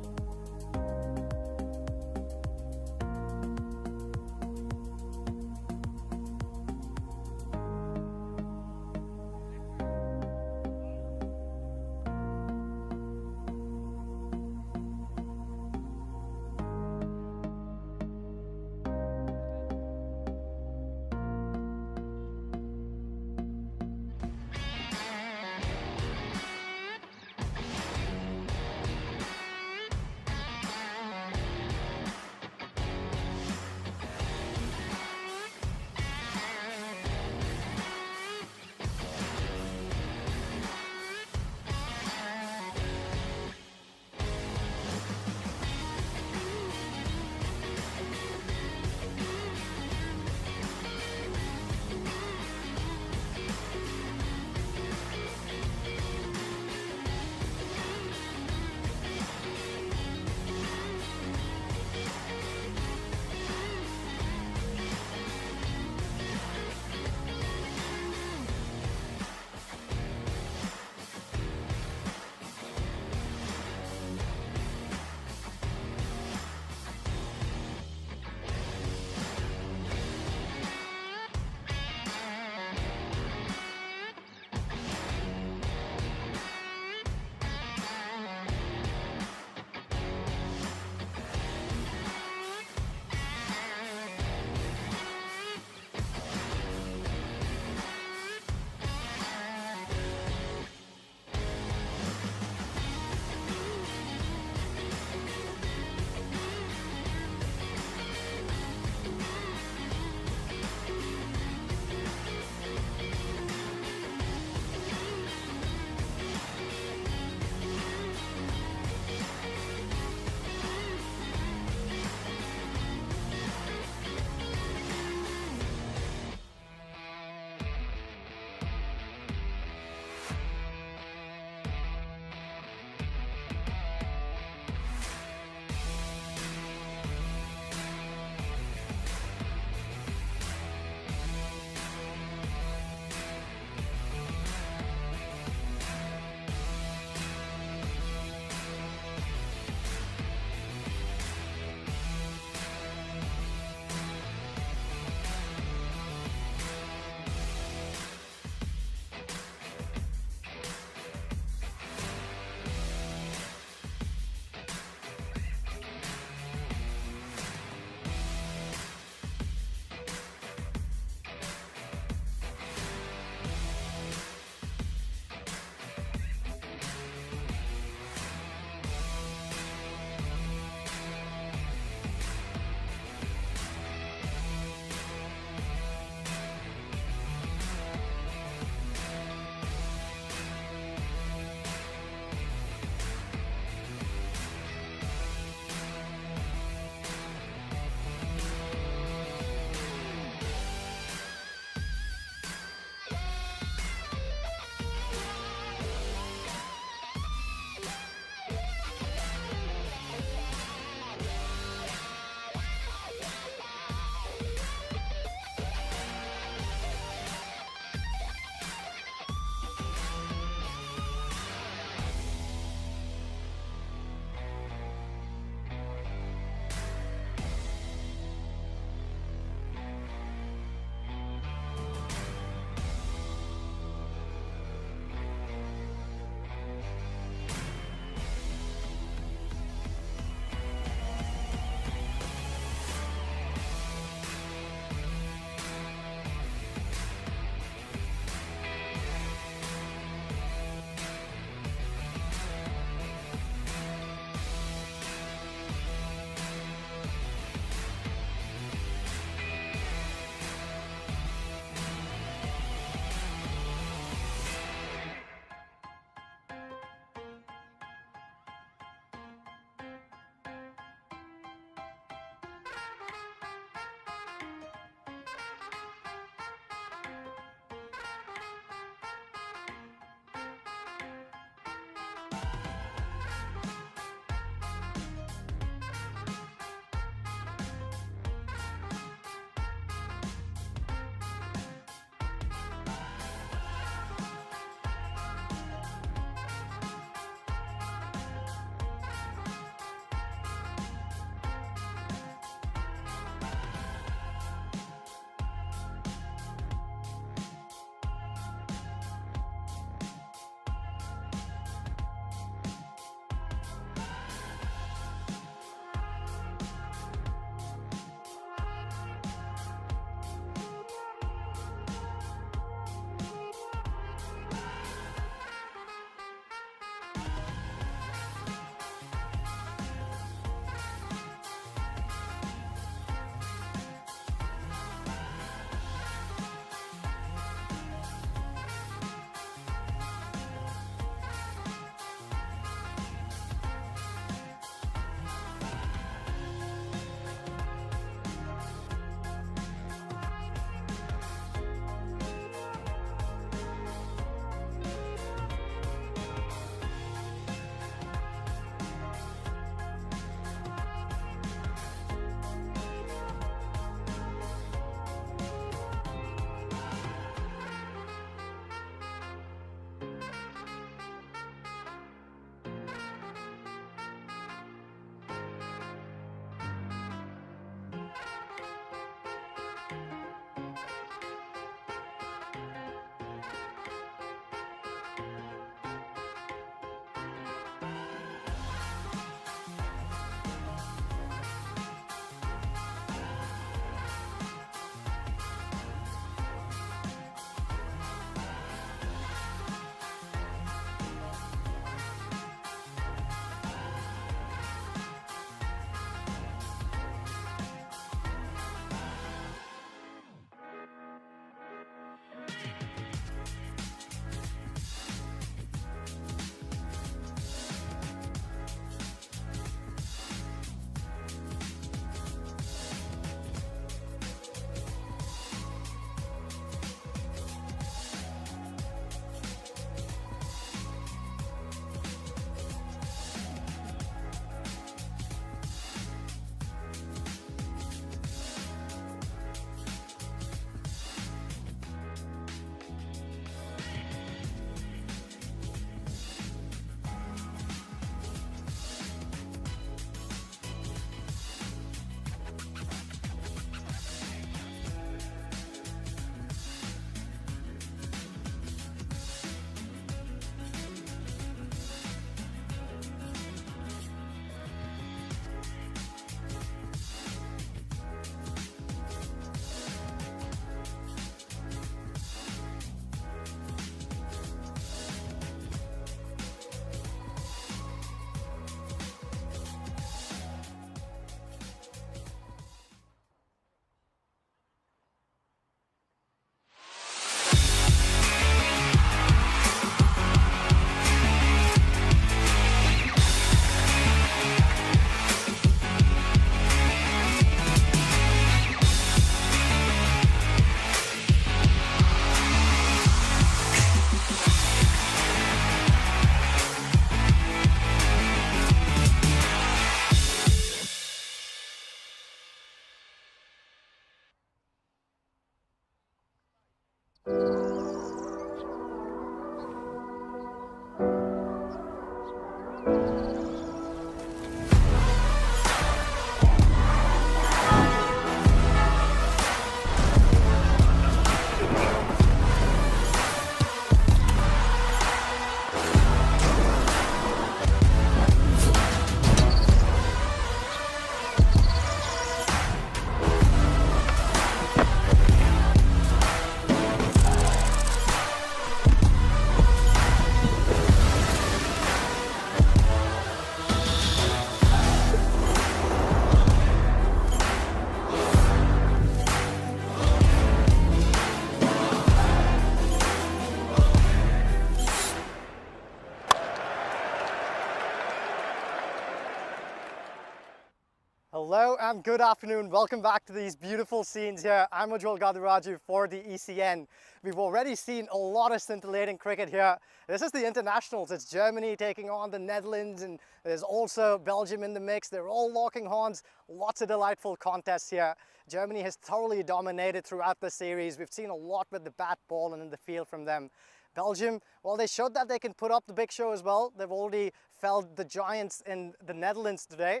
[SPEAKER 2] Hello and good afternoon. Welcome back to these beautiful scenes here. I'm Ujjwal Gadaraju for the ECN. We've already seen a lot of scintillating cricket here. This is the internationals. It's Germany taking on the Netherlands, and there's also Belgium in the mix. They're all locking horns. Lots of delightful contests here. Germany has thoroughly dominated throughout the series. We've seen a lot with the bat, ball, and in the field from them. Belgium, well, they showed that they can put up the big show as well. They've already felled the giants in the Netherlands today.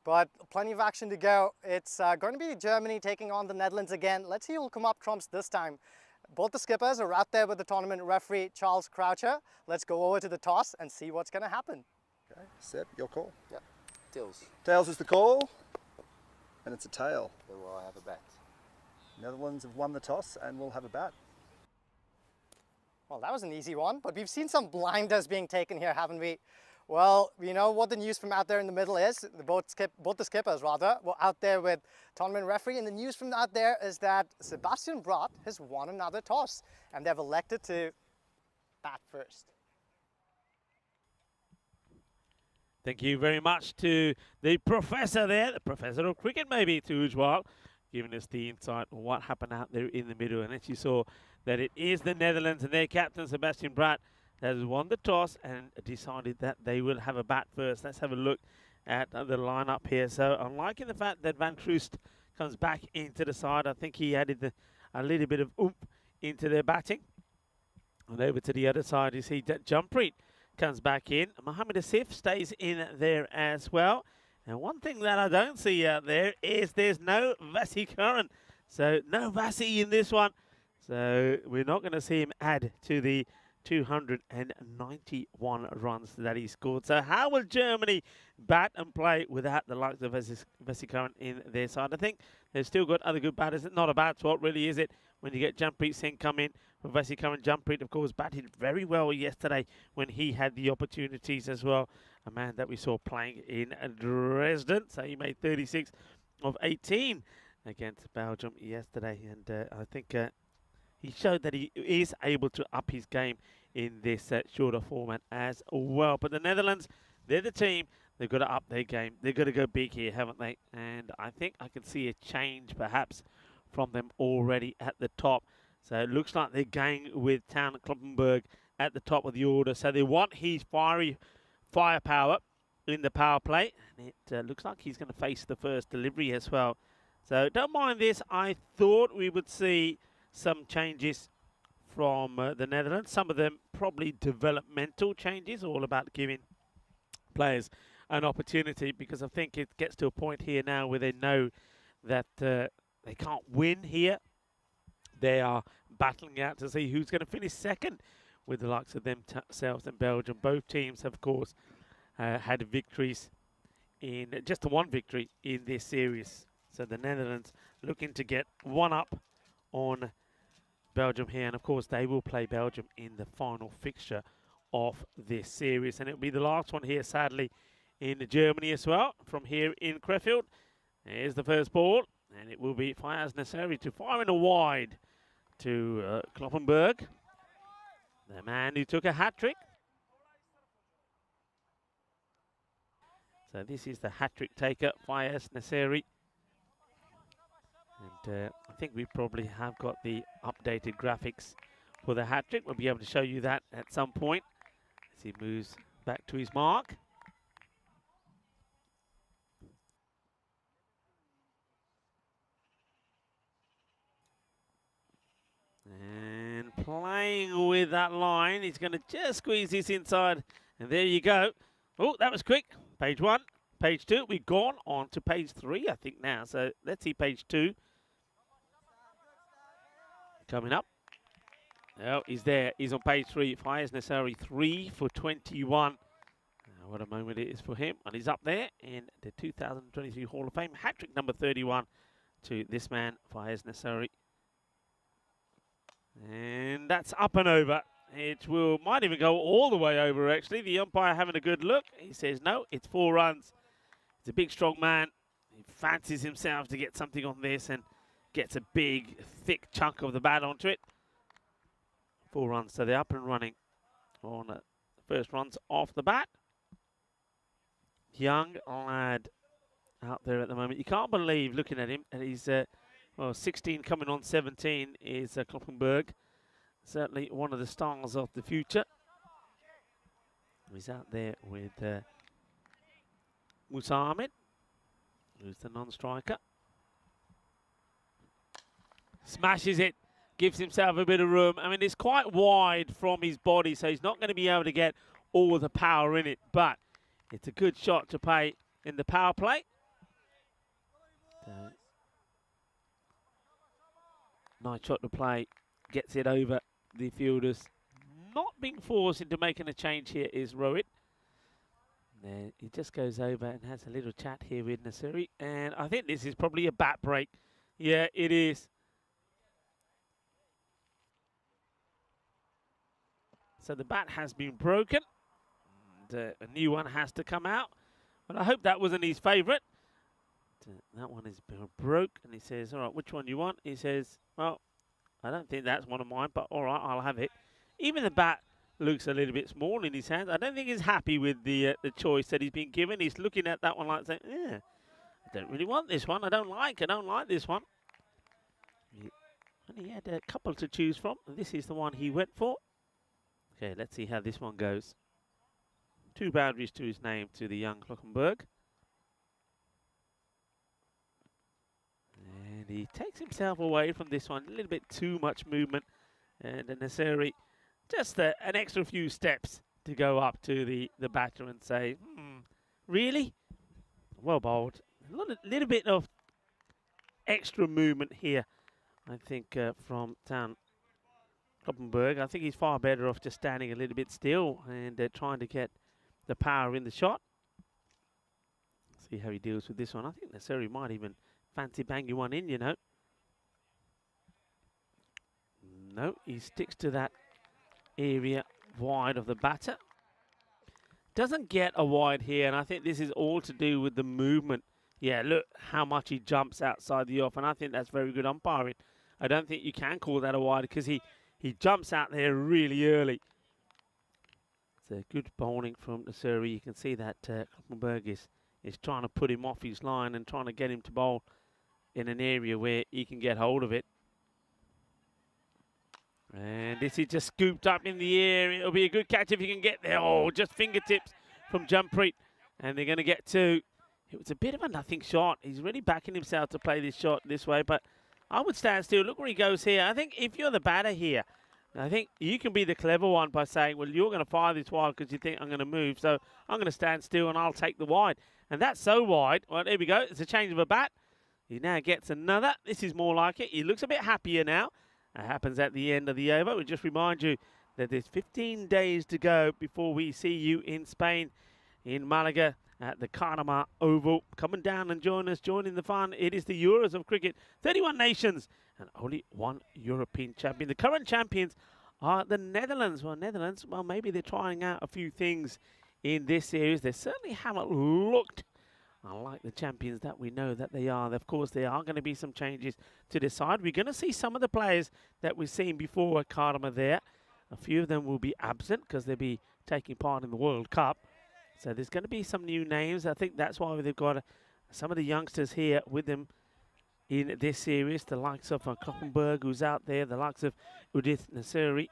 [SPEAKER 2] But plenty of action to go. It's going to be Germany taking on the Netherlands again. Let's see who'll come up trumps this time. Both the skippers are out there with the tournament referee, Charles Croucher. Let's go over to the toss and see what's going to happen.
[SPEAKER 5] Okay, Seb, your call.
[SPEAKER 6] Yep. Tails.
[SPEAKER 5] Tails is the call, and it's a tail.
[SPEAKER 6] Then we'll have a bat.
[SPEAKER 5] Netherlands have won the toss and will have a bat.
[SPEAKER 2] Well, that was an easy one, but we've seen some blinders being taken here, haven't we? Well, you know what the news from out there in the middle is? Both the skippers, rather, were out there with tournament referee, and the news from out there is that Sebastian Brott has won another toss, and they've elected to bat first.
[SPEAKER 4] Thank you very much to the professor there, the professor of cricket maybe, to Ujjwal, giving us the insight on what happened out there in the middle. And as you saw, that it is the Netherlands and their captain, Sebastian Brott, that has won the toss and decided that they will have a bat first. Let's have a look at the lineup here. So I'm liking the fact that Van Troost comes back into the side. I think he added a little bit of oomph into their batting. And over to the other side, you see that Jumpreet comes back in. Mohamed Asif stays in there as well. And one thing that I don't see out there is there's no Vasi Curran. So no Vasi in this one. So we're not going to see him add to the 291 runs that he scored. So how will Germany bat and play without the likes of Vasi Curran in their side? I think they've still got other good batters. It's not a bad spot, really, is it? When you get Jampreet Singh come in for Vasi Curran. Jampreet, of course, batted very well yesterday when he had the opportunities as well. A man that we saw playing in Dresden. So he made 36 of 18 against Belgium yesterday. And I think he showed that he is able to up his game in this shorter format as well. But the Netherlands, they're the team. They've got to up their game. They've got to go big here, haven't they? And I think I can see a change perhaps from them already at the top. So it looks like they're going with Town Kloppenberg at the top of the order. So they want his firepower in the power play. And it looks like he's going to face the first delivery as well. So don't mind this. I thought we would see some changes from the Netherlands. Some of them probably developmental changes, all about giving players an opportunity, because I think it gets to a point here now where they know that they can't win here. They are battling out to see who's going to finish second with the likes of themselves and Belgium. Both teams, of course, had victories in just the one victory in this series. So the Netherlands looking to get one up on Belgium here, and of course they will play Belgium in the final fixture of this series, and it'll be the last one here, sadly, in Germany as well. From here in Krefeld, here's the first ball, and it will be Fayaz Nasseri to fire in a wide to Kloppenberg, the man who took a hat-trick. So this is the hat-trick taker, Fayaz Nasseri. And I think we probably have got the updated graphics for the hat-trick. We'll be able to show you that at some point as he moves back to his mark. And playing with that line, he's going to just squeeze this inside. And there you go. Oh, that was quick. Page 1, page 2. We've gone on to page 3, I think, now. So let's see page 2. Coming up. Oh, he's there. He's on page 3. Fayaz Nasseri, 3 for 21. What a moment it is for him. And he's up there in the 2023 Hall of Fame. Hat-trick number 31 to this man, Fayaz Nasseri. And that's up and over. It might even go all the way over, actually. The umpire having a good look. He says, no, it's 4 runs. He's a big, strong man. He fancies himself to get something on this and gets a big, thick chunk of the bat onto it. 4 runs, so they're up and running on the first runs off the bat. Young lad, out there at the moment. You can't believe, looking at him, and he's, well, 16 coming on 17 is Kloppenberg. Certainly one of the stars of the future. He's out there with Musa Ahmed, who's the non-striker. Smashes it, gives himself a bit of room. I mean, it's quite wide from his body, so he's not going to be able to get all the power in it, but it's a good shot to play in the power play. Nice shot to play, gets it over the fielders. Not being forced into making a change here is Rohit. Then he just goes over and has a little chat here with Nasiri, and I think this is probably a bat break. Yeah, it is. So the bat has been broken, and a new one has to come out. But I hope that wasn't his favourite. That one is broke, and he says, all right, which one you want? He says, well, I don't think that's one of mine, but all right, I'll have it. Even the bat looks a little bit small in his hands. I don't think he's happy with the choice that he's been given. He's looking at that one like saying, yeah, I don't really want this one. I don't like this one. And he had a couple to choose from, and this is the one he went for. Okay, let's see how this one goes. 2 boundaries to his name to the young Kloppenberg. And he takes himself away from this one. A little bit too much movement. And the Nasiri, just an extra few steps to go up to the batter and say, really? Well bowled. A little bit of extra movement here, I think, from Kloppenberg. I think he's far better off just standing a little bit still and trying to get the power in the shot. See how he deals with this one. I think Nasiri might even fancy banging one in, you know. No, he sticks to that area wide of the batter. Doesn't get a wide here, and I think this is all to do with the movement. Yeah, look how much he jumps outside the off, and I think that's very good umpiring. I don't think you can call that a wide because he jumps out there really early. It's a good bowling from Nasiri. You can see that Kloppenberg is trying to put him off his line and trying to get him to bowl in an area where he can get hold of it. And this is just scooped up in the air. It'll be a good catch if he can get there. Oh, just fingertips from Jampreet. And they're going to get 2. It was a bit of a nothing shot. He's really backing himself to play this shot this way. But I would stand still. Look where he goes here. I think if you're the batter here, I think you can be the clever one by saying, well, you're going to fire this wide because you think I'm going to move. So I'm going to stand still and I'll take the wide. And that's so wide. Well, there we go. It's a change of a bat. He now gets another. This is more like it. He looks a bit happier now. That happens at the end of the over. We just remind you that there's 15 days to go before we see you in Spain, in Malaga, at the Carnama Oval. Coming down and join us, joining the fun. It is the Euros of cricket. 31 nations and only 1 European champion. The current champions are the Netherlands. Well, Netherlands, well, maybe they're trying out a few things in this series. They certainly haven't looked like the champions that we know that they are. Of course, there are going to be some changes to the side. We're going to see some of the players that we've seen before at Carnama there. A few of them will be absent because they'll be taking part in the World Cup. So there's going to be some new names. I think that's why they've got some of the youngsters here with them in this series. The likes of Kloppenberg, who's out there. The likes of Udith Nasiri.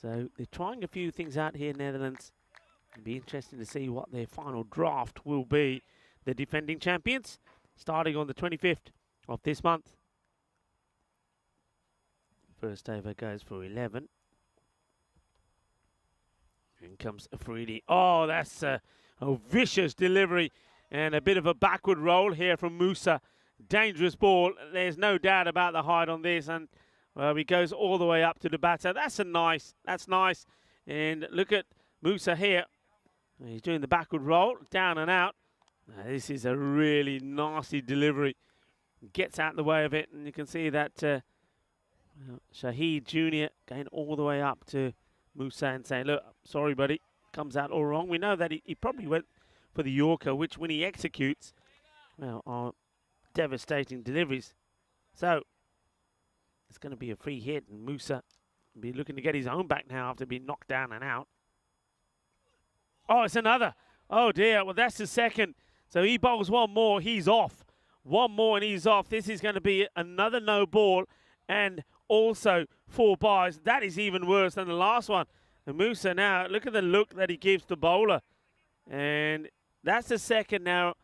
[SPEAKER 4] So they're trying a few things out here in Netherlands. It'll be interesting to see what their final draft will be. The defending champions, starting on the 25th of this month. First over goes for 11. In comes Afridi. Oh, that's a vicious delivery and a bit of a backward roll here from Musa. Dangerous ball. There's no doubt about the height on this, and well, he goes all the way up to the batter. That's nice. And look at Musa here. He's doing the backward roll, down and out. Now, this is a really nasty delivery. Gets out the way of it, and you can see that Shahid Jr. going all the way up to Musa and saying, look, sorry, buddy, comes out all wrong. We know that he probably went for the Yorker, which when he executes, well, are devastating deliveries. So it's going to be a free hit, and Musa will be looking to get his own back now after being knocked down and out. Oh, it's another. Oh, dear. Well, that's the second. So he bowls one more, he's off. One more and he's off. This is going to be another no ball and also 4 byes. That is even worse than the last one. And Musa now, look at the look that he gives the bowler. And that's the second now.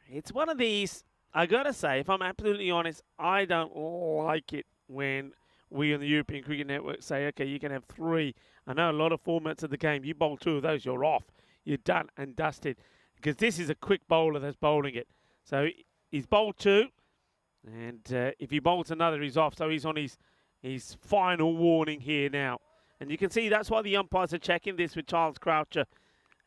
[SPEAKER 4] It's one of these, I got to say, if I'm absolutely honest, I don't like it when we on the European Cricket Network say, okay, you can have 3. I know a lot of formats of the game, you bowl 2 of those, you're off. You're done and dusted. Because this is a quick bowler that's bowling it. So he's bowled 2. And if he bowls another, he's off. So he's on his final warning here now. And you can see that's why the umpires are checking this with Charles Croucher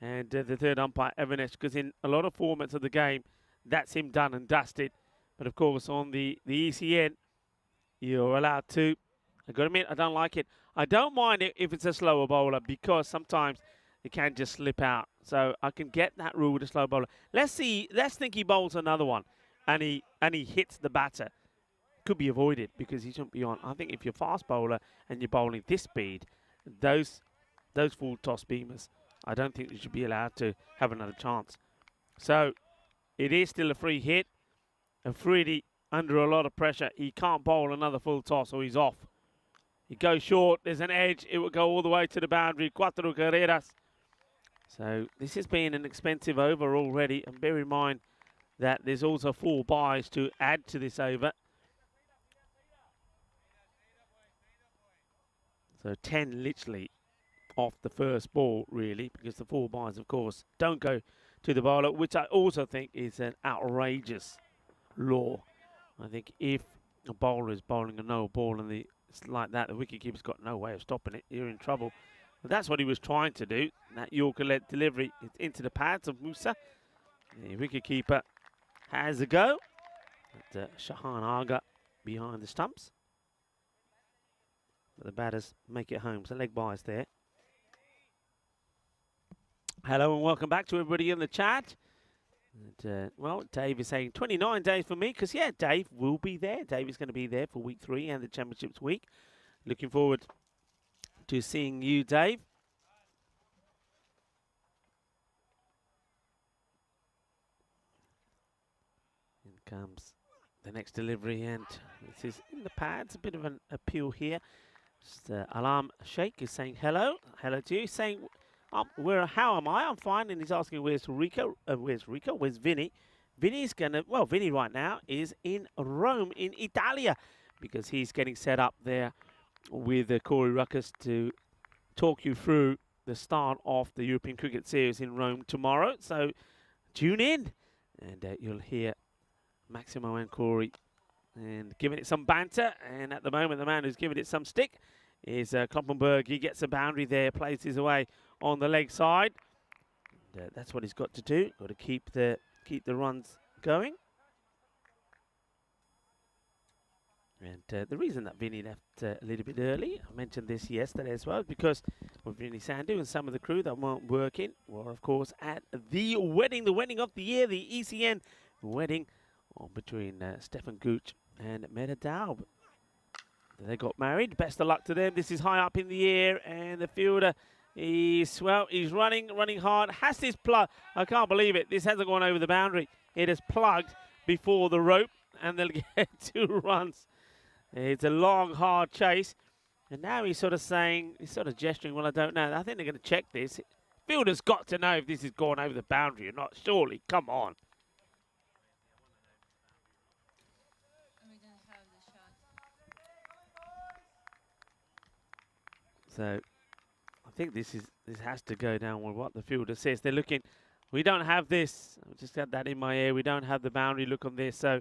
[SPEAKER 4] and the third umpire, Evanesh, because in a lot of formats of the game, that's him done and dusted. But of course, on the ECN, you're allowed to. I got to admit, I don't like it. I don't mind it if it's a slower bowler because sometimes it can just slip out. So I can get that rule with a slow bowler. Let's think he bowls another one and he hits the batter. Could be avoided because he shouldn't be on. I think if you're a fast bowler and you're bowling this speed, those full toss beamers, I don't think you should be allowed to have another chance. So it is still a free hit. Afridi under a lot of pressure. He can't bowl another full toss or he's off. He goes short. There's an edge. It will go all the way to the boundary. Cuatro carreras. So this has been an expensive over already. And bear in mind that there's also 4 byes to add to this over. So 10 literally off the first ball, really, because the 4 byes, of course, don't go to the bowler, which I also think is an outrageous law. I think if a bowler is bowling a no ball and it's like that, the wicketkeeper's got no way of stopping it, you're in trouble. But that's what he was trying to do. That Yorker-led delivery into the pads of Musa. The wicketkeeper has a go. But Shahan Aga behind the stumps. But the batters make it home. So leg byes there. Hello and welcome back to everybody in the chat. And, well, Dave is saying 29 days for me because, yeah, Dave will be there. Dave is going to be there for week 3 and the Championships week. Looking forward to seeing you, Dave. In comes the next delivery, and this is in the pads. A bit of an appeal here. Just, Alam Sheikh is saying hello. Hello to you. Saying, how am I? I'm fine. And he's asking, where's Rico? Where's Vinny? Vinny's going to, well, Vinny right now is in Rome, in Italia, because he's getting set up there with Corey Ruckus to talk you through the start of the European Cricket Series in Rome tomorrow. So tune in, and you'll hear Maximo and Corey and giving it some banter. And at the moment, the man who's giving it some stick is Kloppenberg. He gets a boundary there, plays his way on the leg side. And, that's what he's got to do. Got to keep the runs going. And the reason that Vinny left a little bit early, I mentioned this yesterday as well, because with Vinny Sandhu and some of the crew that weren't working were, of course, at the wedding of the year, the ECN wedding between Stefan Gooch and Meta Daub. They got married. Best of luck to them. This is high up in the air, and the fielder is, well, he's running hard. Has this plug? I can't believe it. This hasn't gone over the boundary. It has plugged before the rope, and they'll get 2 runs. It's a long, hard chase. And now he's sort of saying, he's sort of gesturing, well, I don't know. I think they're going to check this. Fielder's got to know if this is going over the boundary or not. Surely, come on.
[SPEAKER 3] We don't have the shot.
[SPEAKER 4] So I think this has to go down with what the fielder says. They're looking, we don't have this. I just got that in my ear. We don't have the boundary look on this. So,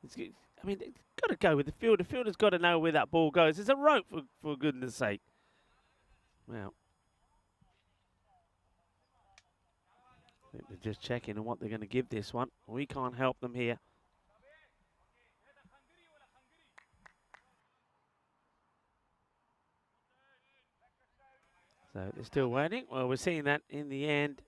[SPEAKER 4] I mean, it's got to go with the fielder. The fielder's got to know where that ball goes. It's a rope, for goodness sake. Well, I think they're just checking on what they're going to give this one. We can't help them here. So they're still waiting. Well, we're seeing that in the end.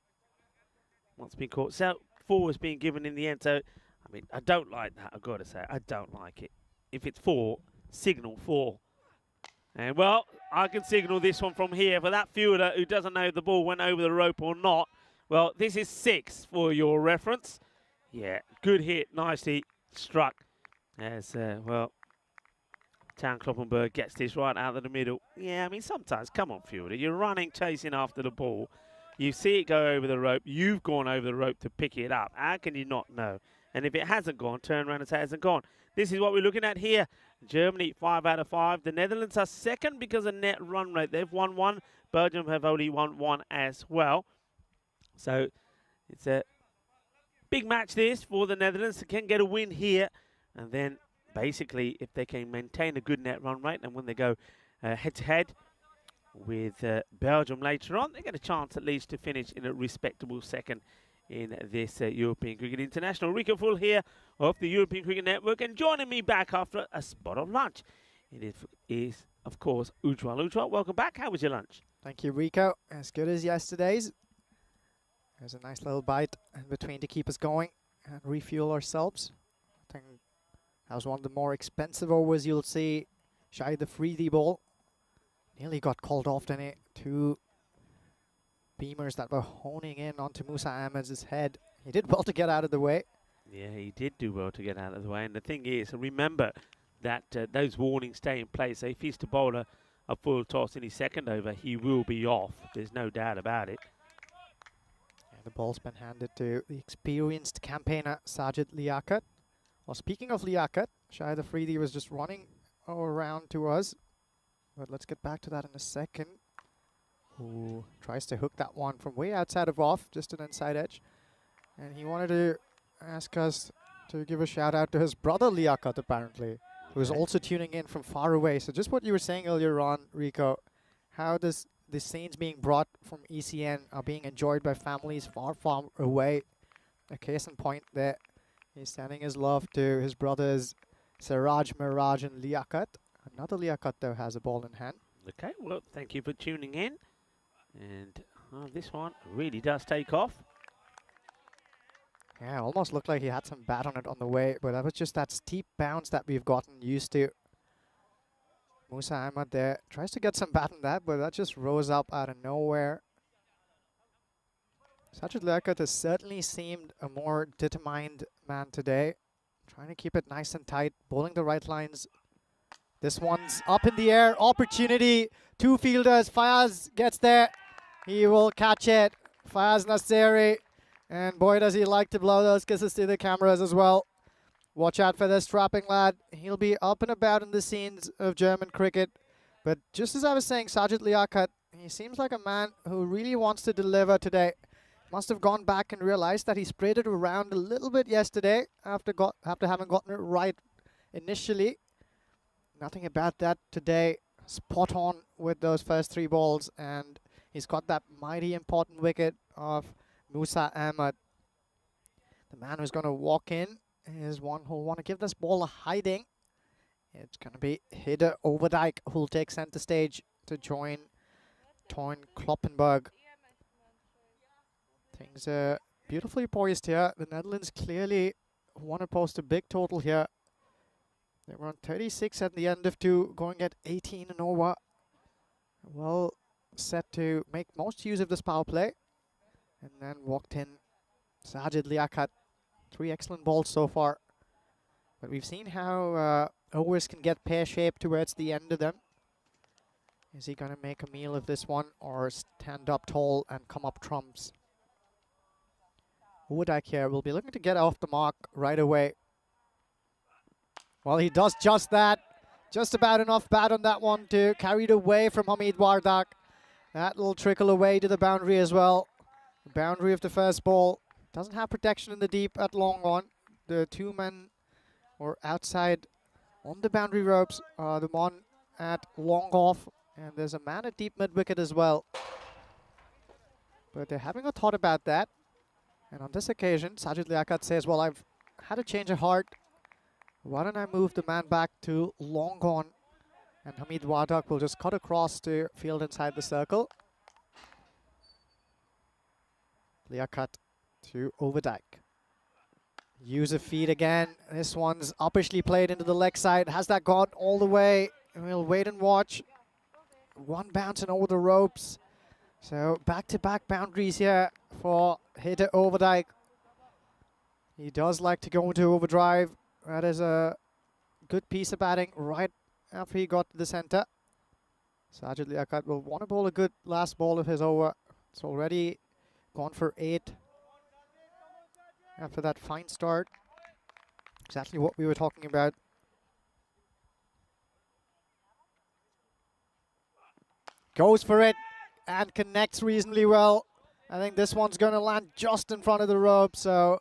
[SPEAKER 4] What's been caught? So 4 has been given in the end. So, I mean, I don't like that. I've got to say, I don't like it. If it's 4, signal 4. And, well, I can signal this one from here. For that fielder who doesn't know if the ball went over the rope or not, well, this is 6 for your reference. Yeah, good hit, nicely struck. As, well, Town Kloppenberg gets this right out of the middle. Yeah, I mean, sometimes, come on, fielder, you're running, chasing after the ball. You see it go over the rope. You've gone over the rope to pick it up. How can you not know? And if it hasn't gone, turn around and say it hasn't gone. This is what we're looking at here. Germany, 5 out of 5. The Netherlands are second because of net run rate. They've won 1. Belgium have only won 1 as well. So it's a big match this for the Netherlands. They can get a win here. And then basically, if they can maintain a good net run rate, and when they go head-to-head with Belgium later on, they get a chance at least to finish in a respectable second in this European Cricket International. Rico Full here of the European Cricket Network, and joining me back after a spot of lunch, it is of course, Ujwal. Ujwal, welcome back. How was your lunch?
[SPEAKER 2] Thank you, Rico. As good as yesterday's. There's a nice little bite in between to keep us going and refuel ourselves. I think that was one of the more expensive overs you'll see. Shy the freebie ball. Nearly got called off, didn't it? 2 beamers that were honing in onto Musa Ahmed's head. He did well to get out of the way.
[SPEAKER 4] Yeah, he did do well to get out of the way. And the thing is, remember that those warnings stay in place. So if he's to bowl a full toss in his second over, he will be off. There's no doubt about it.
[SPEAKER 2] And the ball's been handed to the experienced campaigner, Sajid Liaquat. Well, speaking of Liaquat, Shahid Afridi was just running around to us. But let's get back to that in a second. Who tries to hook that one from way outside of off, just an inside edge. And he wanted to ask us to give a shout out to his brother Liaquat, apparently, who is also tuning in from far away. So just what you were saying earlier on, Rico, how does the scenes being brought from ECN are being enjoyed by families far, far away. A case in point there. He's sending his love to his brothers Siraj, Miraj and Liaquat. Another Liaquat, though, has a ball in hand.
[SPEAKER 4] Okay, well, thank you for tuning in. And this one really does take off.
[SPEAKER 2] Yeah, almost looked like he had some bat on it on the way, but that was just that steep bounce that we've gotten used to. Musa Ahmed there tries to get some bat on that, but that just rose up out of nowhere. Sajid Liaquat has certainly seemed a more determined man today. Trying to keep it nice and tight, bowling the right lines. This one's up in the air, opportunity. 2 fielders, Fayaz gets there. He will catch it. Fayaz Nasiri. And boy, does he like to blow those kisses to the cameras as well. Watch out for this strapping lad. He'll be up and about in the scenes of German cricket. But just as I was saying, Sajid Liaquat, he seems like a man who really wants to deliver today. Must have gone back and realized that he sprayed it around a little bit yesterday after having gotten it right initially. Nothing about that today. Spot on with those first 3 balls, and he's got that mighty important wicket of Musa Ahmed. The man who's going to walk in is one who'll want to give this ball a hiding. It's going to be Hidde Overdijk who'll take center stage to join Toyn Kloppenberg. Things are beautifully poised here. The Netherlands clearly want to post a big total here. They were on 36 at the end of 2, going at 18 and over. Well set to make most use of this power play. And then walked in Sajid Liaquat. 3 excellent balls so far. But we've seen how overs can get pear-shaped towards the end of them. Is he going to make a meal of this one or stand up tall and come up trumps? Overdijk here will be looking to get off the mark right away. Well, he does just that. Just about enough bat on that one to carry it away from Hamid Wardak. That will trickle away to the boundary as well. The boundary of the first ball. Doesn't have protection in the deep at long on. The 2 men were outside on the boundary ropes. The one at long off. And there's a man at deep mid-wicket as well. But they're having a thought about that. And on this occasion, Sajid Liaquat says, well, I've had a change of heart. Why don't I move the man back to long on? And Hamid Wardak will just cut across to field inside the circle. Liaquat to Overdijk. Use of feet again. This one's uppishly played into the leg side. Has that gone all the way? We'll wait and watch. One bouncing over the ropes. So back-to-back boundaries here for Hidde Overdijk. He does like to go into overdrive. That is a good piece of batting right after he got to the center. Sajid Liaquat will want to bowl a good last ball of his over. It's already gone for 8 after that fine start. Exactly what we were talking about. Goes for it and connects reasonably well. I think this one's going to land just in front of the rope. So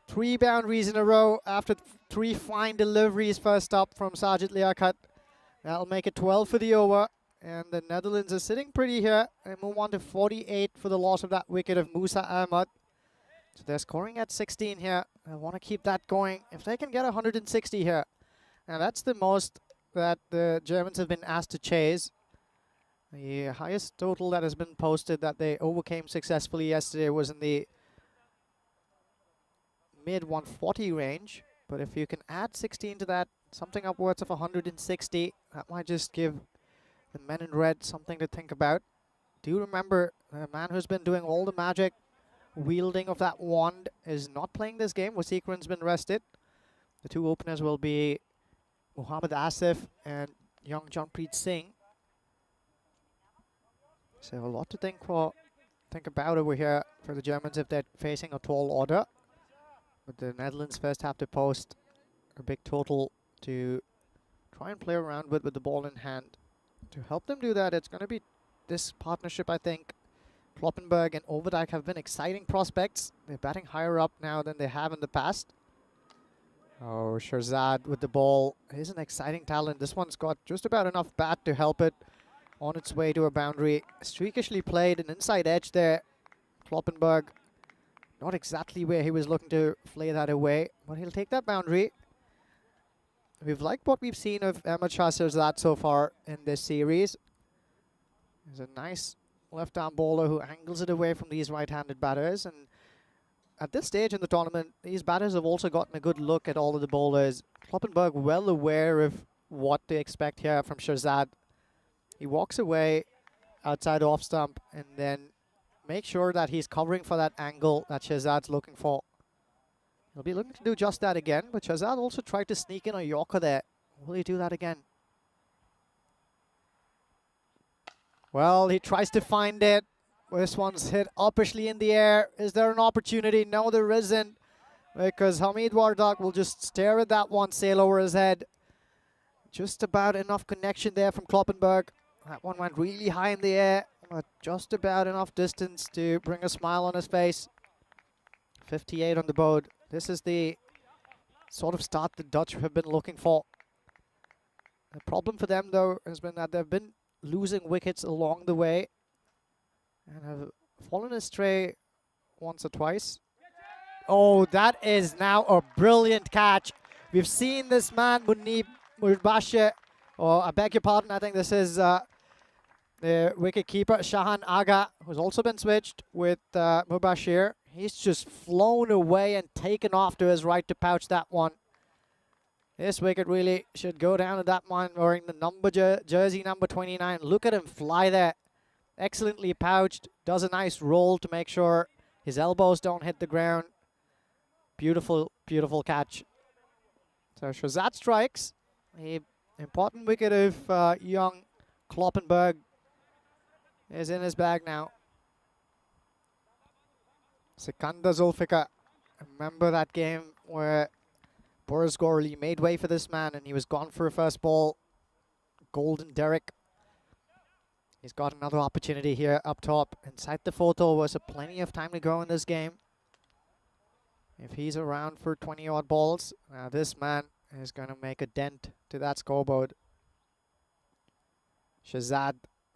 [SPEAKER 2] 3 boundaries in a row after 3 fine deliveries first up from Sajid Liaquat. That'll make it 12 for the over. And the Netherlands are sitting pretty here. They move on to 48 for the loss of that wicket of Musa Ahmad. So they're scoring at 16 here. I want to keep that going. If they can get 160 here. Now that's the most that the Germans have been asked to chase. The highest total that has been posted that they overcame successfully yesterday was in the mid 140 range. But if you can add 16 to that, something upwards of 160, that might just give the men in red something to think about. Do remember, the man who's been doing all the magic wielding of that wand is not playing this game. Wasikran's been rested. The 2 openers will be Muhammad Asif and young Janpreet Singh. So a lot to think about over here for the Germans if they're facing a tall order. But the Netherlands first have to post a big total to try and play around with the ball in hand. To help them do that, it's going to be this partnership, I think. Kloppenberg and Overdijk have been exciting prospects. They're batting higher up now than they have in the past. Oh, Shirzad with the ball. He's an exciting talent. This one's got just about enough bat to help it on its way to a boundary. Streakishly played an inside edge there. Kloppenberg, not exactly where he was looking to play that away, but he'll take that boundary. We've liked what we've seen of Ahmad Shah Shirzad so far in this series. He's a nice left-arm bowler who angles it away from these right-handed batters. And at this stage in the tournament, these batters have also gotten a good look at all of the bowlers. Kloppenberg well aware of what to expect here from Shirzad. He walks away outside off stump and then makes sure that he's covering for that angle that Shirzad's looking for. He'll be looking to do just that again, but Shirzad also tried to sneak in a Yorker there. Will he do that again? Well, he tries to find it. This one's hit uppishly in the air. Is there an opportunity? No, there isn't, because Hamid Wardak will just stare at that one, sail over his head. Just about enough connection there from Kloppenberg. That one went really high in the air, but just about enough distance to bring a smile on his face. 58 on the board. This is the sort of start the Dutch have been looking for. The problem for them, though, has been that they've been losing wickets along the way and have fallen astray once or twice. Oh, that is now a brilliant catch. We've seen this man, Munib Mubashir, or I beg your pardon, I think this is the wicket-keeper, Shahan Aga, who's also been switched with Mubashir. He's just flown away and taken off to his right to pouch that one. This wicket really should go down to that one wearing the jersey number 29. Look at him fly there. Excellently pouched. Does a nice roll to make sure his elbows don't hit the ground. Beautiful, beautiful catch. So Shirzad strikes. The important wicket of young Kloppenberg is in his bag now. Sikandar Zulfikar. Remember that game where Boris Gorley made way for this man and he was gone for a first ball. Golden Derek. He's got another opportunity here up top. Inside the photo was plenty of time to go in this game. If he's around for 20 odd balls, this man is going to make a dent to that scoreboard. Shazad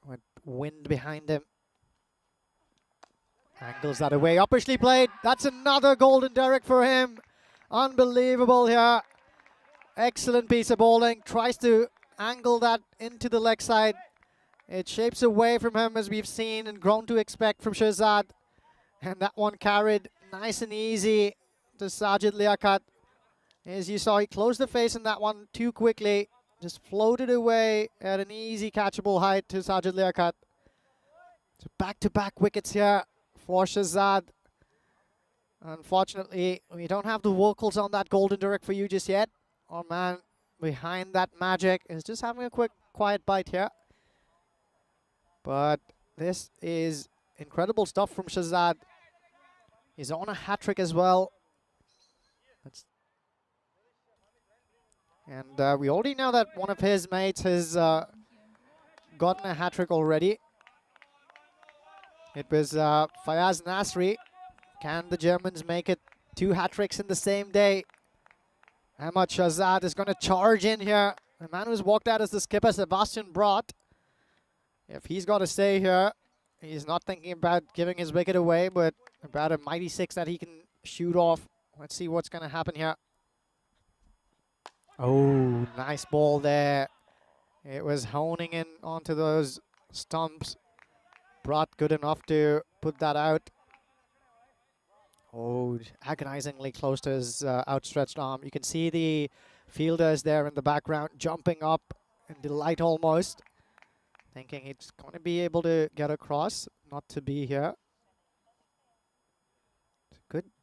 [SPEAKER 2] with wind behind him. Angles that away, uppishly played. That's another golden Derek for him. Unbelievable here. Excellent piece of bowling. Tries to angle that into the leg side. It shapes away from him as we've seen and grown to expect from Shirzad. And that one carried nice and easy to Sajid Liaquat. As you saw, he closed the face on that one too quickly. Just floated away at an easy catchable height to Sajid Liaquat. So back-to-back wickets here for Shirzad. Unfortunately, we don't have the vocals on that golden direct for you just yet. Our man behind that magic is just having a quick, quiet bite here. But this is incredible stuff from Shazad. He's on a hat-trick as well. And we already know that one of his mates has gotten a hat-trick already. It was Fayaz Nasri. Can the Germans make it 2 hat-tricks in the same day? Ahmad Shazad is going to charge in here. The man who's walked out as the skipper, Sebastian Brott. If he's got to stay here, he's not thinking about giving his wicket away, but about a mighty 6 that he can shoot off. Let's see what's going to happen here. Oh, nice ball there. It was honing in onto those stumps. Brott good enough to put that out. Oh, agonizingly close to his outstretched arm. You can see the fielders there in the background jumping up in delight almost, thinking it's going to be able to get across, not to be here.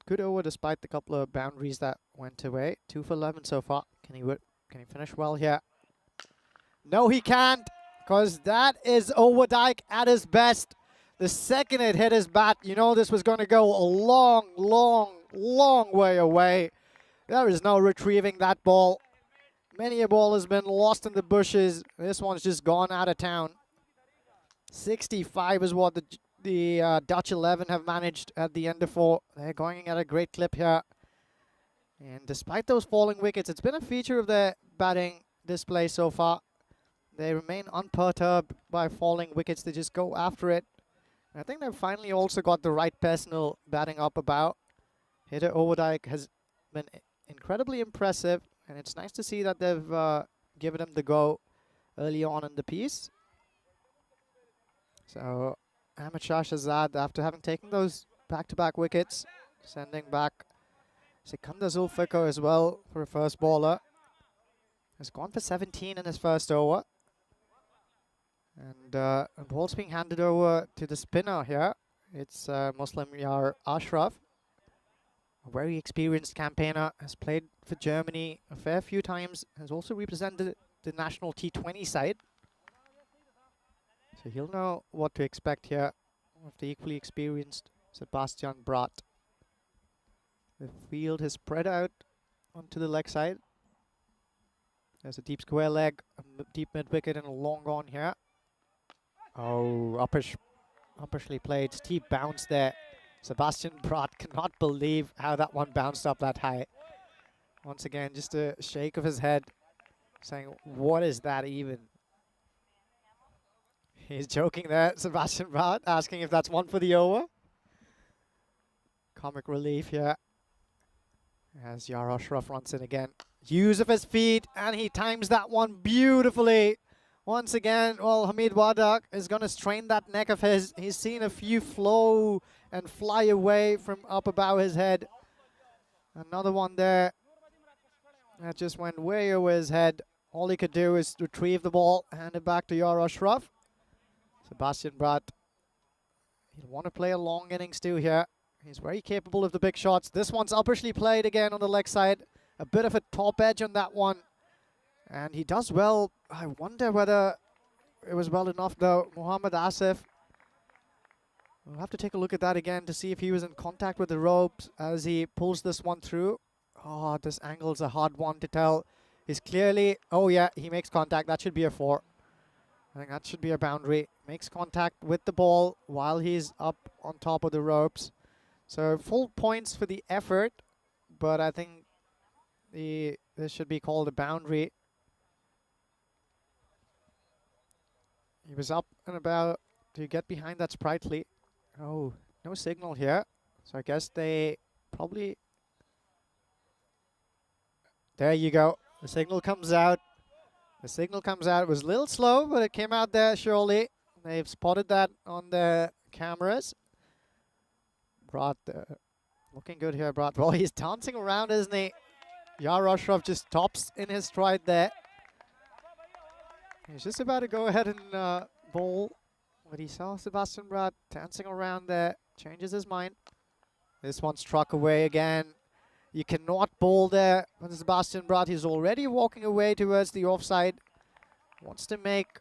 [SPEAKER 2] Good over despite the couple of boundaries that went away. 2 for 11 so far. Can he finish well here? No, he can't, because that is Overdyke at his best. The second it hit his bat, you know this was going to go a long, long, long way away. There is no retrieving that ball. Many a ball has been lost in the bushes. This one's just gone out of town. 65 is what the Dutch 11 have managed at the end of 4. They're going at a great clip here. And despite those falling wickets, it's been a feature of their batting display so far. They remain unperturbed by falling wickets. They just go after it. And I think they've finally also got the right personal batting up about. Hitter Overdyke has been incredibly impressive, and it's nice to see that they've given him the go early on in the piece. So Ahmed Shah Shazad, after having taken those back-to-back wickets, sending back Sikandar Zulfikar as well for a first bowler. Has gone for 17 in his first over. And a ball's being handed over to the spinner here. It's Muslim Yar Ashraf. A very experienced campaigner, has played for Germany a fair few times, has also represented the national T20 side. So he'll know what to expect here of the equally experienced Sebastian Brott. The field has spread out onto the leg side. There's a deep square leg, a deep mid-wicket, and a long on here. Oh, uppishly played. Steep bounce there. Sebastian Brott cannot believe how that one bounced up that high. Once again, just a shake of his head, saying, what is that even? He's joking there, Sebastian Brott, asking if that's one for the over. Comic relief here. As Yar Ashraf runs in again. Use of his feet, and he times that one beautifully. Once again, well, Hamid Wadak is going to strain that neck of his. He's seen a few flow and fly away from up above his head. Another one there. That just went way over his head. All he could do is retrieve the ball, hand it back to Yar Ashraf. Sebastian Brott, he'll want to play a long innings too here. He's very capable of the big shots. This one's uppishly played again on the leg side. A bit of a top edge on that one. And he does well. I wonder whether it was well enough though. Muhammad Asif. We'll have to take a look at that again to see if he was in contact with the ropes as he pulls this one through. Oh, this angle's a hard one to tell. He's clearly, oh yeah, he makes contact. That should be a 4. I think that should be a boundary. Makes contact with the ball while he's up on top of the ropes. So full points for the effort, but I think this should be called a boundary. He was up and about to get behind that sprightly. Oh, no signal here. So I guess they probably... There you go. The signal comes out. The signal comes out. It was a little slow, but it came out there surely. They've spotted that on the cameras. Brott, looking good here, Brott. Well, he's dancing around, isn't he? Yar Ashraf just stops in his stride there. He's just about to go ahead and bowl, but he saw Sebastian Brott dancing around there, changes his mind. This one struck away again. You cannot bowl there. But Sebastian Bratt, he's already walking away towards the offside. Wants to make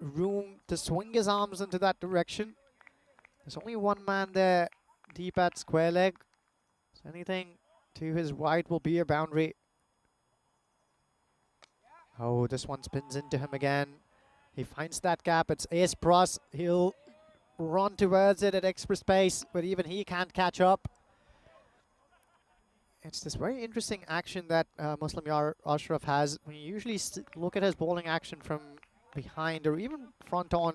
[SPEAKER 2] room to swing his arms into that direction. There's only one man there, deep at square leg. So anything to his right will be a boundary. Oh, this one spins into him again. He finds that gap. It's Ace Bros. He'll run towards it at express pace, but even he can't catch up. It's this very interesting action that Muslim Ashraf has. We usually look at his bowling action from behind or even front on.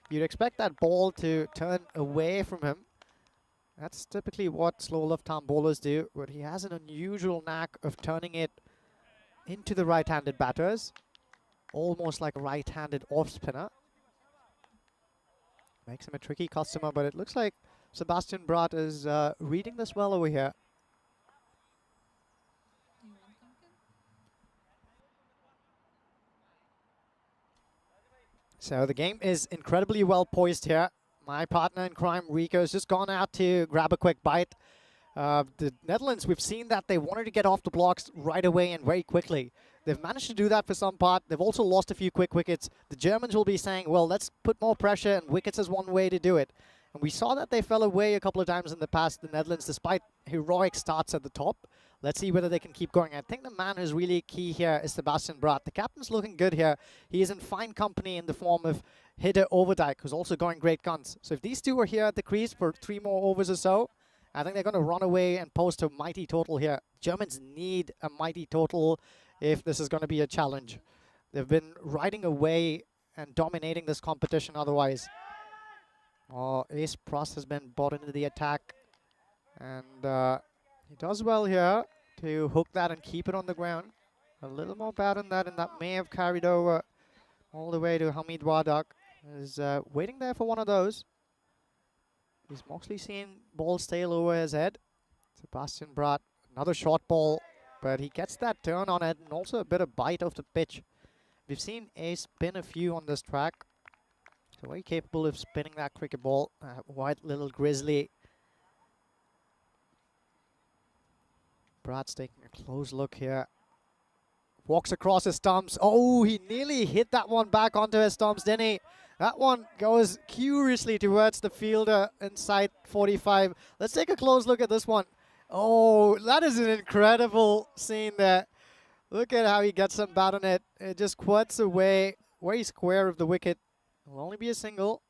[SPEAKER 2] You'd expect that ball to turn away from him. That's typically what slow left-arm bowlers do, but he has an unusual knack of turning it into the right-handed batters, almost like a right-handed off-spinner. Makes him a tricky customer, but it looks like Sebastian Bratt is reading this well over here.
[SPEAKER 3] Do you want pumpkin?
[SPEAKER 2] So the game is incredibly well poised here. My partner in crime, Rico, has just gone out to grab a quick bite. The Netherlands, we've seen that they wanted to get off the blocks right away and very quickly. They've managed to do that for some part. They've also lost a few quick wickets. The Germans will be saying, well, let's put more pressure, and wickets is one way to do it. And we saw that they fell away a couple of times in the past, the Netherlands, despite heroic starts at the top. Let's see whether they can keep going. I think the man who's really key here is Sebastian Bratt. The captain's looking good here. He is in fine company in the form of hitter Overdijk, who's also going great guns. So if these two are here at the crease for 3 more overs or so, I think they're going to run away and post a mighty total here. Germans need a mighty total if this is going to be a challenge. They've been riding away and dominating this competition otherwise. Oh, Ace Pross has been brought into the attack. And he does well here to hook that and keep it on the ground. A little more bad on that, and that may have carried over all the way to Hamid Wardak. Is waiting there for one of those. He's mostly seen ball sail over his head. Sebastian Bratt, another short ball, but he gets that turn on it and also a bit of bite off the pitch. We've seen Ace spin a few on this track. So very capable of spinning that cricket ball. White little grizzly. Bratt's taking a close look here. Walks across his stumps. Oh, he nearly hit that one back onto his stumps, didn't he? That one goes curiously towards the fielder inside 45. Let's take a close look at this one. Oh, that is an incredible scene there. Look at how he gets some bat on it. It just quirts away, very square of the wicket. Will only be a single.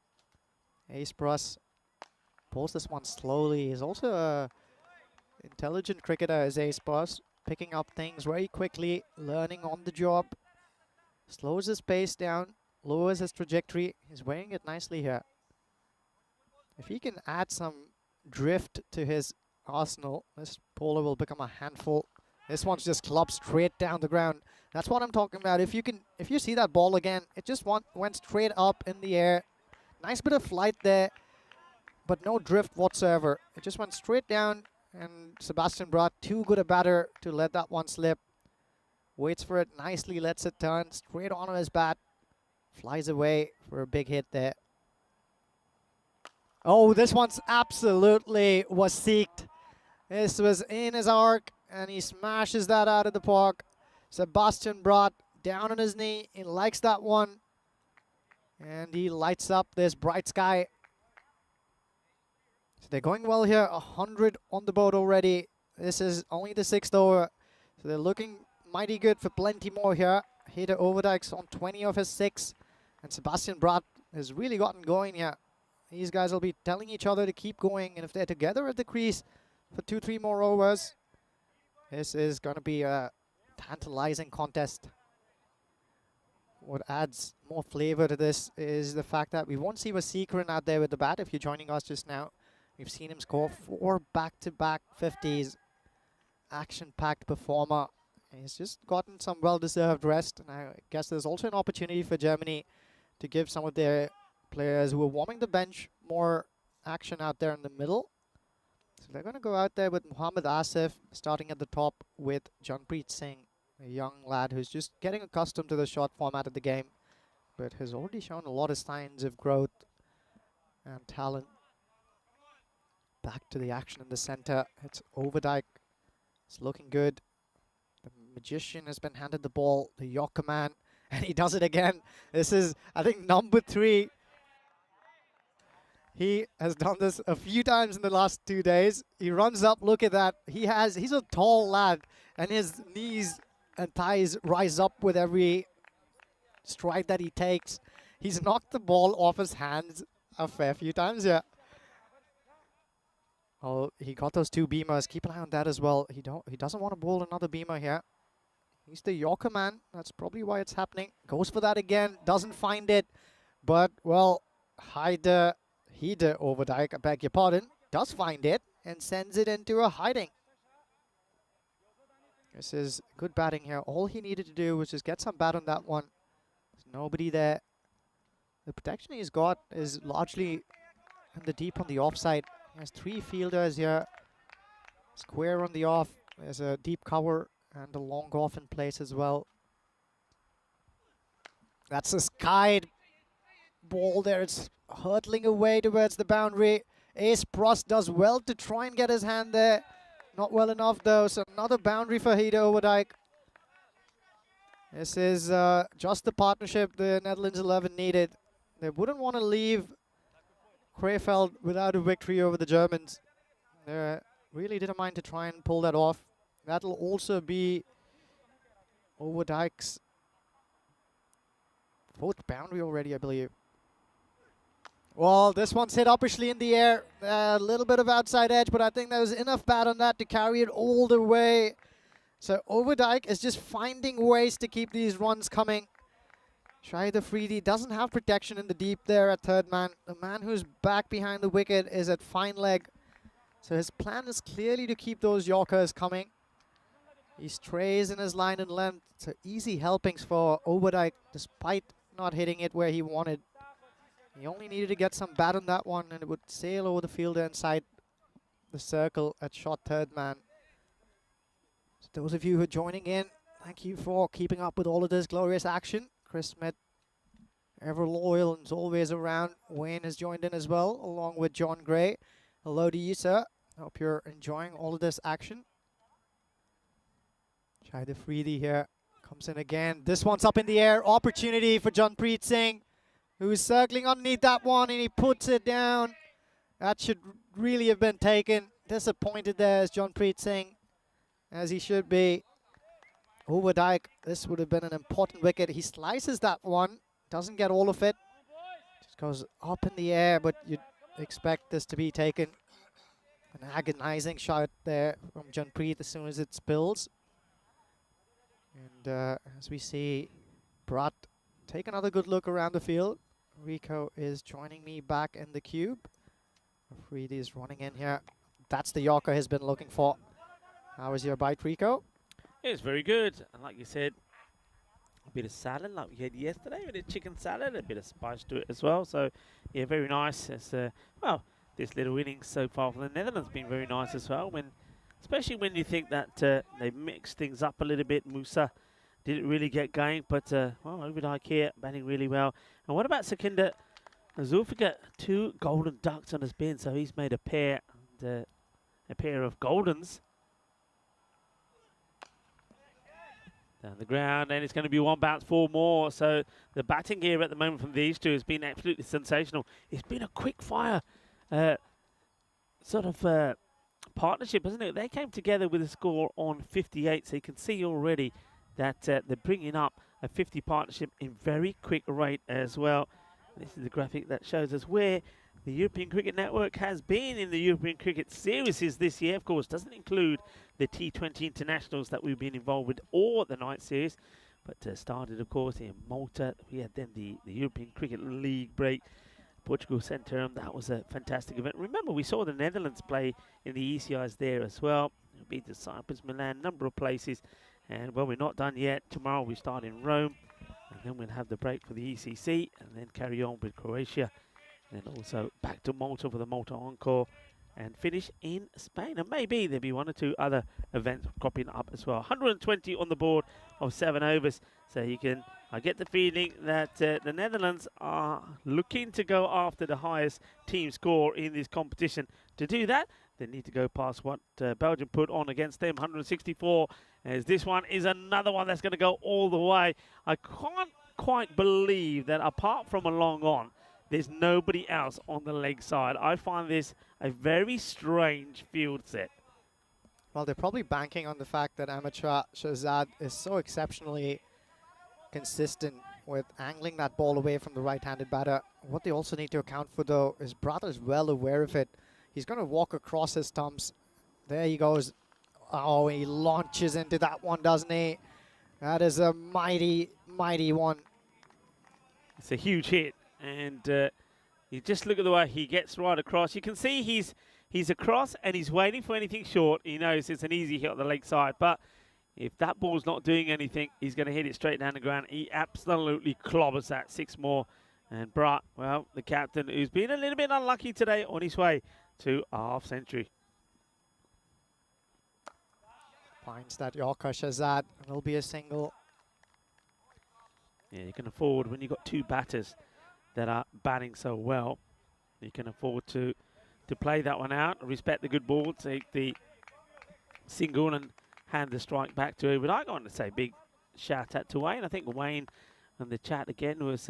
[SPEAKER 2] Ace Bruss pulls this one slowly. He's also a intelligent cricketer as Ace Bruss, picking up things very quickly, learning on the job. Slows his pace down, lowers his trajectory. He's weighing it nicely here. If he can add some drift to his arsenal, this bowler will become a handful. This one's just clubbed straight down the ground. That's what I'm talking about. If you see that ball again, it just went straight up in the air. Nice bit of flight there, but no drift whatsoever. It just went straight down, and Sebastian Bratt, too good a batter to let that one slip. Waits for it nicely, lets it turn straight onto his bat. Flies away for a big hit there. Oh, this one's absolutely was seeked. This was in his arc, and he smashes that out of the park. Sebastian Bratt down on his knee. He likes that one. And he lights up this bright sky. So they're going well here. 100 on the board already. This is only the 6th over. So they're looking mighty good for plenty more here. Hitter Overdijk's on 20 of his 6. And Sebastian Bratt has really gotten going here. These guys will be telling each other to keep going. And if they're together at the crease for 2-3 more overs, this is going to be a tantalizing contest. What adds more flavor to this is the fact that we won't see Waseekaran out there with the bat. If you're joining us just now, we've seen him score 4 back-to-back 50s. Action-packed performer. He's just gotten some well-deserved rest. And I guess there's also an opportunity for Germany to give some of their players who are warming the bench more action out there in the middle. So they're going to go out there with Muhammad Asif, starting at the top with Janpreet Singh, a young lad who's just getting accustomed to the short format of the game, but has already shown a lot of signs of growth and talent. back to the action in the center. It's Overdijk. It's looking good. The Magician has been handed the ball, the Yorker man, and he does it again. This is, I think, number 3. He has done this a few times in the last 2 days. He runs up, look at that. He's a tall lad, and his knees and thighs rise up with every stride that he takes. He's knocked the ball off his hands a fair few times, yeah. Oh, he got those 2 beamers. Keep an eye on that as well. He doesn't want to bowl another beamer here. He's the Yorker man. That's probably why it's happening. Goes for that again. Doesn't find it. But, well, Hede Overdijk, I beg your pardon, does find it and sends it into a hiding. This is good batting here. All he needed to do was just get some bat on that one. There's nobody there. The protection he's got is largely in the deep on the offside. He has 3 fielders here. Square on the off. There's a deep cover and a long off in place as well. That's a skied ball there. It's hurtling away towards the boundary. Ace Prost does well to try and get his hand there. Not well enough though, so another boundary for Hede Overdijk. This is just the partnership the Netherlands 11 needed. They wouldn't want to leave Krefeld without a victory over the Germans. They really didn't mind to try and pull that off. That'll also be Overdijk's 4th boundary already, I believe. Well, this one's hit uppishly in the air. A little bit of outside edge, but I think there was enough bat on that to carry it all the way. So Overdijk is just finding ways to keep these runs coming. Shahid Afridi doesn't have protection in the deep there at 3rd man. The man who's back behind the wicket is at fine leg. So his plan is clearly to keep those Yorkers coming. He strays in his line and length. So easy helpings for Overdijk despite not hitting it where he wanted. He only needed to get some bat on that one and it would sail over the fielder inside the circle at short 3rd man. So those of you who are joining in, thank you for keeping up with all of this glorious action. Chris Smith, ever loyal and is always around. Wayne has joined in as well, along with John Gray. Hello to you, sir. Hope you're enjoying all of this action. Shahid Afridi here comes in again. This one's up in the air. Opportunity for Janpreet Singh, who's circling underneath that one, and he puts it down. That should really have been taken. Disappointed there as Janpreet Singh, as he should be. Overdijk, this would have been an important wicket. He slices that one, doesn't get all of it. Just goes up in the air, but you'd expect this to be taken. An agonizing shot there from Janpreet as soon as it spills. And as we see Brat take another good look around the field. Rico is joining me back in the cube. Afridi is running in here. That's the Yorker he's been looking for. How was your bite, Rico?
[SPEAKER 4] It's very good. And like you said, a bit of salad like we had yesterday, a bit of chicken salad, a bit of spice to it as well. So, yeah, very nice. It's, well, this little innings so far for the Netherlands has been very nice as well. Especially when you think that they mixed things up a little bit. Musa didn't really get going, but, well, Overdijk here batting really well. And what about Sekinder Zulfikar? 2 golden ducks on his bin, so he's made a pair of goldens. Down the ground, and it's going to be 1 bounce, 4 more. So the batting here at the moment from these 2 has been absolutely sensational. It's been a quick fire sort of partnership, isn't it? They came together with a score on 58, so you can see already that they're bringing up a 50 partnership in very quick rate as well. This is the graphic that shows us where the European Cricket Network has been in the European Cricket Series this year. Of course, doesn't include the T20 internationals that we've been involved with or the night series, but started, of course, in Malta. We had then the European Cricket League break. Portugal sent term. That was a fantastic event. Remember, we saw the Netherlands play in the ECIs there as well. We beat the Cyprus, Milan, number of places. And, well, we're not done yet. Tomorrow we start in Rome, and then we'll have the break for the ECC, and then carry on with Croatia. And then also back to Malta for the Malta Encore. and finish in Spain. And maybe there'll be one or two other events cropping up as well. 120 on the board of 7 overs. So I get the feeling that the Netherlands are looking to go after the highest team score in this competition. To do that, they need to go past what Belgium put on against them, 164. As this one is another one that's going to go all the way. I can't quite believe that apart from a long on, there's nobody else on the leg side. I find this a very strange field set.
[SPEAKER 2] Well, they're probably banking on the fact that amateur Shahzad is so exceptionally consistent with angling that ball away from the right-handed batter. What they also need to account for, though, is Brother's well aware of it. He's going to walk across his stumps. There he goes. Oh, he launches into that one, doesn't he? That is a mighty, mighty one.
[SPEAKER 4] It's a huge hit. And you just look at the way he gets right across. You can see he's across and he's waiting for anything short. He knows it's an easy hit on the leg side. But if that ball's not doing anything, he's going to hit it straight down the ground. He absolutely clobbers that 6 more. And Brat, well, the captain, who's been a little bit unlucky today, on his way to a half century.
[SPEAKER 2] Finds that Yorker Shahzad, and it'll be a single.
[SPEAKER 4] Yeah, you can afford, when you've got 2 batters that are batting so well, you can afford to play that one out, respect the good ball, take the single and hand the strike back to him. But I want to say big shout out to Wayne. I think Wayne on the chat again was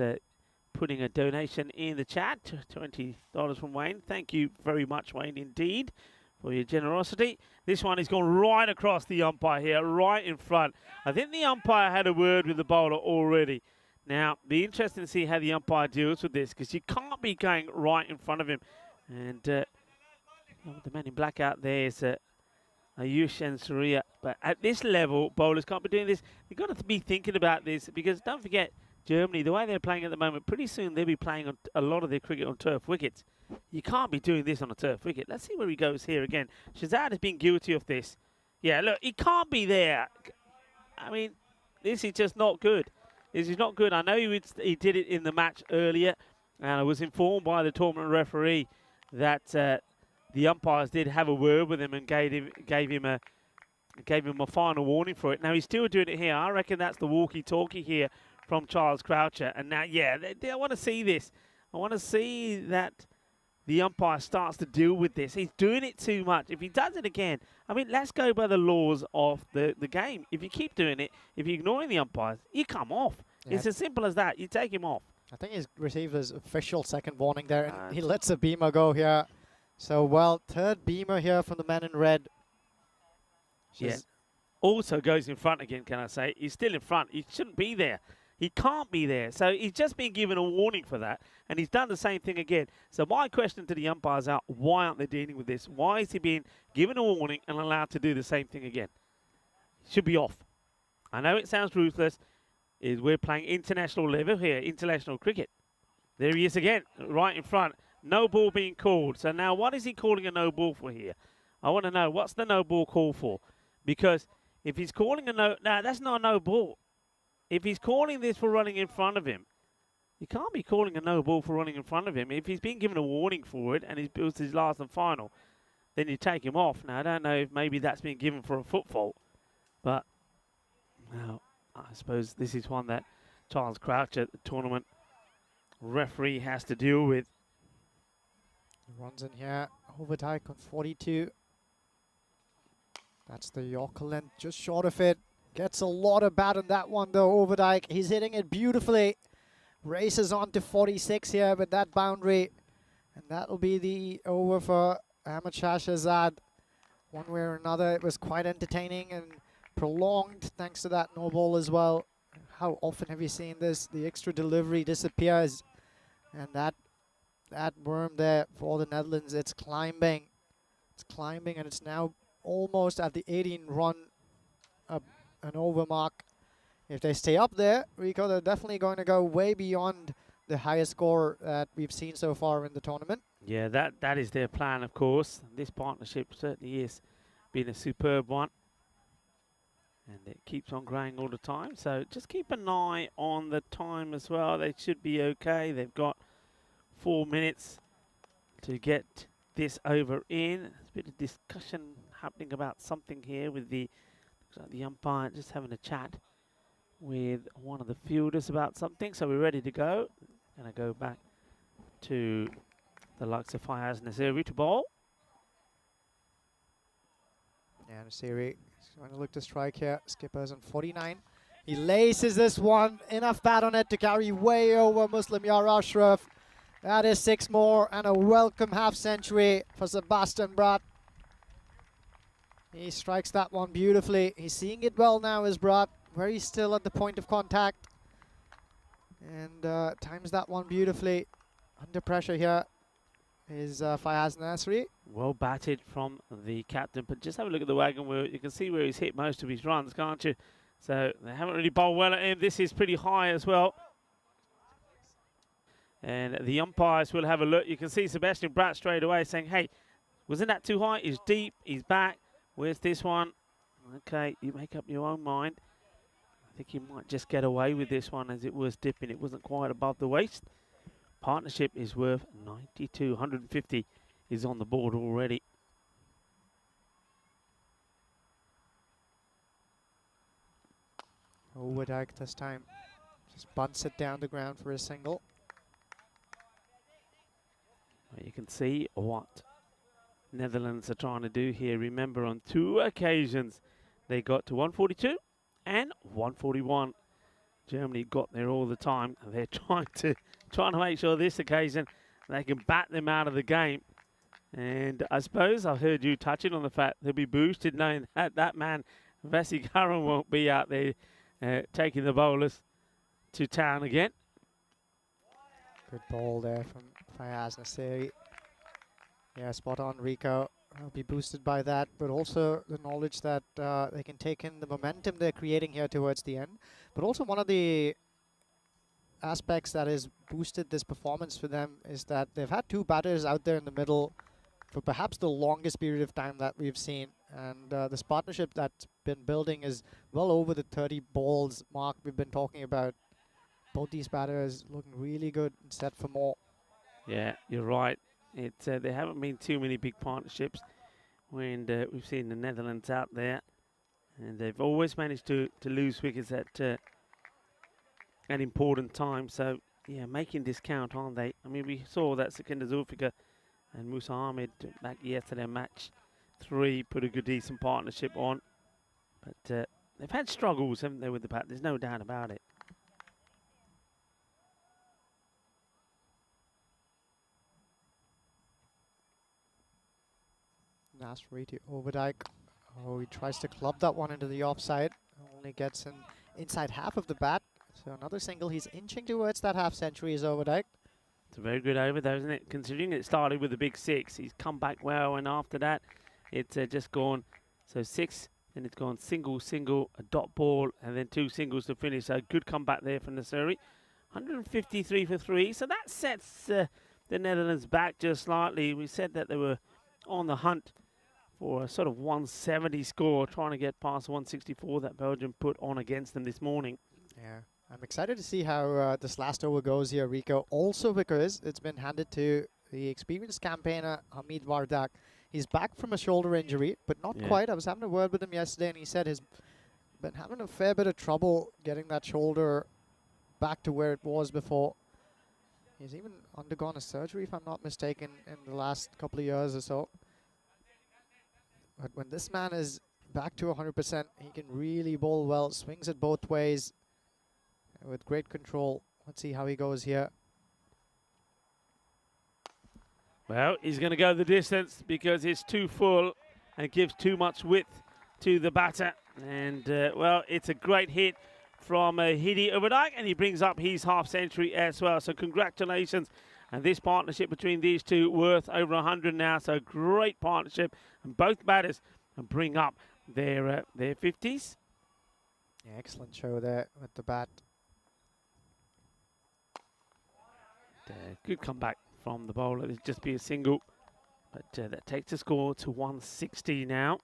[SPEAKER 4] putting a donation in the chat, $20 from Wayne. Thank you very much, Wayne, indeed, for your generosity. This one has gone right across the umpire here, right in front. I think the umpire had a word with the bowler already. Now, be interesting to see how the umpire deals with this, because you can't be going right in front of him. And the man in black out there is Ayush and Surya. But at this level, bowlers can't be doing this. You've got to be thinking about this, because don't forget, Germany, the way they're playing at the moment, pretty soon they'll be playing on a lot of their cricket on turf wickets. You can't be doing this on a turf wicket. Let's see where he goes here again. Shahzad has been guilty of this. Yeah, look, he can't be there. I mean, this is just not good. This is not good. I know he did it in the match earlier, and I was informed by the tournament referee that the umpires did have a word with him and gave him a final warning for it. Now, he's still doing it here. I reckon that's the walkie-talkie here from Charles Croucher. And now, yeah, I want to see this. I want to see that the umpire starts to deal with this. He's doing it too much. If he does it again, I mean, let's go by the laws of the game. If you keep doing it, if you're ignoring the umpires, you come off. Yeah. It's as simple as that. You take him off. I
[SPEAKER 2] think he's received his official second warning there, and he lets a beamer go here. So, well, third beamer here from the man in red.
[SPEAKER 4] Yeah. Also goes in front again, can I say. He's still in front. He shouldn't be there. He can't be there. So he's just been given a warning for that, and he's done the same thing again. So my question to the umpires are, why aren't they dealing with this? Why is he being given a warning and allowed to do the same thing again? Should be off. I know it sounds ruthless. We're playing international level here, international cricket. There he is again, right in front. No ball being called. So now what is he calling a no ball for here? I want to know, what's the no ball call for? Because if he's calling a no, that's not a no ball. If he's calling this for running in front of him, you can't be calling a no ball for running in front of him. If he's been given a warning for it and it was his last and final, then you take him off. Now, I don't know if maybe that's been given for a foot fault, but now I suppose this is one that Charles Croucher, the tournament referee, has to deal with.
[SPEAKER 2] Runs in here, Overdijk on 42. That's the Yorker length, just short of it. Gets a lot of bat on that one though, Overdijk. He's hitting it beautifully. Races on to 46 here with that boundary. And that'll be the over for Ahmed Shahzad. One way or another, it was quite entertaining and prolonged thanks to that no ball as well. How often have you seen this? The extra delivery disappears. And that worm there for the Netherlands, it's climbing. It's climbing, and it's now almost at the 18-run an over mark. If they stay up there, Rico, they're definitely going to go way beyond the highest score that we've seen so far in the tournament.
[SPEAKER 4] Yeah, that is their plan, of course. This partnership certainly is been a superb one. And it keeps on growing all the time. So just keep an eye on the time as well. They should be okay. They've got 4 minutes to get this over in. There's a bit of discussion happening about something here with the, looks like the umpire just having a chat with one of the fielders about something. So we're ready to go. Gonna go back to the likes of Fayaz Naziri to bowl.
[SPEAKER 2] Yeah, Nasiri is going to look to strike here. Skipper's on 49. He laces this one. Enough bat on it to carry way over Muslim Yar Ashraf. That is 6 more and a welcome half century for Sebastian Bratt. He strikes that one beautifully. He's seeing it well now, is Bratt. Very still at the point of contact. And times that one beautifully. Under pressure here is Fayaz Nasri.
[SPEAKER 4] Well batted from the captain, but just have a look at the wagon wheel. You can see where he's hit most of his runs, can't you? So they haven't really bowled well at him. This is pretty high as well. And the umpires will have a look. You can see Sebastian Bratt straight away saying, hey, wasn't that too high? He's deep, he's back. Where's this one? Okay, you make up your own mind. I think he might just get away with this one as it was dipping. It wasn't quite above the waist. Partnership is worth 92. 150 is on the board already.
[SPEAKER 2] Overdyke this time just bunts it down the ground for a single.
[SPEAKER 4] Well, you can see what Netherlands are trying to do here. Remember, on 2 occasions they got to 142 and 141. Germany got there all the time, and they're trying to make sure this occasion they can bat them out of the game. And I suppose I've heard you touching on the fact they'll be boosted knowing that that man Vasikaran won't be out there taking the bowlers to town again.
[SPEAKER 2] Good ball there from Fayaz Nasiri. Yeah, spot on, Rico. I'll be boosted by that, but also the knowledge that they can take in the momentum they're creating here towards the end. But also one of the aspects that has boosted this performance for them is that they've had 2 batters out there in the middle for perhaps the longest period of time that we've seen. And this partnership that's been building is well over the 30 balls mark we've been talking about. Both these batters looking really good and set for more.
[SPEAKER 4] Yeah, you're right. There haven't been too many big partnerships when we've seen the Netherlands out there, and they've always managed to lose wickets at an important time. So yeah, making this count, aren't they? I mean, we saw that Sikandar Zulfikar and Musa Ahmed back yesterday, match 3, put a good decent partnership on, but they've had struggles, haven't they, with the bat? There's no doubt about it.
[SPEAKER 2] Nasri to Overdyke. Oh, he tries to club that one into the offside. Only gets in inside half of the bat. So another single. He's inching towards that half century is Overdyke.
[SPEAKER 4] It's a very good over though, isn't it? Considering it started with a big 6. He's come back well, and after that, it's just gone. So 6, then it's gone single, single, a dot ball, and then 2 singles to finish. So good comeback there from Nasiri. 153 for 3. So that sets the Netherlands back just slightly. We said that they were on the hunt for a sort of 170 score, trying to get past 164 that Belgium put on against them this morning.
[SPEAKER 2] Yeah, I'm excited to see how this last over goes here, Rico. Also because it's been handed to the experienced campaigner, Hamid Wardak. He's back from a shoulder injury, but not quite. I was having a word with him yesterday, and he said he's been having a fair bit of trouble getting that shoulder back to where it was before. He's even undergone a surgery, if I'm not mistaken, in the last couple of years or so. But when this man is back to 100%, he can really bowl well, swings it both ways with great control. Let's see how he goes here.
[SPEAKER 4] Well, he's going to go the distance because it's too full and gives too much width to the batter. And, well, it's a great hit from Hidi Overdyke, and he brings up his half century as well. So congratulations. And this partnership between these two worth over 100 now. So great partnership. And both batters bring up their 50s.
[SPEAKER 2] Yeah, excellent show there with the bat.
[SPEAKER 4] Good comeback from the bowler. It'll just be a single. But that takes the score to 160 now.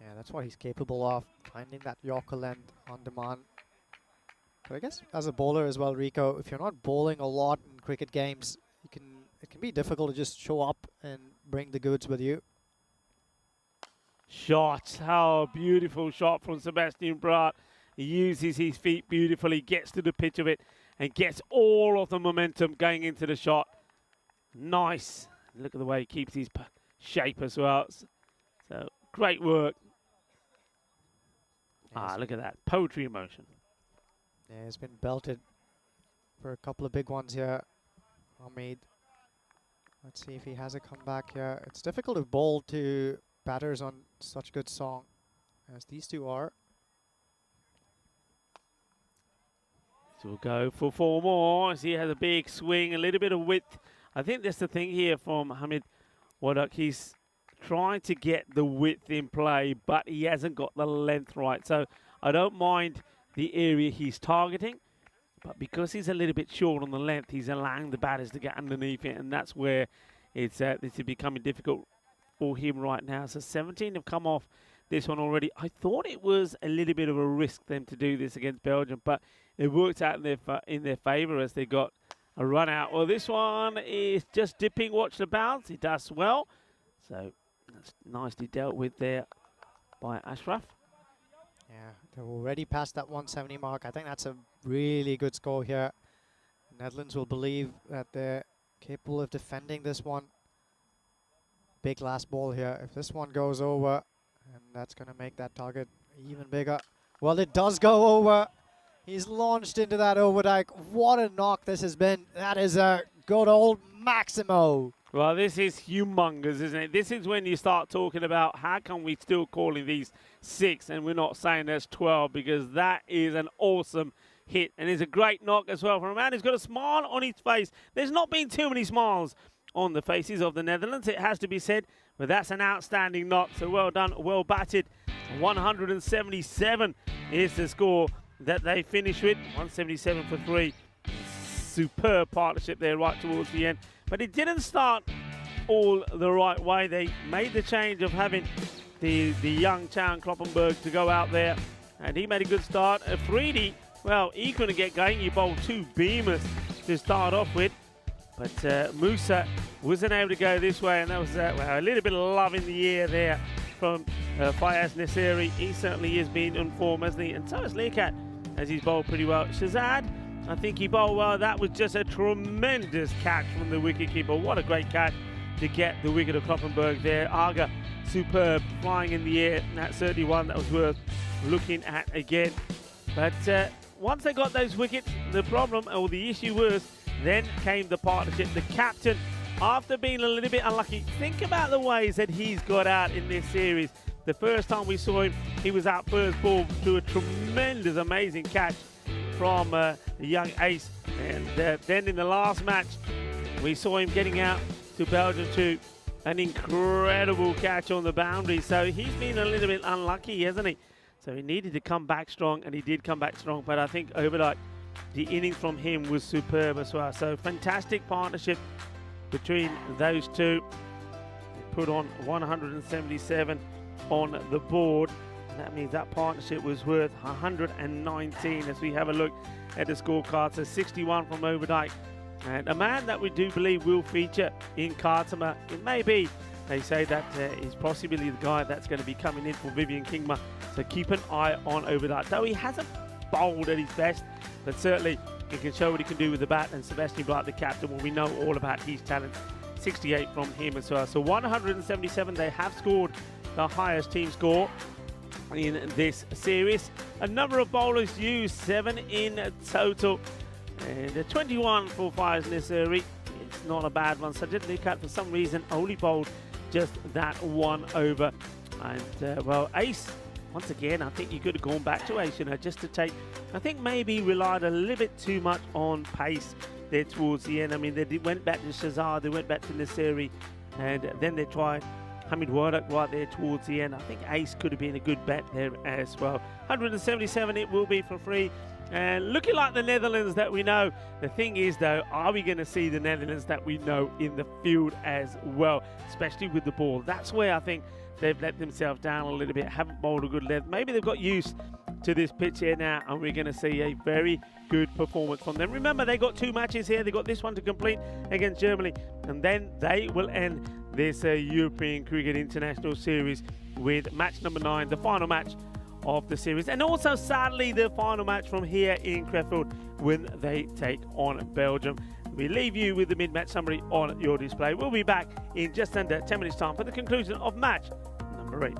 [SPEAKER 2] Yeah, that's what he's capable of, finding that Yorker length on demand. But I guess as a bowler as well, Rico, if you're not bowling a lot in cricket games, you can it can be difficult to just show up and bring the goods with you.
[SPEAKER 4] Shot. Oh, beautiful shot from Sebastian Brat. He uses his feet beautifully, gets to the pitch of it, and gets all of the momentum going into the shot. Nice. Look at the way he keeps his shape as well. So, great work. Ah, look at that. Poetry in motion.
[SPEAKER 2] Yeah, he's been belted for a couple of big ones here. Hamid. Let's see if he has a comeback here. It's difficult to bowl to batters on such good song as these two are.
[SPEAKER 4] So we'll go for 4 more as he has a big swing, a little bit of width. I think that's the thing here from Hamid Wadak. He's trying to get the width in play, but he hasn't got the length right. So I don't mind the area he's targeting, but because he's a little bit short on the length, he's allowing the batters to get underneath it, and that's where it's this is becoming difficult for him right now. So 17 have come off this one already. I thought it was a little bit of a risk them to do this against Belgium, but it worked out in their favour as they got a run out. Well, this one is just dipping. Watch the bounce. He does well. So that's nicely dealt with there by Ashraf.
[SPEAKER 2] Yeah, they're already past that 170 mark. I think that's a really good score here. Netherlands will believe that they're capable of defending this one. Big last ball here. If this one goes over, and that's going to make that target even bigger. Well, it does go over. He's launched into that overdike. What a knock this has been. That is a good old Maximo.
[SPEAKER 4] Well, this is humongous, isn't it? This is when you start talking about how come we still calling these 6 and we're not saying there's 12, because that is an awesome hit. And it's a great knock as well from a man who's got a smile on his face. There's not been too many smiles on the faces of the Netherlands, it has to be said, but that's an outstanding knock. So well done, well batted. 177 is the score that they finish with. 177 for 3. Superb partnership there right towards the end. But it didn't start all the right way. They made the change of having the young Chan Kloppenberg to go out there, and he made a good start. Afridi, well, he couldn't get going. He bowled 2 beamers to start off with. But Musa wasn't able to go this way, and that was well, a little bit of love in the air there from Fayaz Nasseri. He certainly is being on form, hasn't he? And so is Leakat, as he's bowled pretty well. Shazad, I think he bowled well. That was just a tremendous catch from the wicketkeeper. What a great catch to get the wicket of Kloppenberg there. Aga, superb, flying in the air. And that's certainly one that was worth looking at again. But once they got those wickets, the problem, or the issue was, then came the partnership. The captain, after being a little bit unlucky, think about the ways that he's got out in this series. The first time we saw him, he was out first ball to a tremendous, amazing catch from the young ace. And then in the last match, we saw him getting out to Belgium to an incredible catch on the boundary. So he's been a little bit unlucky, hasn't he? So he needed to come back strong, and he did come back strong. But I think overnight, the innings from him was superb as well. So fantastic partnership between those two. They put on 177 on the board. And that means that partnership was worth 119 as we have a look at the scorecard. So 61 from Overdyke. And a man that we do believe will feature in Khartoum. It may be, they say that is possibly the guy that's going to be coming in for Vivian Kingma. So keep an eye on Overdyke. Though he hasn't bowled at his best, but certainly he can show what he can do with the bat. And Sebastian Bart, the captain, well, we know all about his talent. 68 from him as well. So 177, they have scored the highest team score in this series. A number of bowlers used, 7 in total. And 21 for Fires Nisari. It's not a bad one. Sajid Nikat, for some reason, only bowled just that 1 over. And, well, Ace, once again, I think you could have gone back to Ace, you know, just to take, I think maybe relied a little bit too much on pace there towards the end. I mean, they went back to Shazad, they went back to Nisari, and then they tried Hamid Wardak right there towards the end. I think Ace could have been a good bet there as well. 177 it will be for free. And looking like the Netherlands that we know. The thing is, though, are we going to see the Netherlands that we know in the field as well, especially with the ball? That's where I think they've let themselves down a little bit, haven't bowled a good length. Maybe they've got used to this pitch here now, and we're going to see a very good performance from them. Remember, they got 2 matches here. They got this one to complete against Germany, and then they will end this European Cricket International Series with match number 9, the final match of the series, and also sadly the final match from here in Crefeld when they take on Belgium. We leave you with the mid-match summary on your display. We'll be back in just under 10 minutes time for the conclusion of match number 8.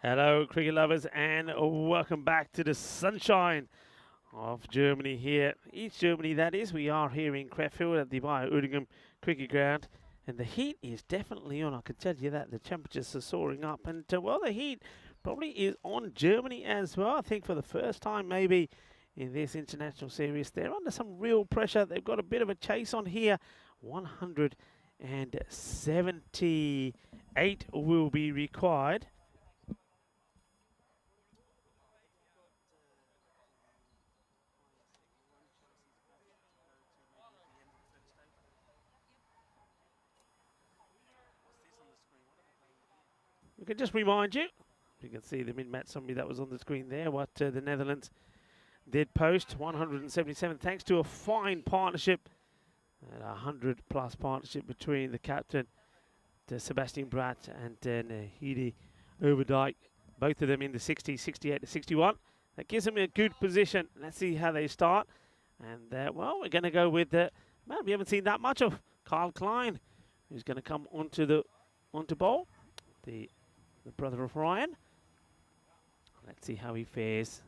[SPEAKER 4] Hello, cricket lovers, and welcome back to the sunshine of Germany here. East Germany, that is. We are here in Crefeld at the Bayer-Uerdingen cricket ground, and the heat is definitely on. I can tell you that the temperatures are soaring up, and well, the heat probably is on Germany as well. I think for the first time maybe in this international series, they're under some real pressure. They've got a bit of a chase on here. 178 will be required. We can just remind you, you can see the min-match summary that was on the screen there, what the Netherlands did post, 177, thanks to a fine partnership, a 100-plus partnership between the captain, Sebastian Bratt, and Hede Overdijk, both of them in the 60s, 68 to 61. That gives them a good position. Let's see how they start. And, well, we're going to go with, man, we haven't seen that much of Carl Klein, who's going to come onto bowl, the brother of Ryan. Let's see how he fares.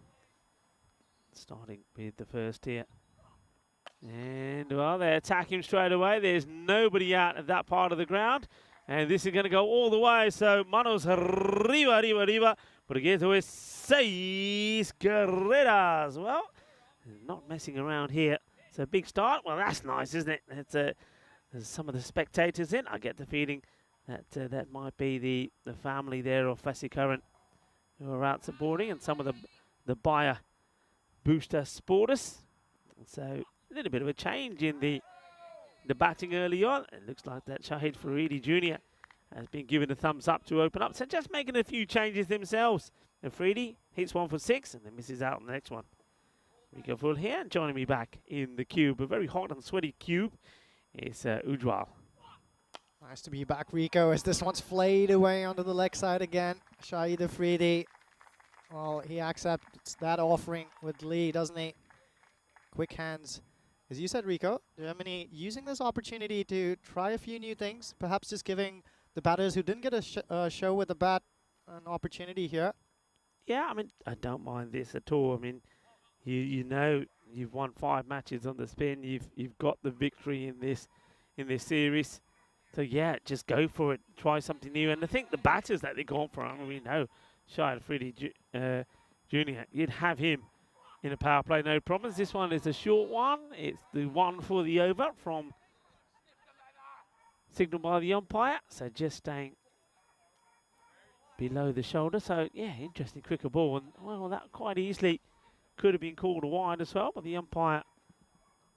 [SPEAKER 4] Starting with the first here. And, well, they attack him straight away. There's nobody out at that part of the ground. And this is going to go all the way. So, manos arriba. Porque es 6 carreras. Well, not messing around here. It's a big start. Well, that's nice, isn't it? It's there's some of the spectators in. I get the feeling that that might be the family there of Fassi Current who are out supporting, and some of the Bayer booster supporters. So a little bit of a change in the batting early on. It looks like that Shahid Faridi Jr. has been given a thumbs up to open up. So just making a few changes themselves. And Faridi hits one for 6 and then misses out on the next one. We go full here, and joining me back in the cube, a very hot and sweaty cube, is Ujwal.
[SPEAKER 2] Nice to be back, Rico, as this one's flayed away onto the leg side again. Shahid Afridi, well, he accepts that offering with Lee, doesn't he? Quick hands. As you said, Rico, Germany using this opportunity to try a few new things, perhaps just giving the batters who didn't get a show with the bat an opportunity here.
[SPEAKER 4] Yeah, I mean, I don't mind this at all. I mean, you know you've won 5 matches on the spin. You've got the victory in this series. So yeah, just go for it. Try something new. And I think the batters that they've gone for, I mean, we know Shahid Afridi Jr. You'd have him in a power play, no problems. This one is a short one. It's the one for the over from signal by the umpire. So just staying below the shoulder. So yeah, interesting cricket ball. And well, that quite easily could have been called a wide as well, but the umpire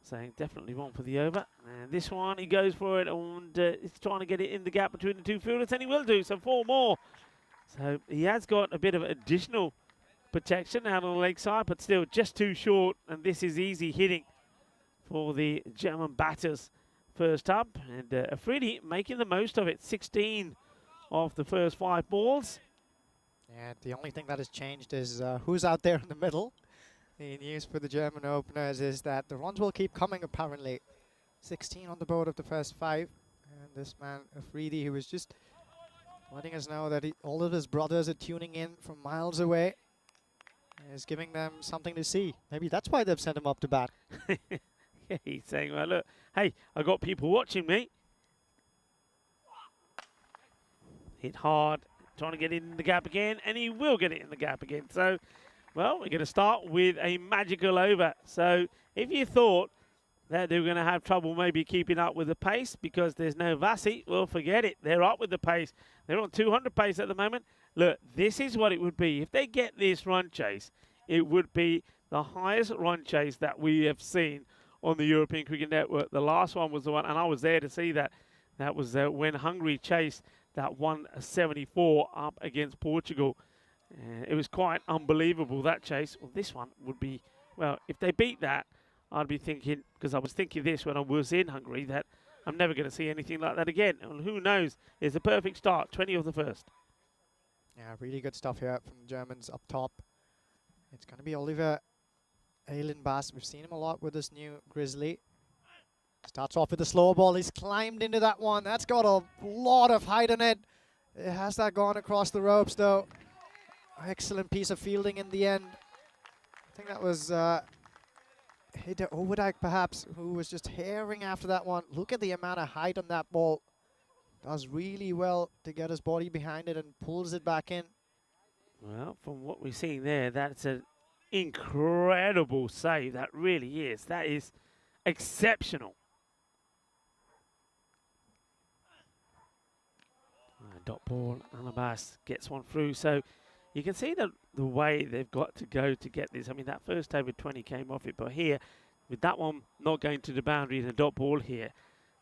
[SPEAKER 4] saying definitely one for the over. And this one, he goes for it, and he's trying to get it in the gap between the two fielders, and he will do. So 4 more. So he has got a bit of additional protection out on the leg side, but still just too short. And this is easy hitting for the German batters first up. And Afridi making the most of it. 16 of the first 5 balls.
[SPEAKER 2] And the only thing that has changed is who's out there in the middle. The news for the German openers is that the runs will keep coming, apparently. 16 on the board of the first 5. And this man, Afridi, who was just letting us know that all of his brothers are tuning in from miles away, is giving them something to see. Maybe that's why they've sent him up to bat.
[SPEAKER 4] Yeah, he's saying, well, look, hey, I got people watching me. Hit hard, trying to get it in the gap again, and he will get it in the gap again. So, well, we're going to start with a magical over. So if you thought that they were going to have trouble maybe keeping up with the pace because there's no Vassi, well, forget it. They're up with the pace. They're on 200 pace at the moment. Look, this is what it would be. If they get this run chase, it would be the highest run chase that we have seen on the European Cricket Network. The last one was the one, and I was there to see that. That was when Hungary chased that 174 up against Portugal. It was quite unbelievable, that chase. Well, this one would be, well, if they beat that, I'd be thinking, because I was thinking this when I was in Hungary, that I'm never going to see anything like that again. And who knows? It's a perfect start, 20 of the first.
[SPEAKER 2] Yeah, really good stuff here from the Germans up top. It's going to be Oliver Eilenbaas. We've seen him a lot with this new Grizzly. Starts off with the slow ball. He's climbed into that one. That's got a lot of height on it. Has that gone across the ropes, though? Excellent piece of fielding in the end. I think that was Hidde Overdijk perhaps, who was just herring after that one. Look at the amount of height on that ball. Does really well to get his body behind it and pulls it back in.
[SPEAKER 4] Well, from what we're seeing there, that's an incredible save. That really is. That is exceptional. Dot ball, Alabas gets one through. So you can see the way they've got to go to get this. I mean, that first over 20 came off it, but here, with that one not going to the boundary and a dot ball here,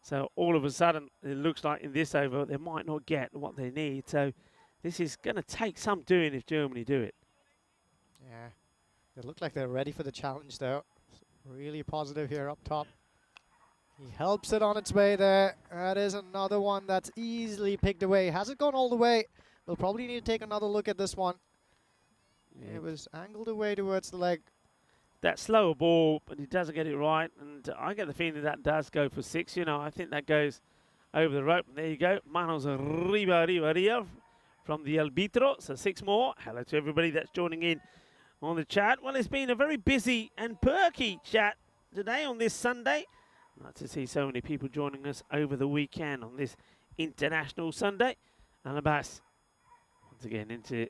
[SPEAKER 4] so all of a sudden, it looks like in this over, they might not get what they need. So this is going to take some doing if Germany do it.
[SPEAKER 2] Yeah, they look like they're ready for the challenge though. Really positive here up top. He helps it on its way there. That is another one that's easily picked away. Hasn't gone all the way. We'll probably need to take another look at this one. Yeah. It was angled away towards the leg.
[SPEAKER 4] That slower ball, but he doesn't get it right. And I get the feeling that does go for 6. You know, I think that goes over the rope. And there you go. Manos arriba from the Albitro. So 6 more. Hello to everybody that's joining in on the chat. Well, it's been a very busy and perky chat today on this Sunday. Nice to see so many people joining us over the weekend on this International Sunday. Alabas once again into...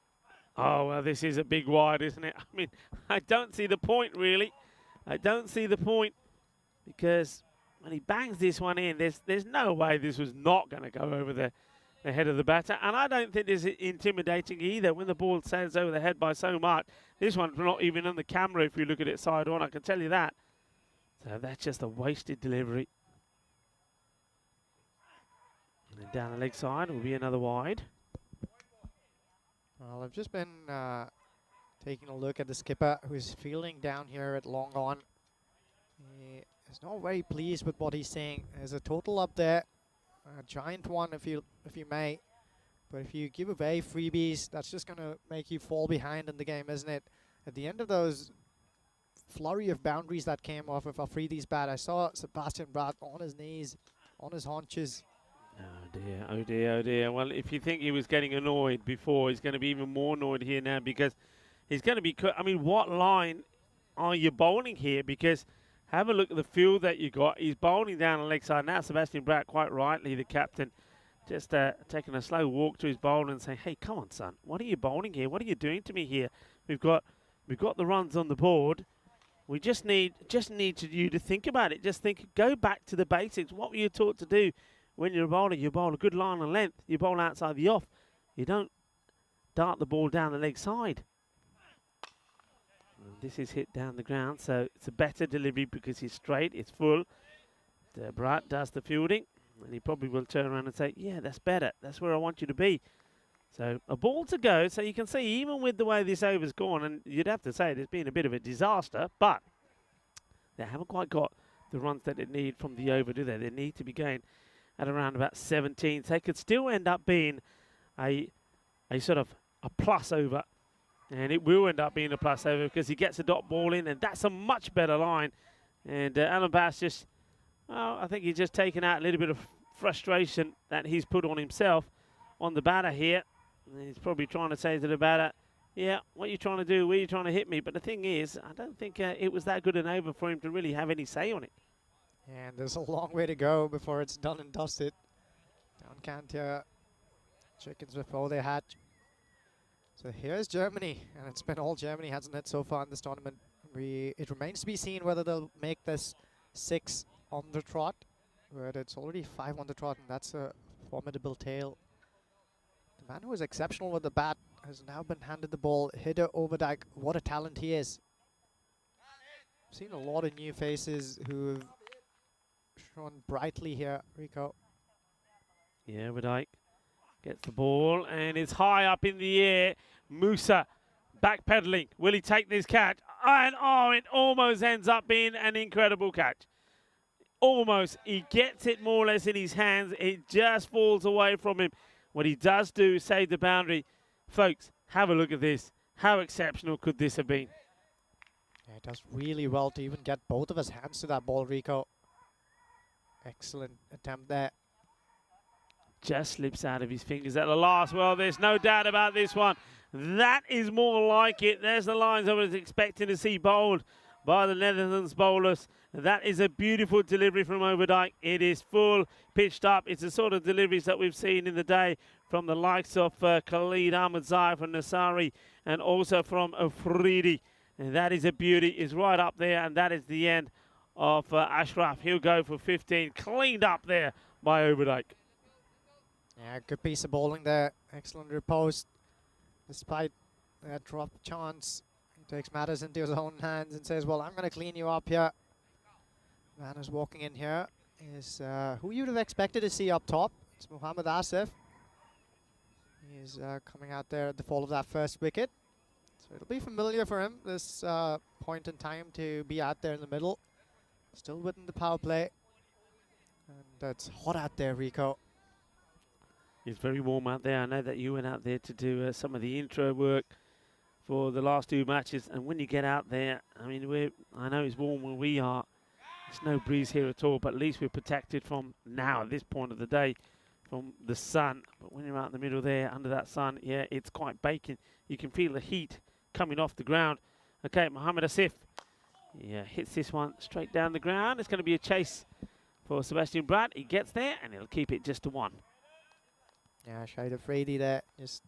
[SPEAKER 4] Oh, well, this is a big wide, isn't it? I mean, I don't see the point, really. I don't see the point because when he bangs this one in, there's no way this was not going to go over the head of the batter. And I don't think this is intimidating either when the ball sails over the head by so much. This one's not even on the camera if you look at it side on, I can tell you that. So that's just a wasted delivery. And then down the leg side will be another wide.
[SPEAKER 2] Well, I've just been taking a look at the skipper who's fielding down here at long on. He is not very pleased with what he's seeing. There's a total up there, a giant one if you may. But if you give away freebies, that's just going to make you fall behind in the game, isn't it? At the end of those flurry of boundaries that came off of Afridi's bat, I saw Sebastian Bratt on his knees, on his haunches.
[SPEAKER 4] Oh dear, oh dear, oh dear. Well, if you think he was getting annoyed before, he's going to be even more annoyed here now because he's going to be... I mean, what line are you bowling here? Because have a look at the field that you got. He's bowling down the leg side now. Sebastian Bratt, quite rightly, the captain, just taking a slow walk to his bowler and saying, hey, come on, son. What are you bowling here? What are you doing to me here? We've got the runs on the board. We just need you to think about it. Just think, go back to the basics. What were you taught to do when you're a bowler? You bowl a good line and length. You bowl outside the off. You don't dart the ball down the leg side. And this is hit down the ground, so it's a better delivery because he's straight, it's full. Bratt does the fielding, and he probably will turn around and say, yeah, that's better. That's where I want you to be. So a ball to go, so you can see even with the way this over's gone, and you'd have to say there's been a bit of a disaster, but they haven't quite got the runs that they need from the over, do they? They need to be going at around about 17. So they could still end up being a sort of a plus over, and it will end up being a plus over because he gets a dot ball in, and that's a much better line. And Alan Bass just, well, I think he's just taken out a little bit of frustration that he's put on himself on the batter here. And he's probably trying to say to the batter, yeah, what are you trying to do? Where are you trying to hit me? But the thing is, I don't think it was that good an over for him to really have any say on it.
[SPEAKER 2] And there's a long way to go before it's done and dusted. Down count here. Chickens before they hatch. So here's Germany, and it's been all Germany, hasn't it, so far in this tournament. It remains to be seen whether they'll make this 6 on the trot. But it's already 5 on the trot, and that's a formidable tail. The man who was exceptional with the bat has now been handed the ball. Hidde Overdijk, what a talent he is. I've seen a lot of new faces who have shone brightly here, Rico.
[SPEAKER 4] Yeah, Overdijk gets the ball, and it's high up in the air. Musa backpedaling. Will he take this catch? And oh, it almost ends up being an incredible catch. Almost. He gets it more or less in his hands. It just falls away from him. What he does do is save the boundary. Folks, have a look at this. How exceptional could this have been?
[SPEAKER 2] Yeah, it does really well to even get both of his hands to that ball, Rico. Excellent attempt there.
[SPEAKER 4] Just slips out of his fingers at the last. Well, there's no doubt about this one. That is more like it. There's the lines I was expecting to see bowled by the Netherlands bowlers. That is a beautiful delivery from Overdyke. It is full, pitched up. It's the sort of deliveries that we've seen in the day from the likes of Khalid Ahmadzai from Nasari and also from Afridi. And that is a beauty. It's right up there, and that is the end of Ashraf. He'll go for 15. Cleaned up there by Overdyke.
[SPEAKER 2] Yeah, good piece of bowling there. Excellent repose. Despite that drop chance, he takes matters into his own hands and says, well, I'm going to clean you up here. Man who's walking in here is who you'd have expected to see up top. It's Muhammad Asif. He's coming out there at the fall of that first wicket. So it'll be familiar for him, this point in time, to be out there in the middle. Still within the power play. And it's hot out there, Rico.
[SPEAKER 4] It's very warm out there. I know that you went out there to do some of the intro work for the last 2 matches. And when you get out there, I mean, I know it's warm where we are. There's no breeze here at all, but at least we're protected from now, at this point of the day, from the sun. But when you're out in the middle there, under that sun, yeah, it's quite baking. You can feel the heat coming off the ground. Okay, Mohammed Asif, yeah, hits this one straight down the ground. It's going to be a chase for Sebastian Brandt. He gets there, and he'll keep it just to 1.
[SPEAKER 2] Yeah, Shahid Afridi there, just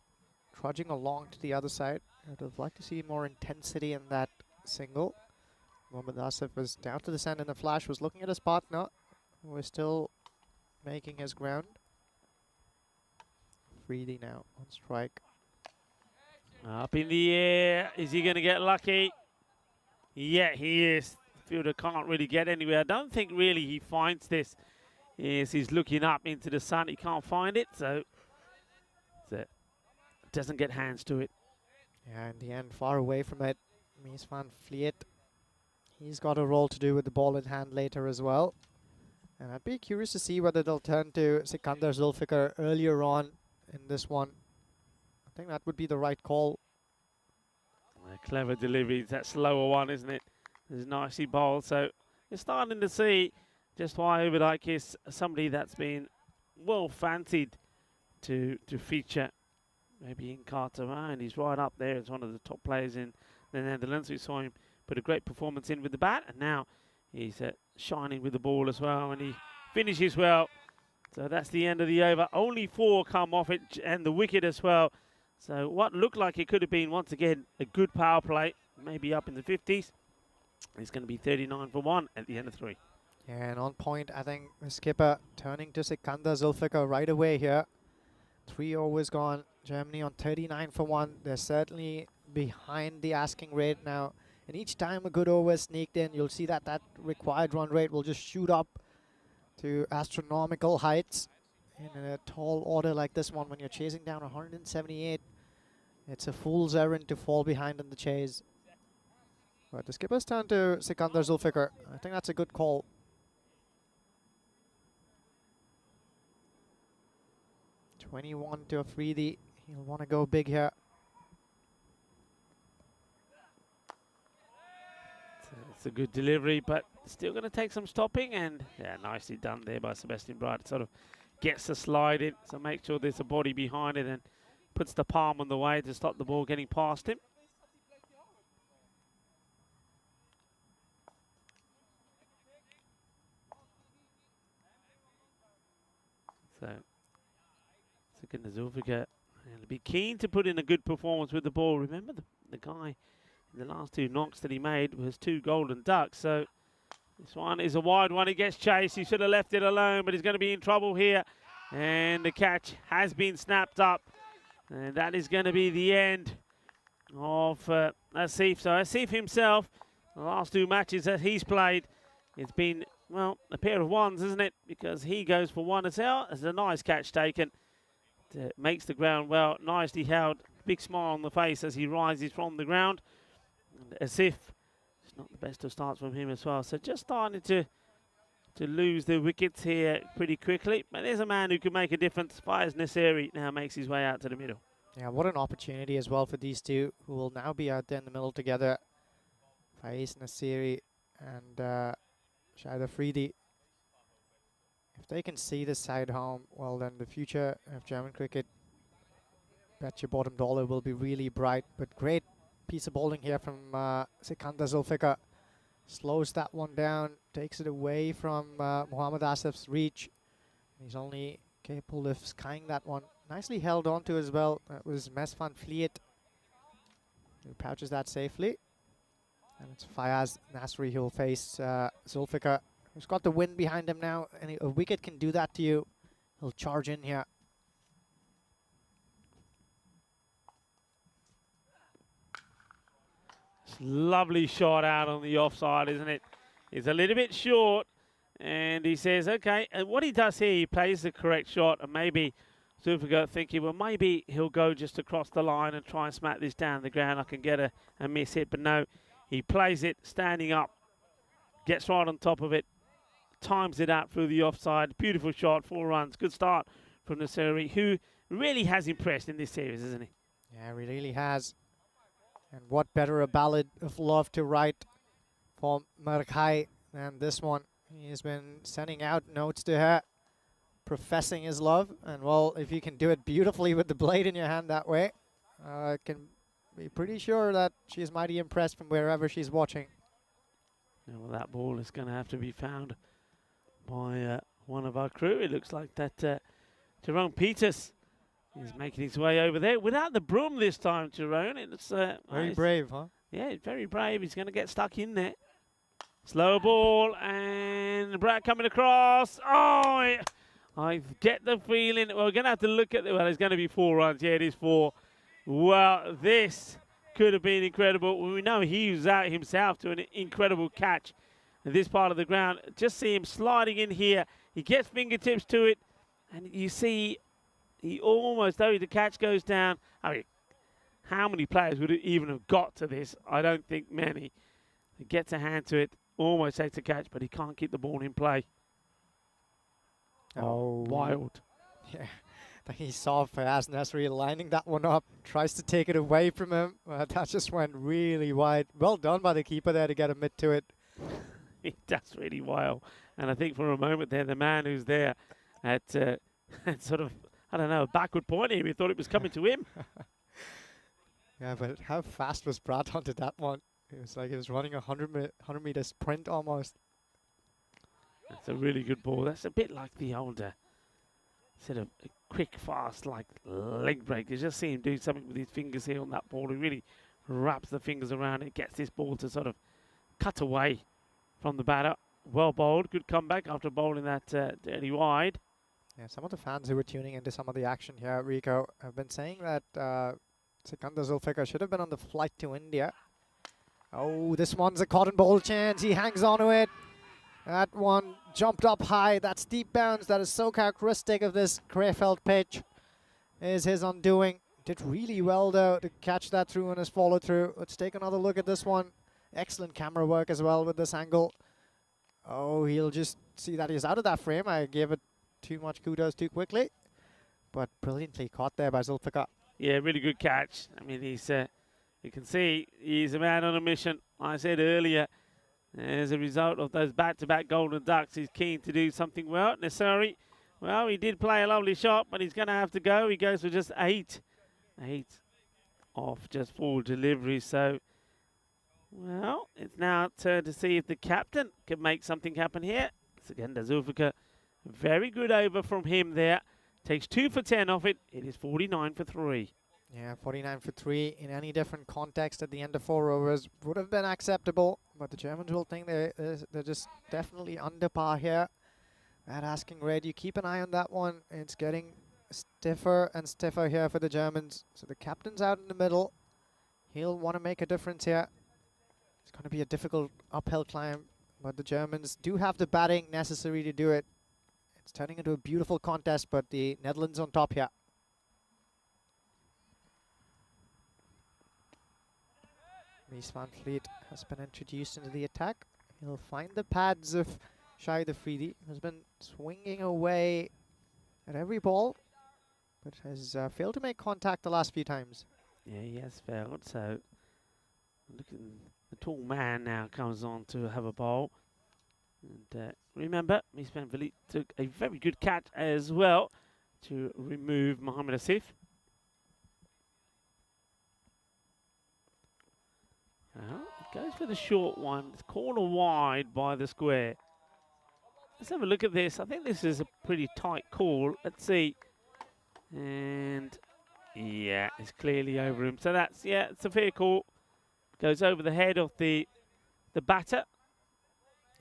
[SPEAKER 2] trudging along to the other side. I'd have liked to see more intensity in that single. Mohammad Asif was down to the sand in a flash, was looking at his partner, who was still making his ground. Afridi now on strike.
[SPEAKER 4] Up in the air. Is he going to get lucky? Yeah, he is. Fielder can't really get anywhere. I don't think really he finds this. Yes, he's looking up into the sun. He can't find it, so doesn't get hands to it.
[SPEAKER 2] Yeah, in the end, far away from it. Mies van Vliet. He's got a role to do with the ball in hand later as well. And I'd be curious to see whether they'll turn to Sikandar Zulfikar earlier on in this one. I think that would be the right call.
[SPEAKER 4] Clever delivery. It's that slower one, isn't it? It's nicely bowled. So you're starting to see just why Overdyke is somebody that's been well fancied to feature maybe in Qatar, and he's right up there as one of the top players in the Netherlands. We saw him put a great performance in with the bat, and now he's shining with the ball as well, and he finishes well. So that's the end of the over. Only 4 come off it, and the wicket as well. So what looked like it could have been, once again, a good power play, maybe up in the 50s. It's going to be 39 for 1 at the end of 3.
[SPEAKER 2] Yeah, and on point, I think the skipper turning to Sikandar Zulfikar right away here. 3 overs gone. Germany on 39 for 1. They're certainly behind the asking rate now. And each time a good over is sneaked in, you'll see that that required run rate will just shoot up to astronomical heights. In a tall order like this one, when you're chasing down 178, it's a fool's errand to fall behind in the chase. But the skipper's turned to Sikandar Zulfikar. I think that's a good call. $21 to Afridi. He'll want to go big here.
[SPEAKER 4] It's a good delivery, but still going to take some stopping. And yeah, nicely done there by Sebastian Brandt. It sort of gets the slide in, so make sure there's a body behind it and puts the palm on the way to stop the ball getting past him. So, Sikandar Zulfikar will be keen to put in a good performance with the ball. Remember, the guy in the last 2 knocks that he made was 2 golden ducks. So this one is a wide one. He gets chased. He should have left it alone, but he's going to be in trouble here. And the catch has been snapped up. And that is going to be the end of Asif. So Asif himself, the last 2 matches that he's played, it's been, well, a pair of ones, isn't it? Because he goes for 1 as well. It's a nice catch taken. Makes the ground well, nicely held. Big smile on the face as he rises from the ground. And Asif, it's not the best of starts from him as well. So just starting to lose the wickets here pretty quickly. But there's a man who can make a difference. Faiz Nasseri now makes his way out to the middle.
[SPEAKER 2] Yeah, what an opportunity as well for these two, who will now be out there in the middle together. Faiz Nasseri and Shahid Afridi. If they can see this side home, well then the future of German cricket bet your bottom dollar will be really bright. But great piece of bowling here from Sikandar Zulfikar. Slows that one down, takes it away from Muhammad Asif's reach. He's only capable of skying that one. Nicely held on to as well. That was Mes van Vliet who pouches that safely. And it's Fayaz Nasri who will face Zulfikar, who's got the wind behind him now. And a wicket can do that to you. He'll charge in here.
[SPEAKER 4] Lovely shot out on the offside, isn't it? It's a little bit short, and he says, okay. And what he does here, he plays the correct shot, and maybe Zulfikar thinking, well, maybe he'll go just across the line and try and smack this down the ground. I can get a miss hit, but no, he plays it standing up, gets right on top of it, times it out through the offside. Beautiful shot, 4 runs. Good start from Nasiri, who really has impressed in this series, isn't he?
[SPEAKER 2] Yeah, he really has. And what better a ballad of love to write for Marghai than this one. He's been sending out notes to her, professing his love. And well, if you can do it beautifully with the blade in your hand that way, I can be pretty sure that she's mighty impressed from wherever she's watching.
[SPEAKER 4] Yeah, well, that ball is going to have to be found by one of our crew. It looks like that Jerome Peters is making his way over there without the broom this time, Jerome. It's
[SPEAKER 2] Very brave, huh?
[SPEAKER 4] Yeah, very brave. He's going to get stuck in there. Slow ball, and Brad coming across. Oh, I get the feeling we're going to have to look at the, well, it's going to be 4 runs. Yeah, it is 4. Well, this could have been incredible. We know he was out himself to an incredible catch in this part of the ground. Just see him sliding in here. He gets fingertips to it, and you see he almost, though the catch goes down. I mean, how many players would even have got to this? I don't think many. He gets a hand to it, almost takes a catch, but he can't keep the ball in play. Oh, wild.
[SPEAKER 2] Yeah, he saw Fayaz Nasri lining that one up, tries to take it away from him. That just went really wide. Well done by the keeper there to get a mitt to it.
[SPEAKER 4] He does really well. And I think for a moment there, the man who's there at sort of, I don't know, a backward point here, he thought it was coming to him.
[SPEAKER 2] Yeah, but how fast was Brad onto that one? It was like he was running a 100-meter sprint almost.
[SPEAKER 4] That's a really good ball. That's a bit like the older sort of quick, fast, like leg break. You just see him do something with his fingers here on that ball. He really wraps the fingers around it, gets this ball to sort of cut away from the batter. Well bowled. Good comeback after bowling that dirty wide.
[SPEAKER 2] Yeah, some of the fans who were tuning into some of the action here, Rico, have been saying that Sikandar Zulfikar should have been on the flight to India. Oh, this one's a cotton ball chance. He hangs on to it. That one jumped up high. That steep bounce that is so characteristic of this Krefeld pitch is his undoing. Did really well, though, to catch that through on his follow-through. Let's take another look at this one. Excellent camera work as well with this angle. Oh, he'll just see that he's out of that frame. I gave it too much kudos too quickly. But brilliantly caught there by Zulfikar.
[SPEAKER 4] Yeah, really good catch. I mean, he's you can see he's a man on a mission. I said earlier, as a result of those back-to-back Golden Ducks, he's keen to do something well. Nasiri, well, he did play a lovely shot, but he's going to have to go. He goes for just 8 off just 4 deliveries. So, well, it's now turn to see if the captain can make something happen here. Sikandar Zulfikar, very good over from him there. Takes 2 for 10 off it. It is 49 for 3.
[SPEAKER 2] Yeah, 49 for 3 in any different context at the end of 4 overs would have been acceptable, but the Germans will think they're just definitely under par here. At asking red, you keep an eye on that one. It's getting stiffer and stiffer here for the Germans. So the captain's out in the middle. He'll want to make a difference here. It's going to be a difficult uphill climb, but the Germans do have the batting necessary to do it. It's turning into a beautiful contest, but the Netherlands on top here. Mies van Vliet has been introduced into the attack. He'll find the pads of Shahid Afridi, who's been swinging away at every ball, but has failed to make contact the last few times.
[SPEAKER 4] Yeah, he has failed. So, look at the tall man now comes on to have a bowl. And remember, Mies van Vliet took a very good catch as well to remove Mohamed Asif. Goes for the short one. It's corner wide by the square. Let's have a look at this. I think this is a pretty tight call. Let's see. And yeah, it's clearly over him. So that's, yeah, it's a fair call. Goes over the head of the batter.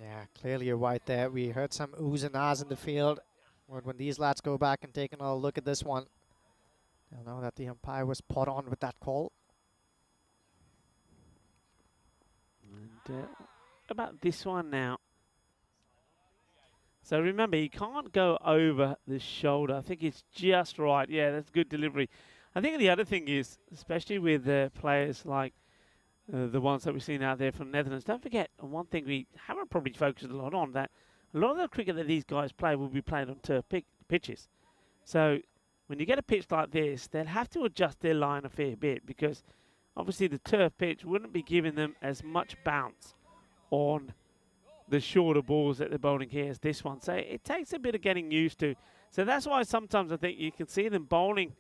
[SPEAKER 2] Yeah, clearly you're right there. We heard some oohs and ahs in the field. When these lads go back and take another look at this one, they'll know that the umpire was spot on with that call.
[SPEAKER 4] And about this one now. So remember, you can't go over the shoulder. I think it's just right. Yeah, that's good delivery. I think the other thing is, especially with players like the ones that we've seen out there from the Netherlands, don't forget, and one thing we haven't probably focused a lot on, that a lot of the cricket that these guys play will be played on turf pitches. So when you get a pitch like this, they'll have to adjust their line a fair bit, because obviously the turf pitch wouldn't be giving them as much bounce on the shorter balls that they're bowling here as this one. So it takes a bit of getting used to. So that's why sometimes I think you can see them bowling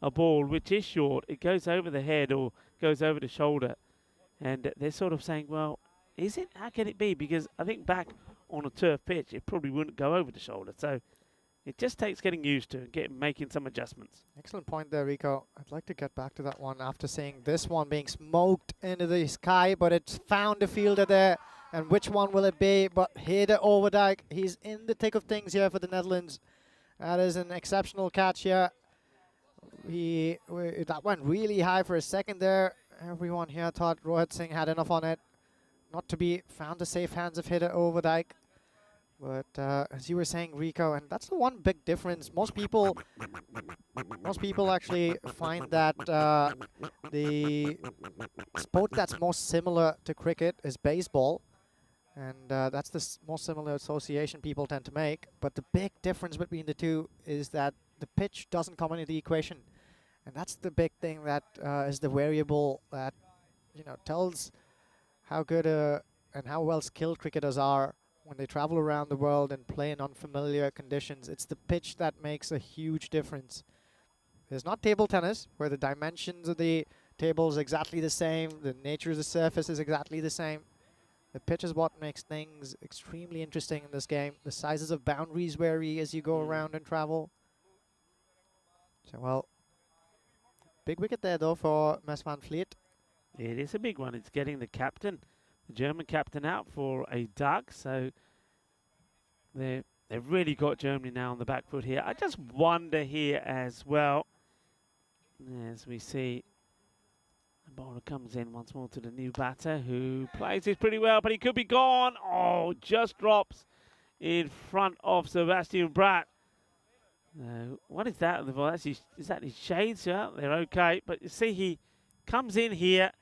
[SPEAKER 4] a ball which is short. It goes over the head or goes over the shoulder. And they're sort of saying, well, is it? How can it be? Because I think back on a turf pitch, it probably wouldn't go over the shoulder. So it just takes getting used to and making some adjustments.
[SPEAKER 2] Excellent point there, Rico. I'd like to get back to that one after seeing this one being smoked into the sky, but it's found a fielder there. And which one will it be? But Hede Overdijk, he's in the thick of things here for the Netherlands. That is an exceptional catch here. That went really high for a second there. Everyone here thought Rohit Singh had enough on it not to be found the safe hands of Hede Overdijk. But as you were saying, Rico, and that's the one big difference. Most people actually find that the sport that's most similar to cricket is baseball. And that's the most similar association people tend to make. But the big difference between the two is that the pitch doesn't come into the equation. And that's the big thing that is the variable that, you know, tells how good and how well skilled cricketers are when they travel around the world and play in unfamiliar conditions. It's the pitch that makes a huge difference. There's not table tennis, where the dimensions of the table is exactly the same, the nature of the surface is exactly the same. The pitch is what makes things extremely interesting in this game. The sizes of boundaries vary as you go around and travel. So, well, big wicket there, though, for Mes van Vliet.
[SPEAKER 4] It is a big one. It's getting the captain, the German captain, out for a duck. So they've really got Germany now on the back foot here. I just wonder here as well, as we see the bowler comes in once more to the new batter, who plays this pretty well, but he could be gone. Oh, just drops in front of Sebastian Bratt. What is that? Is that his shades out there? Okay, but you see he comes in here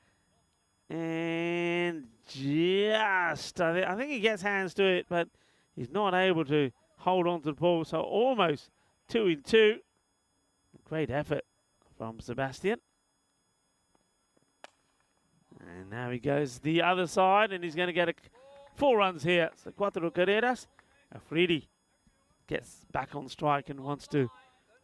[SPEAKER 4] and just, I think he gets hands to it, but he's not able to hold on to the ball. So almost 2 in 2. Great effort from Sebastian. And now he goes the other side, and he's going to get 4 runs here. So 4 carreras. Afridi gets back on strike and wants to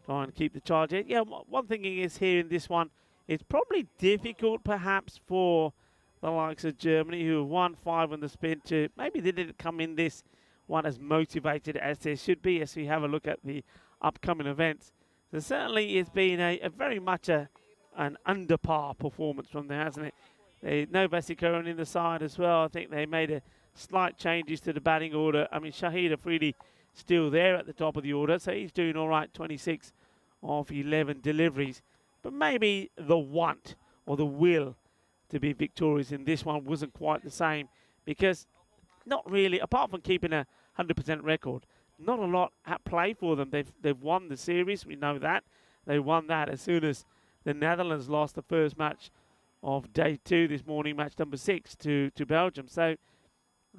[SPEAKER 4] try and keep the charge. Yeah, one thing is here in this one, it's probably difficult perhaps for the likes of Germany, who have won 5 on the spin, to maybe they didn't come in this one as motivated as they should be as we have a look at the upcoming events. So certainly it's been a very much an under par performance from there, hasn't it? No Vesikaran in the side as well. I think they made a slight changes to the batting order. I mean, Shahid Afridi still there at the top of the order, so he's doing all right, 26 of 11 deliveries. But maybe the want or the will to be victorious in this one wasn't quite the same, because not really, apart from keeping a 100% record, not a lot at play for them. They've won the series, we know that. They won that as soon as the Netherlands lost the first match of day 2 this morning, match number 6 to Belgium. So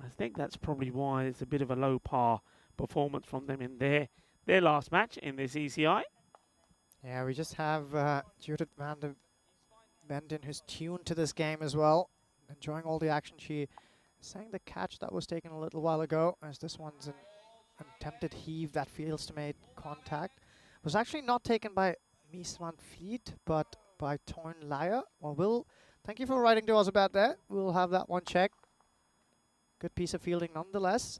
[SPEAKER 4] I think that's probably why it's a bit of a low par performance from them in their last match in this ECI.
[SPEAKER 2] Yeah, we just have Judith van de Venden, who's tuned to this game as well, enjoying all the action. She sang the catch that was taken a little while ago, as this one's an attempted heave that fails to make contact. It was actually not taken by Mies van Vliet, but by Toyn Lyer. Well, will Thank you for writing to us about that. We'll have that one checked. Good piece of fielding nonetheless.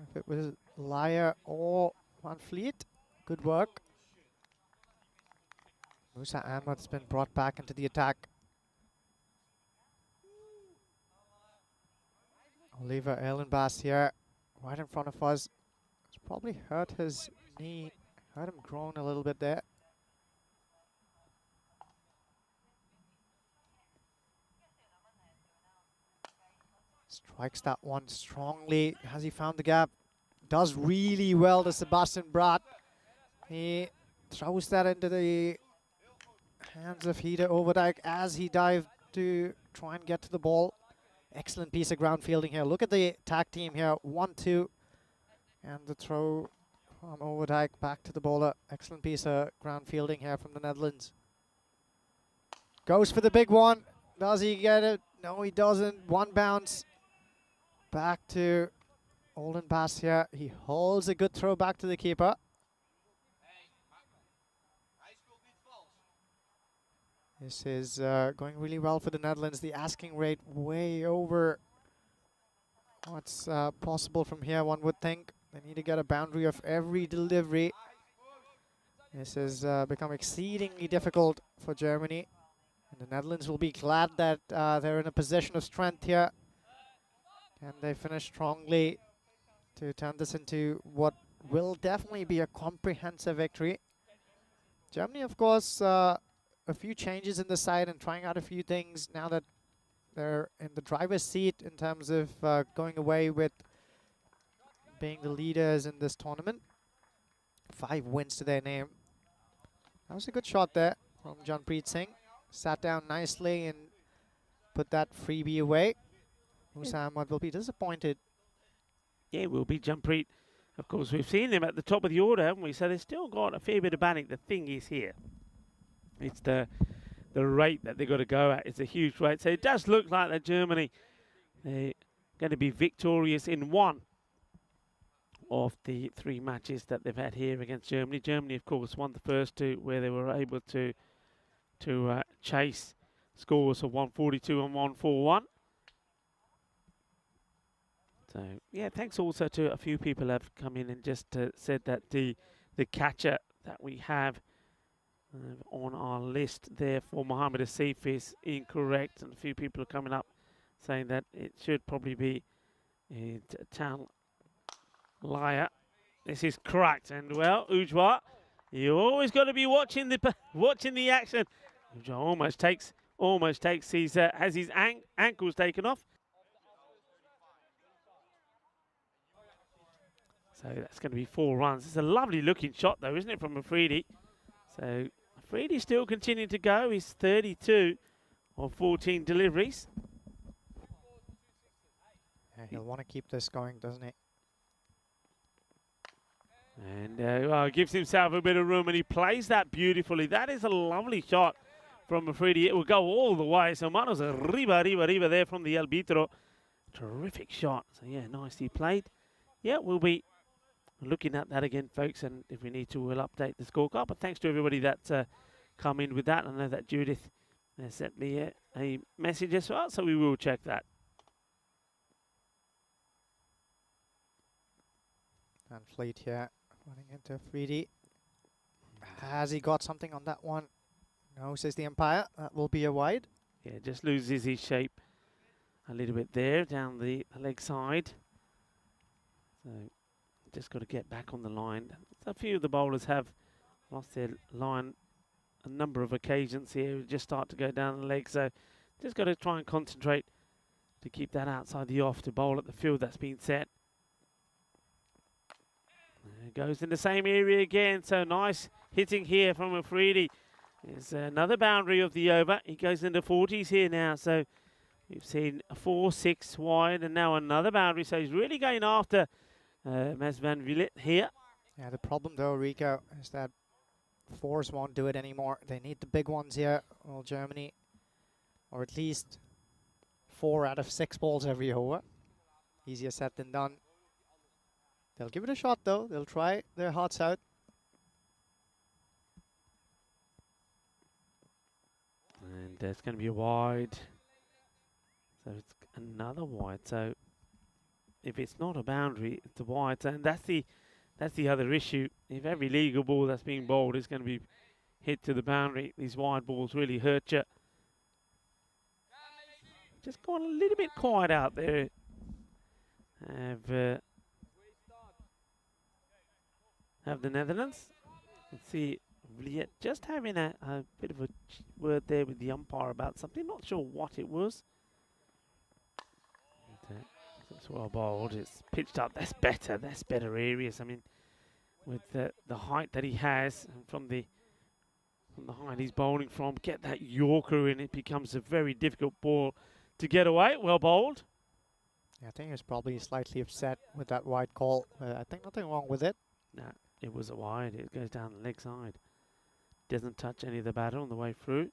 [SPEAKER 2] If it was Liar or Van Fleet, good work. Musa Ahmed's been brought back into the attack. Oliver Ehlenbass here, right in front of us. It's probably hurt his knee, hurt him groan a little bit there. Strikes that one strongly. Has he found the gap? Does really well to Sebastian Bratt. He throws that into the hands of Hida Overdijk as he dived to try and get to the ball. Excellent piece of ground fielding here. Look at the tag team here. 1-2. And the throw from Overdijk back to the bowler. Excellent piece of ground fielding here from the Netherlands. Goes for the big one. Does he get it? No, he doesn't. One bounce. Back to Oldenbass here. He holds a good throw back to the keeper. This is going really well for the Netherlands. The asking rate way over what's possible from here, one would think. They need to get a boundary of every delivery. This has become exceedingly difficult for Germany. And the Netherlands will be glad that they're in a position of strength here. And they finish strongly to turn this into what will definitely be a comprehensive victory. Germany, of course, a few changes in the side and trying out a few things now that they're in the driver's seat in terms of going away with being the leaders in this tournament. 5 wins to their name. That was a good shot there from Janpreet Singh. Sat down nicely and put that freebie away. Musa Ahmed will be disappointed.
[SPEAKER 4] Yeah, will be Janpreet. Of course, we've seen them at the top of the order, haven't we? So they've still got a fair bit of batting. The thing is here, it's the rate that they've got to go at. It's a huge rate. So it does look like that Germany, they're going to be victorious in one of the 3 matches that they've had here against Germany. Germany, of course, won the first 2 where they were able to chase scores of 142 and 141. So, yeah, thanks also to a few people have come in and just said that the catcher that we have on our list there for Mohammed Asif is incorrect. And a few people are coming up saying that it should probably be Tal Liar. This is correct. And, well, Ujwa, you always got to be watching the action. Ujwa almost takes his, has his ankles taken off. So that's going to be 4 runs. It's a lovely looking shot though, isn't it, from Afridi? So Afridi still continuing to go. He's 32 of 14 deliveries.
[SPEAKER 2] Yeah, he'll want to keep this going, doesn't he?
[SPEAKER 4] And well, gives himself a bit of room and he plays that beautifully. That is a lovely shot from Afridi. It will go all the way. So manos arriba there from the arbitro. Terrific shot. So yeah, nicely played. Yeah, we'll be looking at that again, folks, and if we need to, we'll update the scorecard. But thanks to everybody that come in with that. I know that Judith sent me a message as well, so we will check that.
[SPEAKER 2] And Fleet here, running into 3D. Has he got something on that one? No, says the umpire. That will be a wide.
[SPEAKER 4] Yeah, just loses his shape a little bit there, down the leg side. So just got to get back on the line. A few of the bowlers have lost their line a number of occasions here. Just start to go down the leg. So just got to try and concentrate to keep that outside the off to bowl at the field that's been set. There it goes in the same area again. So nice hitting here from Afridi. There's another boundary of the over. He goes into 40s here now. So we've seen a 4-6 wide and now another boundary. So he's really going after Mes van Vliet here.
[SPEAKER 2] Yeah, the problem though, Rico, is that 4s won't do it anymore. They need the big ones here. Well, Germany, or at least 4 out of 6 balls every over. Easier said than done. They'll give it a shot though. They'll try their hearts out.
[SPEAKER 4] And And it's going to be a wide. So it's another wide. So if it's not a boundary, it's a wide. And that's the other issue. If every legal ball that's being bowled is going to be hit to the boundary, these wide balls really hurt you. Just gone a little bit quiet out there. Have the Netherlands. Let's see, Vliet just having a bit of a word there with the umpire about something. Not sure what it was. That's well bowled. It's pitched up. That's better. That's better areas. I mean, with the height that he has, and from the height he's bowling from, get that Yorker in, it becomes a very difficult ball to get away. Well bowled.
[SPEAKER 2] Yeah, I think he was probably slightly upset with that wide call. I think nothing wrong with it.
[SPEAKER 4] No, it was a wide. It goes down the leg side. Doesn't touch any of the batter on the way through.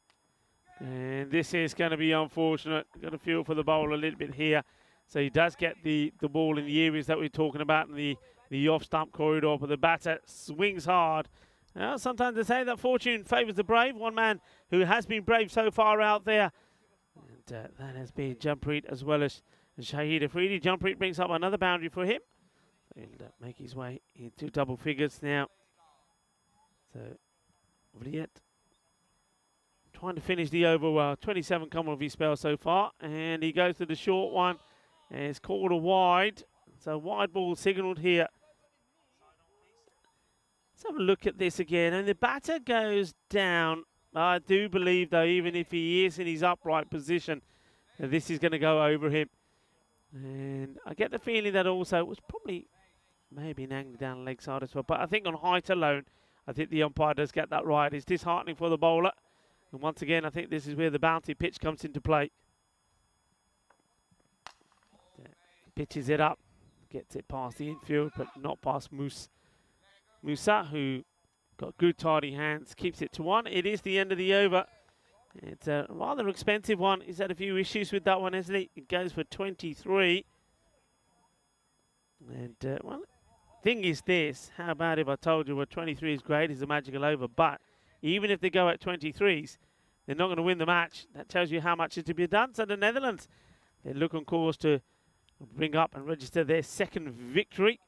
[SPEAKER 4] And this is going to be unfortunate. Got to feel for the bowler a little bit here. So he does get the ball in the areas that we're talking about in the off-stump corridor, but the batter swings hard. Now, sometimes they say that fortune favours the brave. One man who has been brave so far out there. And that has been Jampreet as well as Shahid Afridi. Jampreet brings up another boundary for him. So he'll make his way into double figures now. So Vliet trying to finish the over well. 27 come of his spell so far. And he goes to the short one. And it's called a wide. So wide ball signalled here. Let's have a look at this again. And the batter goes down. I do believe, though, even if he is in his upright position, that this is going to go over him. And I get the feeling that also it was probably maybe an angle down the leg side as well. But I think on height alone, I think the umpire does get that right. It's disheartening for the bowler. And once again, I think this is where the bounty pitch comes into play. Pitches it up, gets it past the infield, but not past Musa, who got good tidy hands, keeps it to 1. It is the end of the over. It's a rather expensive one. He's had a few issues with that one, hasn't he? It goes for 23. And, well, thing is this. How about if I told you, well, 23 is great, it's a magical over. But even if they go at 23s, they're not going to win the match. That tells you how much is to be done. So the Netherlands, they look on course to bring up and register their second victory.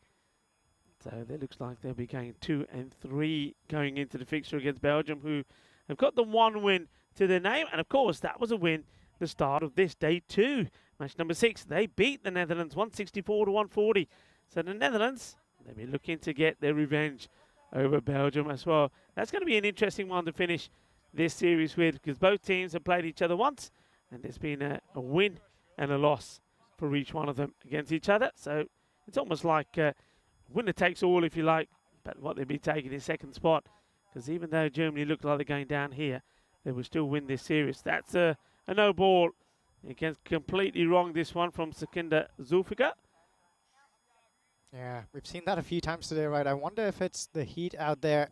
[SPEAKER 4] So it looks like they'll be going 2 and 3 going into the fixture against Belgium, who have got the 1 win to their name. And of course, that was a win the start of this day 2. Match number 6, they beat the Netherlands 164 to 140. So the Netherlands, they'll be looking to get their revenge over Belgium as well. That's going to be an interesting one to finish this series with, because both teams have played each other once, and there's been a win and a loss for each one of them against each other. So it's almost like winner takes all, if you like, but what they'll be taking is second spot, because even though Germany looked like they're going down here, they will still win this series. That's a no ball. Against completely wrong, this one from Sekinder Zulfikar.
[SPEAKER 2] Yeah, we've seen that a few times today, right? I wonder if it's the heat out there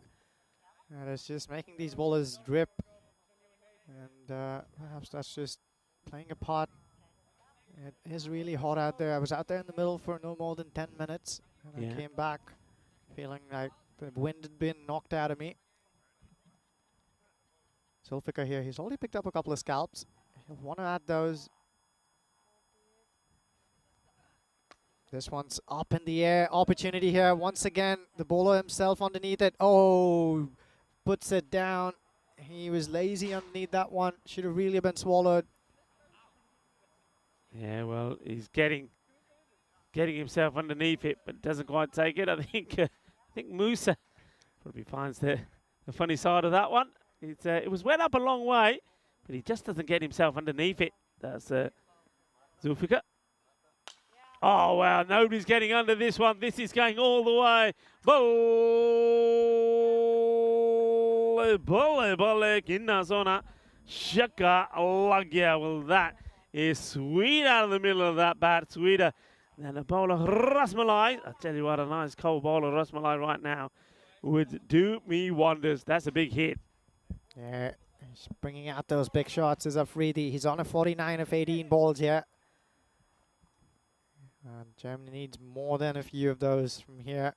[SPEAKER 2] that is just making these bowlers drip, and perhaps that's just playing a part. It is really hot out there. I was out there in the middle for no more than 10 minutes, and I came back feeling like the wind had been knocked out of me. Zulfikar here, he's already picked up a couple of scalps. He'll want to add those. This one's up in the air. Opportunity here once again. The bowler himself underneath it. Oh, puts it down. He was lazy underneath that one. Should have really been swallowed.
[SPEAKER 4] Yeah, well, he's getting himself underneath it, but doesn't quite take it. I think Musa probably finds the funny side of that one. It was went up a long way, but he just doesn't get himself underneath it. That's Zulfikar. Oh, wow, nobody's getting under this one. This is going all the way. Bole, kinna zona. Shaka lagya. Well, that is sweet out of the middle of that bat. Sweeter than a bowler Rasmalai. I tell you what, a nice cold bowler Rasmalai right now would do me wonders. That's a big hit.
[SPEAKER 2] Yeah, he's bringing out those big shots as Afridi. He's on a 49 of 18 balls here. And Germany needs more than a few of those from here.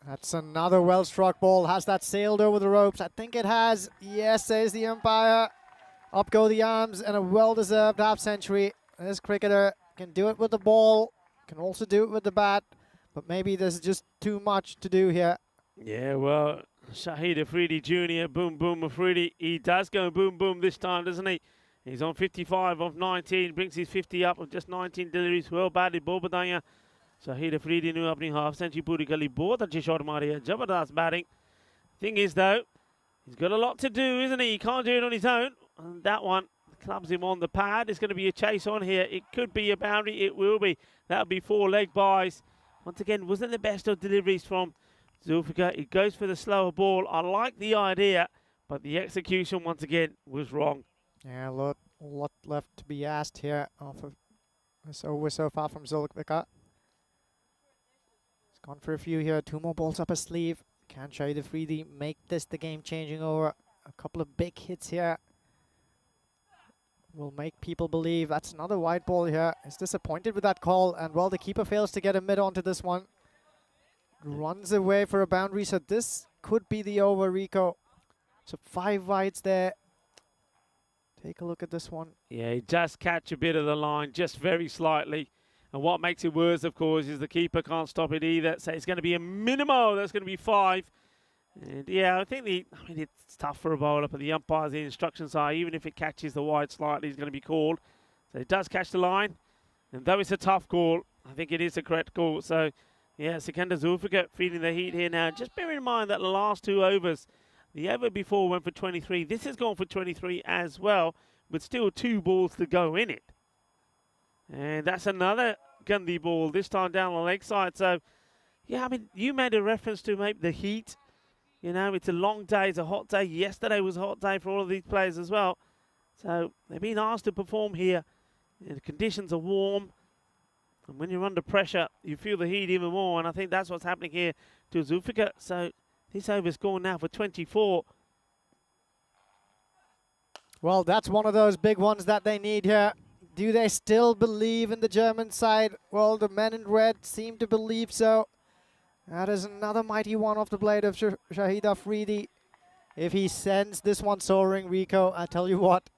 [SPEAKER 2] That's another well-struck ball. Has that sailed over the ropes? I think it has. Yes, says the umpire. Up go the arms, and a well-deserved half-century. This cricketer can do it with the ball, can also do it with the bat, but maybe there's just too much to do here.
[SPEAKER 4] Yeah, well, Shahid Afridi Jr., boom, boom, Afridi. He does go boom, boom this time, doesn't he? He's on 55 of 19, brings his 50 up of just 19 deliveries. Well batted, ball badaya. Shahid Afridi ने अपनी half century पूरी कर ली. बहुत अच्छी shot मारी है, जबरदस्त batting. Thing is though, he's got a lot to do, isn't he? He can't do it on his own. And that one clubs him on the pad. It's going to be a chase on here. It could be a boundary. It will be. That'll be 4 leg buys. Once again, wasn't the best of deliveries from Zulfikar. He goes for the slower ball. I like the idea, but the execution once again was wrong.
[SPEAKER 2] Yeah, a lot left to be asked here off of we're so far from Zulfikar. He's gone for a few here. 2 more balls up his sleeve. Can Shahid Afridi make this the game-changing over? A couple of big hits here will make people believe. That's another wide ball here. He's disappointed with that call, and well, the keeper fails to get a mid onto this one. Runs away for a boundary, so this could be the over, Rico. So 5 wides there. Take a look at this one.
[SPEAKER 4] Yeah, he does catch a bit of the line, just very slightly. And what makes it worse, of course, is the keeper can't stop it either. So it's going to be a minimal. That's going to be 5. And yeah, I think it's tough for a bowler, but the umpires, the instructions are, even if it catches the wide slightly, it's going to be called. So it does catch the line. And though it's a tough call, I think it is a correct call. So yeah, Sikandar Zulfikar feeling the heat here now. Just bear in mind that the last 2 overs, the over before went for 23. This has gone for 23 as well, but still 2 balls to go in it. And that's another Gandhi ball, this time down the leg side. So, yeah, I mean, you made a reference to maybe the heat. You know, it's a long day, it's a hot day. Yesterday was a hot day for all of these players as well. So they've been asked to perform here. And the conditions are warm. And when you're under pressure, you feel the heat even more. And I think that's what's happening here to Zulfikar. So this over's gone now for 24.
[SPEAKER 2] Well, that's one of those big ones that they need here. Do they still believe in the German side? Well, the men in red seem to believe so. That is another mighty one off the blade of Shahid Afridi. If he sends this one soaring, Rico, I tell you what,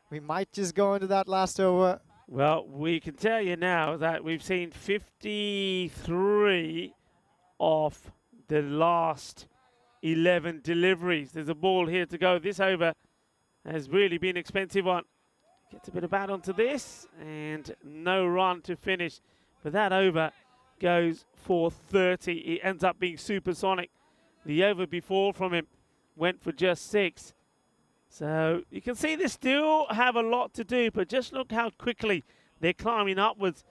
[SPEAKER 2] we might just go into that last over.
[SPEAKER 4] Well, we can tell you now that we've seen 53 of the last 11 deliveries. There's a ball here to go. This over has really been an expensive one. Gets a bit of bat onto this, and no run to finish. But that over goes for 30. It ends up being supersonic. The over before from him went for just 6. So you can see they still have a lot to do, but just look how quickly they're climbing upwards.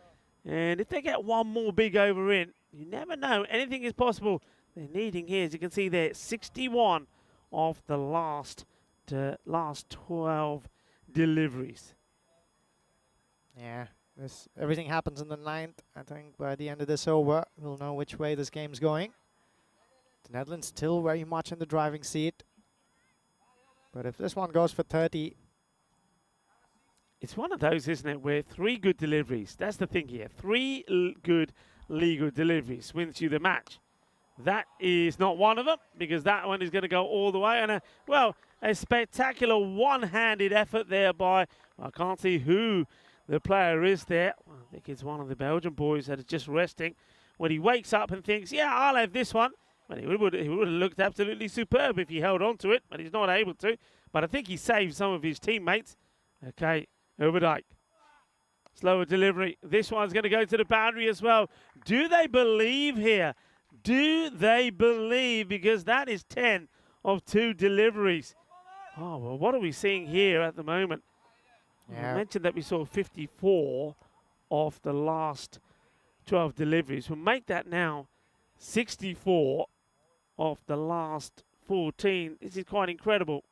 [SPEAKER 4] And if they get one more big over in, you never know. Anything is possible. They're needing here, as you can see there, 61 of the last 12 deliveries.
[SPEAKER 2] Yeah, everything happens in the 9th. I think by the end of this over, we'll know which way this game's going. The Netherlands still very much in the driving seat. But if this one goes for 30...
[SPEAKER 4] It's one of those, isn't it, where 3 good deliveries, that's the thing here, 3 good legal deliveries wins you the match. That is not one of them, because that one is going to go all the way. And a spectacular one-handed effort there by, I can't see who the player is there. Well, I think it's one of the Belgian boys that is just resting. When he wakes up and thinks, yeah, I'll have this one. Well, he would have looked absolutely superb if he held on to it, but he's not able to. But I think he saved some of his teammates. Okay, Overdyke. Slower delivery. This one's going to go to the boundary as well. Do they believe here? Do they believe? Because that is 10 of 2 deliveries. Oh, well, what are we seeing here at the moment?
[SPEAKER 2] Yeah.
[SPEAKER 4] I mentioned that we saw 54 of the last 12 deliveries. We'll make that now 64 of the last 14. This is quite incredible.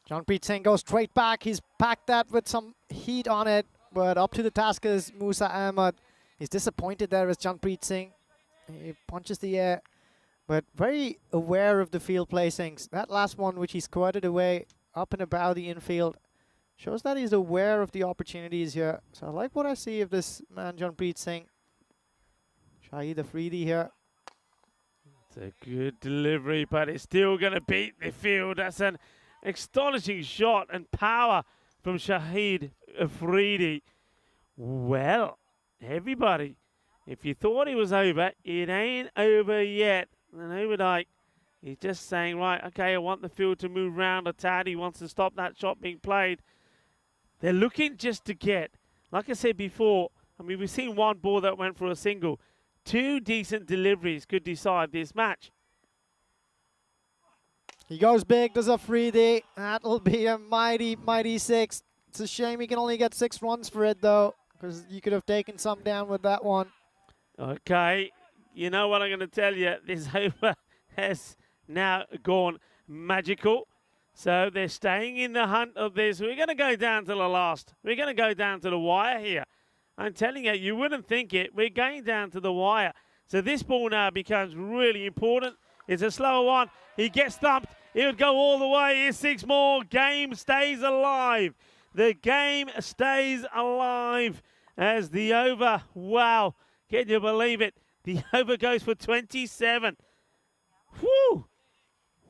[SPEAKER 2] Janpreet Singh goes straight back. He's packed that with some heat on it. But up to the task is Musa Ahmed. He's disappointed there as Janpreet Singh. He punches the air, but very aware of the field placings. That last one, which he squirted away up and about the infield, shows that he's aware of the opportunities here. So I like what I see of this man, Janpreet Singh. Shahid Afridi here.
[SPEAKER 4] It's a good delivery, but it's still going to beat the field. That's an astonishing shot and power from Shahid Afridi. Well, everybody, if you thought it was over, it ain't over yet. And Overdyke, he's just saying, right, okay, I want the field to move round a tad. He wants to stop that shot being played. They're looking just to get, like I said before, I mean, we've seen one ball that went for a single. 2 decent deliveries could decide this match.
[SPEAKER 2] He goes big, does Afridi. That'll be a mighty, mighty 6. It's a shame he can only get 6 runs for it, though, because you could have taken some down with that one.
[SPEAKER 4] Okay, you know what I'm going to tell you. This over has now gone magical. So they're staying in the hunt of this. We're going to go down to the last. We're going to go down to the wire here. I'm telling you, you wouldn't think it. We're going down to the wire. So this ball now becomes really important. It's a slower one. He gets thumped. He would go all the way. Here's 6 more. Game stays alive. The game stays alive as the over. Wow. Can you believe it? The over goes for 27. Whew.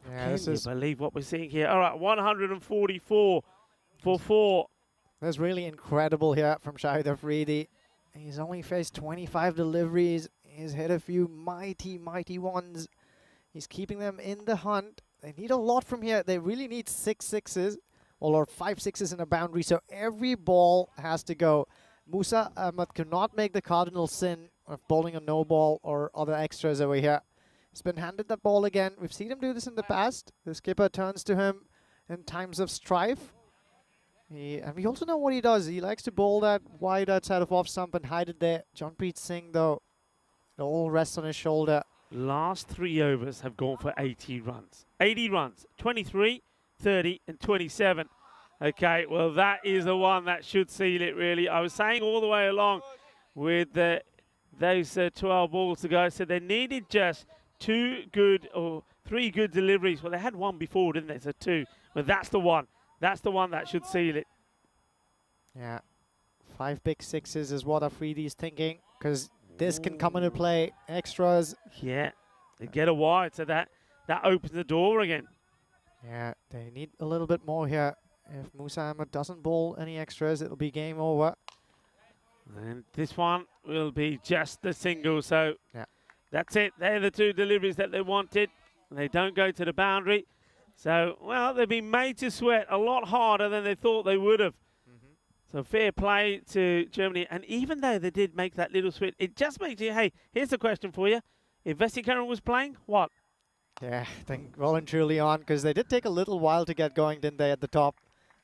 [SPEAKER 2] Yeah,
[SPEAKER 4] Can you believe what we're seeing here? All right, 144 for 4.
[SPEAKER 2] That's really incredible here from Shahid Afridi. He's only faced 25 deliveries. He's hit a few mighty, mighty ones. He's keeping them in the hunt. They need a lot from here. They really need 6 sixes, or 5 sixes in a boundary. So every ball has to go. Musa Ahmed cannot make the cardinal sin of bowling a no ball or other extras over here. He's been handed the ball again. We've seen him do this in the past. The skipper turns to him in times of strife. And we also know what he does. He likes to bowl that wide outside of off stump and hide it there. Janpreet Singh, though, it all rests on his shoulder.
[SPEAKER 4] Last 3 overs have gone for 80 runs. 80 runs, 23, 30 and 27. Okay, well, that is the one that should seal it, really. I was saying all the way along with those 12 balls to go, so they needed just 2 good or 3 good deliveries. Well, they had 1 before, didn't they? So 2. But that's the one. That's the one that should seal it.
[SPEAKER 2] Yeah, 5 big sixes is what Afridi's thinking, because this can come into play. Extras.
[SPEAKER 4] Yeah, they get a wide, so that opens the door again.
[SPEAKER 2] Yeah, they need a little bit more here. If Musa Ahmed doesn't bowl any extras, it'll be game over.
[SPEAKER 4] And this one will be just the single, so
[SPEAKER 2] yeah,
[SPEAKER 4] that's it. They're the 2 deliveries that they wanted. They don't go to the boundary. So, well, they've been made to sweat a lot harder than they thought they would have. So fair play to Germany. And even though they did make that little sweat, it just makes you, hey, here's a question for you. If Vesikaran was playing, what?
[SPEAKER 2] Yeah, I think well and truly on, because they did take a little while to get going, didn't they, at the top?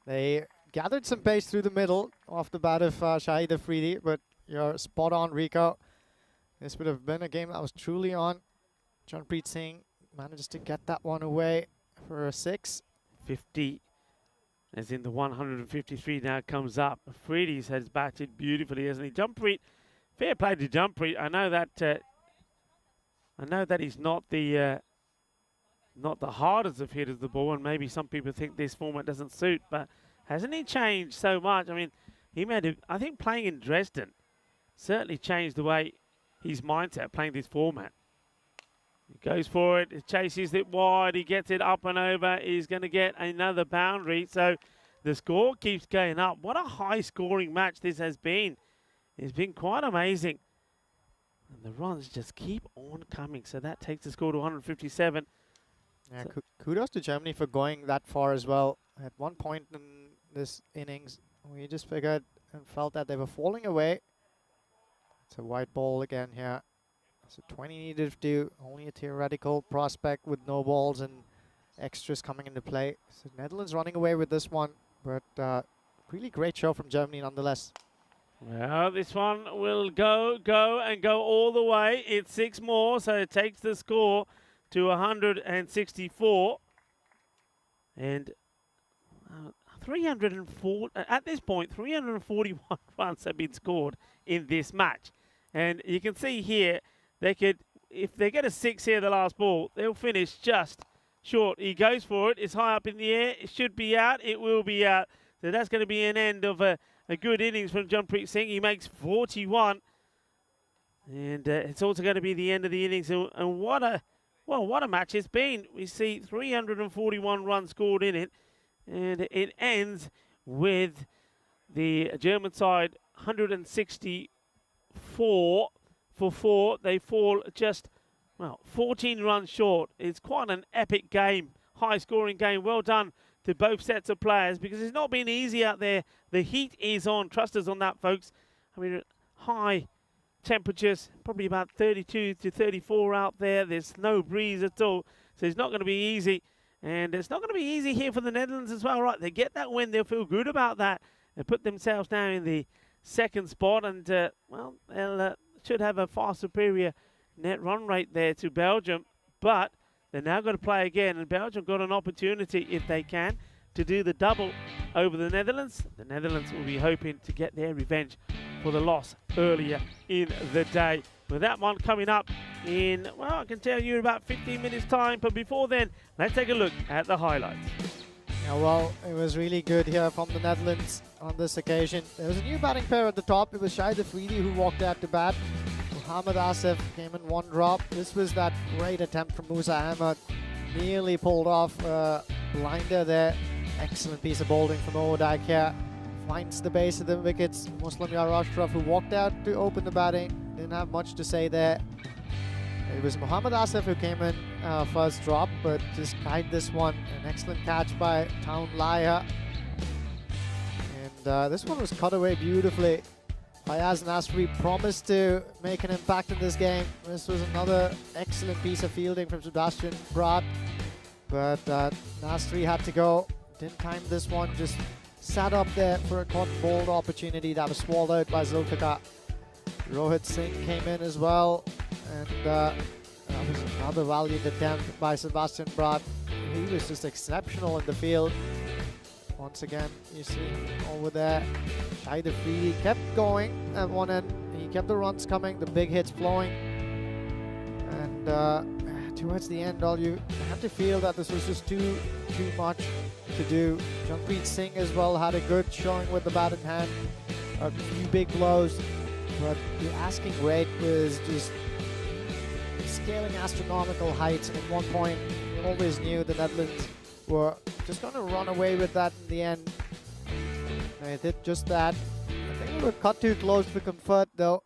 [SPEAKER 2] They gathered some pace through the middle off the bat of Shahid Afridi, but you're spot on, Rico. This would have been a game that was truly on. Janpreet Singh manages to get that one away for a 6.
[SPEAKER 4] 50, as in the 153 now comes up. Afridi's has batted beautifully, hasn't he? Janpreet, fair play to Janpreet. I know that he's not the hardest of hitters of the ball, and maybe some people think this format doesn't suit, but hasn't he changed so much? I mean, I think playing in Dresden certainly changed the way his mindset playing this format. He goes for it, he chases it wide, he gets it up and over, he's going to get another boundary, so the score keeps going up. What a high-scoring match this has been. It's been quite amazing. And the runs just keep on coming, so that takes the score to 157.
[SPEAKER 2] Yeah, kudos to Germany for going that far as well. At one point in this innings, we just figured and felt that they were falling away. It's a white ball again here. So 20 needed to do, only a theoretical prospect with no balls and extras coming into play. So Netherlands running away with this one, but really great show from Germany nonetheless.
[SPEAKER 4] Well, this one will go all the way. It's 6 more, so it takes the score to 164. And 304 at this point, 341 runs have been scored in this match. And you can see here, they could, if they get a 6 here, the last ball, they'll finish just short. He goes for it. It's high up in the air. It should be out. It will be out. So that's going to be an end of a good innings from Janpreet Singh. He makes 41. And it's also going to be the end of the innings. And what Well, what a match it's been. We see 341 runs scored in it, and it ends with the German side 164 for 4. They fall just, well, 14 runs short. It's quite an epic game, high-scoring game. Well done to both sets of players, because it's not been easy out there. The heat is on. Trust us on that, folks. I mean, high temperatures, probably about 32 to 34 out there. There's no breeze at all, so it's not going to be easy. And it's not going to be easy here for the Netherlands as well, right? They get that win, they'll feel good about that. They put themselves now in the second spot, and, well, they'll should have a far superior net run rate there to Belgium. But they're now going to play again, and Belgium got an opportunity, if they can, to do the double over the Netherlands. The Netherlands will be hoping to get their revenge for the loss earlier in the day. With that one coming up in, well, I can tell you in about 15 minutes time. But before then, let's take a look at the highlights.
[SPEAKER 2] Yeah, well, it was really good here from the Netherlands on this occasion. There was a new batting pair at the top. It was Shai Afridi who walked out to bat. Mohammad Asif came in one drop. This was that great attempt from Musa Ahmed. Nearly pulled off blinder there. Excellent piece of bowling from Owadike here. Finds the base of the wickets. Muslim Yarashraf, who walked out to open the batting. Didn't have much to say there. It was Mohammad Asif who came in first drop, but just kite this one. An excellent catch by Town Laya. And this one was cut away beautifully. Fayaz Nasri promised to make an impact in this game. This was another excellent piece of fielding from Sebastian Brat. But Nasri had to go. Didn't time this one, just sat up there for a caught bowled opportunity that was swallowed by Zulfikar. Rohit Singh came in as well, and that was another valiant attempt by Sebastian Brat. He was just exceptional in the field. Once again, you see over there, Shai Afridi kept going at one end. He kept the runs coming, the big hits flowing. And towards the end, you have to feel that this was just too much to do. Junpreet Singh as well had a good showing with the bat in hand. A few big blows, but the asking rate was just scaling astronomical heights. And at one point, you always knew the Netherlands were just going to run away with that in the end. They did just that. I think they were cut too close for comfort, though.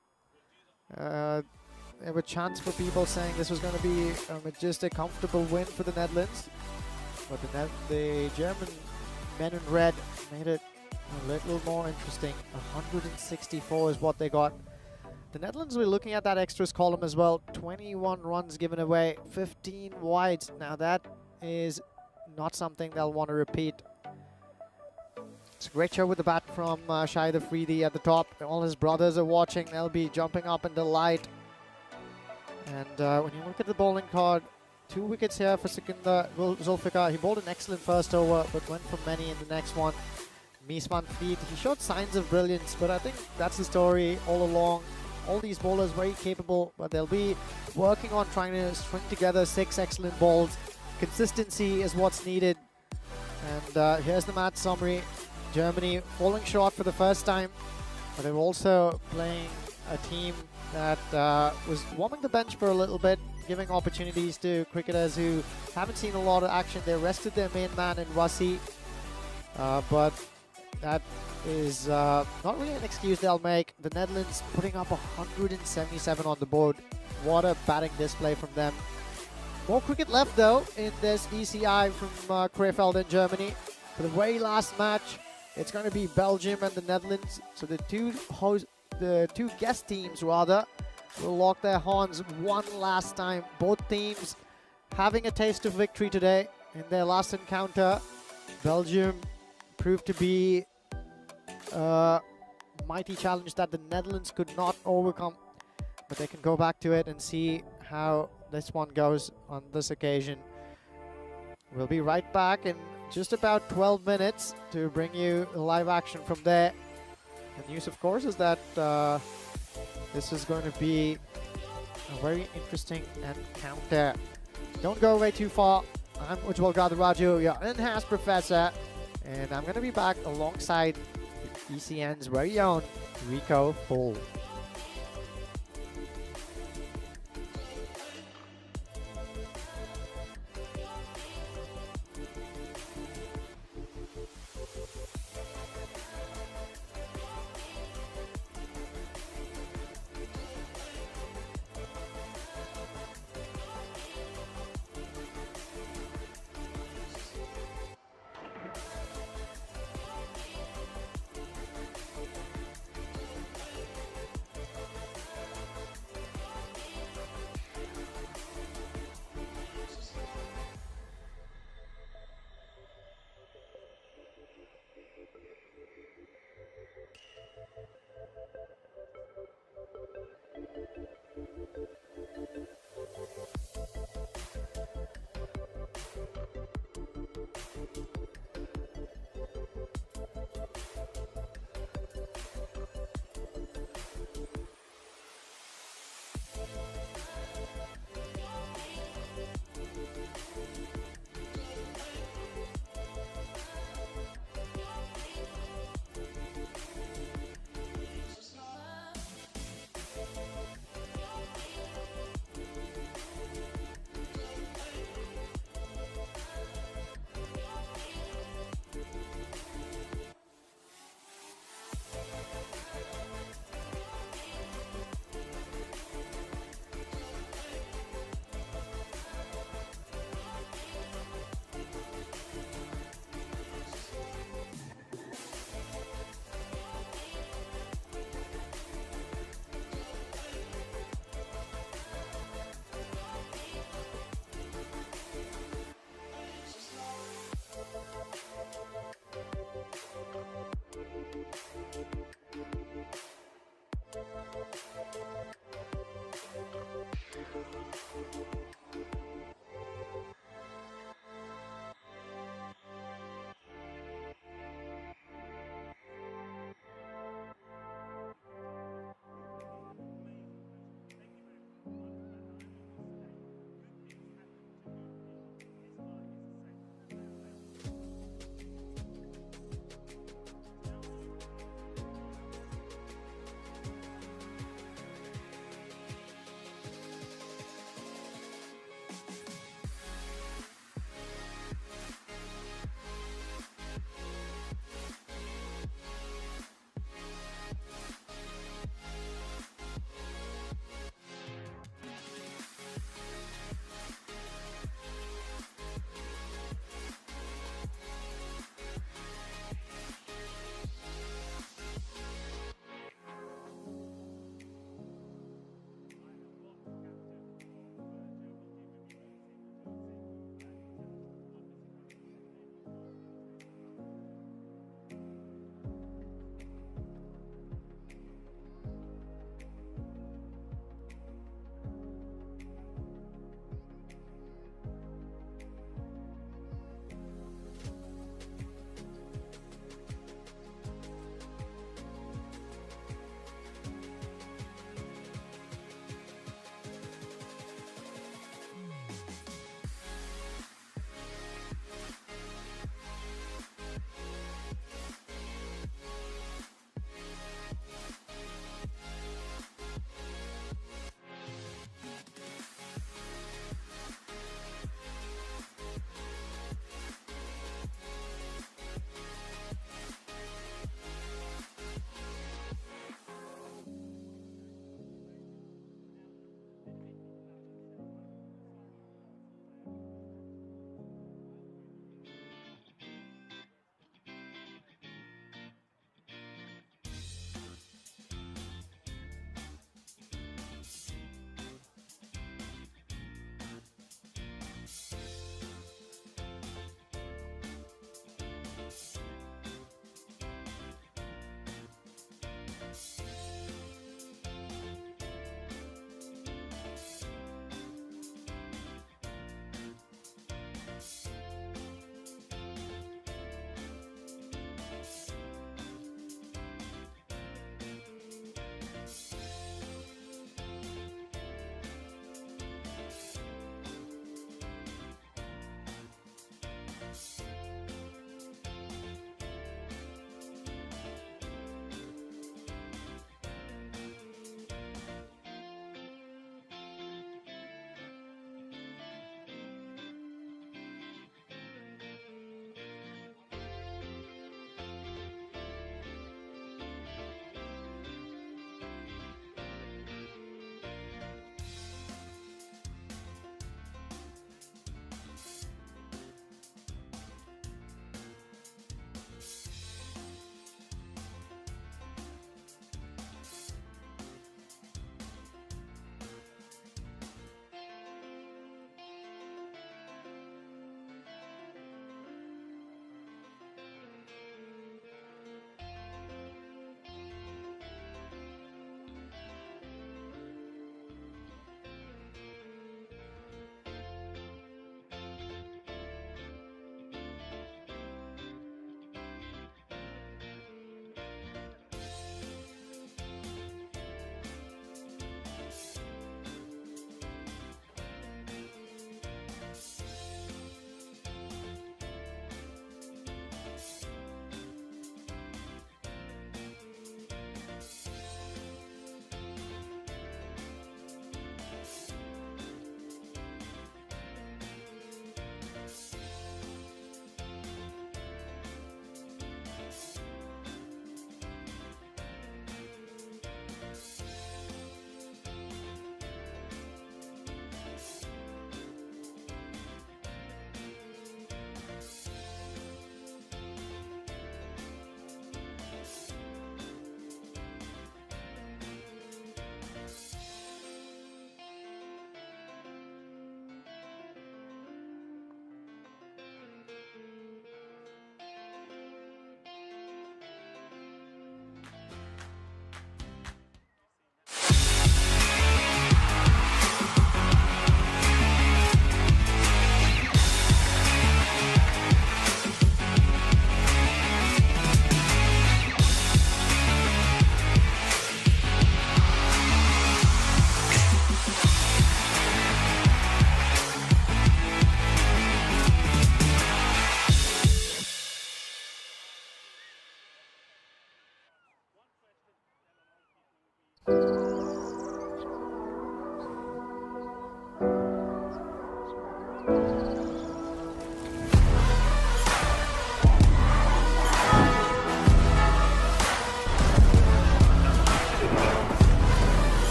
[SPEAKER 2] There were chants for people saying this was going to be just a comfortable win for the Netherlands. But the German men in red made it a little more interesting. 164 is what they got. The Netherlands were looking at that extras column as well. 21 runs given away, 15 wides. Now that is not something they'll want to repeat. It's a great show with the bat from Shai Afridi at the top. All his brothers are watching. They'll be jumping up in delight. And when you look at the bowling card, 2 wickets here for Sikandar Zulfikar. He bowled an excellent first over, but went for many in the next one. Misman Feet, he showed signs of brilliance, but I think that's the story all along. All these bowlers very capable, but they'll be working on trying to string together 6 excellent balls. Consistency is what's needed. And here's the match summary. Germany falling short for the first time, but they're also playing a team that was warming the bench for a little bit, giving opportunities to cricketers who haven't seen a lot of action. They rested their main man in Russi, but that is not really an excuse they'll make. The Netherlands putting up 177 on the board. What a batting display from them. More cricket left though in this ECI from Krefeld in Germany. For the very last match, it's going to be Belgium and the Netherlands. So the two guest teams rather will lock their horns one last time. Both teams having a taste of victory today in their last encounter. Belgium proved to be a mighty challenge that the Netherlands could not overcome, but they can go back to it and see how this one goes on this occasion. We'll be right back in just about 12 minutes to bring you live action from there. The news, of course, is that this is going to be a very interesting encounter. Don't go away too far. I'm Ujjwal Gadaraju, your in-house professor, and I'm going to be back alongside ECN's very own Rico Full.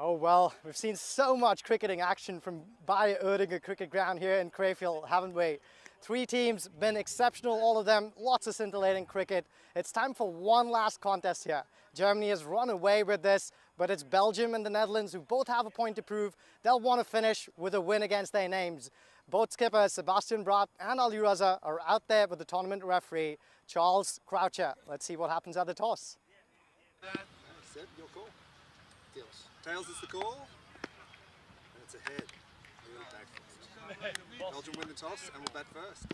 [SPEAKER 2] Oh, well, we've seen so much cricketing action from by Erdinger Cricket Ground here in Crayfield, haven't we? 3 teams, been exceptional, all of them, lots of scintillating cricket. It's time for one last contest here. Germany has run away with this, but it's Belgium and the Netherlands who both have a point to prove. They'll want to finish with a win against their names. Both skippers, Sebastian Braat and Ali Raza, are out there with the tournament referee, Charles Croucher. Let's see what happens at the toss.
[SPEAKER 7] Sid, your call. Tails. Tails is the call. And it's a head. We'll bat first. Belgium win the toss and we'll bat first.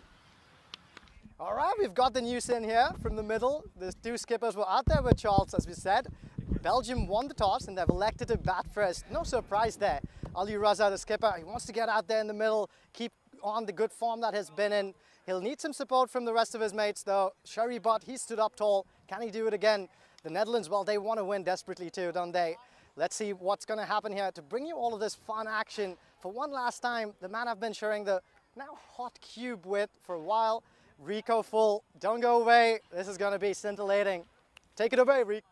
[SPEAKER 2] All right, we've got the news in here from the middle. The 2 skippers were out there with Charles, as we said. Belgium won the toss and they've elected to bat first. No surprise there. Ali Raza, the skipper, he wants to get out there in the middle, keep on the good form that has been in. He'll need some support from the rest of his mates though. Sherry Butt, he stood up tall. Can he do it again? The Netherlands, well, they want to win desperately too, don't they? Let's see what's going to happen here to bring you all of this fun action. For one last time, the man I've been sharing the now hot cube with for a while, Rico Full. Don't go away. This is going to be scintillating. Take it away, Rico.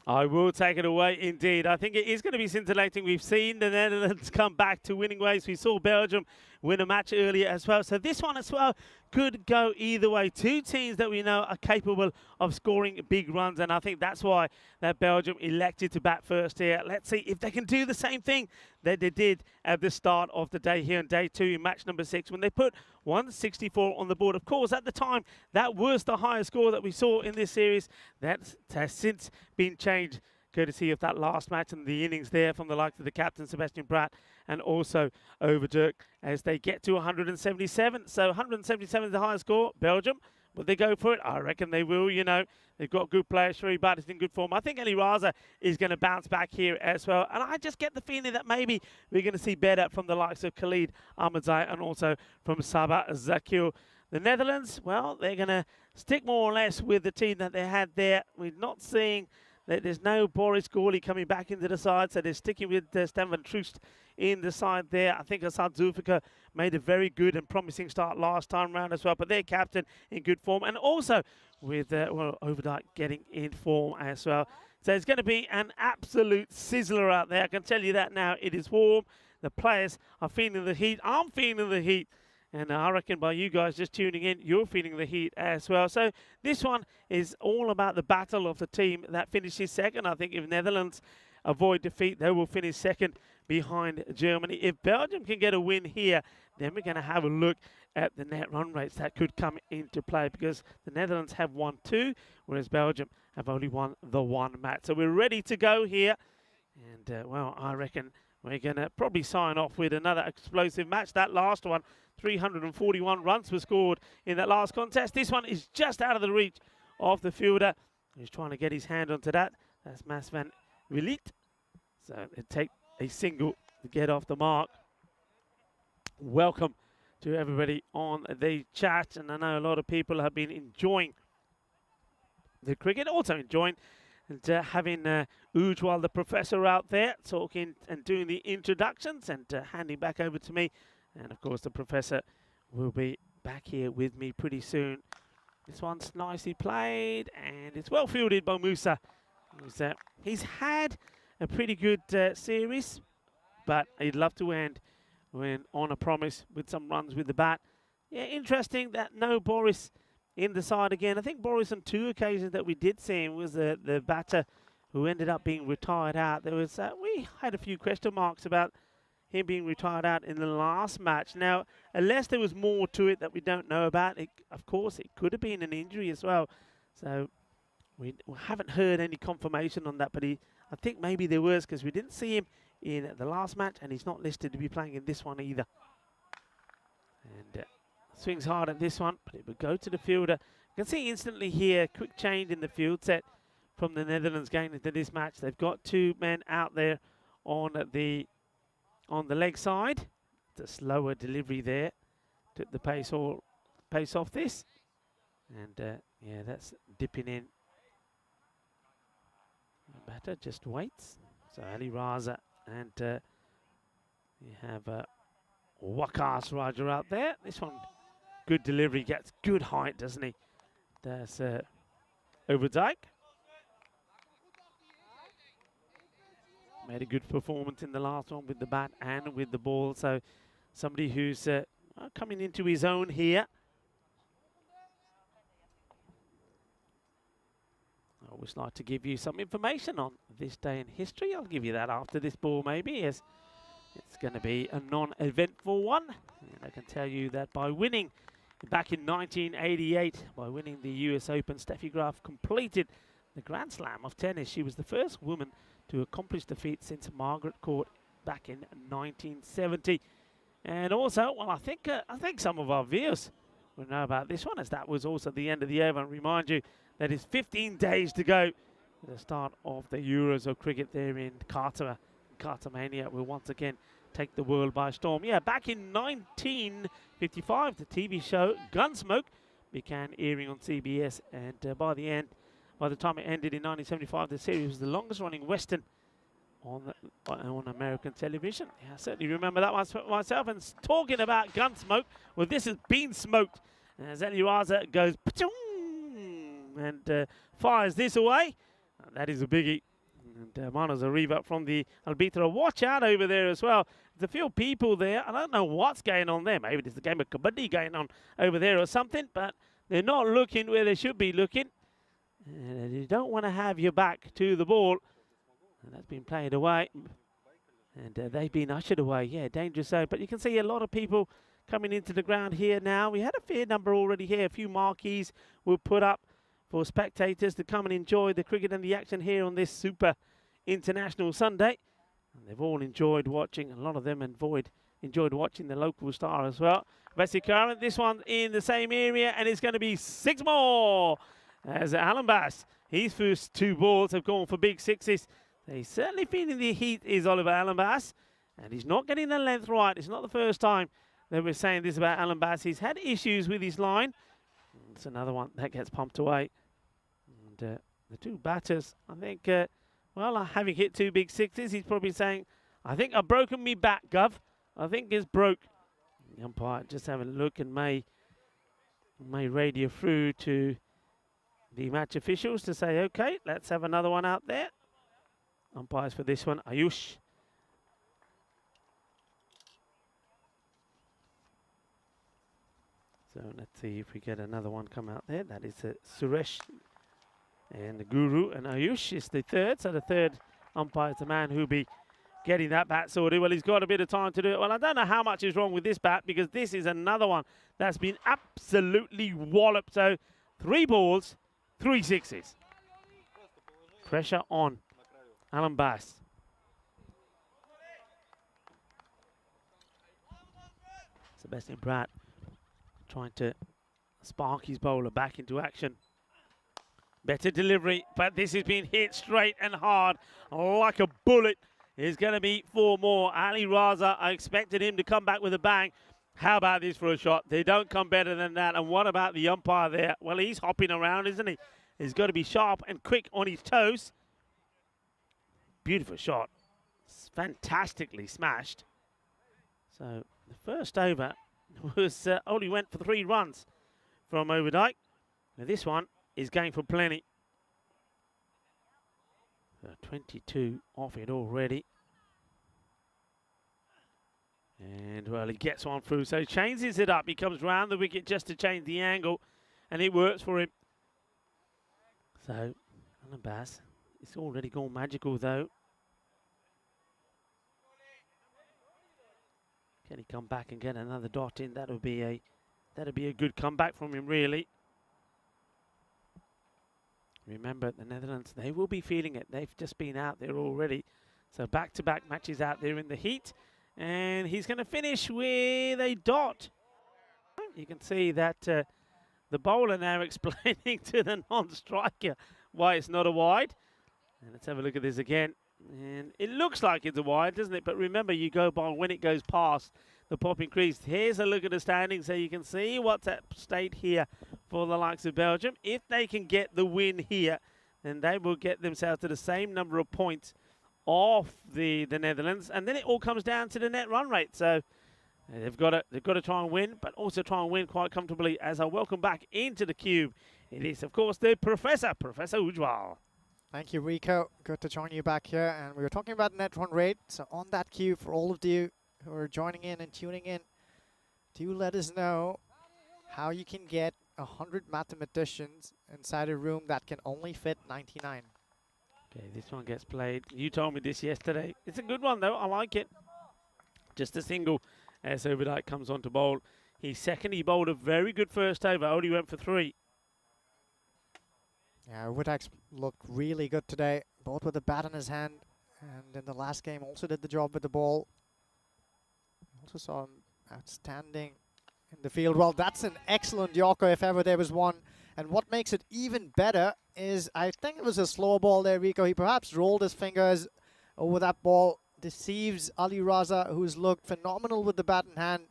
[SPEAKER 4] I will take it away indeed. I think it is going to be scintillating. We've seen the Netherlands come back to winning ways. We saw Belgium win a match earlier as well. So this one as well could go either way. 2 teams that we know are capable of scoring big runs, and I think that's why that Belgium elected to bat first here. Let's see if they can do the same thing that they did at the start of the day here in day 2 in match number 6 when they put 164 on the board. Of course, at the time, that was the highest score that we saw in this series. That has since been changed, courtesy of that last match and the innings there from the likes of the captain, Sebastian Braat, and also Overdirk, as they get to 177. So 177 is the highest score. Belgium, will they go for it? I reckon they will, you know. They've got good players. Sherry Butt is in good form. I think Ali Raza is going to bounce back here as well. And I just get the feeling that maybe we're going to see better from the likes of Khalid Ahmadzai and also from Sabah Zakil. The Netherlands, well, they're going to stick more or less with the team that they had there. We're not seeing that there's no Boris Gawley coming back into the side, so they're sticking with Stan van Troost in the side there. I think Assad Zulfikar made a very good and promising start last time round as well, but their captain in good form, and also with Overdyke getting in form as well. So it's going to be an absolute sizzler out there. I can tell you that now. It is warm. The players are feeling the heat. I'm feeling the heat. And I reckon by you guys just tuning in, you're feeling the heat as well. So this one is all about the battle of the team that finishes second. I think if Netherlands avoid defeat, they will finish second behind Germany. If Belgium can get a win here, then we're going to have a look at the net run rates that could come into play, because the Netherlands have won 2, whereas Belgium have only won the 1 match. So we're ready to go here. And, well, I reckon we're going to probably sign off with another explosive match. That last one, 341 runs were scored in that last contest. This one is just out of the reach of the fielder. He's trying to get his hand onto that. That's Mas van Williet. So it take a single to get off the mark. Welcome to everybody on the chat. And I know a lot of people have been enjoying the cricket, also enjoying and having Ujwal, the professor, out there talking and doing the introductions and handing back over to me. And of course, the professor will be back here with me pretty soon. This one's nicely played, and it's well fielded by Musa. He's had a pretty good series, but he'd love to end when on a promise with some runs with the bat. Yeah, interesting that no Boris in the side again. I think Boris on 2 occasions that we did see him was the batter who ended up being retired out. There was we had a few question marks about him being retired out in the last match. Now, unless there was more to it that we don't know about, of course, it could have been an injury as well. So we haven't heard any confirmation on that, but I think maybe there was, because we didn't see him in the last match, and he's not listed to be playing in this one either. And swings hard at this one, but it would go to the fielder. You can see instantly here, quick change in the field set from the Netherlands going into this match. They've got 2 men out there on the leg side. The slower delivery there. Took the pace off this. And yeah, that's dipping in. The batter just waits. So Ali Raza and you have Waqas Raja out there. This one, good delivery, gets good height, doesn't he? That's Overdyke. Made a good performance in the last one with the bat and with the ball. So somebody who's coming into his own here. I always like to give you some information on this day in history. I'll give you that after this ball maybe, as it's going to be a non-eventful one. And I can tell you that by winning back in 1988, by winning the US Open, Steffi Graf completed the Grand Slam of tennis. She was the first woman to accomplish the feat since Margaret Court back in 1970. And also, well, I think some of our viewers will know about this one, as that was also the end of the over. And remind you that it's 15 days to go to the start of the Euros of cricket there in Qatar. Qatarmania will once again take the world by storm. Yeah, back in 1955, the TV show Gunsmoke began airing on CBS, and by the time it ended in 1975, the series was the longest-running Western on American television. Yeah, I certainly remember that one myself. And talking about Gunsmoke, well, this has been smoked. As Eli Raza goes and fires this away. That is a biggie. And Manos Arriva from the Albitra. Watch out over there as well. There's a few people there. I don't know what's going on there. Maybe there's a game of kabaddi going on over there or something, but they're not looking where they should be looking. And you don't want to have your back to the ball. And that's been played away. And they've been ushered away. Yeah, dangerous zone. But you can see a lot of people coming into the ground here now. We had a fair number already here. A few marquees were put up for spectators to come and enjoy the cricket and the action here on this Super International Sunday. And they've all enjoyed watching. A lot of them enjoyed watching the local star as well. Vesikaran, this one in the same area, and it's going to be 6 more. As Alan Bass, his first 2 balls have gone for big sixes. He's certainly feeling the heat, is Oliver Alan Bass. And he's not getting the length right. It's not the first time that we're saying this about Alan Bass. He's had issues with his line. It's another one that gets pumped away. And the 2 batters, I think, well, having hit 2 big sixes, he's probably saying, I think I've broken me back, Gov. I think it's broke. The umpire just having a look and may radio through to the match officials to say, okay, let's have another one out there. Umpires for this one, Ayush. So let's see if we get another one come out there. That is Suresh and the Guru, and Ayush is the third. So the third umpire is the man who'll be getting that bat sorted. Well, he's got a bit of time to do it. Well, I don't know how much is wrong with this bat, because this is another one that's been absolutely walloped. So 3 balls, 3 sixes. Pressure on Alan Bass. Sebastian Pratt trying to spark his bowler back into action. Better delivery, but this has been hit straight and hard like a bullet. It's going to be 4 more. Ali Raza, I expected him to come back with a bang. How about this for a shot? They don't come better than that. And what about the umpire there? Well, he's hopping around, isn't he? He's got to be sharp and quick on his toes. Beautiful shot. It's fantastically smashed. So the first over was only went for 3 runs from Overdyke. Now this one is going for plenty. 22 off it already. And, well, he gets one through. So he changes it up. He comes round the wicket just to change the angle, and it works for him. So, Alan Bass, it's already gone magical, though. Can he come back and get another dot in? That'll be a good comeback from him, really. Remember, the Netherlands, they will be feeling it. They've just been out there already. So back-to-back matches out there in the heat. And he's going to finish with a dot. You can see that the bowler now explaining to the non-striker why it's not a wide. And let's have a look at this again. And it looks like it's a wide, doesn't it? But remember, you go by when it goes past the popping crease. Here's a look at the standings so you can see what's at stake here for the likes of Belgium. If they can get the win here, then they will get themselves to the same number of points off the Netherlands. And then it all comes down to the net run rate. So they've got to try and win, but also try and win quite comfortably. As I welcome back into the cube, it is, of course, the Professor Ujwal.
[SPEAKER 2] Thank you, Rico. Good to join you back here. And we were talking about net run rate. So on that cue, for all of you who are joining in and tuning in, do let us know how you can get 100 mathematicians inside a room that can only fit 99.
[SPEAKER 4] Okay, this one gets played. You told me this yesterday. It's a good one, though. I like it. Just a single as Overdyke comes on to bowl. He's second. He bowled a very good first over. Only went for 3.
[SPEAKER 2] Yeah, Overdyke's looked really good today, both with the bat in his hand, and in the last game also did the job with the ball. Also saw him outstanding in the field. Well, that's an excellent Yorker if ever there was one. And what makes it even better is, I think it was a slower ball there, Rico. He perhaps rolled his fingers over that ball, deceives Ali Raza, who's looked phenomenal with the bat in hand,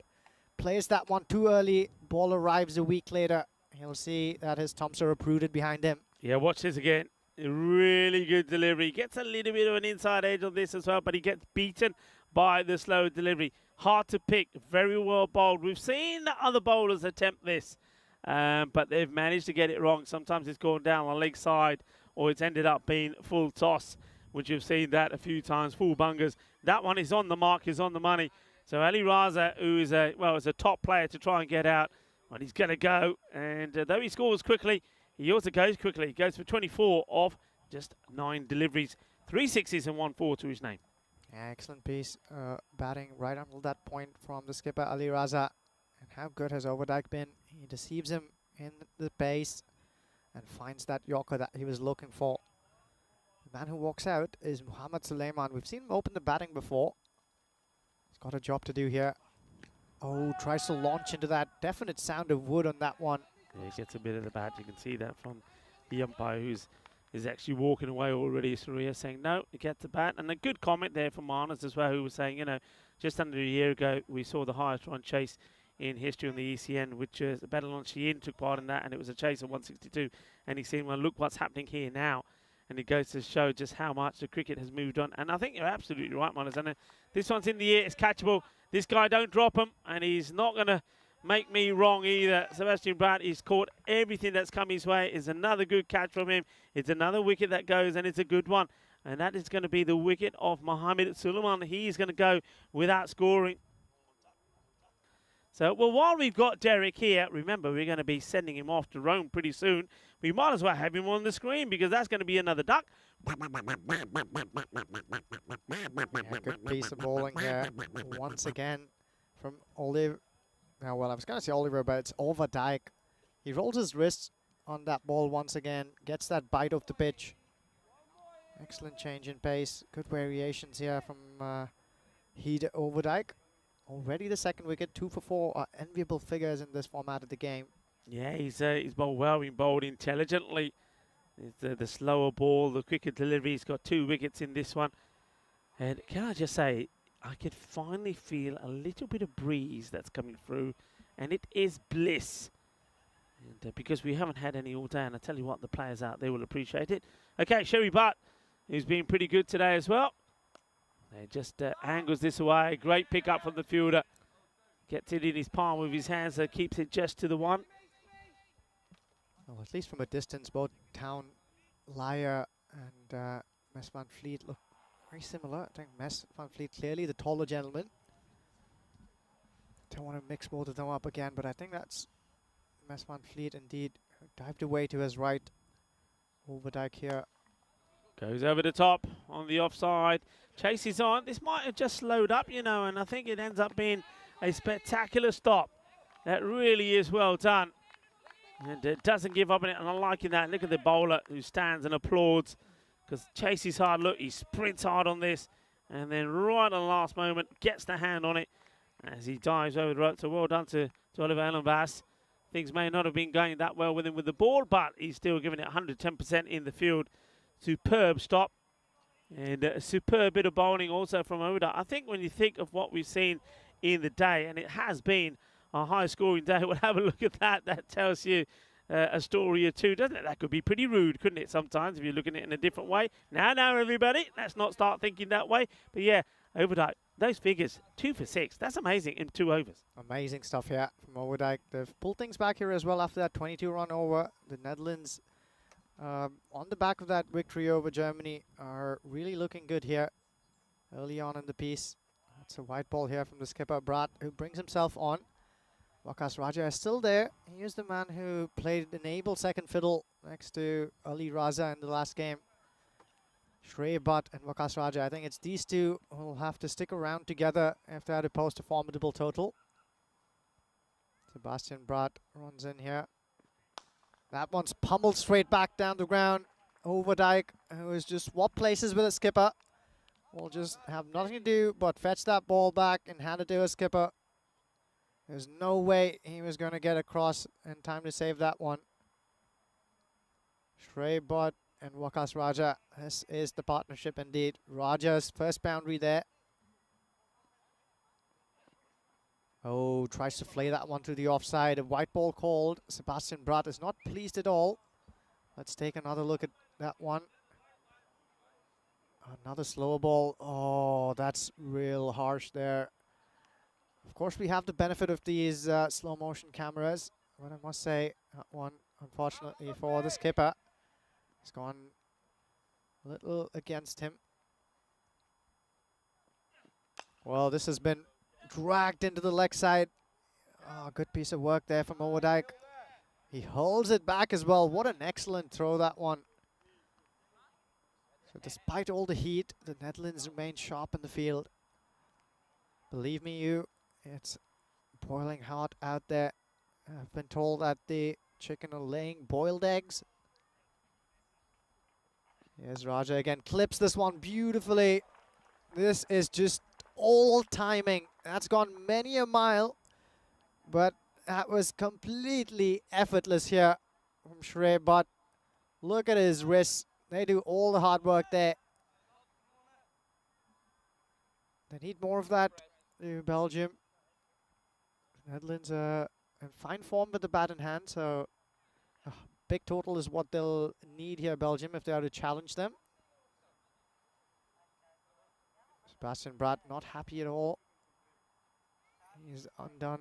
[SPEAKER 2] plays that one too early, ball arrives a week later. He'll see that his thumbs are uprooted behind him.
[SPEAKER 4] Yeah, watch this again. A really good delivery. Gets a little bit of an inside edge on this as well, but he gets beaten by the slow delivery. Hard to pick. Very well bowled. We've seen other bowlers attempt this, but they've managed to get it wrong. Sometimes it's gone down the leg side, or it's ended up being full toss, which you've seen that a few times. Full bungers. That one is on the mark, is on the money. So Ali Raza, who is is a top player to try and get out, but he's going to go. And though he scores quickly, he also goes quickly. He goes for 24 of just 9 deliveries. 3 sixes and 1 4 to his name.
[SPEAKER 2] Yeah, excellent piece. Batting right until that point from the skipper, Ali Raza. And how good has Overdyke been? He deceives him in the base and finds that Yorker that he was looking for. The man who walks out is Muhammad Suleiman. We've seen him open the batting before. He's got a job to do here. Oh, tries to launch into that. Definite sound of wood on that one.
[SPEAKER 4] Yeah, he gets a bit of the bat. You can see that from the umpire, who's actually walking away already. Surya saying, no, he gets the bat. And a good comment there from Marnus as well, who was saying, you know, just under a year ago, we saw the highest run chase in history on the ECN, which is Badalon Sheehan took part in that, and it was a chase of 162. And he's saying, well, look what's happening here now. And it goes to show just how much the cricket has moved on. And I think you're absolutely right, Marnus. And this one's in the air, it's catchable. This guy, don't drop him, and he's not going to make me wrong either. Sebastian Brandt, he's caught everything that's come his way. It's another good catch from him. It's another wicket that goes, and it's a good one. And that is going to be the wicket of Mohammed Suleiman. He's going to go without scoring. So, well, while we've got Derek here, remember, we're going to be sending him off to Rome pretty soon. We might as well have him on the screen, because that's going to be another duck.
[SPEAKER 2] Yeah, good piece of bowling here. Once again from Oliver. Now, well, I was going to say Oliver, but it's Overdyke. He rolls his wrists on that ball once again, gets that bite off the pitch. Excellent change in pace. Good variations here from Heed Overdyke. Already the second wicket, 2 for 4 are enviable figures in this format of the game.
[SPEAKER 4] Yeah, he's bowled well, he's bowled intelligently. It's the slower ball, the quicker delivery. He's got 2 wickets in this one. And can I just say, I could finally feel a little bit of breeze that's coming through, and it is bliss. And because we haven't had any all day, and I tell you what, the players out there will appreciate it. Okay, Sherry Butt, who's been pretty good today as well. He just angles this away. Great pick up from the fielder. Gets it in his palm with his hands, so keeps it just to the 1.
[SPEAKER 2] Well, at least from a distance, both Town, Lyer, and Mess Van Fleet look very similar. I think Mess Van Fleet clearly the taller gentleman. Don't want to mix both of them up again, but I think that's Mess Van Fleet indeed. Dived away to his right. Overdyke here.
[SPEAKER 4] Goes over the top on the offside. Chase is on. This might have just slowed up, you know, and I think it ends up being a spectacular stop. That really is well done. And it doesn't give up on it, and I'm liking that. Look at the bowler who stands and applauds, because Chase is hard. Look, he sprints hard on this, and then right at the last moment, gets the hand on it as he dives over the rope. So well done to Oliver Ellenbass. Things may not have been going that well with him with the ball, but he's still giving it 110% in the field. Superb stop. And a superb bit of bowling also from Oda. I think when you think of what we've seen in the day, and it has been a high-scoring day, we'll have a look at that. That tells you a story or two, doesn't it? That could be pretty rude, couldn't it, sometimes, if you're looking at it in a different way. Now, everybody, let's not start thinking that way. But, yeah, Overdyke, those figures, 2 for 6. That's amazing in 2 overs.
[SPEAKER 2] Amazing stuff here from Overdyke. They've pulled things back here as well after that 22-run over. The Netherlands on the back of that victory over Germany, are really looking good here early on in the piece. That's a white ball here from the skipper, Brat, who brings himself on. Waqas Raja is still there. He is the man who played enable second fiddle next to Ali Raza in the last game. Shrey Butt and Waqas Raja, I think it's these two who will have to stick around together if they are to post a formidable total. Sebastian Brat runs in here. That one's pummeled straight back down the ground. Overdijk, who has just swapped places with a skipper, will just have nothing to do but fetch that ball back and hand it to a skipper. There's no way he was going to get across in time to save that one. Shrey Butt and Waqas Raja, this is the partnership indeed. Raja's first boundary there. Oh, tries to flay that one to the offside. A white ball called. Sebastian Brat is not pleased at all. Let's take another look at that one. Another slow ball. Oh, that's real harsh there. Of course, we have the benefit of these slow motion cameras, but I must say that one, unfortunately for the skipper, has gone a little against him. Well, this has been dragged into the leg side. Oh, good piece of work there from Overdijk. He holds it back as well. What an excellent throw, that one. So despite all the heat, the Netherlands remain sharp in the field. Believe me, it's boiling hot out there. I've been told that the chicken are laying boiled eggs. Here's Raja again. Clips this one beautifully. This is just all timing. That's gone many a mile, but that was completely effortless here from Shrey Butt. Look at his wrists. They do all the hard work there. They need more of that, Belgium. Netherlands are in fine form with the bat in hand, so a big total is what they'll need here, Belgium, if they are to challenge them. Sebastian Brat not happy at all. He's undone.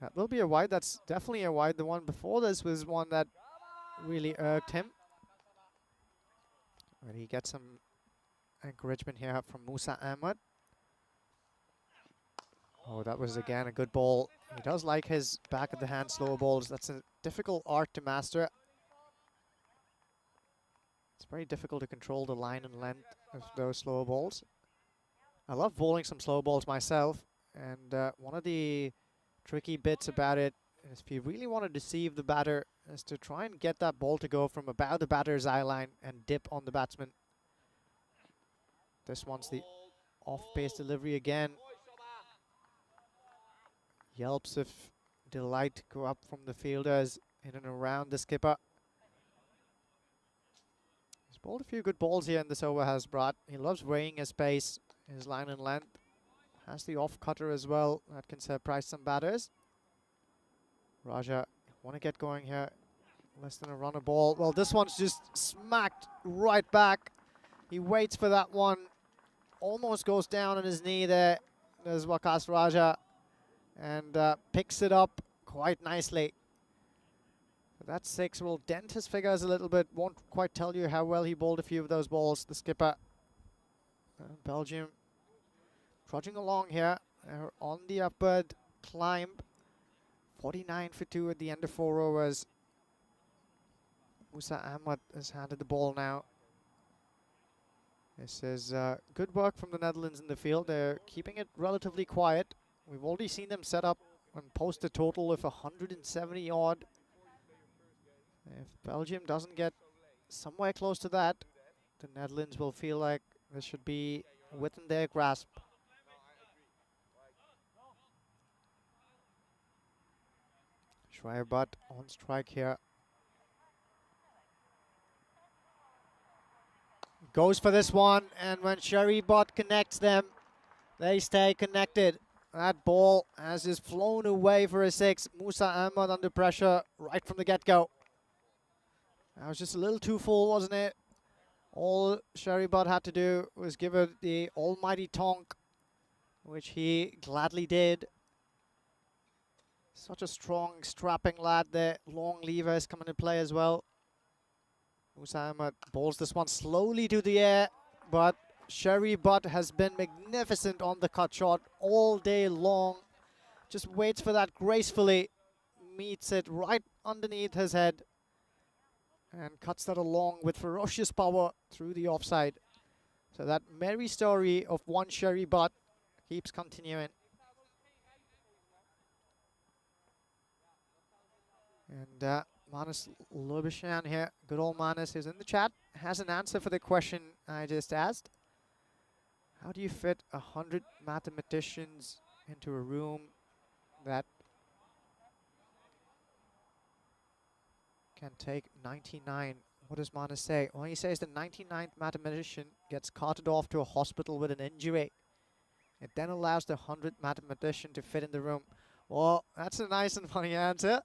[SPEAKER 2] That will be a wide. That's definitely a wide. The one before this was one that really irked him. But he gets some encouragement here from Musa Ahmed. Oh, that was again a good ball. He does like his back of the hand slow balls. That's a difficult art to master. It's very difficult to control the line and length of those slow balls. I love bowling some slow balls myself, and one of the tricky bits about it is if you really want to deceive the batter is to try and get that ball to go from about the batter's eye line and dip on the batsman. This one's the off-pace delivery again. Yelps of delight go up from the fielders in and around the skipper. He's bowled a few good balls here in this over, has Brat. He loves weighing his pace, his line and length. Has the off cutter as well. That can surprise some batters. Raja want to get going here. Less than a runner ball. Well, this one's just smacked right back. He waits for that one. Almost goes down on his knee there. There's Waqas Raja. And picks it up quite nicely. That 6 will dent his figures a little bit. Won't quite tell you how well he bowled a few of those balls, the skipper. Belgium trudging along here. They're on the upward climb. 49 for 2 at the end of 4 overs. Musa Ahmed has handed the ball now. This is good work from the Netherlands in the field. They're keeping it relatively quiet. We've already seen them set up and post a total of 170 odd. If Belgium doesn't get somewhere close to that, the Netherlands will feel like this should be within their grasp. Shrey Butt on strike here. Goes for this one, and when Shrey Butt connects them, they stay connected. That ball has just flown away for a 6. Musa Ahmed under pressure right from the get-go. That was just a little too full, wasn't it? All Shrey Butt had to do was give it the almighty tonk, which he gladly did. Such a strong, strapping lad there. Long levers come into play as well. Musa Ahmed bowls this one slowly to the air, but Sherry Butt has been magnificent on the cut shot all day long. Just waits for that gracefully, meets it right underneath his head, and cuts that along with ferocious power through the offside. So that merry story of one Sherry Butt keeps continuing. And Manas Lubishan here, good old Manas, who's in the chat, has an answer for the question I just asked. How do you fit 100 mathematicians into a room that can take 99? What does Manas say? Well, he says the 99th mathematician gets carted off to a hospital with an injury. It then allows the 100th mathematician to fit in the room. Well, that's a nice and funny answer.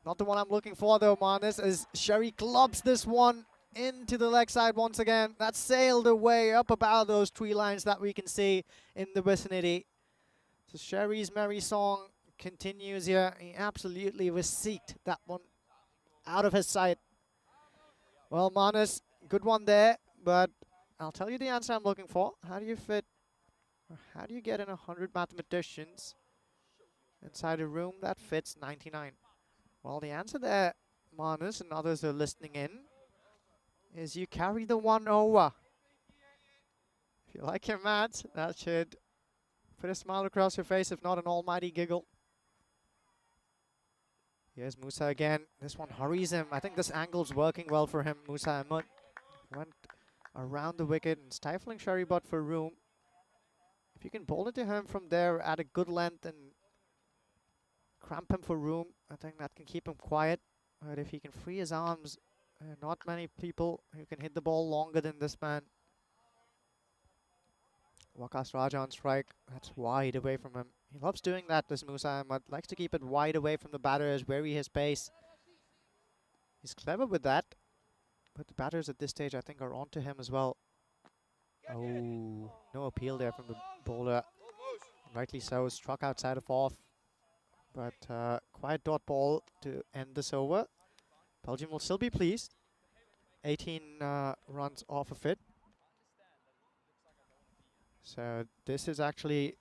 [SPEAKER 2] Not the one I'm looking for though, Manas, as Sherry clubs this one into the leg side once again. That sailed away up about those tree lines that we can see in the vicinity. So Sherry's merry song continues here. He absolutely received that one out of his sight. Well, Manas, good one there, but I'll tell you the answer I'm looking for. How do you fit, or how do you get in 100 mathematicians inside a room that fits 99? Well, the answer there, Manas and others are listening in, is you carry the one over. If you like your maths, that should put a smile across your face, if not an almighty giggle. Here's Musa again. This one hurries him. I think this angle's working well for him. Musa Ahmed went around the wicket and stifling Sherry Butt for room. If you can bowl it to him from there at a good length and cramp him for room, I think that can keep him quiet. But if he can free his arms, not many people who can hit the ball longer than this man. Waqas Raja on strike. That's wide away from him. He loves doing that, this Musa Ahmed. Likes to keep it wide away from the batters, vary his pace. He's clever with that. But the batters at this stage, I think, are onto him as well. Oh, no appeal there from the bowler. Rightly so, struck outside of off. But quiet dot ball to end this over. Belgium will still be pleased. 18 runs off of it. So this is actually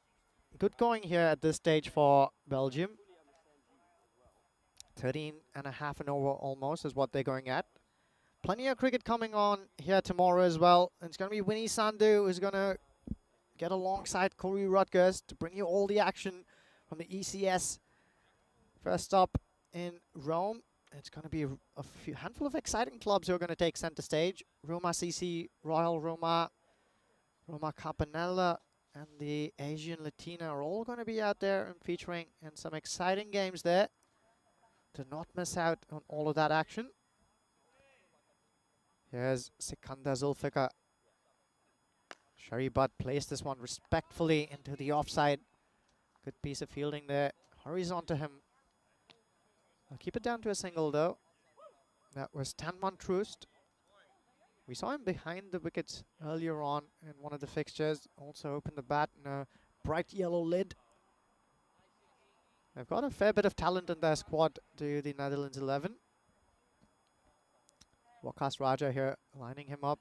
[SPEAKER 2] good going here at this stage for Belgium. 13 and a half an over almost is what they're going at. Plenty of cricket coming on here tomorrow as well. And it's going to be Winnie Sandhu who's going to get alongside Corey Rutgers to bring you all the action from the ECS. First up in Rome. It's going to be a handful of exciting clubs who are going to take center stage. Roma CC, Royal Roma, Roma Campanella, and the Asian Latina are all going to be out there and featuring in some exciting games there. Do not miss out on all of that action. Here's Sikandar Zulfikar. Sherry Butt placed this one respectfully into the offside. Good piece of fielding there. Hurries on to him. I'll keep it down to a single though. That was Tanman Troost. We saw him behind the wickets earlier on in one of the fixtures. Also opened the bat in a bright yellow lid. They've got a fair bit of talent in their squad to the Netherlands 11. Waqas Raja here lining him up.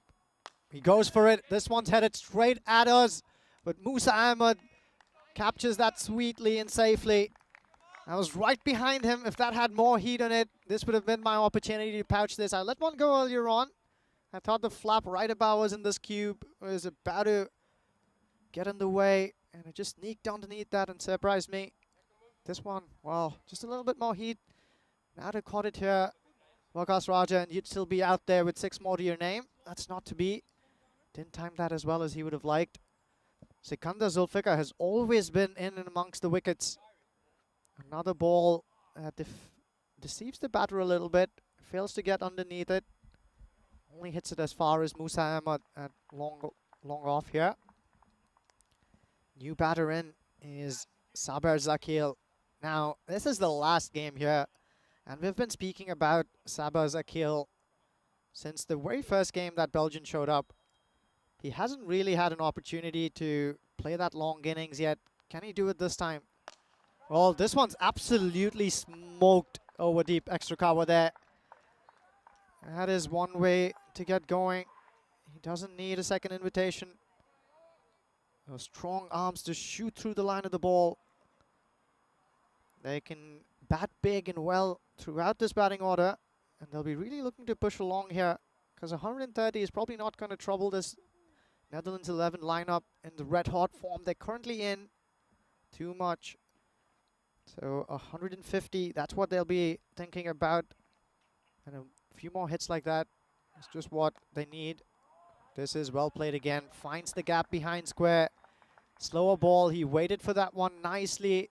[SPEAKER 2] He goes for it. This one's headed straight at us. But Musa Ahmed captures that sweetly and safely. I was right behind him. If that had more heat on it, this would have been my opportunity to pouch this. I let one go earlier on. I thought the flap right above us in this cube was about to get in the way, and it just sneaked underneath that and surprised me. This one, well, just a little bit more heat. Now to caught it here, Waqas Raja, and you'd still be out there with 6 more to your name. That's not to be. Didn't time that as well as he would have liked. Sikandar Zulfikar has always been in and amongst the wickets. Another ball deceives the batter a little bit. Fails to get underneath it. Only hits it as far as Musa Ahmed at long off here. New batter in is Saber Zakil. Now, this is the last game here. And we've been speaking about Saber Zakil since the very first game that Belgium showed up. He hasn't really had an opportunity to play that long innings yet. Can he do it this time? Well, this one's absolutely smoked over deep extra cover there. That is one way to get going. He doesn't need a second invitation. Those strong arms to shoot through the line of the ball. They can bat big and well throughout this batting order, and they'll be really looking to push along here, because 130 is probably not going to trouble this Netherlands 11 lineup in the red-hot form they're currently in too much. So 150, that's what they'll be thinking about. And a few more hits like that is just what they need. This is well played again. Finds the gap behind square. Slower ball. He waited for that one nicely.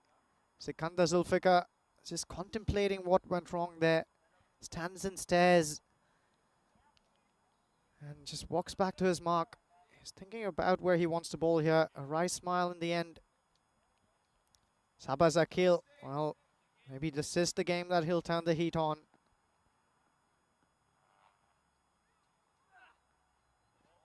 [SPEAKER 2] Sikander Zulfikar just contemplating what went wrong there. Stands and stares. And just walks back to his mark. He's thinking about where he wants to bowl here. A wry smile in the end. Sabah Zakil, well, maybe this is the game that he'll turn the heat on.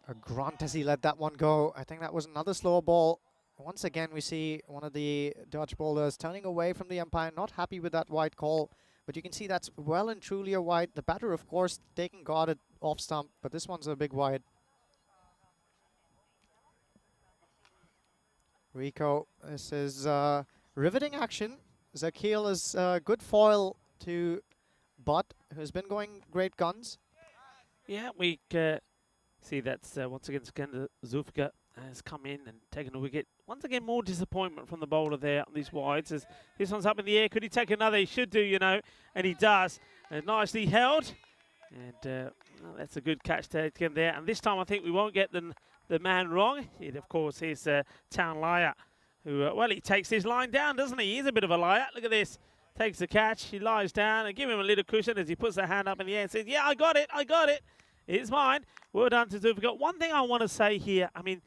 [SPEAKER 2] A grunt as he let that one go. I think that was another slower ball. Once again, we see one of the Dutch bowlers turning away from the umpire, not happy with that wide call. But you can see that's well and truly a wide. The batter, of course, taking guard at off stump, but this one's a big wide. Rico, this is riveting action. Zakil is a good foil to Butt, who's been going great guns.
[SPEAKER 4] Yeah, we see that's once again Sikander Zulfikar has come in and taken a wicket. Once again, more disappointment from the bowler there on these wides. As this one's up in the air. Could he take another? He should do, you know, and he does. Nicely held. And well, that's a good catch to get there. And this time I think we won't get the man wrong. It, of course, is Town Liar, who, well, he takes his line down, doesn't he? He's a bit of a liar. Look at this. Takes the catch. He lies down and give him a little cushion as he puts the hand up in the air and says, yeah, I got it. I got it. It's mine. Well done to Zulfikar. One thing I want to say here, I mean,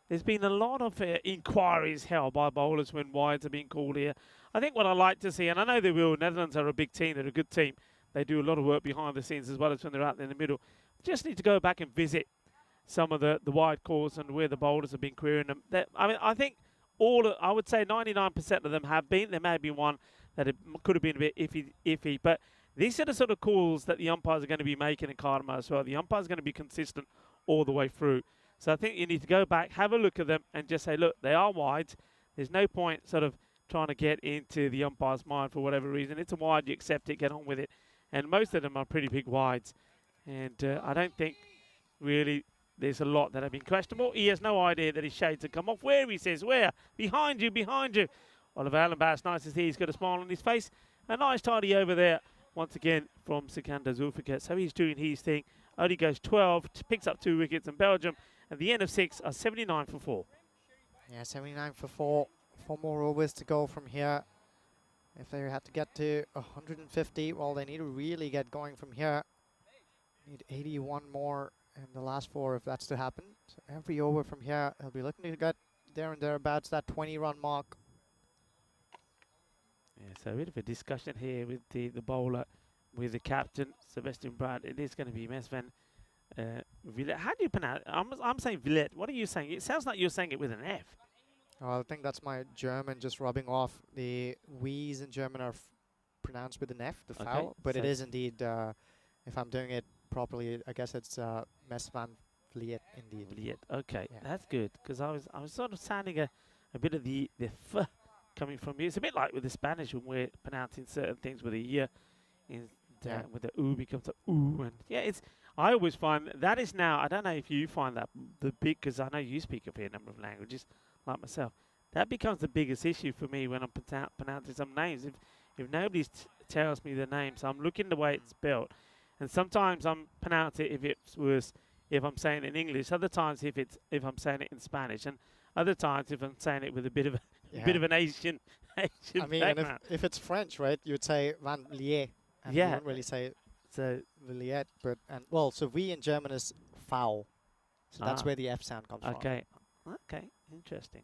[SPEAKER 4] there's been a lot of inquiries held by bowlers when wides are being called here. I think what I like to see, and I know they will, Netherlands are a big team, they're a good team. They do a lot of work behind the scenes as well as when they're out there in the middle. Just need to go back and visit some of the wide calls and where the bowlers have been querying them. I mean, I think I would say 99% of them have been. There may have been one that it could have been a bit iffy, but these are the sort of calls that the umpires are going to be making in Karma as well. The umpires are going to be consistent all the way through. So I think you need to go back, have a look at them, and just say, look, they are wides. There's no point sort of trying to get into the umpire's mind for whatever reason. It's a wide, you accept it, get on with it. And most of them are pretty big wides. And I don't think really there's a lot that have been questionable. He has no idea that his shades have come off. Where, he says, where? Behind you, behind you. Oliver Allenbass, nice to see he's got a smile on his face. A nice tidy over there, once again, from Sikander Zulfikar. So he's doing his thing. Only goes 12, picks up 2 wickets, and Belgium at the end of 6 are 79 for 4.
[SPEAKER 2] Yeah, 79 for 4. 4 more overs to go from here. If they had to get to 150, well, they need to really get going from here. Need 81 more in the last 4 if that's to happen. So every over from here, they'll be looking to get there and thereabouts that 20-run mark.
[SPEAKER 4] Yeah, so a bit of a discussion here with the bowler, with the captain, Sebastian Brad. It is going to be Mesvan Villet. How do you pronounce it? I'm saying Villet. What are you saying? It sounds like you're saying it with an F.
[SPEAKER 2] Oh, I think that's my German just rubbing off. The W's in German are pronounced with an F, the foul. But
[SPEAKER 4] so
[SPEAKER 2] it is indeed, if I'm doing it properly, I guess it's Mesvan Villet indeed.
[SPEAKER 4] Villet. Okay,
[SPEAKER 2] Yeah.
[SPEAKER 4] that's good, because I was sort of sounding a bit of the F coming from you. It's a bit like with the Spanish when we're pronouncing certain things with a Y, with the U becomes a oo. And yeah, I always find that is now, I don't know if you find that the big, because I know you speak a fair number of languages like myself, that becomes the biggest issue for me when I'm pronouncing some names. If nobody tells me the name, so I'm looking the way it's spelled, and sometimes I'm pronouncing it if I'm saying it in English, other times if I'm saying it in Spanish, and other times if I'm saying it with a bit of an Asian
[SPEAKER 2] I mean, and if it's French, right, you would say Van Villiers. And you wouldn't really say
[SPEAKER 4] so
[SPEAKER 2] Villiers, but so V in German is foul. So that's where the F sound comes from.
[SPEAKER 4] Okay, interesting.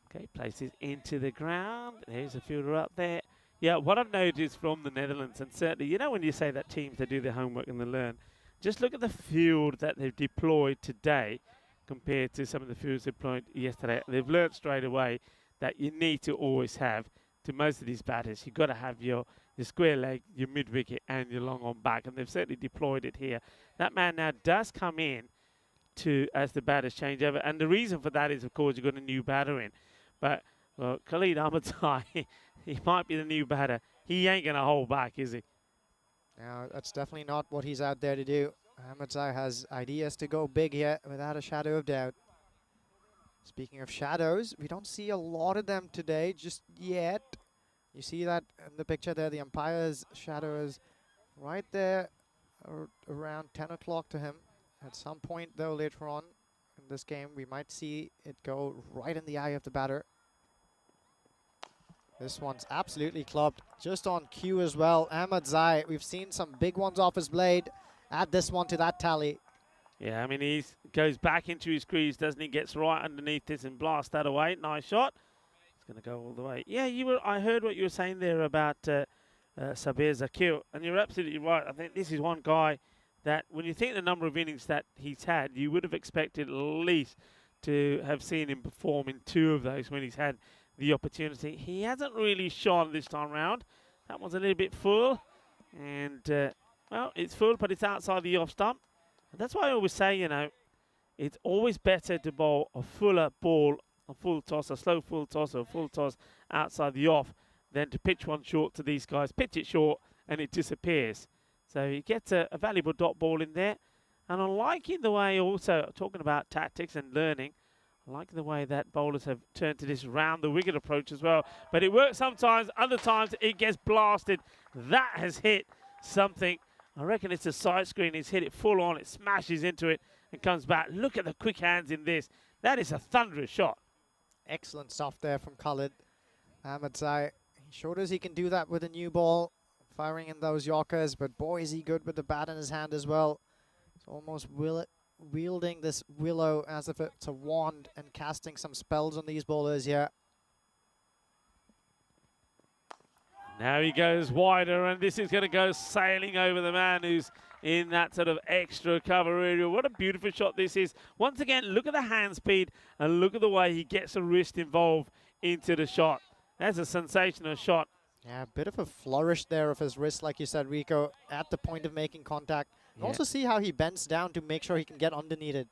[SPEAKER 4] Okay, places into the ground. There's a fielder up there. Yeah, what I've noticed from the Netherlands, and certainly, you know when you say that teams, they do their homework and they learn, just look at the field that they've deployed today compared to some of the fields deployed yesterday. They've learned straight away that you need to always have, to most of these batters, you've got to have your your square leg, your mid-wicket, and your long on back, and they've certainly deployed it here. That man now does come in as the batters change over, and the reason for that is, of course, you've got a new batter in. But, well, Khalid Ahmadzai, he might be the new batter. He ain't going to hold back, is he?
[SPEAKER 2] No, that's definitely not what he's out there to do. Ahmadzai has ideas to go big here, without a shadow of doubt. Speaking of shadows, we don't see a lot of them today, just yet. You see that in the picture there, the umpire's shadow is right there, around 10 o'clock to him. At some point, though, later on in this game, we might see it go right in the eye of the batter. This one's absolutely clubbed, just on cue as well. Ahmadzai, we've seen some big ones off his blade. Add this one to that tally.
[SPEAKER 4] Yeah, I mean, he goes back into his crease, doesn't he? Gets right underneath this and blasts that away. Nice shot. It's going to go all the way. Yeah, I heard what you were saying there about Sabir Zakir, and you're absolutely right. I think this is one guy that, when you think the number of innings that he's had, you would have expected at least to have seen him perform in 2 of those when he's had the opportunity. He hasn't really shone this time round. That one's a little bit full, and well, it's full, but it's outside the off stump. And that's why I always say, you know, it's always better to bowl a fuller ball, a full toss, a slow full toss, or a full toss outside the off, than to pitch one short to these guys. Pitch it short, and it disappears. So he gets a valuable dot ball in there. And I'm liking the way, also, talking about tactics and learning, I like the way that bowlers have turned to this round the wicket approach as well. But it works sometimes, other times it gets blasted. That has hit something. I reckon it's a side screen. He's hit it full on. It smashes into it and comes back. Look at the quick hands in this. That is a thunderous shot.
[SPEAKER 2] Excellent stuff there from Khalid Ahmadzai. He showed us he can do that with a new ball, firing in those Yorkers, but boy, is he good with the bat in his hand as well. He's almost wielding this willow as if it's a wand and casting some spells on these bowlers here.
[SPEAKER 4] Now he goes wider, and this is going to go sailing over the man who's in that sort of extra cover area. What a beautiful shot this is. Once again, look at the hand speed, and look at the way he gets a wrist involved into the shot. That's a sensational shot.
[SPEAKER 2] Yeah, a bit of a flourish there of his wrist, like you said, Rico, at the point of making contact. And also see how he bends down to make sure he can get underneath it.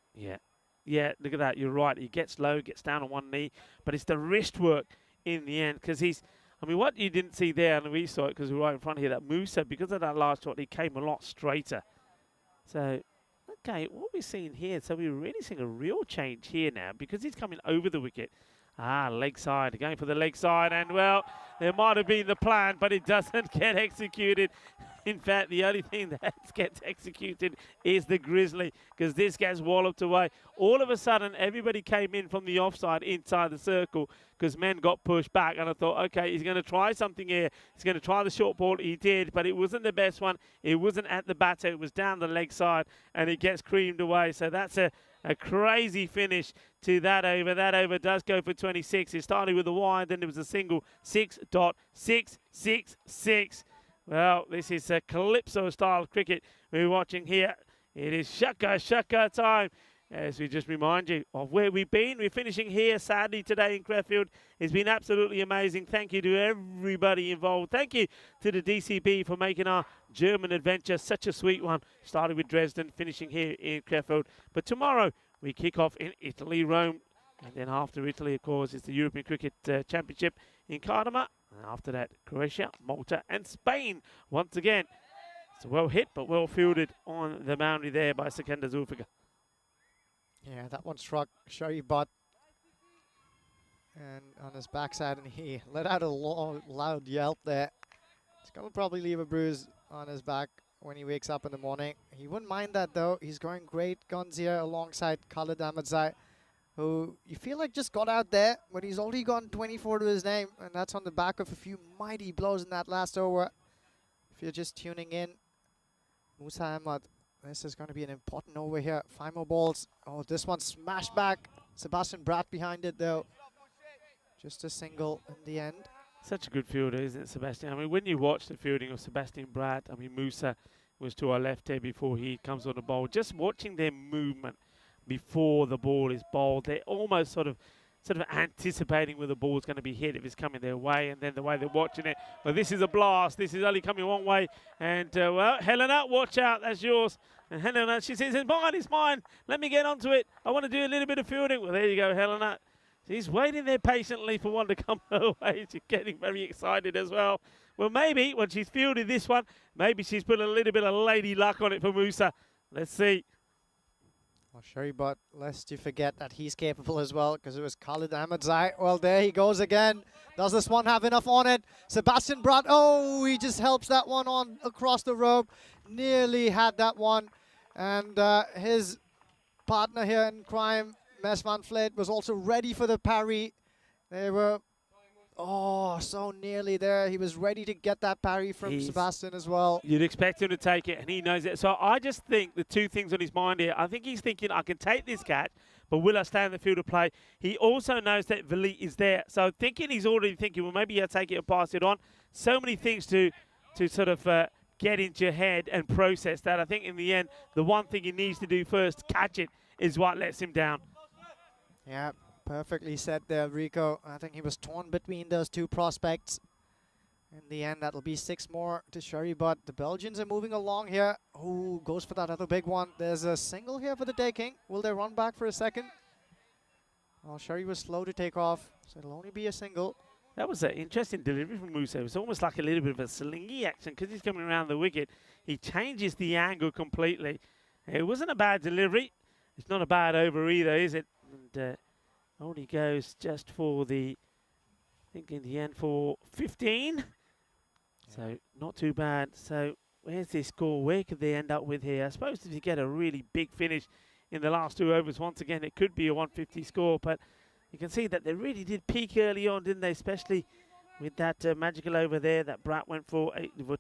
[SPEAKER 4] Yeah, look at that. You're right. He gets low, gets down on one knee, but it's the wrist work in the end, because he's, I mean, what you didn't see there, and we saw it because we were right in front here, that Musa, because of that last shot, he came a lot straighter. So, okay, what we're seeing here, so we're really seeing a real change here now, because he's coming over the wicket. Leg side, going for the leg side, and well, there might have been the plan, but it doesn't get executed. In fact, the only thing that gets executed is the Grizzly, because this gets walloped away. All of a sudden, everybody came in from the offside inside the circle, because men got pushed back, and I thought, okay, he's going to try something here. He's going to try the short ball. He did, but it wasn't the best one. It wasn't at the batter. It was down the leg side, and it gets creamed away. So that's a crazy finish to that over. That over does go for 26. It started with a wide, then there was a single, 6.666. Well, this is a Calypso-style cricket we're watching here. It is shaka time. As we just remind you of where we've been. We're finishing here, sadly, today in Crefeld. It's been absolutely amazing. Thank you to everybody involved. Thank you to the DCB for making our German adventure such a sweet one. Started with Dresden, finishing here in Crefeld. But tomorrow, we kick off in Italy, Rome. And then after Italy, of course, it's the European Cricket Championship in Cardamom. And after that, Croatia, Malta, and Spain once again. It's a well hit, but well fielded on the boundary there by Sikandar Zulfikar.
[SPEAKER 2] Yeah, that one struck Sharif Butt and on his backside, and he let out a loud yelp there. It's going to probably leave a bruise on his back when he wakes up in the morning. He wouldn't mind that, though. He's going great guns here alongside Khalid Ahmadzai, who you feel like just got out there, but he's already gotten 24 to his name, and that's on the back of a few mighty blows in that last over. If you're just tuning in, Musa Ahmad, this is going to be an important over here. 5 more balls. Oh, this one smashed back. Sebastian Bratt behind it, though. Just a single in the end.
[SPEAKER 4] Such a good fielder, isn't it, Sebastian? I mean, when you watch the fielding of Sebastian Bratt, I mean, Musa was to our left here before he comes on the bowl. Just watching their movement before the ball is bowled, they're almost sort of sort of anticipating where the ball's going to be hit if it's coming their way, and then the way they're watching it. Well, this is a blast. This is only coming one way. And, well, Helena, watch out. That's yours. And Helena, she says, it's mine. Let me get onto it. I want to do a little bit of fielding. Well, there you go, Helena. She's waiting there patiently for one to come her way. She's getting very excited as well. Well, maybe when she's fielded this one, maybe she's put a little bit of lady luck on it for Musa. Let's see.
[SPEAKER 2] Well, Sherry, but lest you forget that he's capable as well, because it was Khalid Ahmadzai. Well, there he goes again. Does this one have enough on it? Sebastian Bratt, oh, he just helps that one on across the rope. Nearly had that one. And his partner here in crime, Mes van Vleet, was also ready for the parry. They were, oh, so nearly there. He was ready to get that parry from Sebastian as well.
[SPEAKER 4] You'd expect him to take it, and he knows it. So I just think the two things on his mind here, I think he's thinking, I can take this catch, but will I stay in the field of play? He also knows that Vleet is there. So thinking, he's already thinking, well, maybe he'll take it and pass it on. So many things to sort of get into your head and process that. I think in the end, the one thing he needs to do first, catch it, is what lets him down.
[SPEAKER 2] Yeah, perfectly said there, Rico. I think he was torn between those two prospects. In the end, that'll be 6 more to Sherry, but the Belgians are moving along here. Oh, goes for that other big one. There's a single here for the Day King. Will they run back for a second? Well, Sherry was slow to take off, so it'll only be a single.
[SPEAKER 4] That was an interesting delivery from Musa. It was almost like a little bit of a slingy action because he's coming around the wicket. He changes the angle completely. It wasn't a bad delivery. It's not a bad over either, is it? And only goes just for the, I think in the end for 15. Yeah. So not too bad. So where's this score? Where could they end up with here? I suppose if you get a really big finish in the last 2 overs, once again, it could be a 150 score. But you can see that they really did peak early on, didn't they? Especially with that magical over there that Bratt went for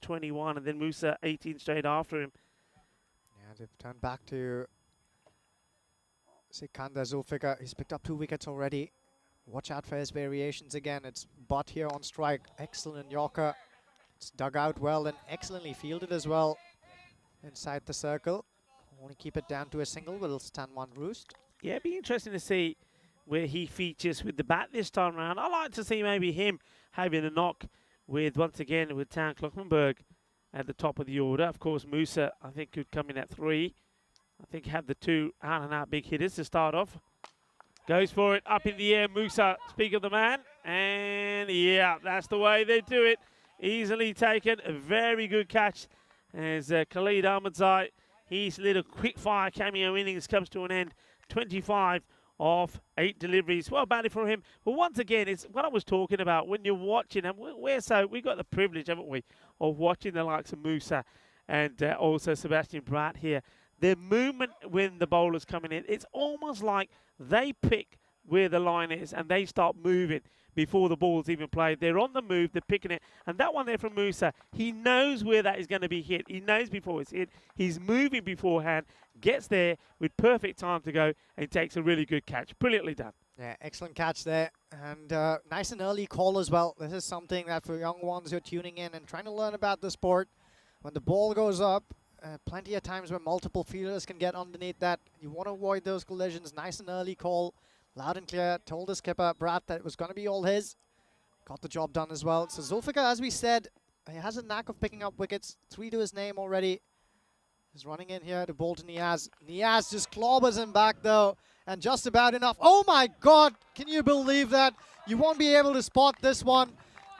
[SPEAKER 4] 21, and then Musa 18 straight after him.
[SPEAKER 2] Yeah, they've turned back to Sikander Zulfikar. He's picked up 2 wickets already. Watch out for his variations again. It's Butt here on strike. Excellent Yorker. It's dug out well and excellently fielded as well inside the circle. Only keep it down to a single. Will stand one roost.
[SPEAKER 4] Yeah, it'd be interesting to see where he features with the bat this time around. I like to see maybe him having a knock with, once again, with Town Klokkenberg at the top of the order. Of course, Musa, I think, could come in at 3. I think have the 2 out-and-out big hitters to start off. Goes for it, up in the air, Musa, speak of the man. And, yeah, that's the way they do it. Easily taken, a very good catch as Khalid Ahmadzai, his little quick-fire cameo innings comes to an end. 25 of 8 deliveries. Well batted for him. But once again, it's what I was talking about. When you're watching, and we've got the privilege, haven't we, of watching the likes of Musa and also Sebastian Bratt here. Their movement when the bowler's coming in, it's almost like they pick where the line is and they start moving before the ball's even played. They're on the move, they're picking it. And that one there from Musa, he knows where that is going to be hit. He knows before it's hit. He's moving beforehand, gets there with perfect time to go, and takes a really good catch. Brilliantly done.
[SPEAKER 2] Yeah, excellent catch there. And nice and early call as well. This is something that for young ones who are tuning in and trying to learn about the sport, when the ball goes up, plenty of times where multiple fielders can get underneath that. You want to avoid those collisions. Nice and early call. Loud and clear. Told the skipper, Bratt, that it was going to be all his. Got the job done as well. So Zulfikar, as we said, he has a knack of picking up wickets. 3 to his name already. He's running in here to bowl to Niaz. Niaz just clobbers him back though. And just about enough. Oh my God! Can you believe that? You won't be able to spot this one.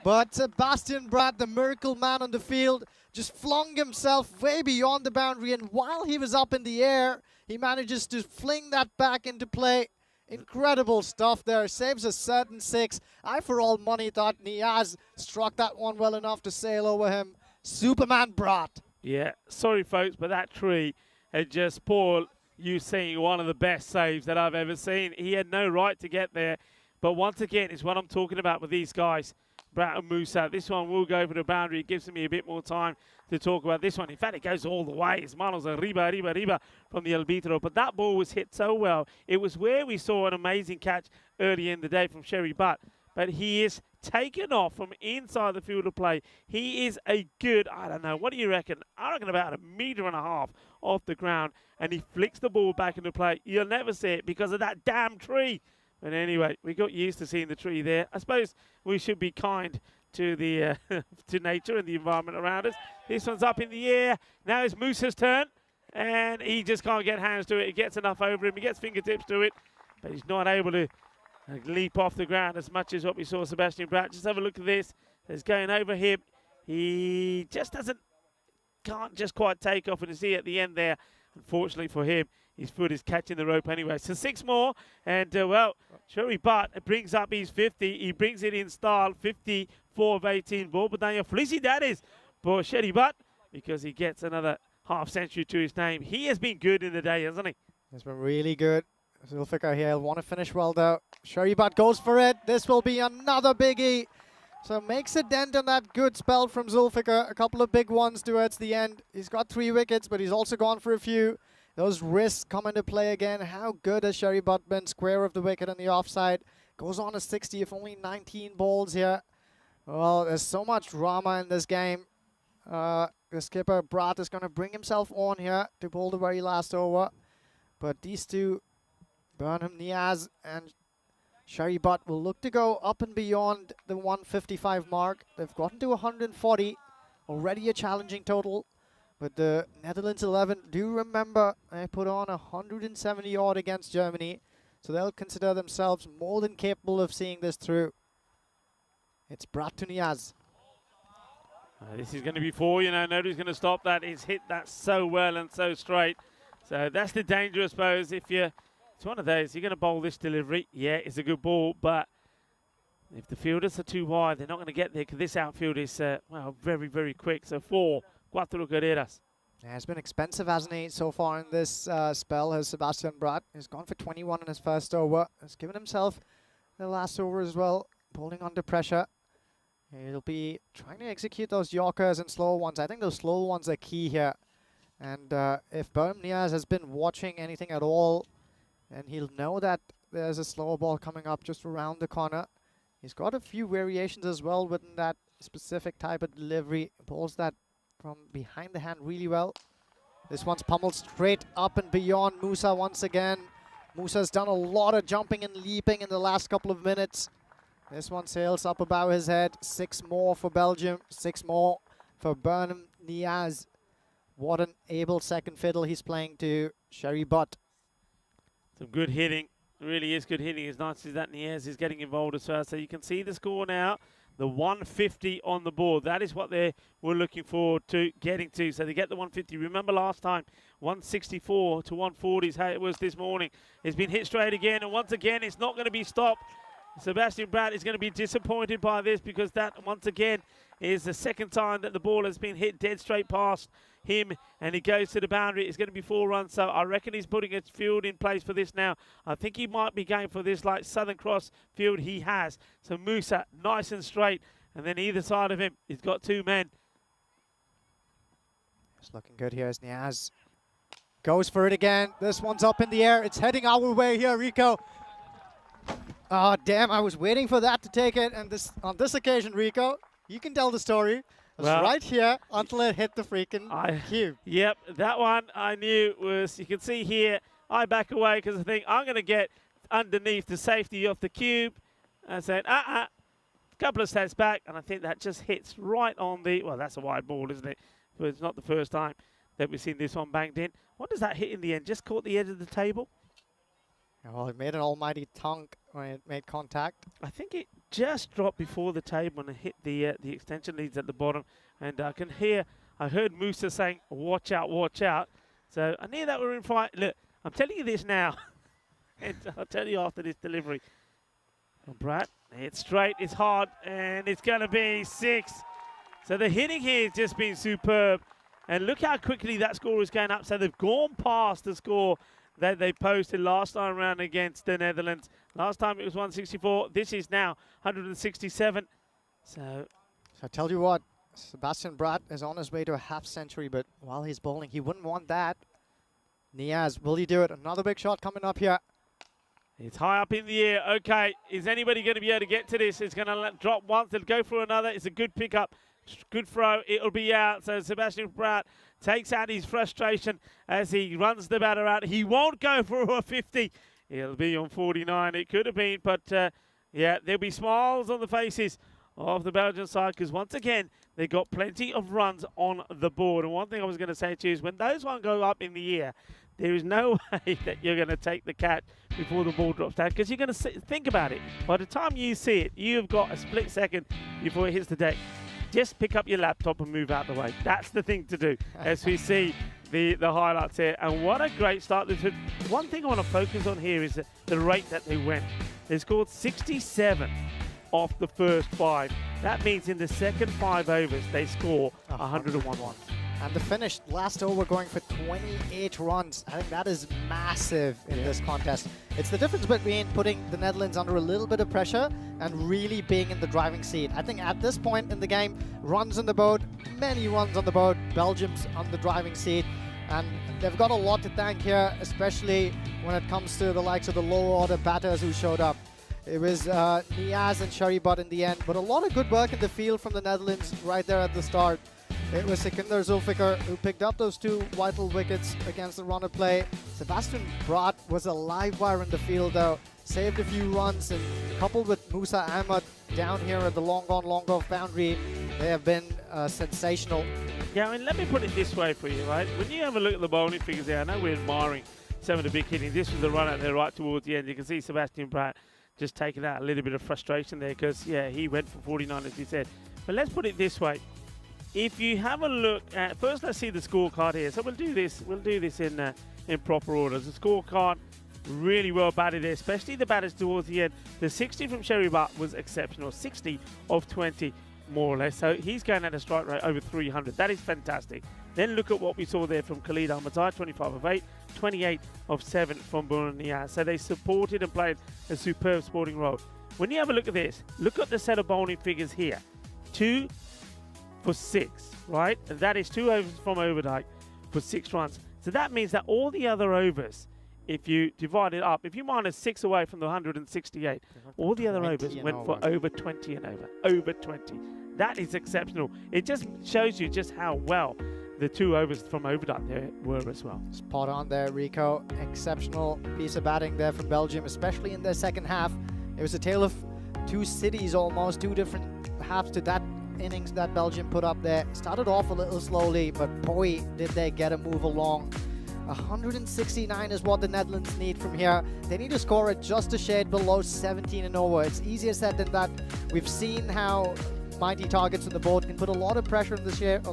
[SPEAKER 2] But Sebastian Bratt, the miracle man on the field, just flung himself way beyond the boundary. And while he was up in the air, he manages to fling that back into play. Incredible stuff there. Saves a certain 6. I, for all money, thought Niaz struck that one well enough to sail over him. Superman Bratt.
[SPEAKER 4] Yeah, sorry, folks, but that tree had just spoiled you seeing one of the best saves that I've ever seen. He had no right to get there. But once again, it's what I'm talking about with these guys. Bratt and Musa. This one will go for the boundary. It gives me a bit more time to talk about this one. In fact, it goes all the way. It's manos arriba from the arbitro. But that ball was hit so well. It was where we saw an amazing catch early in the day from Sherry Butt. But he is taken off from inside the field of play. He is a good, I don't know, what do you reckon? I reckon about 1.5 meters off the ground. And he flicks the ball back into play. You'll never see it because of that damn tree. But anyway, we got used to seeing the tree there. I suppose we should be kind to the to nature and the environment around us. This one's up in the air. Now it's Musa's turn, and he just can't get hands to it. He gets enough over him. He gets fingertips to it, but he's not able to leap off the ground as much as what we saw Sebastian Bratt. Just have a look at this. It's going over him. He just can't just quite take off, and you see at the end there, unfortunately for him, his foot is catching the rope anyway. So 6 more, and well, Sherry Butt brings up his 50. He brings it in style, 54 of 18 ball. But then felicidades for Sherry Butt, because he gets another half century to his name. He has been good in the day, hasn't he?
[SPEAKER 2] He's been really good. Zulfikar here will want to finish well though. Sherry Butt goes for it. This will be another biggie. So makes a dent on that good spell from Zulfikar. A couple of big ones towards the end. He's got 3 wickets, but he's also gone for a few. Those wrists come into play again. How good has Sherry Butt been? Square of the wicket on the offside. Goes on to 60 if only 19 balls here. Well, there's so much drama in this game. The skipper, Bratt, is going to bring himself on here to bowl the very last over. But these two, Burnham, Niaz, and Sherry Butt, will look to go up and beyond the 155 mark. They've gotten to 140. Already a challenging total. But the Netherlands 11, do remember, they put on 170 odd against Germany. So they'll consider themselves more than capable of seeing this through. It's Bratt to Niaz.
[SPEAKER 4] This is going to be 4, nobody's going to stop that. He's hit that so well and so straight. So that's the danger, I suppose. It's one of those, you're going to bowl this delivery. Yeah, it's a good ball, but if the fielders are too wide, they're not going to get there, because this outfield is, well, very, very quick. So 4, cuatro carreras.
[SPEAKER 2] Yeah, it's been expensive, hasn't he, so far in this spell, has Sebastian Bratt. He's gone for 21 in his first over. He's given himself the last over as well, bowling under pressure. He'll be trying to execute those Yorkers and slow ones. I think those slow ones are key here. And if Burnham Niaz has been watching anything at all, then he'll know that there's a slower ball coming up just around the corner. He's got a few variations as well within that specific type of delivery. Bowls that from behind the hand really well. This one's pummeled straight up and beyond Musa once again. Musa's done a lot of jumping and leaping in the last couple of minutes. This one sails up above his head. 6 more for Belgium. 6 more for Burnham Niaz. What an able second fiddle he's playing to Sherry Butt.
[SPEAKER 4] Some good hitting. It really is good hitting. As nice as that Niaz is getting involved as well. So you can see the score now. The 150 on the board. That is what they were looking forward to getting to. So they get the 150. Remember last time, 164 to 140 is how it was this morning. It's been hit straight again. And once again, it's not going to be stopped. Sebastian Bratt is going to be disappointed by this, because that, once again, is the second time that the ball has been hit dead straight past him, and he goes to the boundary. It's going to be 4 runs, so I reckon he's putting a field in place for this now. I think he might be going for this like Southern Cross field he has. So Musa, nice and straight, and then either side of him, he's got 2 men.
[SPEAKER 2] It's looking good here as Niaz goes for it again. This one's up in the air. It's heading our way here, Rico. Oh, damn, I was waiting for that to take it. And on this occasion, Rico, you can tell the story. It was right here until it hit the freaking cube.
[SPEAKER 4] Yep, that one I knew was, you can see here, I back away because I think I'm going to get underneath the safety of the cube. I said, a couple of steps back, and I think that just hits right on the, well, that's a wide ball, isn't it? But it's not the first time that we've seen this one banged in. What does that hit in the end? Just caught the edge of the table?
[SPEAKER 2] Well, it made an almighty thunk when it made contact.
[SPEAKER 4] I think it just dropped before the table and hit the extension leads at the bottom. And I heard Musa saying, watch out, watch out. So I knew that we were in fight. Look, I'm telling you this now. And I'll tell you after this delivery. Well, Bratt, it's straight, it's hard, and it's going to be 6. So the hitting here has just been superb. And look how quickly that score is going up. So they've gone past the score that they posted last time around against the Netherlands. Last time it was 164. This is now 167. So
[SPEAKER 2] I tell you what, Sebastian Bratt is on his way to a half century, but while he's bowling, he wouldn't want that. Niaz, will he do it? Another big shot coming up here.
[SPEAKER 4] It's high up in the air. Okay, is anybody going to be able to get to this? It's going to drop once. It'll go for another. It's a good pickup. Good throw. It'll be out. So Sebastian Bratt takes out his frustration as he runs the batter out. He won't go for a 50. It'll be on 49. It could have been, but yeah, there'll be smiles on the faces of the Belgian side because once again, they got plenty of runs on the board. And one thing I was going to say to you is when those ones go up in the air, there is no way that you're going to take the catch before the ball drops down because you're going to think about it. By the time you see it, you've got a split second before it hits the deck. Just pick up your laptop and move out the way. That's the thing to do as we see the highlights here. And what a great start. One thing I want to focus on here is the rate that they went. They scored 67 off the first 5. That means in the second 5 overs, they score 101 runs.
[SPEAKER 2] And the finish, last over going for 28 runs. I think that is massive in this contest. It's the difference between putting the Netherlands under a little bit of pressure and really being in the driving seat. I think at this point in the game, runs on the board, many runs on the board, Belgium's on the driving seat. And they've got a lot to thank here, especially when it comes to the likes of the lower order batters who showed up. It was Niaz and Sharibat in the end, but a lot of good work in the field from the Netherlands right there at the start. It was Sikander Zulfikar who picked up those 2 vital wickets against the run of play. Sebastian Brat was a live wire in the field though, saved a few runs, and coupled with Musa Ahmad down here at the long on, long off boundary, they have been sensational.
[SPEAKER 4] Yeah, I mean, let me put it this way for you, right? When you have a look at the bowling figures there, I know we're admiring some of the big hitting. This was the run out there right towards the end. You can see Sebastian Brat just taking out a little bit of frustration there because, yeah, he went for 49, as you said. But let's put it this way. If you have a look at, first let's see the scorecard here. So we'll do this in proper order. The scorecard, really well batted there, especially the batters towards the end. The 60 from Sharibat was exceptional, 60 of 20 more or less. So he's going at a strike rate over 300. That is fantastic. Then look at what we saw there from Khalid Ahmadzai, 25 of 8, 28 of 7 from Bruno Niaz. So they supported and played a superb sporting role. When you have a look at this, look at the set of bowling figures here. 2 for 6, right? And that is 2 overs from Overdyke for 6 runs. So that means that all the other overs, if you divide it up, if you minus 6 away from the 168, all the other overs went for over 20 and over 20. That is exceptional. It just shows you just how well the 2 overs from Overdyke there were as well.
[SPEAKER 2] Spot on there, Rico. Exceptional piece of batting there from Belgium, especially in their second half. It was a tale of 2 cities almost, 2 different halves to that innings that Belgium put up there. Started off a little slowly, but boy, did they get a move along. 169 is what the Netherlands need from here. They need to score at just a shade below 17 and over. It's easier said than that. We've seen how mighty targets on the board can put a lot of pressure on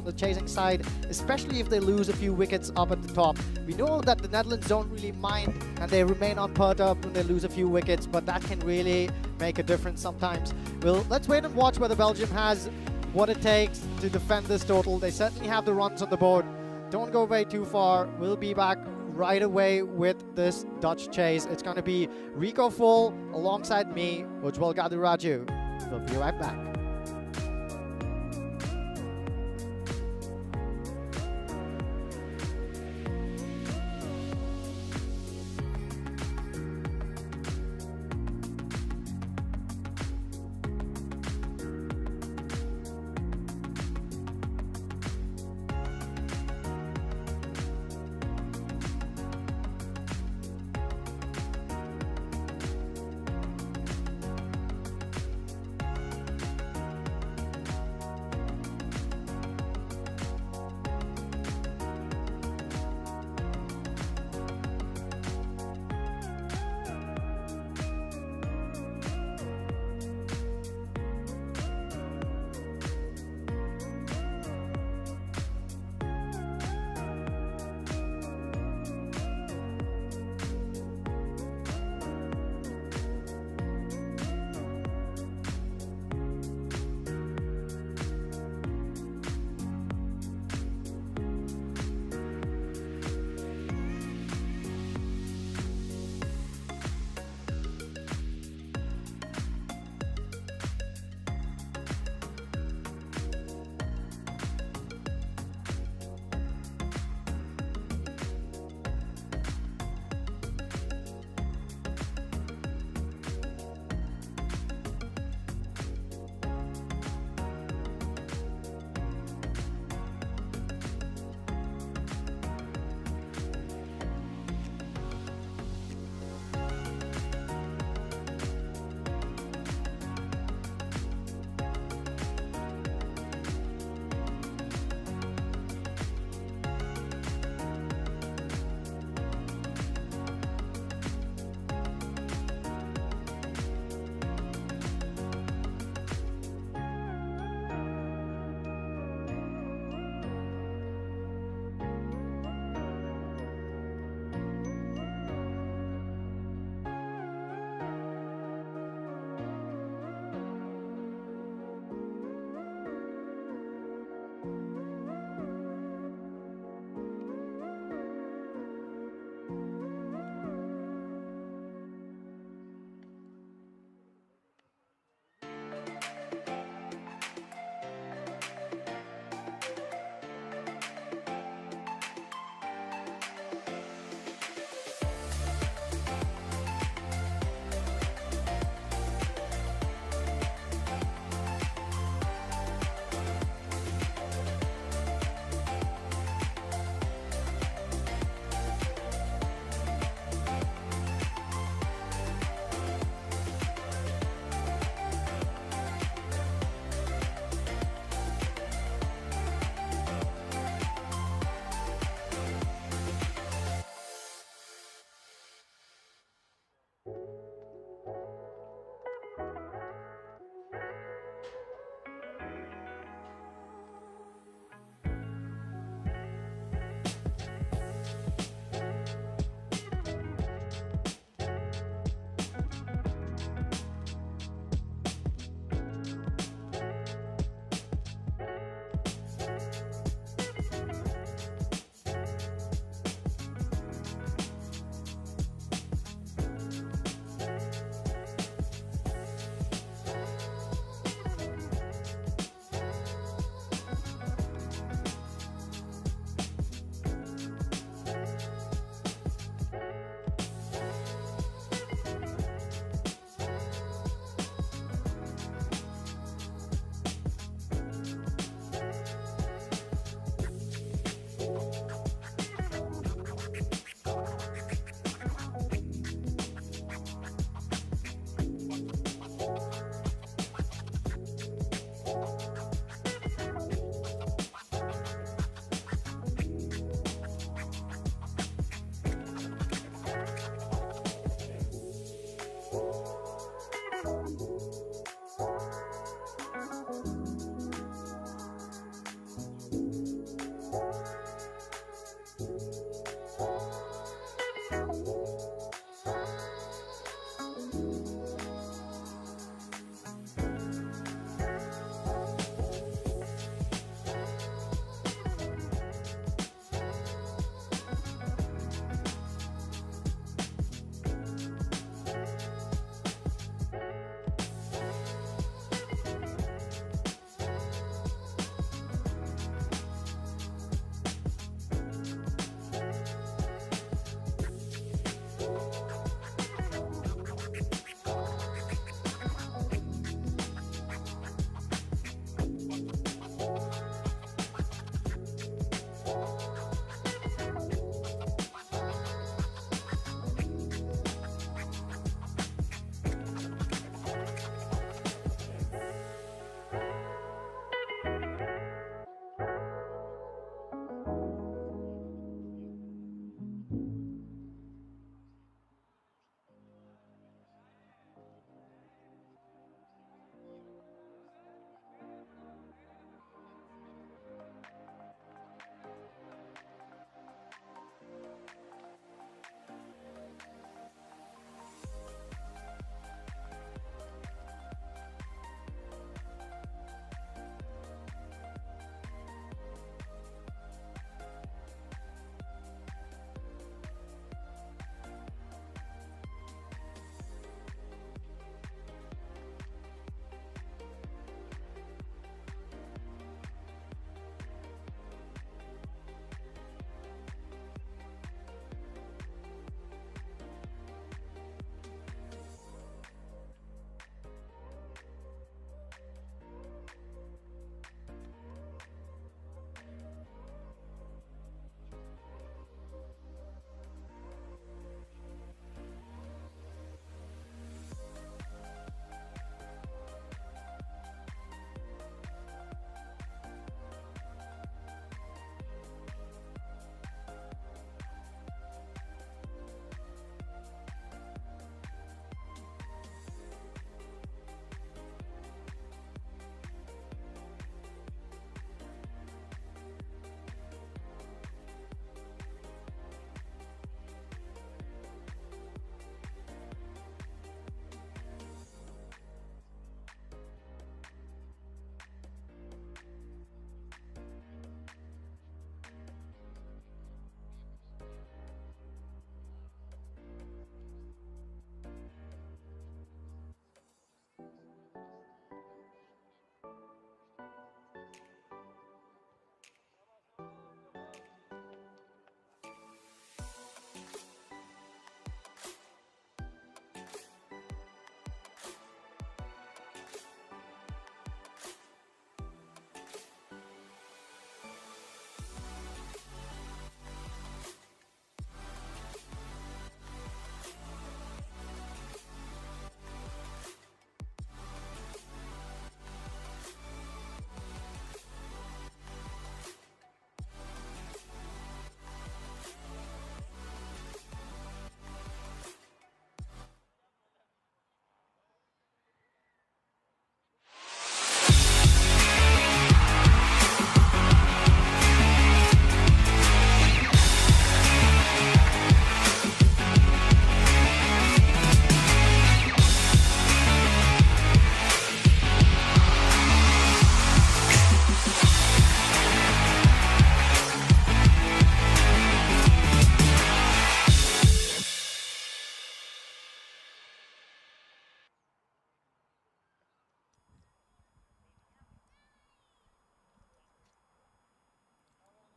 [SPEAKER 2] the chasing side, especially if they lose a few wickets up at the top. We know that the Netherlands don't really mind and they remain unperturbed when they lose a few wickets, but that can really make a difference sometimes. Well, let's wait and watch whether Belgium has what it takes to defend this total. They certainly have the runs on the board. Don't go way too far. We'll be back right away with this Dutch chase. It's going to be Rico Full alongside me, Ujjwal Gaduraju. We'll be right back.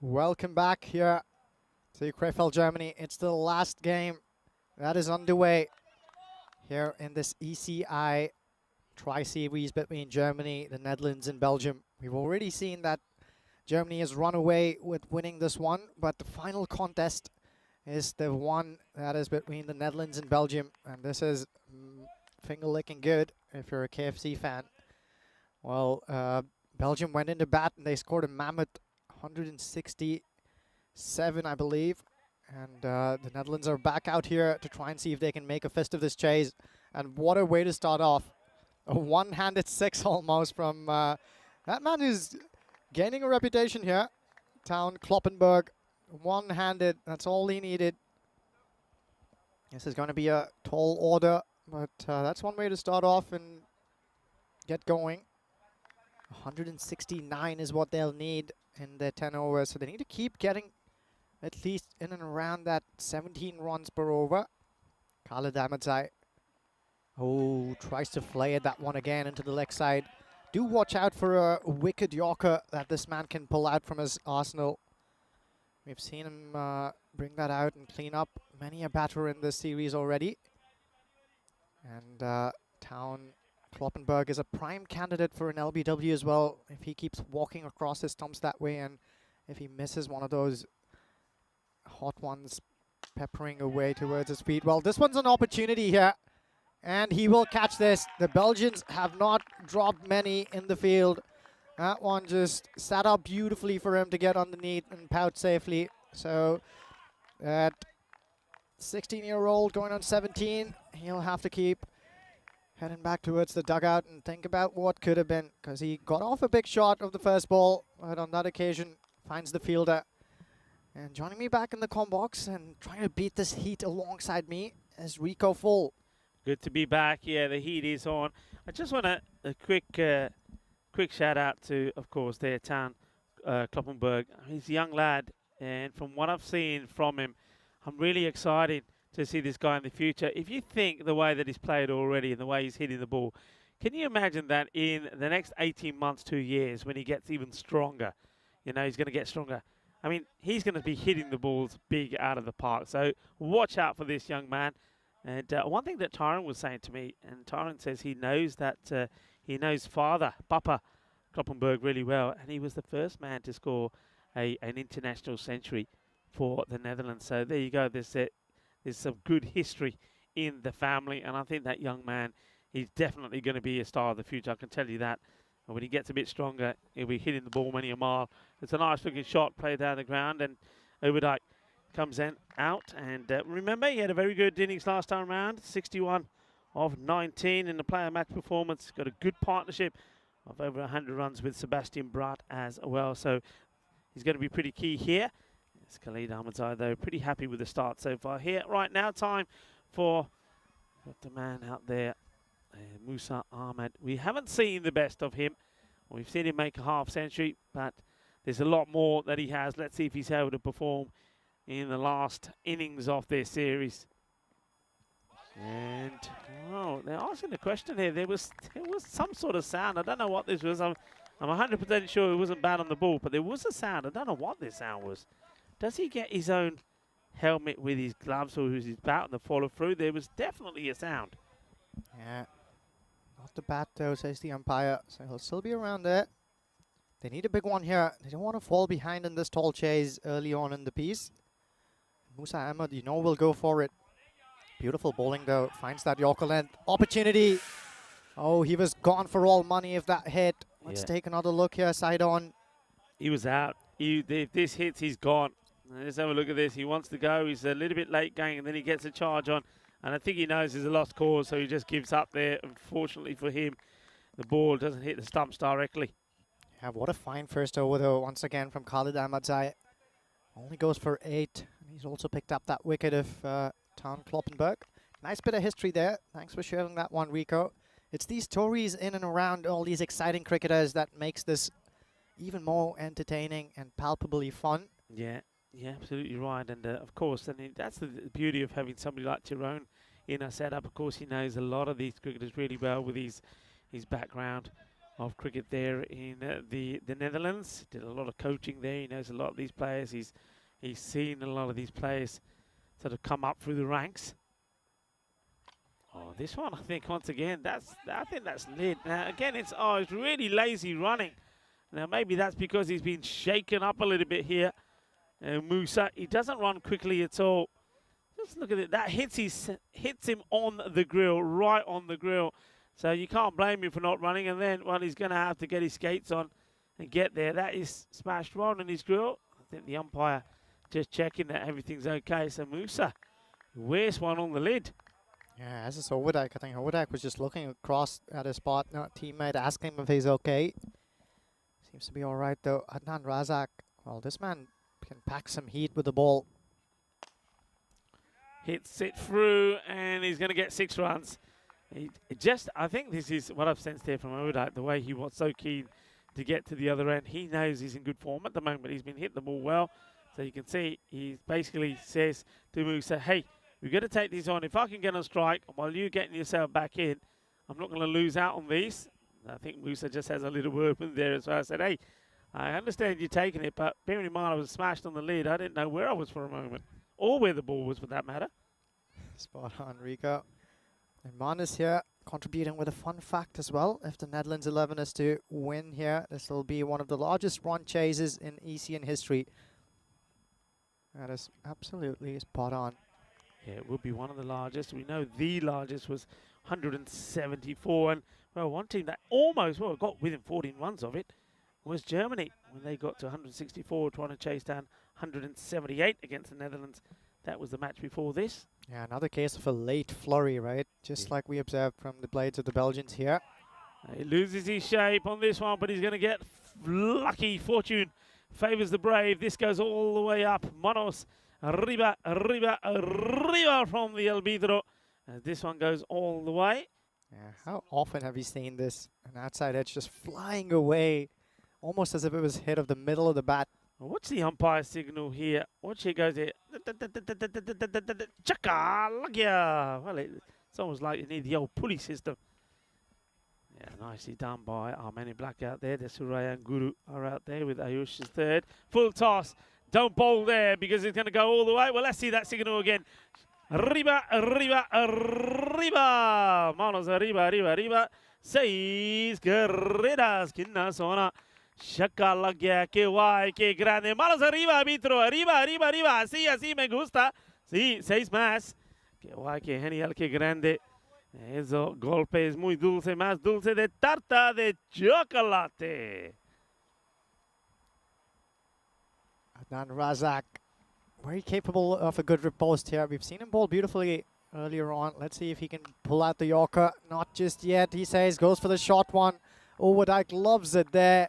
[SPEAKER 2] Welcome back here to Krefeld, Germany. It's the last game that is underway here in this ECI Tri-Series between Germany, the Netherlands, and Belgium. We've already seen that Germany has run away with winning this one, but the final contest is the one that is between the Netherlands and Belgium, and this is finger-licking good if you're a KFC fan. Well, Belgium went into bat and they scored a mammoth 167, I believe. And the Netherlands are back out here to try and see if they can make a fist of this chase. And what a way to start off. A one-handed six almost from that man who's gaining a reputation here. Town Kloppenburg. One-handed, that's all he needed. This is going to be a tall order, but that's one way to start off and get going. 169 is what they'll need in their 10 overs, so they need to keep getting at least in and around that 17 runs per over. Khaled Ahmadzai, oh, tries to flare that one again into the leg side. Do watch out for a wicked Yorker that this man can pull out from his arsenal. We've seen him bring that out and clean up many a batter in this series already. And Town Kloppenburg is a prime candidate for an LBW as well if he keeps walking across his stumps that way, and if he misses one of those hot ones peppering away towards his feet. Well, this one's an opportunity here, and he will catch this. The Belgians have not dropped many in the field. That one just sat up beautifully for him to get underneath and pout safely. So that 16-year-old going on 17, he'll have to keep heading back towards the dugout and think about what could have been, because he got off a big shot of the first ball, but on that occasion finds the fielder. And joining me back in the comm box and trying to beat this heat alongside me is Rico Full.
[SPEAKER 4] Good to be back. Yeah, the heat is on. I just want a quick shout out to, of course, their Town Kloppenburg. He's a young lad, and from what I've seen from him, I'm really excited to see this guy in the future. If you think the way that he's played already and the way he's hitting the ball, can you imagine that in the next 18 months, 2 years, when he gets even stronger, you know, he's going to get stronger. I mean, he's going to be hitting the balls big out of the park. So watch out for this young man. And one thing that Tyron was saying to me, and Tyron says he knows that he knows father, Papa Kloppenburg, really well. And he was the first man to score an international century for the Netherlands. So there you go. There's some good history in the family, and I think that young man, he's definitely going to be a star of the future. I can tell you that. And when he gets a bit stronger, he'll be hitting the ball many a mile. It's a nice-looking shot played down the ground, and Overdijk comes in out. And remember, he had a very good innings last time around, 61 of 19 in the player match performance. Got a good partnership of over 100 runs with Sebastian Braat as well. So he's going to be pretty key here. It's Khaled Ahmadzai, though, pretty happy with the start so far here. Right now, time for the man out there, Musa Ahmed. We haven't seen the best of him. We've seen him make a half century, but there's a lot more that he has. Let's see if he's able to perform in the last innings of this series. And, well, they're asking a question here. There was some sort of sound. I don't know what this was. I'm 100% sure it wasn't bad on the ball, but there was a sound. I don't know what this sound was. Does he get his own helmet with his gloves or his bat and the follow through? There was definitely a sound.
[SPEAKER 2] Yeah, not the bat though, says the umpire, so he'll still be around there. They need a big one here. They don't want to fall behind in this tall chase early on in the piece. Musa Ahmed, you know, will go for it. Beautiful bowling though, finds that Yorker length. Opportunity. Oh, he was gone for all money if that hit. Let's take another look here, side on.
[SPEAKER 4] He was out. If this hits, he's gone. Let's have a look at this. He wants to go. He's a little bit late going, and then he gets a charge on. And I think he knows there's a lost cause, so he just gives up there. Unfortunately for him, the ball doesn't hit the stumps directly.
[SPEAKER 2] Yeah, what a fine first over, though, once again from Khaled Ahmadzai. Only goes for 8. And he's also picked up that wicket of Town Kloppenburg. Nice bit of history there. Thanks for sharing that one, Rico. It's these stories in and around all these exciting cricketers that makes this even more entertaining and palpably fun.
[SPEAKER 4] Yeah. Yeah, absolutely right. And of course, that's the beauty of having somebody like Tyrone in our setup. Of course, he knows a lot of these cricketers really well with his background of cricket there in the Netherlands. Did a lot of coaching there. He knows a lot of these players. He's seen a lot of these players sort of come up through the ranks. Oh, this one, I think, once again, I think that's lid. Now, again, it's really lazy running. Now, maybe that's because he's been shaken up a little bit here. Musa, he doesn't run quickly at all. Just look at it. That hits him on the grill, right on the grill. So you can't blame him for not running. And then, well, he's going to have to get his skates on and get there. That is smashed right on his grill. I think the umpire just checking that everything's okay. So Musa, where's one on the lid?
[SPEAKER 2] Yeah, as is Overdijk. I think Overdijk was just looking across at his partner, teammate, asking him if he's okay. Seems to be all right, though. Adnan Razak, well, this man can pack some heat with the ball.
[SPEAKER 4] Hits it through, and he's going to get 6 runs. I think this is what I've sensed here from Overdijk, the way he was so keen to get to the other end. He knows he's in good form at the moment. He's been hitting the ball well. So you can see he basically says to Musa, hey, we've got to take these on. If I can get on strike while you're getting yourself back in, I'm not going to lose out on these. I think Musa just has a little word with there as well. I said, hey, I understand you're taking it, but bearing in mind I was smashed on the lid, I didn't know where I was for a moment, or where the ball was for that matter.
[SPEAKER 2] Spot on, Rico. And Manus here contributing with a fun fact as well. If the Netherlands 11 is to win here, this will be one of the largest run chases in ECN history. That is absolutely spot on.
[SPEAKER 4] Yeah, it would be one of the largest. We know the largest was 174. And, well, one team that almost, well, got within 14 runs of it was Germany when they got to 164, trying to chase down 178 against the Netherlands. That was the match before this.
[SPEAKER 2] Yeah, another case of a late flurry, right? Just like we observed from the blades of the Belgians here.
[SPEAKER 4] He loses his shape on this one, but he's going to get lucky. Fortune favours the brave. This goes all the way up. Manos, arriba, arriba, arriba from the Albidro. As this one goes all the way.
[SPEAKER 2] Yeah, how often have you seen this? An outside edge just flying away, almost as if it was hit of the middle of the bat.
[SPEAKER 4] What's the umpire signal here? Watch it goes here. Chaka, lagya. Well, it's almost like you need the old pulley system. Yeah, nicely done by our men in black out there. The Suraya and Guru are out there with Ayush's third. Full toss. Don't bowl there because it's going to go all the way. Well, let's see that signal again. Arriba, arriba, arriba. Manos arriba, arriba, arriba. 6 carreras. Kinna sona. Shaka lag gaya, que guay, que grande. Manos arriba, arbitro. Arriba, arriba, arriba. Así, así me gusta. Sí, 6 más. Que guay, que genial, que grande. Eso golpe es muy dulce, más dulce de tarta de chocolate.
[SPEAKER 2] Adnan Razak, very capable of a good riposte here. We've seen him bowl beautifully earlier on. Let's see if he can pull out the Yorker. Not just yet, he says. Goes for the short one. Overdijk loves it there.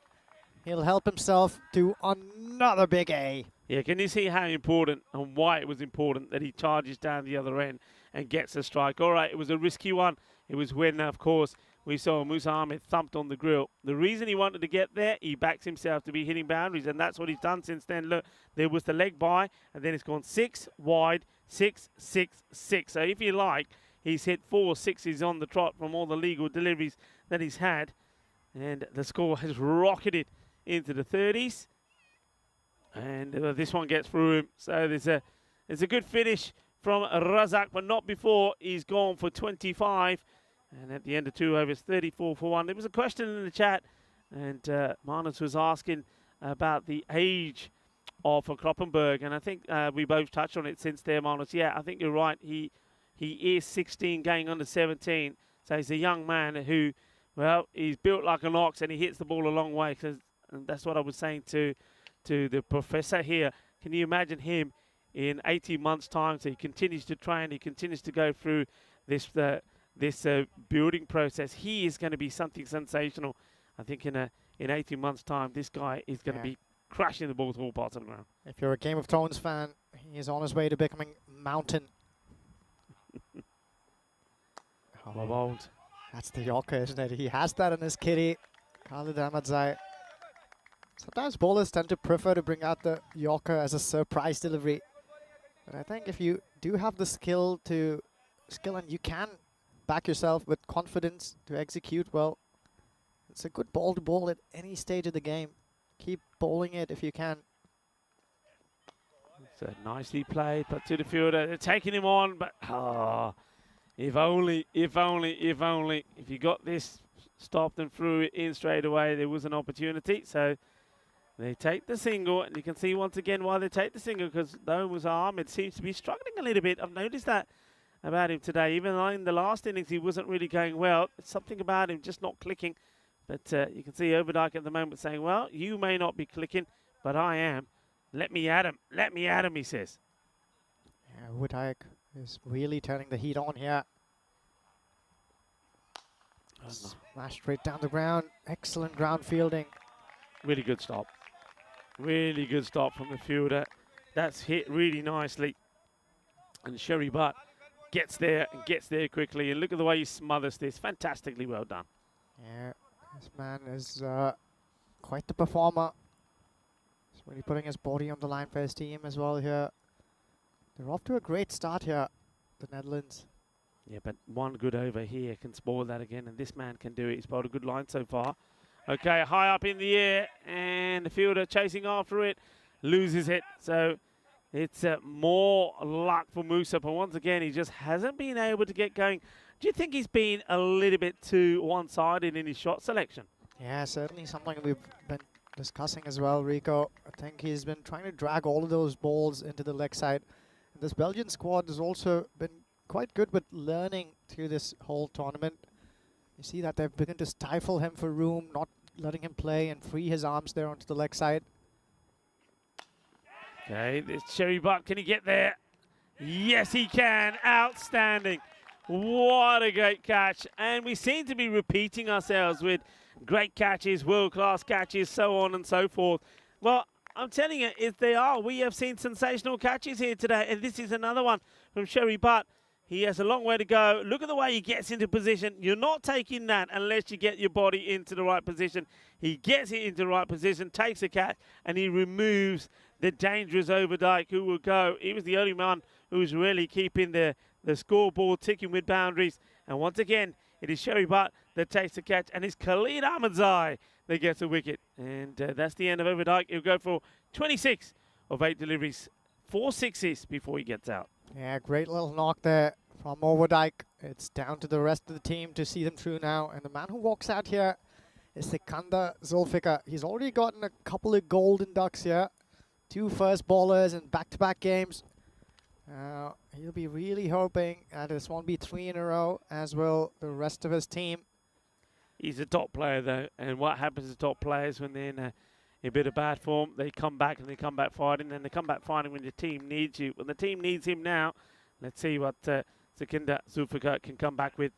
[SPEAKER 2] He'll help himself to another big A.
[SPEAKER 4] Yeah, can you see how important and why it was important that he charges down the other end and gets a strike? All right, it was a risky one. It was when, of course, we saw Musa Ahmed thumped on the grill. The reason he wanted to get there, he backs himself to be hitting boundaries, and that's what he's done since then. Look, there was the leg by, and then it's gone 6 wide, 6, 6, 6. So if you like, he's hit 4 6s on the trot from all the legal deliveries that he's had, and the score has rocketed into the 30s. And this one gets through him. So there's a good finish from Razak, but not before he's gone for 25. And at the end of 2 overs, 34 for 1. There was a question in the chat, and Manus was asking about the age of Kroppenberg. And I think we both touched on it since there, Manus. Yeah, I think you're right. He is 16 going on to 17. So he's a young man who, well, he's built like an ox and he hits the ball a long way. And that's what I was saying to the professor here. Can you imagine him in 18 months' time? So he continues to train, he continues to go through this building process. He is going to be something sensational. I think in 18 months' time, this guy is going to be crashing the ball to all parts of the ground.
[SPEAKER 2] If you're a Game of Thrones fan, he is on his way to becoming Mountain.
[SPEAKER 4] Oh, bold.
[SPEAKER 2] That's the Yorker, isn't it? He has that in his kitty. Khalid Ahmadzai. Sometimes bowlers tend to prefer to bring out the Yorker as a surprise delivery. But I think if you do have the skill and you can back yourself with confidence to execute, well, It's a good ball to bowl at any stage of the game. Keep bowling it if you can.
[SPEAKER 4] So nicely played, but to the fielder. They're taking him on, but if only, if only, if only. If you got this stopped and threw it in straight away, there was an opportunity. So they take the single, and you can see once again why they take the single, because though Musa Ahmed seems to be struggling a little bit. I've noticed that about him today. Even though in the last innings he wasn't really going well, it's something about him just not clicking. But you can see Overdyke at the moment saying, well, you may not be clicking, but I am. Let me at him. Let me at him, he says.
[SPEAKER 2] Yeah, Overdyke is really turning the heat on here. Smashed straight down the ground. Excellent ground fielding.
[SPEAKER 4] Really good stop. Really good stop from the fielder. That's hit really nicely. And Sherry Butt gets there and gets there quickly. And look at the way he smothers this. Fantastically well done.
[SPEAKER 2] Yeah, this man is quite the performer. He's really putting his body on the line for his team as well here. They're off to a great start here, the Netherlands.
[SPEAKER 4] Yeah, but one good over here can spoil that again, and this man can do it. He's bowled a good line so far. Okay, high up in the air, and the fielder chasing after it, loses it. So it's more luck for Musa, but once again, he just hasn't been able to get going. Do you think he's been a little bit too one-sided in his shot selection?
[SPEAKER 2] Yeah, certainly something we've been discussing as well, Rico. I think he's been trying to drag all of those balls into the leg side. And this Belgian squad has also been quite good with learning through this whole tournament. You see that they've begun to stifle him for room, not letting him play and free his arms there onto the leg side.
[SPEAKER 4] Okay, this Sherry Butt, can he get there? Yes, he can. Outstanding. What a great catch. And we seem to be repeating ourselves with great catches, world-class catches, so on and so forth. Well, I'm telling you, if they are, we have seen sensational catches here today. And this is another one from Sherry Butt. He has a long way to go. Look at the way he gets into position. You're not taking that unless you get your body into the right position. He gets it into the right position, takes a catch, and he removes the dangerous Overdyke, who will go. He was the only one who was really keeping the scoreboard ticking with boundaries. And once again, it is Sherry Butt that takes the catch, and it's Khalid Ahmadzai that gets a wicket. And that's the end of Overdyke. He'll go for 26 of 8 deliveries, 4 sixes before he gets out.
[SPEAKER 2] Yeah, great little knock there from Overdyke. It's down to the rest of the team to see them through now. And the man who walks out here is Sikandar Zulfikar. He's already gotten a couple of golden ducks here. 2 first ballers in back-to-back games. He'll be really hoping that this won't be 3 in a row, as will the rest of his team.
[SPEAKER 4] He's a top player, though. And what happens to top players when they're in a bit of bad form? They come back and they come back fighting. And they come back fighting when the team needs you. When the team needs him now, let's see what Sikandar Zulfikar can come back with.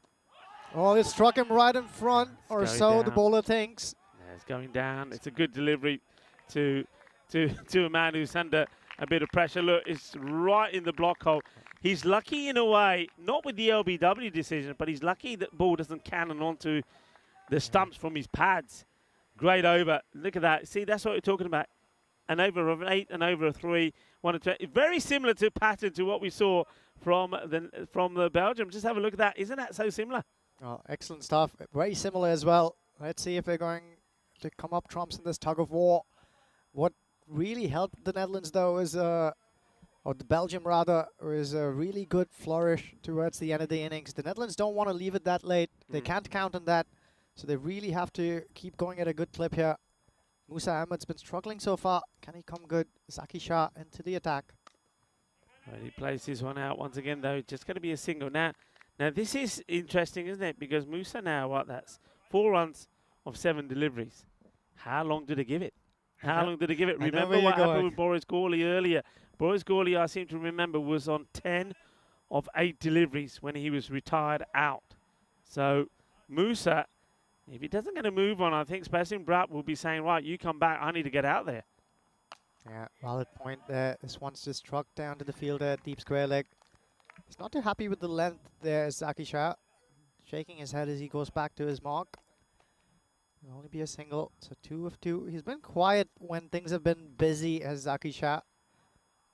[SPEAKER 2] Oh, it struck him right in front, or so the bowler thinks.
[SPEAKER 4] Yeah, it's going down. It's a good delivery to a man who's under a bit of pressure. Look, it's right in the block hole. He's lucky in a way, not with the LBW decision, but he's lucky that ball doesn't cannon onto the stumps from his pads. Great over. Look at that. See, that's what we're talking about. An over of 8 and over of 3. 1 of 2. Very similar to pattern to what we saw from the Belgium. Just have a look at that. Isn't that so similar?
[SPEAKER 2] Oh, excellent stuff. Very similar as well. Let's see if they're going to come up trumps in this tug of war. What really helped the Netherlands, though, is or the Belgium rather, is a really good flourish towards the end of the innings. The Netherlands don't want to leave it that late. They can't count on that, so they really have to keep going at a good clip here. Musa Ahmed's been struggling so far. Can he come good? Zaki Shah into the attack.
[SPEAKER 4] Right, he plays this one out once again, though. Just going to be a single. Now this is interesting, isn't it? Because Musa now, that's 4 runs of 7 deliveries. How long did they give it? How long did they give it? Remember what happened with Boris Gawley earlier? Boris Gawley, I seem to remember, was on 10 of 8 deliveries when he was retired out. So Musa, if he doesn't get a move on, I think Sebastian Bratt will be saying, right, you come back, I need to get out there.
[SPEAKER 2] Yeah, valid point there. This one's just struck down to the fielder, deep square leg. He's not too happy with the length there, Zaki Shah. Shaking his head as he goes back to his mark. It'll only be a single, so 2 of 2. He's been quiet when things have been busy as Zaki Shah.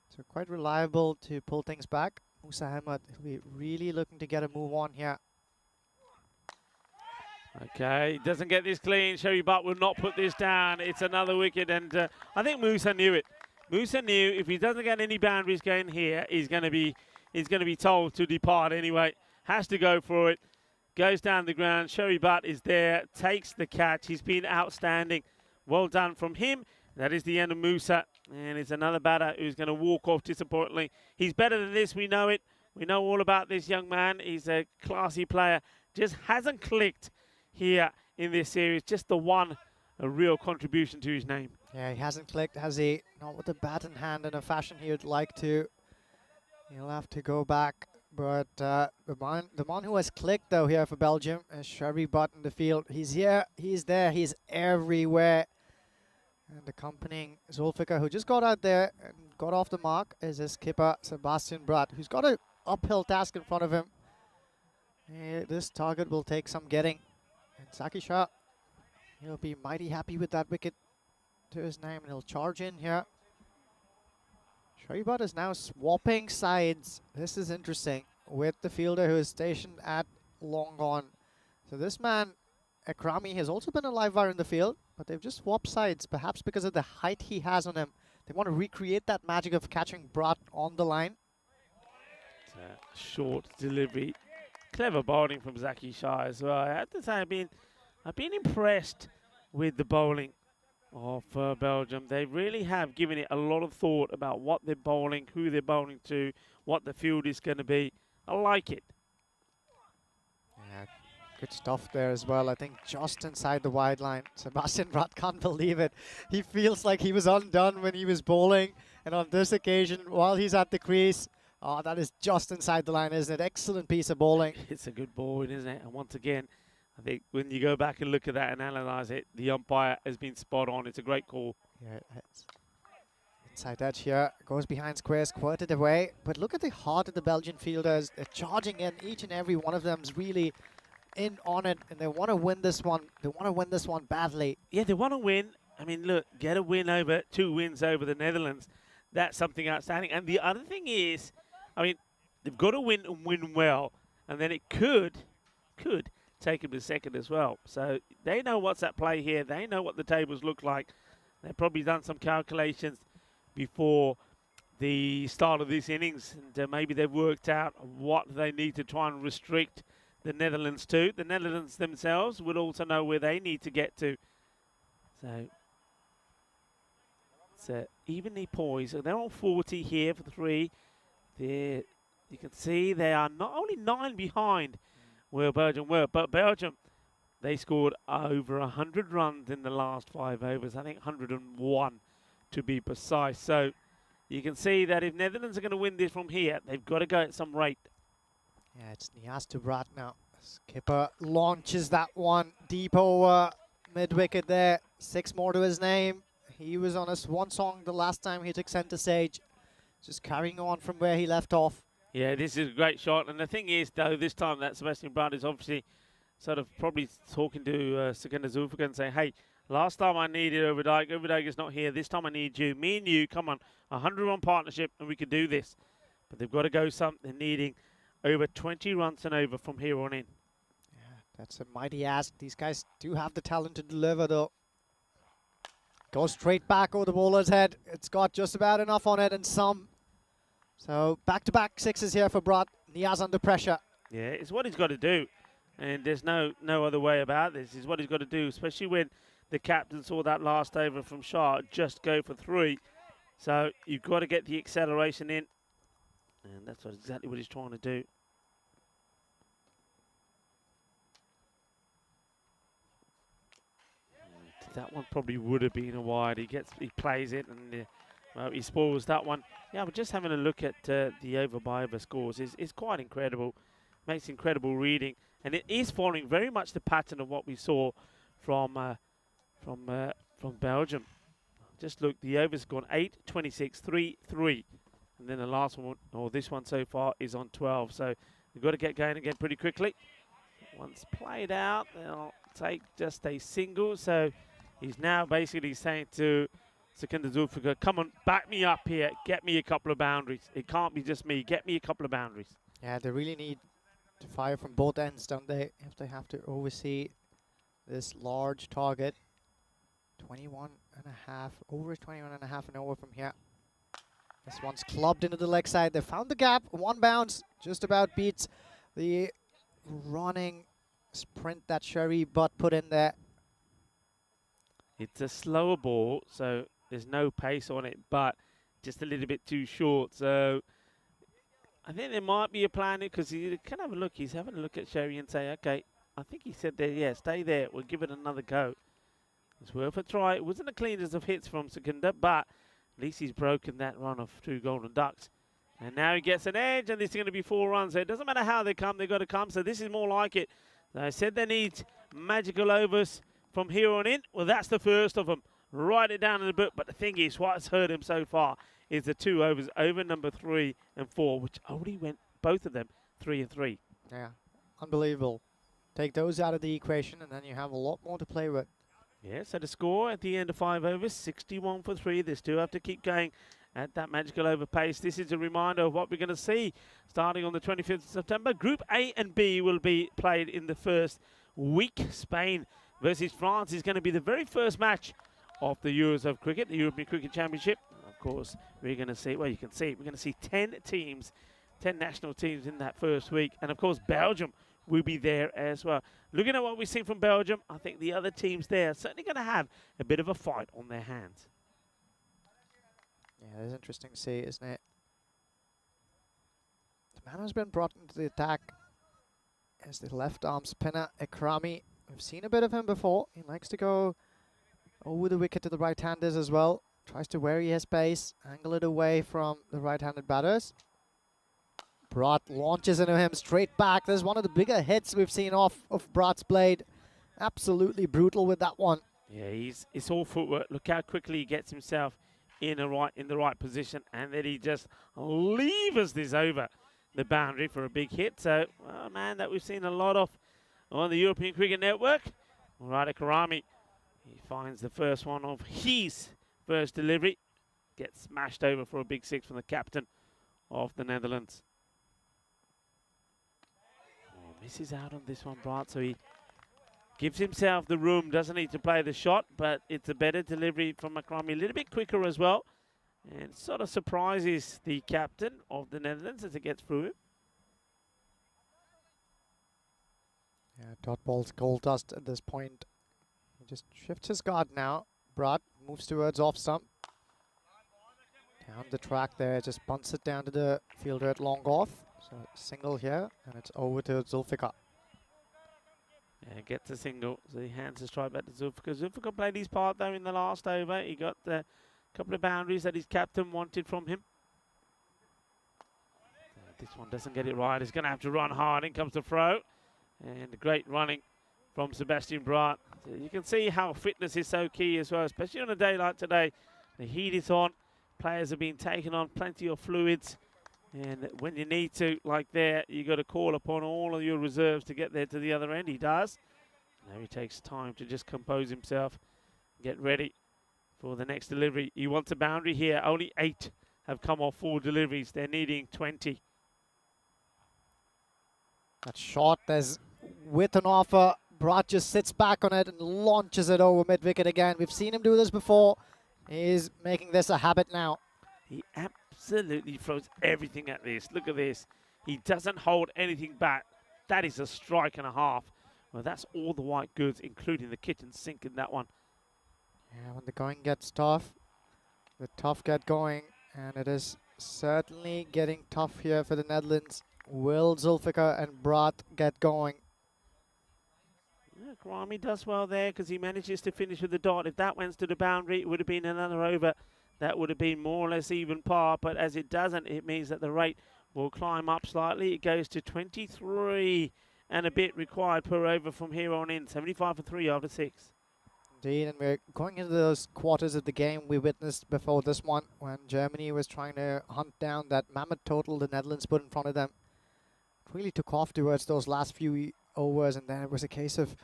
[SPEAKER 2] So quite reliable to pull things back. Musa Ahmed will be really looking to get a move on here.
[SPEAKER 4] Okay, doesn't get this clean. Sherry Butt will not put this down. It's another wicket, and I think Musa knew it. Musa knew if he doesn't get any boundaries going here, he's going to be told to depart anyway. Has to go for it. Goes down the ground. Sherry Butt is there, takes the catch. He's been outstanding. Well done from him. That is the end of Musa, and it's another batter who's going to walk off disappointingly. He's better than this. We know it. We know all about this young man. He's a classy player. Just hasn't clicked here in this series. Just the one a real contribution to his name.
[SPEAKER 2] Yeah, he hasn't clicked, has he? Not with the bat in hand in a fashion he would like to. He'll have to go back. But the man who has clicked, though, here for Belgium is Sherry Butt in the field. He's here, he's there, he's everywhere. And accompanying Zulfikar, who just got out there and got off the mark, is his skipper, Sebastian Bratt, who's got an uphill task in front of him. This target will take some getting. And Saki Shah, he'll be mighty happy with that wicket to his name, and he'll charge in here. Sherry Butt is now swapping sides. This is interesting, with the fielder who is stationed at long on. So this man, Akrami, has also been a live wire in the field, but they've just swapped sides, perhaps because of the height he has on him. They want to recreate that magic of catching Bratt on the line.
[SPEAKER 4] It's a short delivery. Clever bowling from Zaki Shah as well. I have to say, I've been impressed with the bowling of Belgium. They really have given it a lot of thought about what they're bowling, who they're bowling to, what the field is going to be. I like it.
[SPEAKER 2] Yeah, good stuff there as well. I think just inside the wide line. Sebastian Bratt can't believe it. He feels like he was undone when he was bowling. And on this occasion, while he's at the crease, oh, that is just inside the line, isn't it? Excellent piece of bowling.
[SPEAKER 4] It's a good ball, isn't it? And once again, I think when you go back and look at that and analyse it, the umpire has been spot on. It's a great call.
[SPEAKER 2] Yeah, it's inside edge here. Goes behind square, squirted away. But look at the heart of the Belgian fielders. They're charging in. Each and every one of them is really in on it, and they want to win this one. They want to win this one badly.
[SPEAKER 4] Yeah, they want to win. I mean, look, get a win over, 2 wins over the Netherlands. That's something outstanding. And the other thing is, I mean, they've got to win and win well. And then it could take them to second as well. So they know what's at play here. They know what the tables look like. They've probably done some calculations before the start of this innings. And maybe they've worked out what they need to try and restrict the Netherlands to. The Netherlands themselves would also know where they need to get to. So it's evenly poised. So they're on 40 here for 3. There, you can see they are not only 9 behind where Belgium were, but Belgium, they scored over 100 runs in the last 5 overs. I think 101 to be precise. So you can see that if Netherlands are going to win this from here, they've got to go at some rate.
[SPEAKER 2] Yeah, it's Nias to Bratt now. Skipper launches that one deep over mid-wicket there. 6 more to his name. He was on a swan song the last time he took centre stage. Just carrying on from where he left off.
[SPEAKER 4] Yeah, this is a great shot. And the thing is, though, this time that Sebastian Bratt is obviously sort of probably talking to Sikander Zulfikar and saying, hey, last time I needed Overdijk. Overdijk is not here. This time I need you. Me and you, come on, 100-run partnership, and we can do this. But they've got to go something, needing over 20 runs and over from here on in.
[SPEAKER 2] Yeah, that's a mighty ask. These guys do have the talent to deliver, though. Goes straight back over the bowler's head. It's got just about enough on it and some. So back-to-back 6s here for Bratt. Niaz under pressure.
[SPEAKER 4] Yeah, it's what he's got to do. And there's no other way about this. It's what he's got to do, especially when the captain saw that last over from Shah just go for 3. So you've got to get the acceleration in. And that's exactly what he's trying to do. That one probably would have been a wide. He plays it, and he spoils that one. Yeah, but just having a look at the over-by-over scores is quite incredible. Makes incredible reading, and it is following very much the pattern of what we saw from Belgium. Just look, the overs gone 8, 26, 3, 3, and then the last one, or this one so far, is on 12. So they've got to get going again pretty quickly. Once played out, they'll take just a single. So he's now basically saying to Sikander Zulfikar, come on, back me up here. Get me a couple of boundaries. It can't be just me. Get me a couple of boundaries.
[SPEAKER 2] Yeah, they really need to fire from both ends, don't they? If they have to oversee this large target. 21 and a half, over 21 and a half and over from here. This one's clubbed into the leg side. They found the gap. One bounce just about beats the running sprint that Sherry Butt put in there.
[SPEAKER 4] It's a slower ball, so there's no pace on it, but just a little bit too short. So I think there might be a plan because you can have a look. He's having a look at Sherry and say, okay, I think he said there, yeah, stay there. We'll give it another go. It's worth a try. It wasn't the cleanest of hits from Secunda, but at least he's broken that run of 2 golden ducks. And now he gets an edge, and this is going to be 4 runs. So it doesn't matter how they come, they've got to come. So this is more like it. So I said they need magical overs from here on in. Well, that's the first of them. Write it down in the book. But the thing is, what's hurt him so far is the 2 overs, over number 3 and 4, which only went, both of them, 3 and 3.
[SPEAKER 2] Yeah, unbelievable. Take those out of the equation, and then you have a lot more to play with.
[SPEAKER 4] Yeah, so the score at the end of 5 overs, 61 for 3. They still have to keep going at that magical over pace. This is a reminder of what we're going to see starting on the 25th of September. Group A and B will be played in the first week. Spain versus France is going to be the very first match of the Euros of Cricket, the European Cricket Championship. Of course, we're going to see, well, you can see, we're going to see 10 teams, 10 national teams in that first week. And, of course, Belgium will be there as well. Looking at what we've seen from Belgium, I think the other teams there are certainly going to have a bit of a fight on their hands.
[SPEAKER 2] Yeah, it's interesting to see, isn't it? The man has been brought into the attack as the left arm spinner, Ekrami. We've seen a bit of him before. He likes to go over the wicket to the right-handers as well. Tries to vary his pace, angle it away from the right-handed batters. Brat launches into him straight back. This is one of the bigger hits we've seen off of Brat's blade. Absolutely brutal with that one.
[SPEAKER 4] Yeah, it's all footwork. Look how quickly he gets himself in the right position, and then he just levers this over the boundary for a big hit. So, well, man, that we've seen a lot of on the European Cricket Network. All right, Karami, he finds the first one of his first delivery. Gets smashed over for a big 6 from the captain of the Netherlands. Oh, misses out on this one, Bart, so he gives himself the room, doesn't need to play the shot, but it's a better delivery from Akrami, a little bit quicker as well, and sort of surprises the captain of the Netherlands as it gets through him.
[SPEAKER 2] Yeah, dot ball's gold dust at this point. He just shifts his guard now. Brat moves towards off stump. Down the track there, just bunts it down to the fielder at long off. So single here, and it's over to Zulfikar.
[SPEAKER 4] Yeah, gets a single, so he hands the strike back to Zulfikar. Zulfikar played his part though in the last over. He got a couple of boundaries that his captain wanted from him. This one doesn't get it right. He's going to have to run hard. In comes the throw. And great running from Sebastian Brat. So you can see how fitness is so key as well, especially on a day like today. The heat is on. Players have been taking on plenty of fluids. And when you need to, like there, you got to call upon all of your reserves to get there to the other end. He does. Now he takes time to just compose himself, get ready for the next delivery. He wants a boundary here. Only 8 have come off 4 deliveries. They're needing 20.
[SPEAKER 2] That shot, there's with an offer. Brat just sits back on it and launches it over mid-wicket again. We've seen him do this before. He's making this a habit now.
[SPEAKER 4] He absolutely throws everything at this. Look at this. He doesn't hold anything back. That is a strike and a half. Well, that's all the white goods, including the kitchen sink in that one.
[SPEAKER 2] Yeah, when the going gets tough, the tough get going, and it is certainly getting tough here for the Netherlands. Will Zulfikar and Brat get going?
[SPEAKER 4] Yeah, Karami does well there because he manages to finish with the dot. If that went to the boundary, it would have been another over. That would have been more or less even par, but as it doesn't, it means that the rate will climb up slightly. It goes to 23 and a bit required per over from here on in. 75 for 3 after 6.
[SPEAKER 2] Indeed, and we're going into those quarters of the game we witnessed before this one when Germany was trying to hunt down that mammoth total the Netherlands put in front of them. It really took off towards those last few overs, and then it was a case of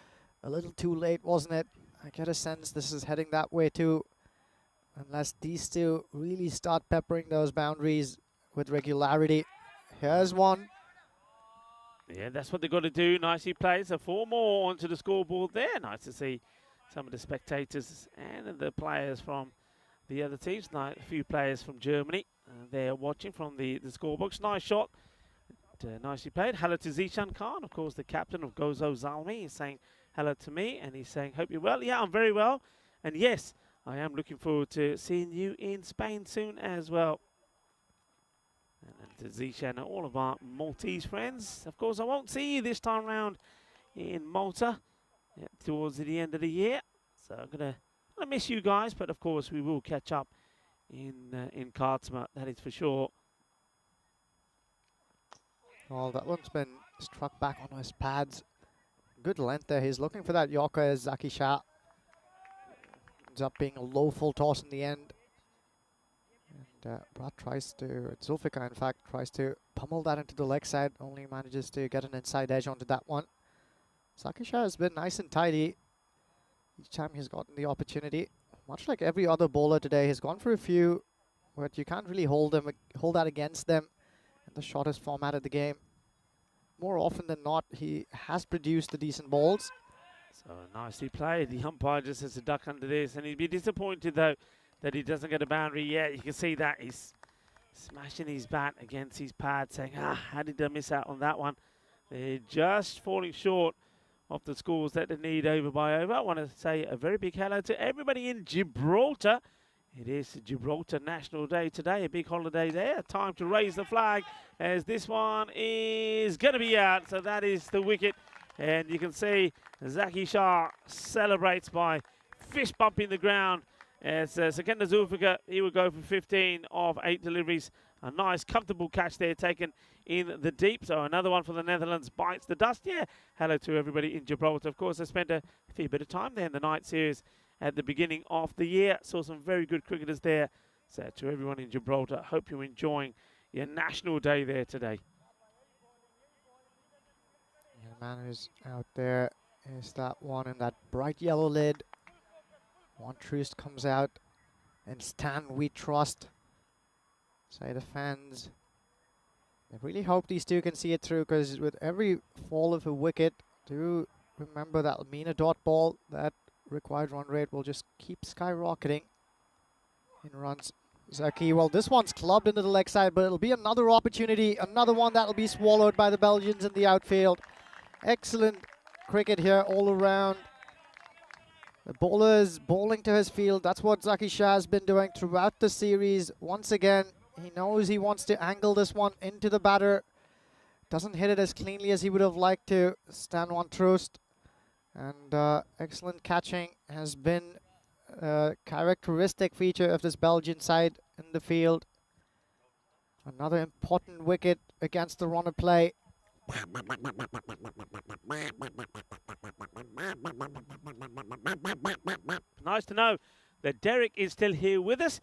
[SPEAKER 2] a little too late, wasn't it? I get a sense this is heading that way too. Unless these two really start peppering those boundaries with regularity. Here's one.
[SPEAKER 4] Yeah, that's what they've got to do. Nicely played. So 4 more onto the scoreboard there. Nice to see some of the spectators and the players from the other teams. A few players from Germany. They're watching from the scorebox. Nice shot. Nicely played. Hello to Zishan Khan, of course, the captain of Gozo Zalmi. He's saying hello to me, and he's saying, hope you're well. Yeah, I'm very well. And yes, I am looking forward to seeing you in Spain soon as well. And to Zishan and all of our Maltese friends. Of course, I won't see you this time round in Malta towards the end of the year. So I'm gonna miss you guys, but of course we will catch up in Kartsma, that is for sure.
[SPEAKER 2] Well, that one's been struck back on his pads. Good length there. He's looking for that Yorker as Zaki Shah. Ends up being a low full toss in the end. And Brad tries to, Zulfikar in fact, tries to pummel that into the leg side. Only manages to get an inside edge onto that one. Zaki Shah has been nice and tidy each time he's gotten the opportunity. Much like every other bowler today, he's gone for a few, but you can't really hold that against them. And the shortest format of the game. More often than not, he has produced the decent balls.
[SPEAKER 4] So nicely played. The umpire just has to duck under this, and he'd be disappointed though that he doesn't get a boundary yet. You can see that he's smashing his bat against his pad, saying, how did I miss out on that one? They're just falling short of the scores that they need over by over. I want to say a very big hello to everybody in Gibraltar. It is Gibraltar National Day today, a big holiday there. Time to raise the flag as this one is going to be out. So that is the wicket. And you can see Zaki Shah celebrates by fist bumping the ground. As Sekenda Zulfikar, he will go for 15 of 8 deliveries. A nice, comfortable catch there taken in the deep. So another one for the Netherlands bites the dust. Yeah, hello to everybody in Gibraltar. Of course, I spent a fair bit of time there in the night series at the beginning of the year. Saw some very good cricketers there. So to everyone in Gibraltar, hope you're enjoying your National Day there today.
[SPEAKER 2] Yeah, the man who's out there is that one in that bright yellow lid. One Troost comes out, and Stan We Trust. Say the fans, I really hope these two can see it through, because with every fall of a wicket, do remember that Mina dot ball, that required run rate will just keep skyrocketing in runs. Zaki, well, this one's clubbed into the leg side, but it'll be another opportunity, another one that'll be swallowed by the Belgians in the outfield. Excellent cricket here all around. The bowler is bowling to his field. That's what Zaki Shah has been doing throughout the series. Once again, he knows he wants to angle this one into the batter. Doesn't hit it as cleanly as he would have liked to. Stan Van Troost. And excellent catching has been a characteristic feature of this Belgian side in the field. Another important wicket against the run of play.
[SPEAKER 4] Nice to know that Derek is still here with us.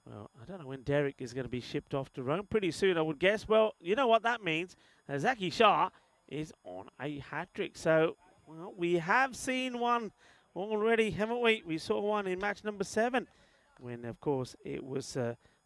[SPEAKER 4] Well, I don't know when Derek is going to be shipped off to Rome. Pretty soon, I would guess. Well, you know what that means. Zaki Shah is on a hat-trick. So, well, we have seen one already, haven't we? We saw one in match number 7 when, of course, it was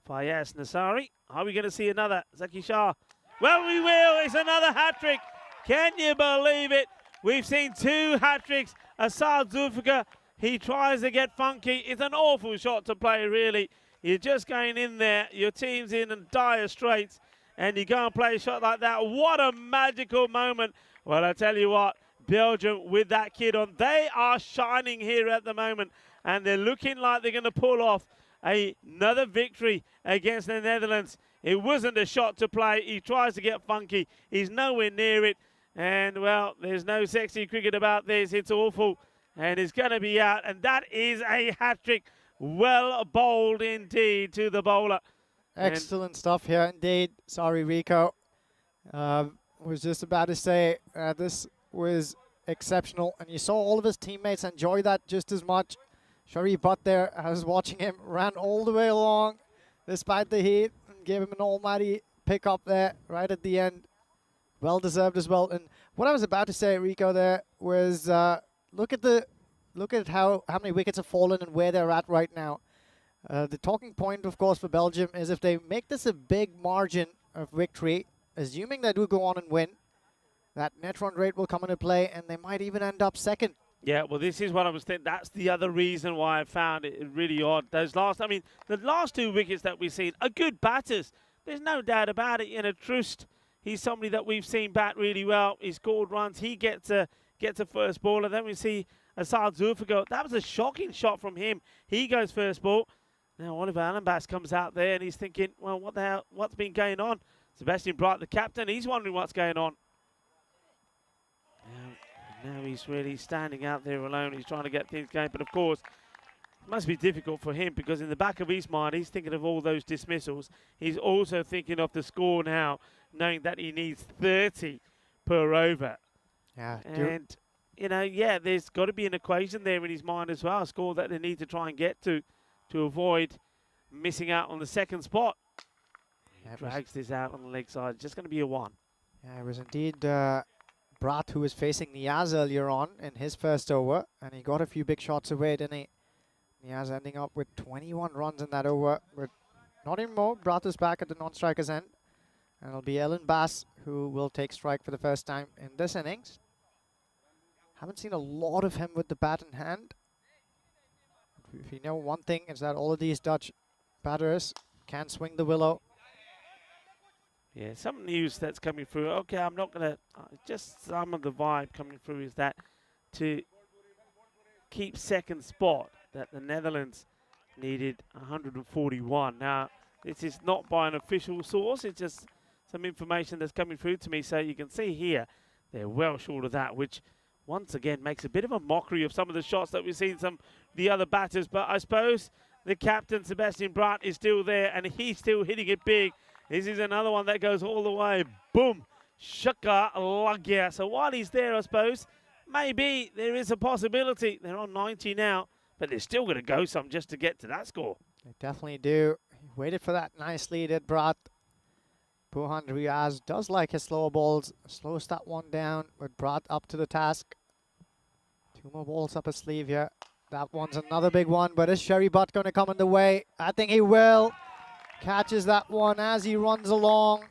[SPEAKER 4] Fayaz Nasari. Are we going to see another Zaki Shah? Well, we will. It's another hat-trick. Can you believe it? We've seen 2 hat-tricks. Asad Zulfikar, he tries to get funky. It's an awful shot to play, really. You're just going in there. Your team's in dire straits, and you go and play a shot like that. What a magical moment. Well, I tell you what, Belgium with that kid on, they are shining here at the moment, and they're looking like they're going to pull off another victory against the Netherlands. It wasn't a shot to play. He tries to get funky. He's nowhere near it. And, well, there's no sexy cricket about this. It's awful. And it's going to be out. And that is a hat-trick. Well bowled indeed to the bowler.
[SPEAKER 2] Excellent stuff here indeed. Sorry, Rico. Was just about to say this was exceptional. And you saw all of his teammates enjoy that just as much. Sharif Butt there, I was watching him, ran all the way along despite the heat. Gave him an almighty pick up there right at the end. Well deserved as well. And what I was about to say, Rico, there was look at how many wickets have fallen and where they're at right now. The talking point, of course, for Belgium is if they make this a big margin of victory, assuming they do go on and win, that net run rate will come into play, and they might even end up second.
[SPEAKER 4] Yeah, well, this is what I was thinking. That's the other reason why I found it really odd. The last 2 wickets that we've seen are good batters. There's no doubt about it. You know, Trust, he's somebody that we've seen bat really well. He scored runs. He gets a first ball. And then we see Asad Zulfikar. That was a shocking shot from him. He goes first ball. Now Oliver Allenbass comes out there and he's thinking, well, what the hell? What's been going on? Sebastian Bright, the captain, he's wondering what's going on. Now he's really standing out there alone. He's trying to get things going. But, of course, it must be difficult for him because in the back of his mind, he's thinking of all those dismissals. He's also thinking of the score now, knowing that he needs 30 per over.
[SPEAKER 2] Yeah.
[SPEAKER 4] And, you know, yeah, there's got to be an equation there in his mind as well, a score that they need to try and get to avoid missing out on the second spot.
[SPEAKER 2] Yeah,
[SPEAKER 4] Drags this out on the leg side. It's just going to be a 1.
[SPEAKER 2] Yeah, it was indeed Brat who was facing Niaz earlier on in his first over, and he got a few big shots away, didn't he? Niaz ending up with 21 runs in that over, but not anymore. Brat is back at the non-striker's end, and it'll be Ellen Bass who will take strike for the first time in this innings. Haven't seen a lot of him with the bat in hand. If you know one thing, is that all of these Dutch batters can swing the willow.
[SPEAKER 4] Yeah, some news that's coming through. Okay, I'm not going to, just some of the vibe coming through is that to keep second spot, that the Netherlands needed 141. Now, this is not by an official source. It's just some information that's coming through to me. So you can see here, they're well short of that, which once again makes a bit of a mockery of some of the shots that we've seen some of the other batters. But I suppose the captain, Sebastian Brandt, is still there, and he's still hitting it big. This is another one that goes all the way. Boom. Shaka Lagya. So while he's there, I suppose, maybe there is a possibility. They're on 90 now, but they're still going to go some just to get to that score.
[SPEAKER 2] They definitely do. He waited for that nice lead at Brat. Buhan Riaz does like his slower balls. Slows that one down, but Brat up to the task. 2 more balls up his sleeve here. That one's another big one, but is Sherry Butt going to come in the way? I think he will. Catches that one as he runs along.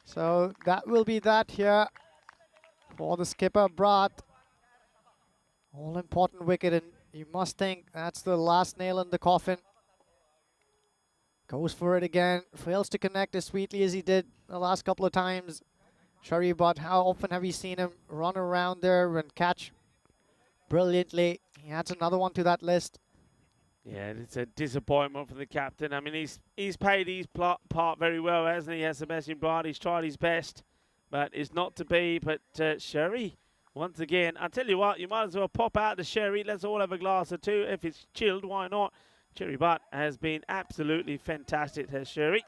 [SPEAKER 2] So that will be that here for the skipper, Brat. All important wicket, and you must think that's the last nail in the coffin. Goes for it again. Fails to connect as sweetly as he did the last couple of times. Sherry Butt, how often have you seen him run around there and catch brilliantly? He adds another one to that list.
[SPEAKER 4] Yeah, it's a disappointment for the captain. I mean, he's played his part very well, hasn't he? As Sebastian Bright, he's tried his best, but it's not to be. But Sherry, once again, I tell you what, you might as well pop out the Sherry. Let's all have a glass or two. If it's chilled, why not? Sherry Butt has been absolutely fantastic, has Sherry.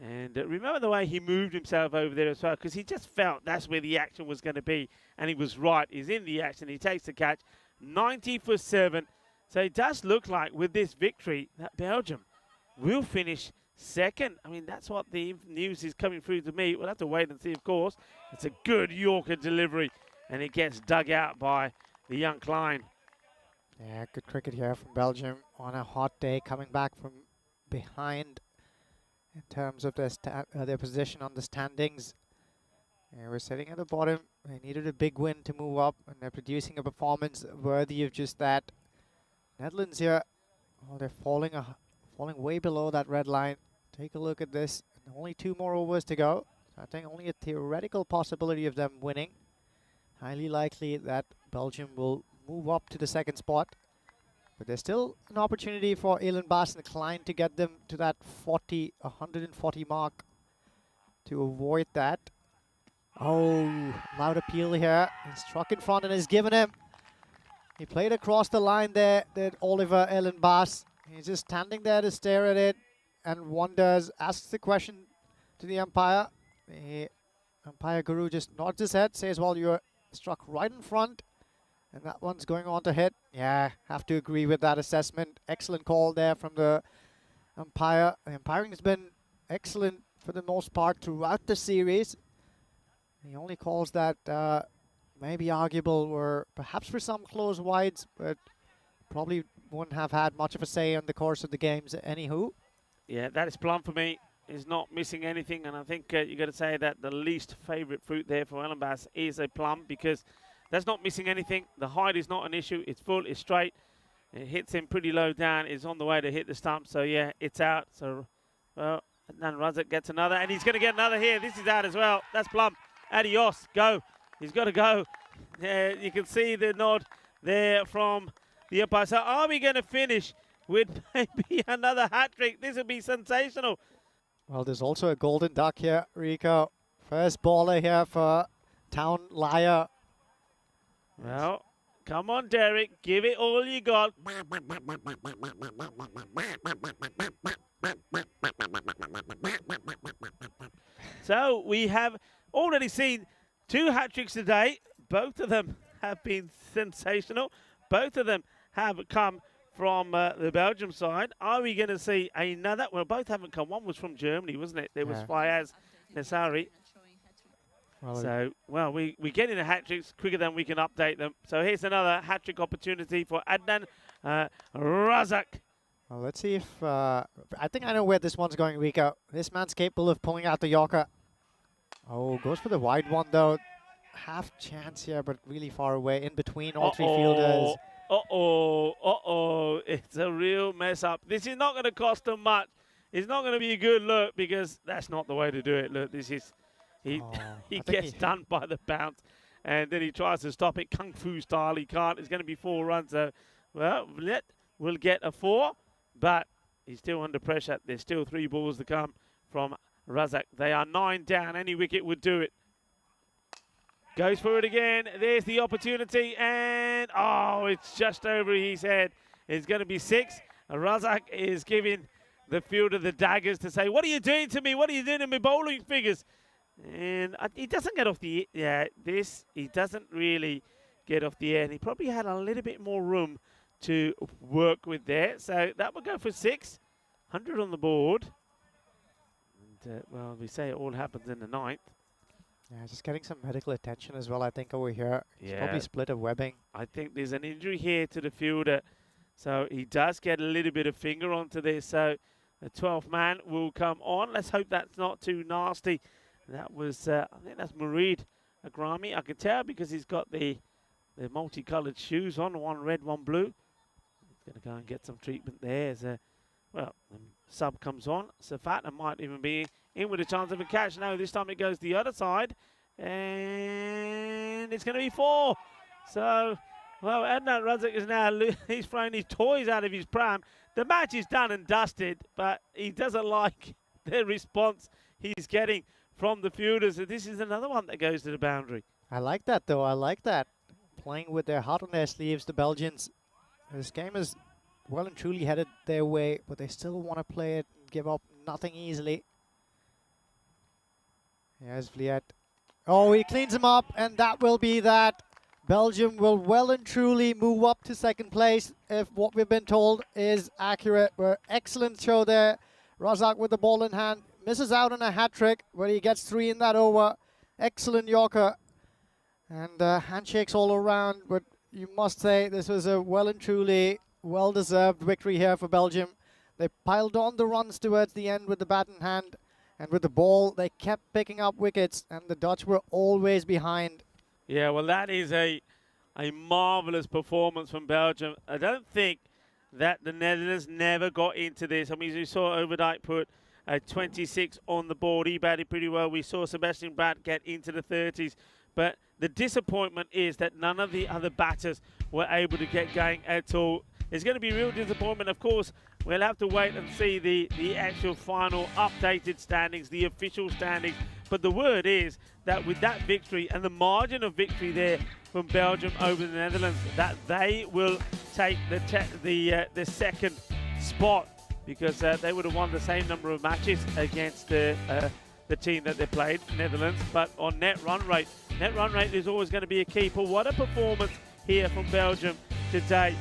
[SPEAKER 4] And remember the way he moved himself over there as well, because he just felt that's where the action was going to be, and he was right. He's in the action. He takes the catch. 90 for 7. So it does look like with this victory that Belgium will finish second. I mean, that's what the news is coming through to me. We'll have to wait and see, of course. It's a good Yorker delivery, and it gets dug out by the young Klein.
[SPEAKER 2] Yeah, good cricket here from Belgium on a hot day, coming back from behind in terms of their position on the standings. Yeah, we're sitting at the bottom. They needed a big win to move up, and they're producing a performance worthy of just that. Netherlands here, oh, they're falling way below that red line. Take a look at this. Only 2 more overs to go. I think only a theoretical possibility of them winning. Highly likely that Belgium will move up to the second spot. But there's still an opportunity for Elon Bass and Klein to get them to that 140 mark to avoid that. Oh, loud appeal here. He's struck in front and is given him. He played across the line there, that Oliver Ellen Bass. He's just standing there to stare at it and wonders, asks the question to the umpire. The umpire guru just nods his head, says, well, you're struck right in front, and that one's going on to hit. Yeah, have to agree with that assessment. Excellent call there from the umpire. The umpiring has been excellent for the most part throughout the series. The only calls that maybe arguable were perhaps for some close wides, but probably wouldn't have had much of a say on the course of the games anywho.
[SPEAKER 4] Yeah, that is plumb for me. is not missing anything, and I think you got to say that the least favourite fruit there for Ellenbass is a plum, because that's not missing anything. The height is not an issue. It's full, it's straight. It hits him pretty low down. It's on the way to hit the stump. So, yeah, it's out. So, well, Adnan Razak gets another, and he's going to get another here. This is out as well. That's plum. Adios. Go. He's got to go. You can see the nod there from the umpire. So, are we going to finish with maybe another hat-trick? This would be sensational.
[SPEAKER 2] Well, there's also a golden duck here, Rico. First baller here for Town Liar.
[SPEAKER 4] Well, come on, Derek. Give it all you got. So we have already seen 2 hat-tricks today. Both of them have been sensational. Both of them have come from the Belgium side. Are we going to see another? Well, both haven't come. One was from Germany, wasn't it? There was Fayaz Nassari. So, well, we're getting the hat-tricks quicker than we can update them. So here's another hat-trick opportunity for Adnan Razak.
[SPEAKER 2] Well, let's see if... I think I know where this one's going, Rico. This man's capable of pulling out the Yorker. Oh, goes for the wide one, though. Half chance here, but really far away, in between all 3 fielders.
[SPEAKER 4] It's a real mess up. This is not going to cost them much. It's not going to be a good look, because that's not the way to do it. Look, this is... He gets done by the bounce, and then he tries to stop it kung fu style. He can't. It's going to be 4 runs. So, well, we'll get a 4, but he's still under pressure. There's still 3 balls to come from Razak. They are 9 down. Any wicket would do it. Goes for it again. There's the opportunity, and it's just over his head. It's going to be 6. Razak is giving the fielder the daggers to say, "What are you doing to me? What are you doing to my bowling figures?" And he doesn't get off the he doesn't really get off the air, and he probably had a little bit more room to work with there. So that will go for 6. 100 on the board. And, well, we say it all happens in the 9th.
[SPEAKER 2] Yeah, just getting some medical attention as well, I think, over here. He's probably split a webbing.
[SPEAKER 4] I think there's an injury here to the fielder. So he does get a little bit of finger onto this. So the 12th man will come on. Let's hope that's not too nasty. That was, I think that's Murid Agrami. I can tell because he's got the multicoloured shoes on, one red, one blue. He's going to go and get some treatment there. As well, the sub comes on. Safat might even be in with a chance of a catch. No, this time it goes the other side. And it's going to be 4. So, well, Adnan Razak is now, he's throwing his toys out of his pram. The match is done and dusted, but he doesn't like the response he's getting from the fielders. So this is another one that goes to the boundary.
[SPEAKER 2] I like that, though. I like that. Playing with their heart on their sleeves, the Belgians. This game is well and truly headed their way, but they still want to play it and give up nothing easily. Here's Vliet. Oh, he cleans him up, and that will be that. Belgium will well and truly move up to 2nd place if what we've been told is accurate. Excellent show there. Razak with the ball in hand. Misses out on a hat-trick, but he gets 3 in that over. Excellent Yorker. And handshakes all around, but you must say this was a well and truly well-deserved victory here for Belgium. They piled on the runs towards the end with the bat in hand, and with the ball, they kept picking up wickets, and the Dutch were always behind.
[SPEAKER 4] Yeah, well, that is a marvellous performance from Belgium. I don't think that the Netherlands never got into this. I mean, we saw Overdijk put 26 on the board. He batted pretty well. We saw Sebastian Brad get into the 30s. But the disappointment is that none of the other batters were able to get going at all. It's going to be real disappointment. Of course, we'll have to wait and see the actual final updated standings, the official standings. But the word is that with that victory and the margin of victory there from Belgium over the Netherlands, that they will take the 2nd spot, because they would have won the same number of matches against the team that they played, Netherlands. But on net run rate is always going to be a key. But what a performance here from Belgium today.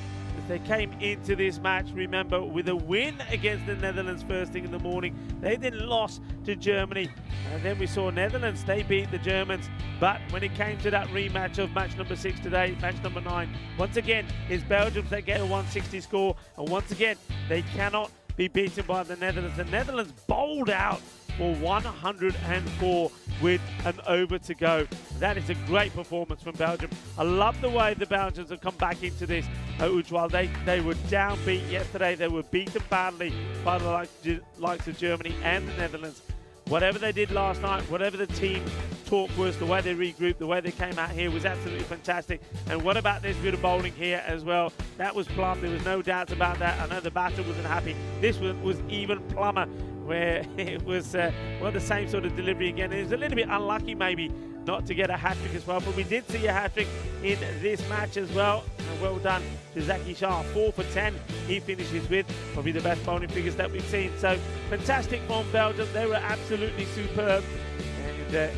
[SPEAKER 4] They came into this match, remember, with a win against the Netherlands first thing in the morning. They then lost to Germany. And then we saw Netherlands, they beat the Germans. But when it came to that rematch of match number 6 today, match number 9, once again, it's Belgium that get a 160 score. And once again, they cannot be beaten by the Netherlands. The Netherlands bowled out for 104 with an over to go. That is a great performance from Belgium. I love the way the Belgians have come back into this. Ujwal, they were downbeat yesterday. They were beaten badly by the likes of Germany and the Netherlands. Whatever they did last night, whatever the team talk was, the way they regrouped, the way they came out here was absolutely fantastic. And what about this bit of bowling here as well? That was plumb. There was no doubts about that. I know the batter wasn't happy. This one was even plumber, where it was well, the same sort of delivery again. It was a little bit unlucky maybe not to get a hat-trick as well, but we did see a hat-trick in this match as well. And well done to Zaki Shah, 4 for 10 he finishes with, probably the best bowling figures that we've seen. So fantastic from Belgium. They were absolutely superb and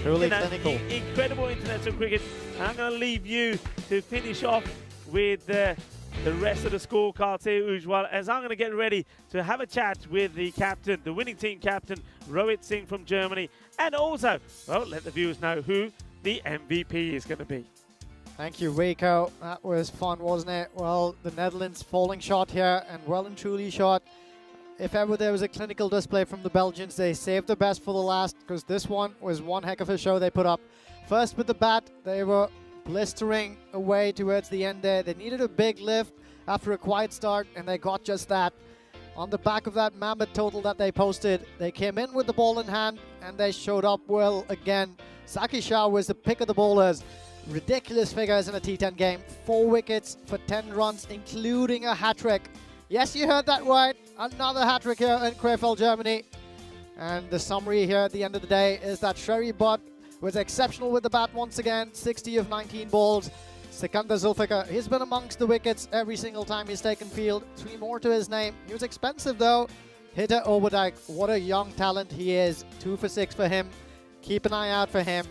[SPEAKER 2] truly clinical.
[SPEAKER 4] Incredible international cricket. And I'm going to leave you to finish off with the rest of the scorecards here, Ujwal, as I'm going to get ready to have a chat with the captain, the winning team captain, Rohit Singh from Germany, and also, well, let the viewers know who the MVP is going to be.
[SPEAKER 2] Thank you, Rico. That was fun, wasn't it? Well, the Netherlands falling short here, and well and truly short. If ever there was a clinical display from the Belgians, they saved the best for the last, because this one was one heck of a show they put up. First with the bat, they were blistering away towards the end there. They needed a big lift after a quiet start, and they got just that. On the back of that mammoth total that they posted, they came in with the ball in hand, and they showed up well again. Zaki Shah was the pick of the bowlers. Ridiculous figures in a T10 game. 4 wickets for 10 runs, including a hat-trick. Yes, you heard that right. Another hat-trick here in Krefeld, Germany. And the summary here at the end of the day is that Sherry Butt was exceptional with the bat once again. 60 of 19 balls. Sikandar Zulfikar, he's been amongst the wickets every single time he's taken field. 3 more to his name. He was expensive though. Hitter Overdyke, what a young talent he is. 2 for 6 for him. Keep an eye out for him.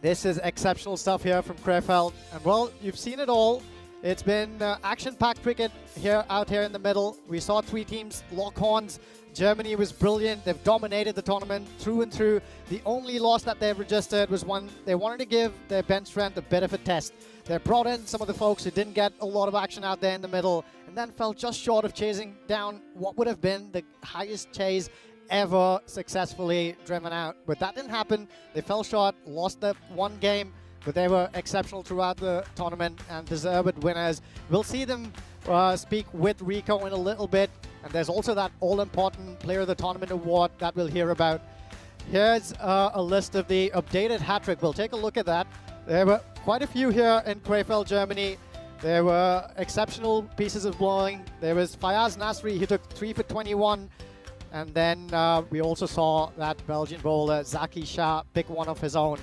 [SPEAKER 2] This is exceptional stuff here from Krefeld. And well, you've seen it all. It's been action-packed cricket out here in the middle. We saw 3 teams lock horns. Germany was brilliant. They've dominated the tournament through and through. The only loss that they've registered was one they wanted to give their bench strength a bit of a test. They brought in some of the folks who didn't get a lot of action out there in the middle and then fell just short of chasing down what would have been the highest chase ever successfully driven out. But that didn't happen. They fell short, lost the one game, but they were exceptional throughout the tournament and deserved winners. We'll see them speak with Rico in a little bit. And there's also that all-important Player of the Tournament award that we'll hear about. Here's a list of the updated hat-trick. We'll take a look at that. There were quite a few here in Krefeld, Germany. There were exceptional pieces of bowling. There was Fayaz Nasri, who took 3 for 21. And then we also saw that Belgian bowler, Zaki Shah, pick one of his own.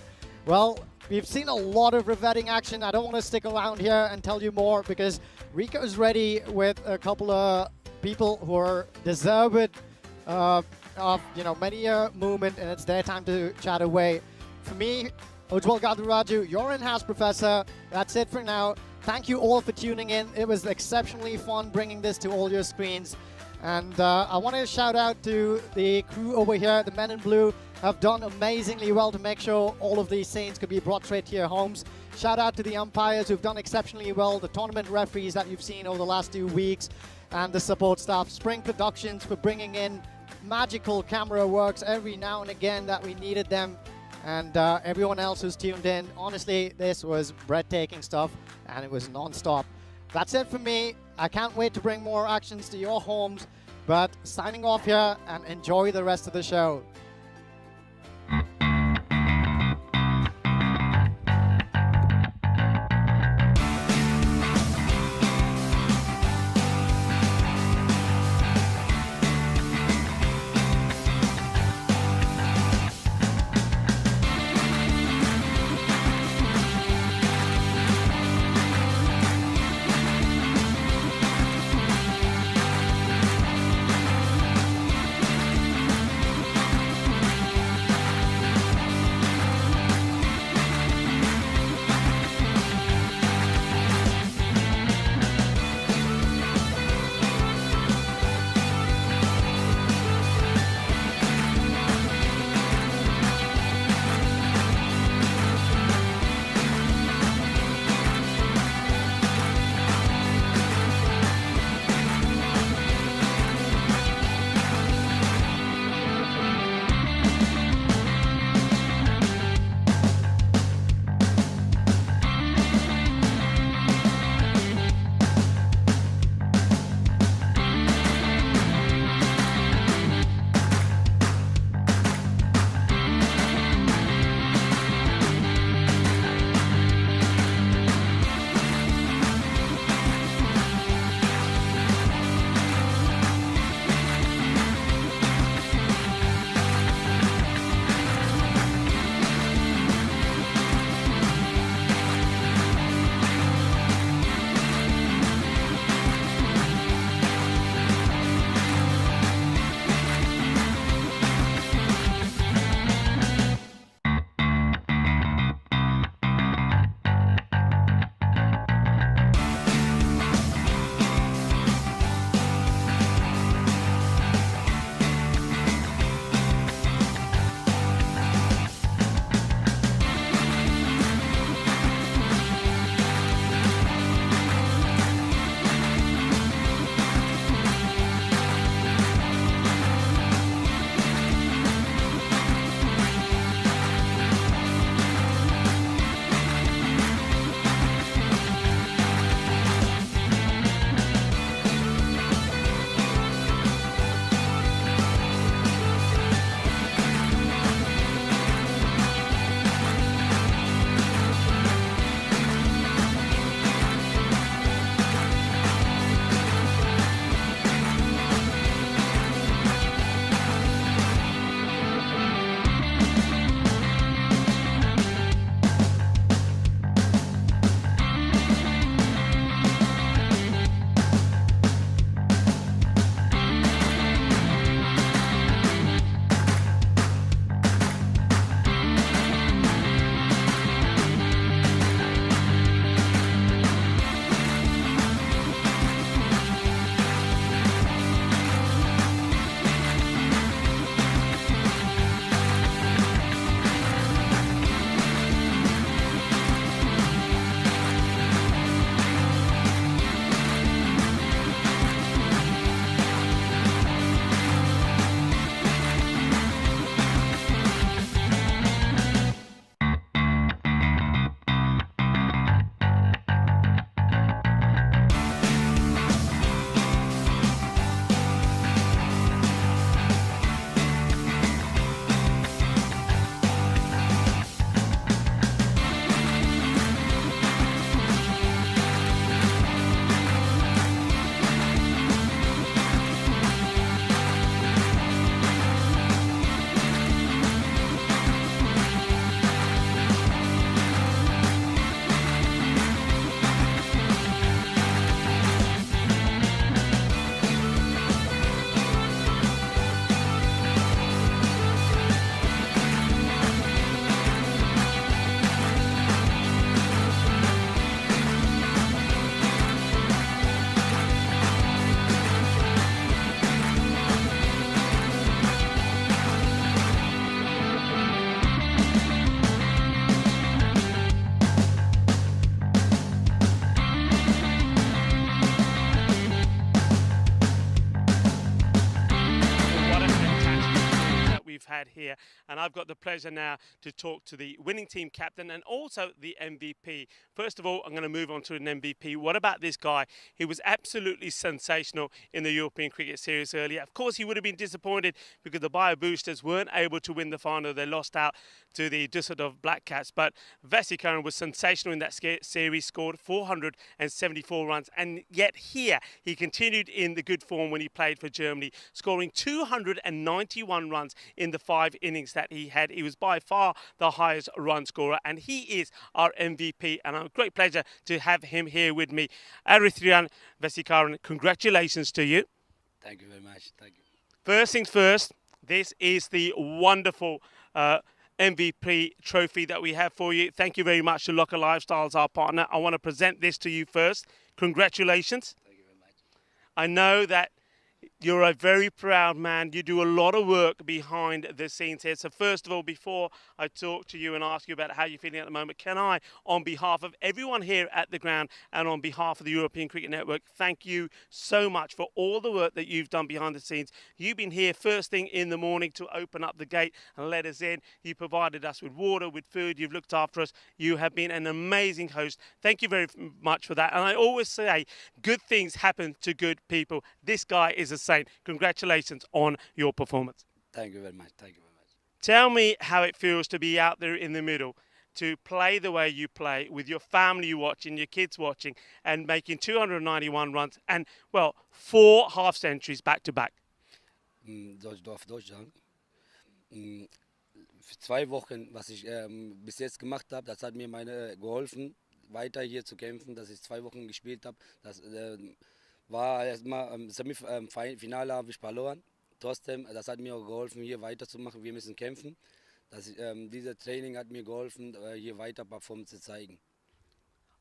[SPEAKER 2] Well, we've seen a lot of revetting action. I don't want to stick around here and tell you more because Rico's ready with a couple of people who are deserved of many a movement, and it's their time to chat away. For me, Ujwal Gaduraju, your in-house professor. That's it for now. Thank you all for tuning in. It was exceptionally fun bringing this to all your screens. And I want to shout out to the crew over here. The men in blue have done amazingly well to make sure all of these scenes could be brought straight to your homes. Shout out to the umpires who've done exceptionally well, the tournament referees that you've seen over the last 2 weeks, and the support staff. Spring Productions for bringing in magical camera works every now and again that we needed them. And everyone else who's tuned in. Honestly, this was breathtaking stuff, and it was non-stop. That's it for me. I can't wait to bring more actions to your homes, but signing off here and enjoy the rest of the show.
[SPEAKER 1] here, and I've got the pleasure now to talk to the winning team captain and also the MVP. First of all, I'm going to move on to an MVP. What about this guy? He was absolutely sensational in the European Cricket Series earlier. Of course, he would have been disappointed because the Bio Boosters weren't able to win the final. They lost out to the Düsseldorf Black Cats, but Vesikaran was sensational in that series, scored 474 runs, and yet here he continued in the good form when he played for Germany, scoring 291 runs in the 5 innings that he had. He was by far the highest run scorer, and he is our MVP, and a great pleasure to have him here with me. Arithrian Vesikaran, congratulations to you.
[SPEAKER 8] Thank you very much. Thank you.
[SPEAKER 1] First things first, this is the wonderful MVP trophy that we have for you. Thank you very much to Locker Lifestyles, our partner. I want to present this to you first. Congratulations.
[SPEAKER 8] Thank you very much.
[SPEAKER 1] I know that you're a very proud man. You do a lot of work behind the scenes here. So first of all, before I talk to you and ask you about how you're feeling at the moment, can I, on behalf of everyone here at the ground and on behalf of the European Cricket Network, thank you so much for all the work that you've done behind the scenes. You've been here first thing in the morning to open up the gate and let us in. You provided us with water, with food. You've looked after us. You have been an amazing host. Thank you very much for that. And I always say, good things happen to good people. This guy is a saint. Congratulations on your performance.
[SPEAKER 8] Thank you very much. Thank you very much.
[SPEAKER 1] Tell me how it feels to be out there in the middle, to play the way you play, with your family watching, your kids watching, and making 291 runs and, well, 4 half centuries back to back.
[SPEAKER 8] Soll ich auf Deutsch sagen? 2 Wochen, was ich bis jetzt gemacht habe, das hat mir geholfen, weiter hier zu kämpfen, dass ich 2 Wochen gespielt habe. Das war erstmal im Semifinale habe ich verloren. Trotzdem, das hat mir geholfen, hier weiterzumachen. Wir müssen kämpfen. Dieses Training hat mir geholfen, hier weiter Performance zu zeigen.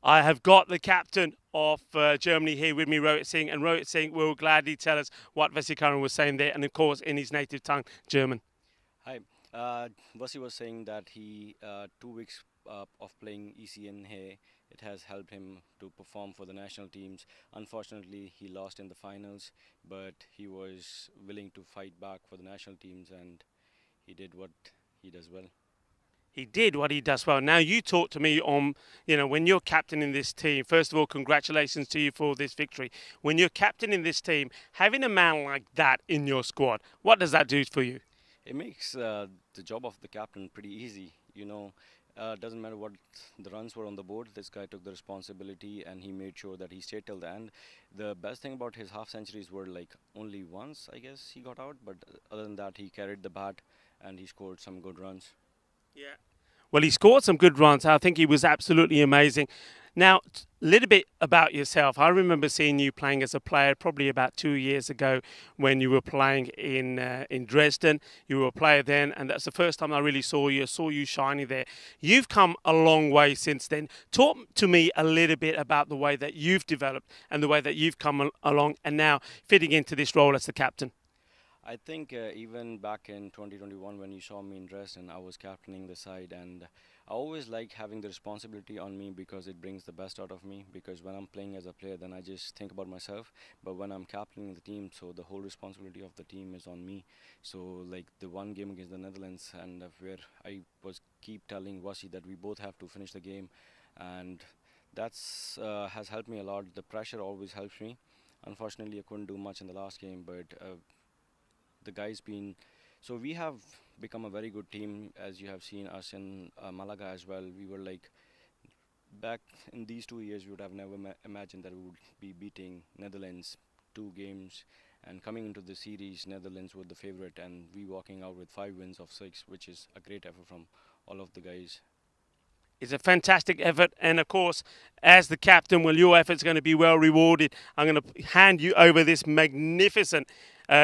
[SPEAKER 1] I have got the captain of Germany here with me, Rohit Singh, and Rohit Singh will gladly tell us what Vesikaran was saying there, and of course in his native tongue, German.
[SPEAKER 9] Hi, Vasi was saying that he 2 weeks of playing ECN here, it has helped him to perform for the national teams. Unfortunately, he lost in the finals, but he was willing to fight back for the national teams, and he did what he does well.
[SPEAKER 1] He did what he does well. Now, you talk to me on, when you're captaining this team, first of all, congratulations to you for this victory. When you're captaining this team, having a man like that in your squad, what does that do for you?
[SPEAKER 9] It makes the job of the captain pretty easy, doesn't matter what the runs were on the board, this guy took the responsibility and he made sure that he stayed till the end. The best thing about his half centuries were like only once, I guess, he got out, but other than that, he carried the bat and he scored some good runs.
[SPEAKER 1] Yeah. Well, he scored some good runs. I think he was absolutely amazing. Now, a little bit about yourself. I remember seeing you playing as a player probably about 2 years ago when you were playing in Dresden. You were a player then, and that's the first time I really saw you shining there. You've come a long way since then. Talk to me a little bit about the way that you've developed and the way that you've come along and now fitting into this role as the captain.
[SPEAKER 9] I think even back in 2021 when you saw me in Dresden, I was captaining the side, and I always like having the responsibility on me because it brings the best out of me, because when I'm playing as a player then I just think about myself, but when I'm captaining the team, so the whole responsibility of the team is on me. So like the one game against the Netherlands, and where I was keep telling Wasi that we both have to finish the game, and that's has helped me a lot. The pressure always helps me. Unfortunately I couldn't do much in the last game, but the guys so we have become a very good team, as you have seen us in Malaga as well. We were like, back in these 2 years we would have never imagined that we would be beating Netherlands 2 games, and coming into the series Netherlands were the favorite and we walking out with 5 wins of 6, which is a great effort from all of the guys.
[SPEAKER 1] It's a fantastic effort, and of course, as the captain, well, your effort's going to be well rewarded. I'm going to hand you over this magnificent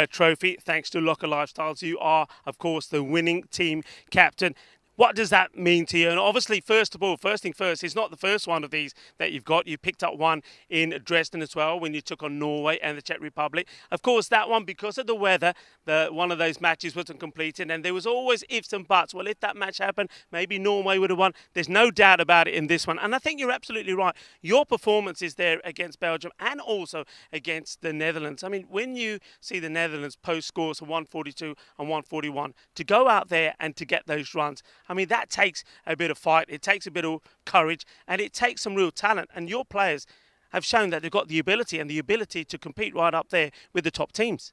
[SPEAKER 1] trophy, thanks to Locker Lifestyles. You are, of course, the winning team captain. What does that mean to you? And obviously, first of all, first thing first, it's not the first one of these that you've got. You picked up one in Dresden as well when you took on Norway and the Czech Republic. Of course, that one, because of the weather, one of those matches wasn't completed, and there was always ifs and buts. Well, if that match happened, maybe Norway would have won. There's no doubt about it in this one. And I think you're absolutely right. Your performance is there against Belgium and also against the Netherlands. I mean, when you see the Netherlands post scores of 142 and 141, to go out there and to get those runs, I mean, that takes a bit of fight, it takes a bit of courage, and it takes some real talent. And your players have shown that they've got the ability to compete right up there with the top teams.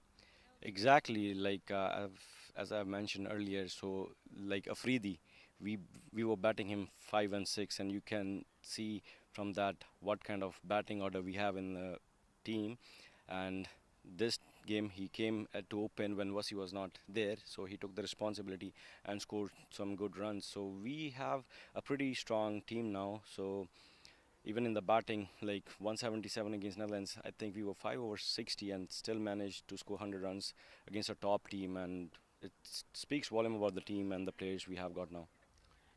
[SPEAKER 9] Exactly, like as I've mentioned earlier, so like Afridi, we were batting him 5 and 6, and you can see from that what kind of batting order we have in the team. And this game he came to open when Wasi was not there, so he took the responsibility and scored some good runs. So we have a pretty strong team now. So even in the batting, like 177 against Netherlands, I think we were 5 over 60 and still managed to score 100 runs against a top team, and it speaks volume about the team and the players we have got now.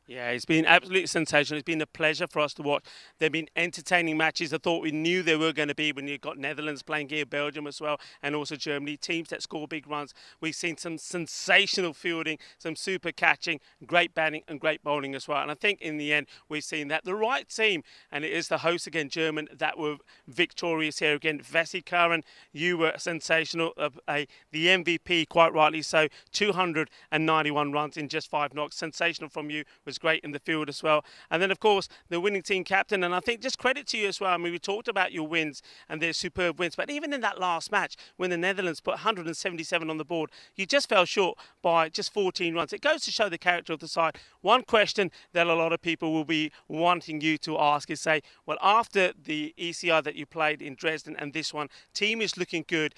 [SPEAKER 1] Yeah, it's been absolutely sensational. It's been a pleasure for us to watch. They've been entertaining matches. I thought we knew they were going to be when you've got Netherlands playing here, Belgium as well, and also Germany, teams that score big runs. We've seen some sensational fielding, some super catching, great batting and great bowling as well. And I think in the end, we've seen that the right team, and it is the hosts again, German, that were victorious here again. Vasi Karan, you were sensational, the MVP, quite rightly so, 291 runs in just 5 knocks. Sensational from you, was great in the field as well. And then, of course, the winning team captain. And I think just credit to you as well. I mean, we talked about your wins and their superb wins. But even in that last match, when the Netherlands put 177 on the board, you just fell short by just 14 runs. It goes to show the character of the side. One question that a lot of people will be wanting you to ask is, say, well, after the ECI that you played in Dresden and this one, team is looking good.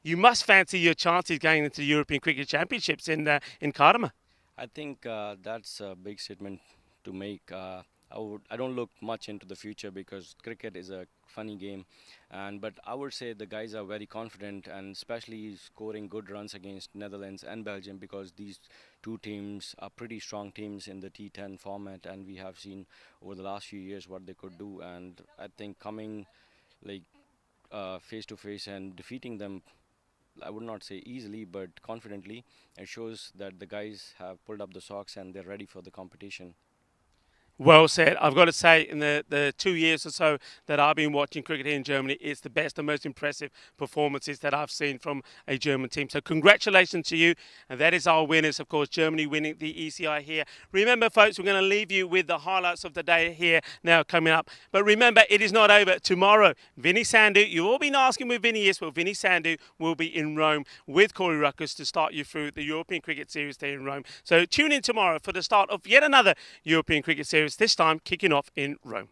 [SPEAKER 1] You must fancy your chances going into the European Cricket Championships in Karama.
[SPEAKER 9] I think that's a big statement to make. I don't look much into the future because cricket is a funny game, but I would say the guys are very confident, and especially scoring good runs against Netherlands and Belgium, because these two teams are pretty strong teams in the T10 format, and we have seen over the last few years what they could do. And I think coming like face to face and defeating them, I would not say easily, but confidently, it shows that the guys have pulled up the socks and they're ready for the competition.
[SPEAKER 1] Well said. I've got to say, in the 2 years or so that I've been watching cricket here in Germany, it's the best and most impressive performances that I've seen from a German team. So congratulations to you. And that is our winners, of course, Germany winning the ECI here. Remember, folks, we're going to leave you with the highlights of the day here now coming up. But remember, it is not over. Tomorrow, Vinny Sandhu, you've all been asking where Vinny is. Well, Vinny Sandhu will be in Rome with Corey Ruckus to start you through the European Cricket Series there in Rome. So tune in tomorrow for the start of yet another European Cricket Series, this time kicking off in Rome.